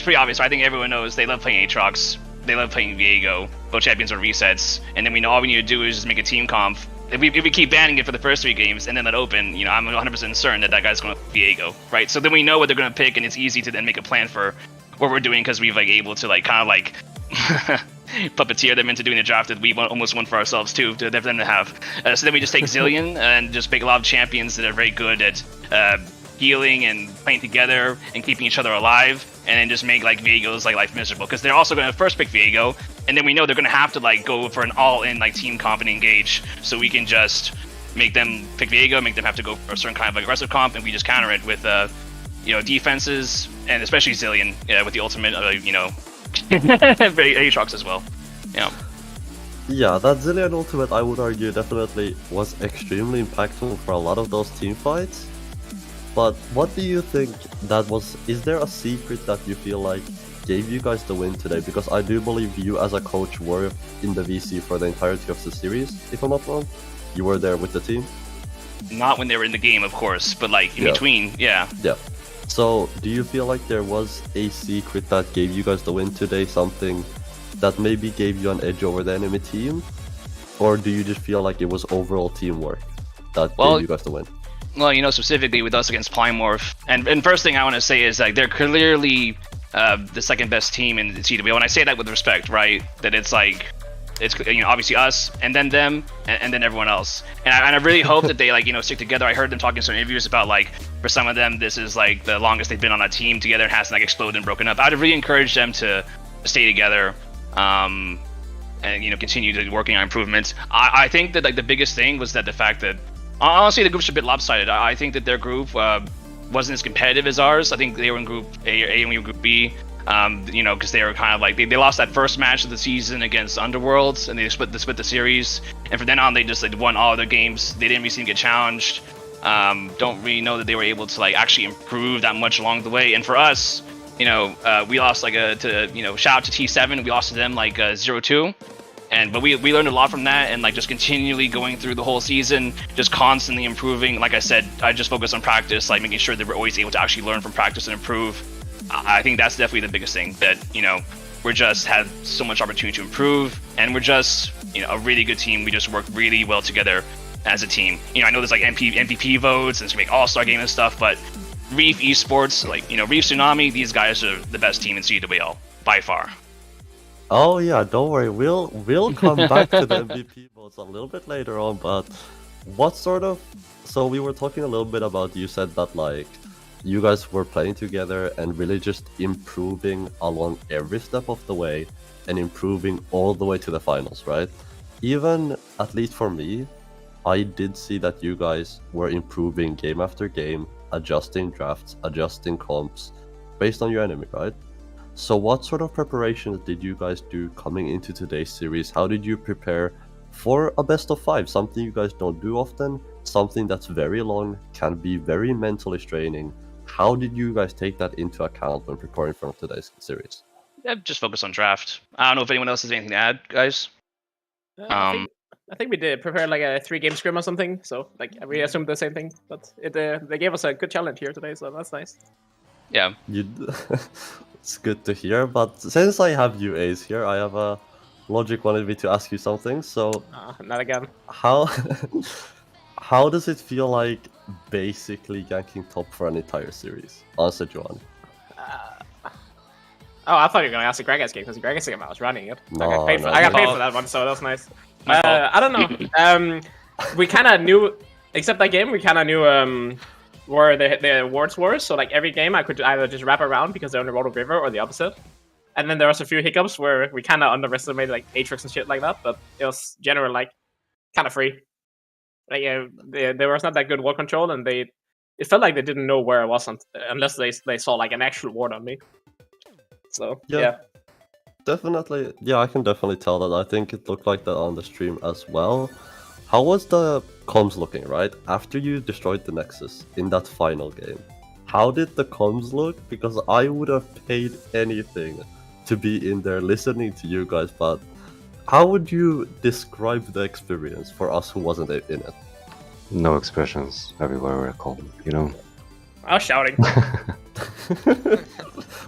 pretty obvious. I think everyone knows they love playing Aatrox, they love playing Viego, both champions or resets, and then we know all we need to do is just make a team comp. If we keep banning it for the first 3 games and then let open, I'm 100% certain that guy's going to Viego, right? So then we know what they're going to pick, and it's easy to then make a plan for what we're doing because we've like able to like kind of like puppeteer them into doing a draft that we almost won for ourselves too, to them to have. So then we just take Zillion and just make a lot of champions that are very good at healing and playing together and keeping each other alive, and then just make like Viego's like life miserable because they're also going to first pick Viego, and then we know they're going to have to like go for an all-in like team comp and engage, so we can just make them pick Viego, make them have to go for a certain kind of like aggressive comp, and we just counter it with defenses, and especially Zillion with the ultimate Aatrox as well. Yeah, that Zillion ultimate, I would argue, definitely was extremely impactful for a lot of those team fights. But what do you think that was? Is there a secret that you feel like gave you guys the win today? Because I do believe you as a coach were in the VC for the entirety of the series, if I'm not wrong. You were there with the team? Not when they were in the game, of course, but like in between, yeah. Yeah. So, do you feel like there was a secret that gave you guys the win today? Something that maybe gave you an edge over the enemy team? Or do you just feel like it was overall teamwork that gave you guys the win? Well, specifically with us against Plymorph, and first thing I want to say is like they're clearly the second best team in the CWL, and I say that with respect, right? That it's like, it's, you know, obviously us, and then them, and then everyone else. And I really hope that they, like, you know, stick together. I heard them talking in some interviews about, like, for some of them, this is like the longest they've been on a team together and hasn't like exploded and broken up. I'd really encourage them to stay together, and, you know, continue to working on improvements. I think that like the biggest thing was that the fact that honestly the group's a bit lopsided. I think that their group wasn't as competitive as ours. I think they were in Group A and we were Group B. You know, because they were kind of like they lost that first match of the season against Underworlds, and they split the series. And from then on, they just like won all their games. They didn't really seem to get challenged. Don't really know that they were able to like actually improve that much along the way. And for us, you know, we lost like shout out to T7. We lost to them like 0-2. But we learned a lot from that, and like just continually going through the whole season, just constantly improving. Like I said, I just focus on practice, like making sure that we're always able to actually learn from practice and improve. I think that's definitely the biggest thing, that, you know, we're just had so much opportunity to improve, and we're just, you know, a really good team. We just work really well together as a team. You know, I know there's like MVP votes and it's gonna make all-star game and stuff, but Reef Esports, like, you know, Reef Tsunami, these guys are the best team in CWL by far. Oh yeah, don't worry. We'll come back to the MVP votes a little bit later on. But what sort of? So we were talking a little bit about. You said that like you guys were playing together and really just improving along every step of the way, and improving all the way to the finals, right? Even at least for me, I did see that you guys were improving game after game, adjusting drafts, adjusting comps, based on your enemy, right? So what sort of preparations did you guys do coming into today's series? How did you prepare for a best of 5? Something you guys don't do often, something that's very long, can be very mentally straining. How did you guys take that into account when preparing for today's series? Yeah, just focus on draft. I don't know if anyone else has anything to add, guys. I think we did prepare like a 3-game scrim or something. So like we assumed the same thing, but they gave us a good challenge here today, so that's nice. Yeah. It's good to hear. But since I have you Ace here, I have a Logic wanted me to ask you something. So not again. How does it feel like basically ganking top for an entire series? Answer, Johan. Oh, I thought you were gonna ask the Gregas game, because the Gregas game I was running it. No, I got paid for that one, so that's nice. I don't know. We kind of knew, except that game, we kind of knew where the awards were. So like every game, I could either just wrap around because they're on the Road of River, or the opposite. And then there was a few hiccups where we kind of underestimated like Atrix and shit like that, but it was general like kind of free. Like there was not that good ward control, and it felt like they didn't know where I was unless they saw like an actual ward on me. So yeah. Definitely, yeah, I can definitely tell that. I think it looked like that on the stream as well. How was the comms looking, right? After you destroyed the Nexus in that final game, how did the comms look? Because I would have paid anything to be in there listening to you guys, but how would you describe the experience for us who wasn't in it? No expressions, everywhere were calm, you know? I was shouting.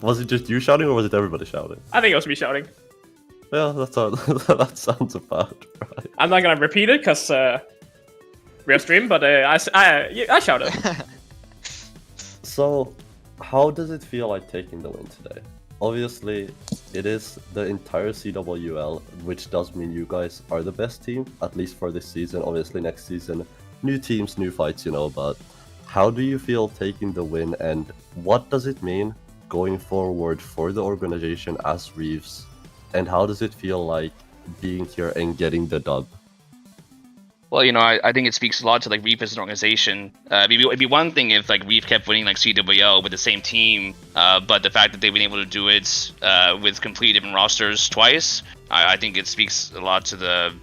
Was it just you shouting, or was it everybody shouting? I think it was me shouting. Yeah, that sounds about right. I'm not gonna repeat it because real stream, but I shouted. So, how does it feel like taking the win today? Obviously, it is the entire CWL, which does mean you guys are the best team, at least for this season. Obviously, next season, new teams, new fights, you know, but how do you feel taking the win, and what does it mean going forward for the organization as Reefs, and how does it feel like being here and getting the dub? Well, you know, I think it speaks a lot to like Reef as an organization. It'd be one thing if like Reef kept winning like CWL with the same team, but the fact that they've been able to do it with completely different rosters twice, I think it speaks a lot to the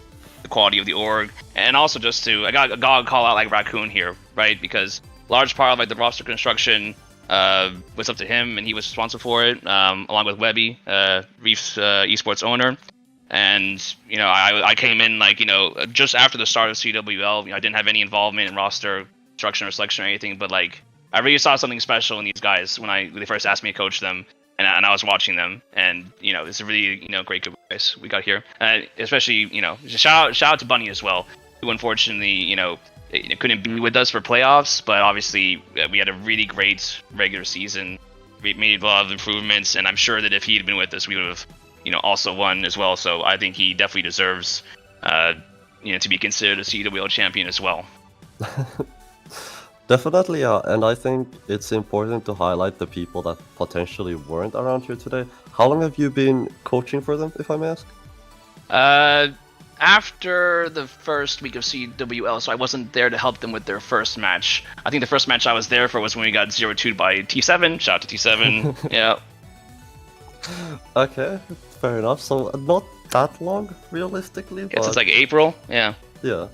quality of the org. And also just to, I gotta call out like Raccoon here, right? Because large part of like the roster construction was up to him, and he was responsible for it, along with Webby, Reef's esports owner. And, you know, I came in, like, you know, just after the start of CWL. You know, I didn't have any involvement in roster construction or selection or anything, but, like, I really saw something special in these guys when they first asked me to coach them, and I was watching them. And, you know, it's a really, you know, great group of guys we got here. Especially, you know, shout out to Bunny as well, who unfortunately, you know, couldn't be with us for playoffs, but obviously we had a really great regular season. made a lot of improvements, and I'm sure that if he had been with us, we would have, also won as well. So I think he definitely deserves, to be considered a CWL champion as well. Definitely, yeah, and I think it's important to highlight the people that potentially weren't around here today. How long have you been coaching for them, if I may ask? After the first week of CWL, so I wasn't there to help them with their first match. I think the first match I was there for was when we got 0-2'd by T7. Shout out to T7. Yeah. Okay, fair enough. So not that long, realistically. It's like April. Yeah. Yeah.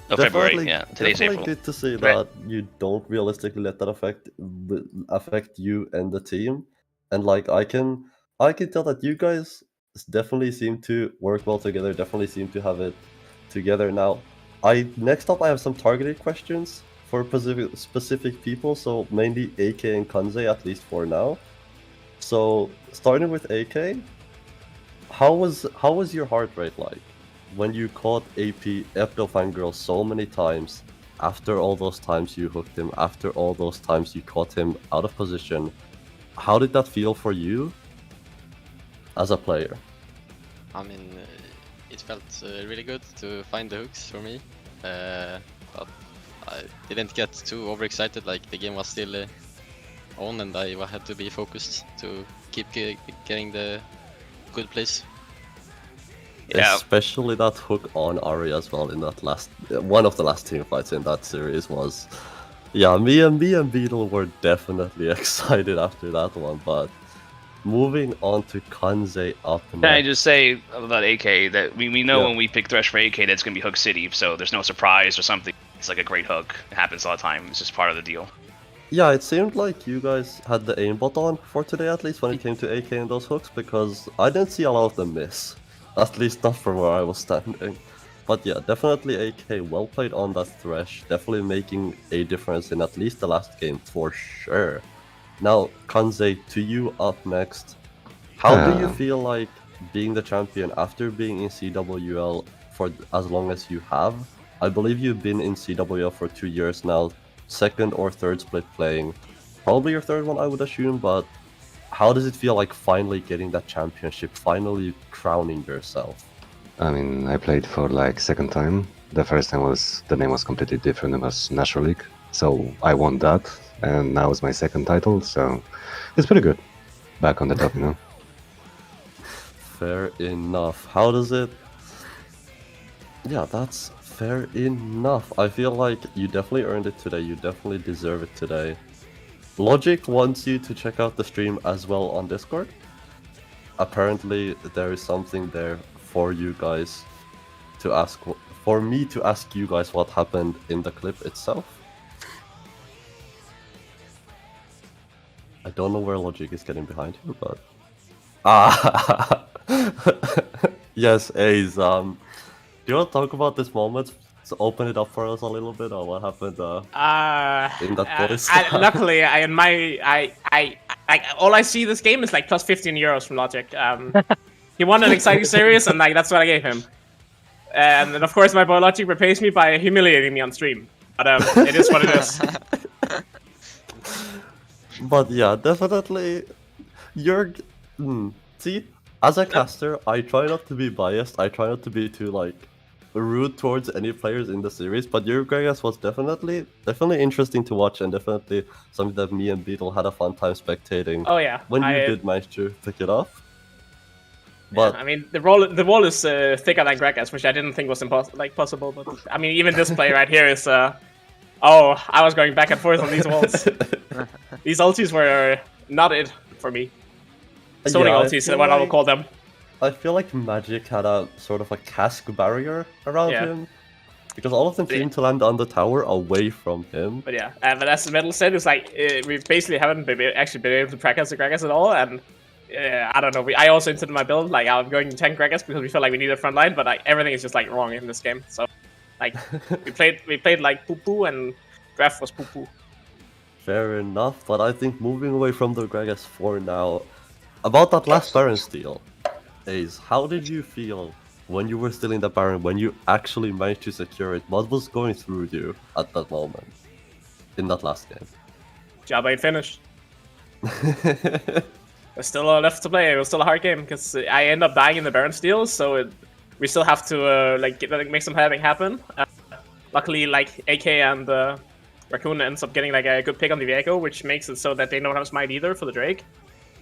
No, February. Yeah. Today's definitely April. Good to see Right. that you don't realistically let that affect you and the team. And like I can tell that you guys definitely seem to work well together. Definitely seem to have it together now. Next up I have some targeted questions for specific people. So mainly AK and Kanze, at least for now. So starting with AK, how was your heart rate like when you caught Epto Fangirl so many times? After all those times you hooked him, after all those times you caught him out of position, how did that feel for you as a player? I mean, it felt really good to find the hooks for me, but I didn't get too overexcited. Like the game was still on, and I had to be focused to keep getting the good plays. Yeah. Especially that hook on Ari as well in that one of the last team fights in that series was, yeah, me and Beetle were definitely excited after that one. But moving on to Kanze up next. Can I just say about AK that we know Yeah. when we pick Thresh for AK that it's gonna be Hook City, so there's no surprise or something. It's like a great hook. It happens all the time. It's just part of the deal. Yeah, it seemed like you guys had the aimbot on for today, at least when it came to AK and those hooks, because I didn't see a lot of them miss. At least not from where I was standing. But yeah, definitely AK, well played on that Thresh, definitely making a difference in at least the last game for sure. Now, Kanze, to you up next. How do you feel like being the champion after being in CWL for as long as you have? I believe you've been in CWL for 2 years now, second or third split playing. Probably your third one, I would assume, but how does it feel like finally getting that championship, finally crowning yourself? I mean, I played for like second time. The first time the name was completely different. It was National League, so I won that, and now it's my second title. So it's pretty good. Back on the top, you know. Fair enough. How does it? Yeah, that's fair enough. I feel like you definitely earned it today. You definitely deserve it today. Logic wants you to check out the stream as well on Discord. Apparently, there is something there for you guys to ask. For me to ask you guys what happened in the clip itself. I don't know where Logic is getting behind you, but yes, Ace. Do you want to talk about this moment? So open it up for us a little bit, or what happened in that Boris? Luckily, all I see this game is like plus 15 euros from Logic. He won an exciting series, and like that's what I gave him. And of course, my boy Logic repays me by humiliating me on stream. But it is what it is. But yeah, definitely, see, as a caster, I try not to be biased. I try not to be too like rude towards any players in the series, but your Gragas was definitely interesting to watch, and definitely something that me and Beetle had a fun time spectating. Oh yeah, when you did manage to pick it up. But yeah, I mean, the wall is thicker than Gragas, which I didn't think was possible. But I mean, even this play right here is. Oh, I was going back and forth on these walls. These ultis were not it for me. Stoning ultis is what I will call them. I feel like Magic had a sort of a cask barrier around him, because all of them seemed to land on the tower away from him. But yeah, but as Metal said, it's like we basically haven't actually been able to practice the Gragas at all, and I don't know. I also inserted my build like I'm going to tank Gragas because we felt like we needed front line, but like everything is just like wrong in this game. So like we played like poo poo, and draft was poo poo. Fair enough, but I think moving away from the Gragas for now, about that last Baron steal. Ace, how did you feel when you were still in the Baron, when you actually managed to secure it? What was going through you at that moment, in that last game? Job ain't finished. There's still left to play. It was still a hard game because I end up dying in the Baron steals, so we still have to make some having happen. Luckily, like AK and Raccoon ends up getting like a good pick on the Viego, which makes it so that they don't have smite either for the Drake,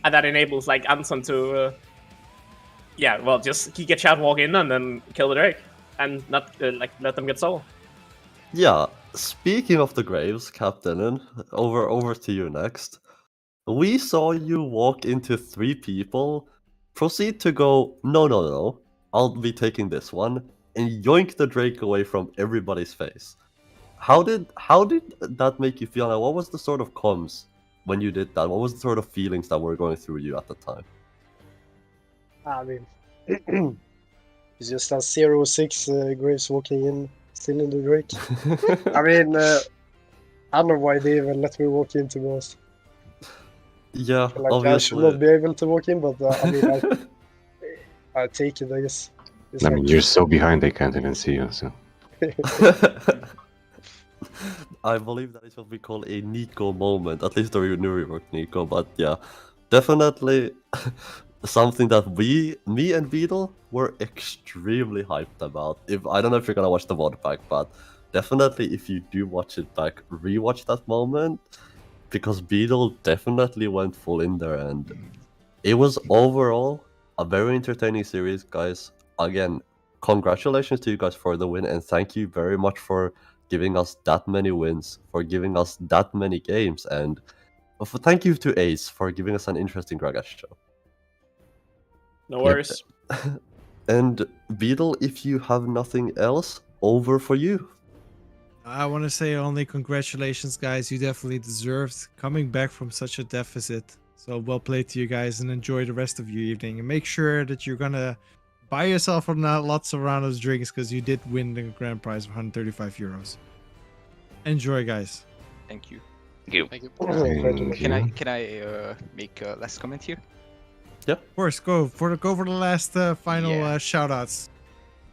and that enables like Anson to, just he get Chat walk in and then kill the Drake, and not let them get soul. Yeah, speaking of the Graves, Captain, and over to you next. We saw you walk into 3 people, proceed to go, no, I'll be taking this one, and yoink the Drake away from everybody's face. How did that make you feel? And what was the sort of comms when you did that? What was the sort of feelings that were going through you at the time? I mean, it's just a 0-6 Graves walking in, still in the Drake. I mean, I don't know why they even let me walk in, to be honest. Yeah, Like, obviously. I should not be able to walk in, but I mean, I take it, I guess. It's I like- mean, you're so behind they can't even see you, so. I believe that is what we call a Nico moment, at least the new reworked Nico, but yeah, definitely something that me and Beetle were extremely hyped about. I don't know if you're gonna watch the VOD back, but definitely if you do watch it back, rewatch that moment, because Beetle definitely went full in there, and it was overall a very entertaining series, guys. Again, congratulations to you guys for the win, and thank you very much for giving us that many wins, for giving us that many games, and thank you to Ace for giving us an interesting Gragas show. No worries. And Beetle, if you have nothing else, over for you. I want to say only congratulations, guys. You definitely deserved coming back from such a deficit. So well played to you guys, and enjoy the rest of your evening. And make sure that you're gonna buy yourself lots of round of drinks, because you did win the grand prize of 135 euros. Enjoy, guys. Thank you. Thank you. Thank you. Thank Can you. I make a last comment here? Of course, go for the last final Yeah. shout-outs.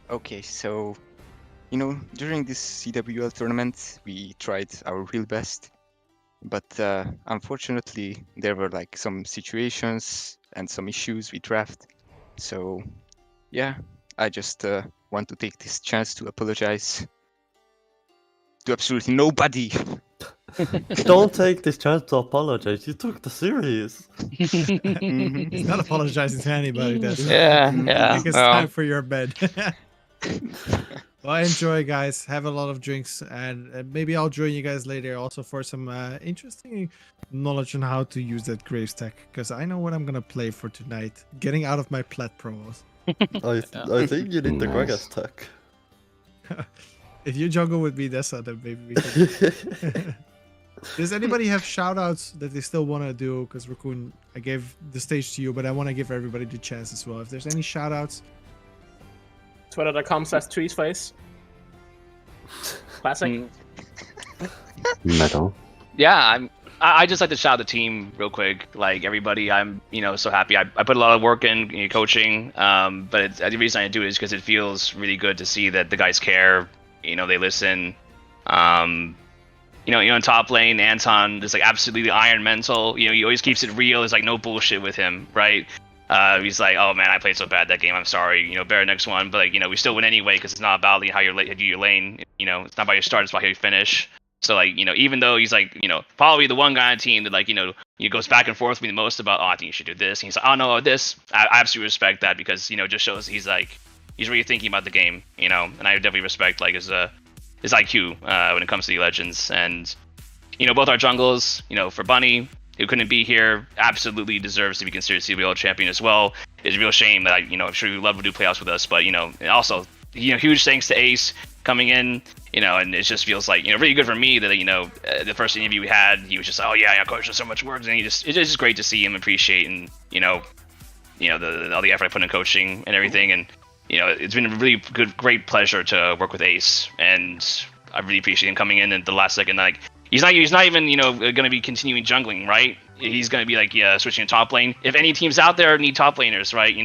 Okay, so during this CWL tournament, we tried our real best, but unfortunately, there were like some situations and some issues with draft. So, yeah, I just want to take this chance to apologize to absolutely nobody. Don't take this chance to apologize. You took the series. He's not apologizing to anybody. That's Yeah, I think it's time for your bed. Well, enjoy, guys. Have a lot of drinks, and maybe I'll join you guys later also for some interesting knowledge on how to use that Graves tech, because I know what I'm gonna play for tonight. Getting out of my plat promos. I think you need the Nice. Gragas tech. If you jungle with me, Dessa, then maybe we can. Does anybody have shout-outs that they still want to do? Because Raccoon, I gave the stage to you, but I want to give everybody the chance as well. If there's any shout-outs, Twitter.com/tweetface. Classic. Metal. Yeah, I just like to shout out the team real quick. Like everybody, I'm so happy. I put a lot of work in coaching, but the reason I do it is because it feels really good to see that the guys care. They listen. In top lane, Anton is like absolutely iron mental. He always keeps it real. There's like no bullshit with him, right? He's like, oh man, I played so bad that game. I'm sorry. Better next one. But we still win anyway because it's not about how you do your lane. It's not about your start. It's about how you finish. So even though he's like, probably the one guy on the team that he goes back and forth with me the most about, oh, I think you should do this. And he's like, oh no, this. I absolutely respect that because it just shows he's really thinking about the game. And I definitely respect his IQ when it comes to the legends. And both our jungles, for Bunny, who couldn't be here, absolutely deserves to be considered CBL champion as well. It's a real shame that I'm sure you love to do playoffs with us, but and also huge thanks to Ace coming in, and it just feels like really good for me that the first interview we had, he was just oh yeah, coach, there's so much work, and it's just great to see him appreciate and all the effort I put in coaching and everything, and it's been a really great pleasure to work with Ace, and I really appreciate him coming in at the last second. He's not even going to be continuing jungling, right? He's going to be switching to top lane. If any teams out there need top laners, right?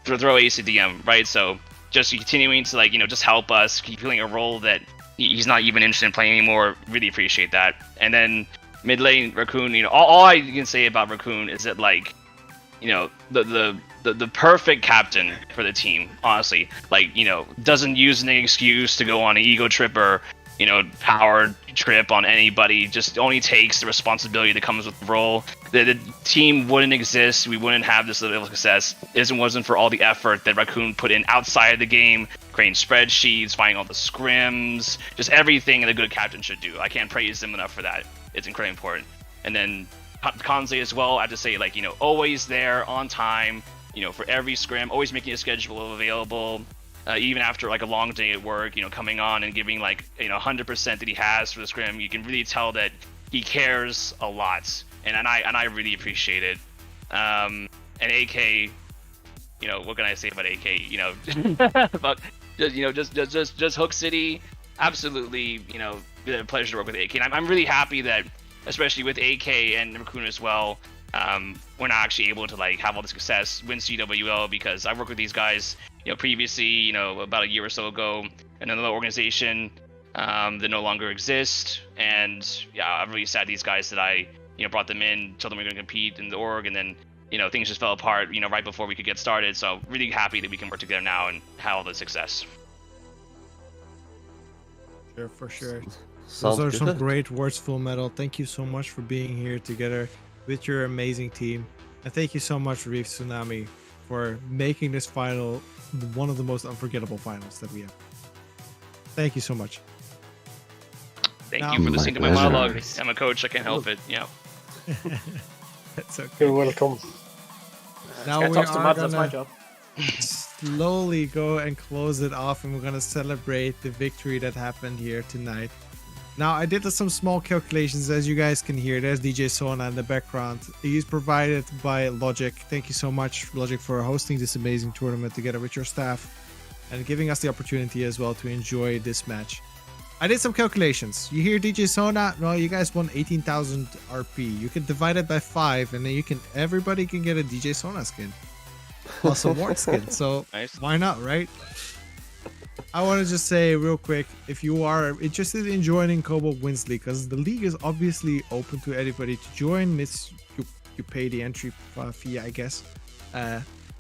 Throw Ace a DM, right? So just continuing to just help us keep filling a role that he's not even interested in playing anymore. Really appreciate that. And then mid lane Raccoon, all I can say about Raccoon is that like, the perfect captain for the team, honestly. Like, doesn't use any excuse to go on an ego trip or, power trip on anybody. Just only takes the responsibility that comes with the role. The team wouldn't exist. We wouldn't have this level of success if it wasn't for all the effort that Raccoon put in outside the game, creating spreadsheets, finding all the scrims, just everything that a good captain should do. I can't praise him enough for that. It's incredibly important. And then Kanze as well, I have to say, like, always there on time, for every scrim, always making a schedule available, even after like a long day at work, coming on and giving like, 100% that he has for the scrim. You can really tell that he cares a lot, and I really appreciate it. And AK, what can I say about AK? But just Hook City, absolutely, been a pleasure to work with AK. And I'm really happy that, especially with AK and Raccoon as well, we're not actually able to like have all the success, win CWL, because I worked with these guys, previously, about a year or so ago in another organization that no longer exists. And yeah, I'm really sad these guys that I, brought them in, told them we were going to compete in the org, and then, things just fell apart, right before we could get started. So really happy that we can work together now and have all the success. Sure, for sure. Sounds Those are some good. great words, Full Metal. Thank you so much for being here together with your amazing team. And thank you so much, Reef Tsunami, for making this final one of the most unforgettable finals that we have. Thank you so much. Thank Now- you for listening to my pleasure. monologue. I'm a coach, I can't help it. Yeah. That's okay. You're welcome. Now Guy we talks to are mods, that's my gonna job. slowly go and close it off, and we're gonna celebrate the victory that happened here tonight. Now, I did some small calculations, as you guys can hear. There's DJ Sona in the background. He's provided by Logic. Thank you so much, Logic, for hosting this amazing tournament together with your staff and giving us the opportunity as well to enjoy this match. I did some calculations. You hear DJ Sona? Well, you guys won 18,000 RP. You can divide it by 5, and then everybody can get a DJ Sona skin. Plus a Ward skin. So Nice. why not, right? I want to just say real quick, if you are interested in joining Cobalt Wins League, because the league is obviously open to anybody to join. You pay the entry fee, I guess.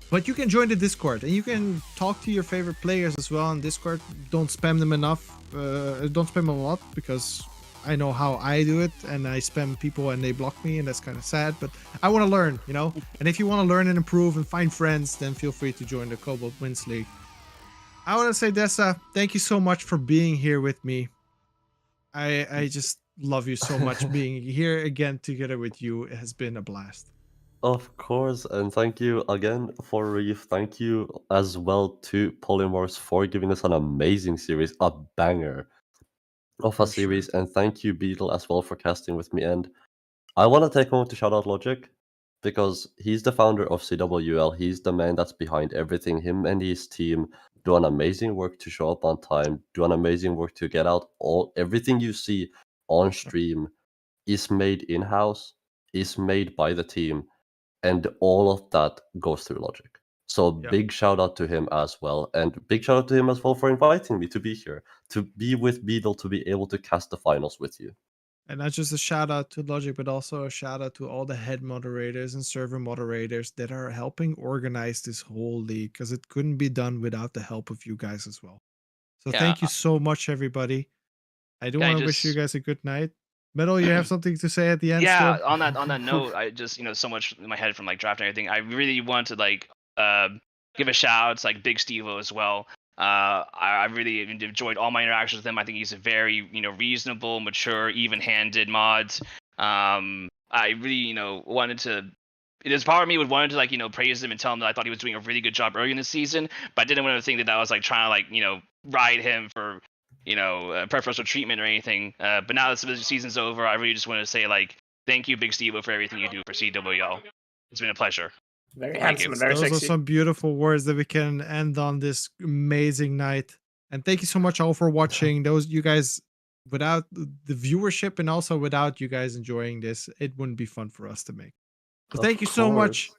But you can join the Discord, and you can talk to your favorite players as well on Discord. Don't spam them enough. Don't spam them a lot, because I know how I do it, and I spam people and they block me, and that's kind of sad. But I want to learn, And if you want to learn and improve and find friends, then feel free to join the Cobalt Wins League. I want to say, Dessa, thank you so much for being here with me. I just love you so much. Being here again together with you, it has been a blast. Of course, and thank you again for Reef. Thank you as well to Polymorphs for giving us an amazing series, a banger of a For sure. series, and thank you, Beetle, as well for casting with me. And I want to take a moment to shout out Logic, because he's the founder of CWL. He's the man that's behind everything. Him and his team do an amazing work to show up on time, do an amazing work to get out everything you see on stream is made in-house, is made by the team, and all of that goes through Logic. So Yeah. big shout out to him as well, and big shout out to him as well for inviting me to be here, to be with Beetle, to be able to cast the finals with you. And not just a shout out to Logic, but also a shout out to all the head moderators and server moderators that are helping organize this whole league, because it couldn't be done without the help of you guys as well. So Yeah. thank you so much, everybody. I do Yeah, I want to wish you just- guys a good night. Metal, you have something to say at the end? Yeah, still? on that note, I just so much in my head from like draft and everything. I really want to like give a shout out to like Big Steve-O as well. I really enjoyed all my interactions with him. I think he's a very reasonable, mature, even-handed mod. I really wanted to. There's part of me would wanted to like praise him and tell him that I thought he was doing a really good job early in the season, but I didn't want to think that I was like trying to like ride him for preferential treatment or anything. But now that the season's over, I really just want to say like thank you, Big Steve, for everything you do for CWL. It's been a pleasure. Very Thank handsome you. and very Those sexy. are some beautiful words that we can end on this amazing night. And thank you so much all for watching. You guys, without the viewership and also without you guys enjoying this, it wouldn't be fun for us to make. So Of thank you so much. course.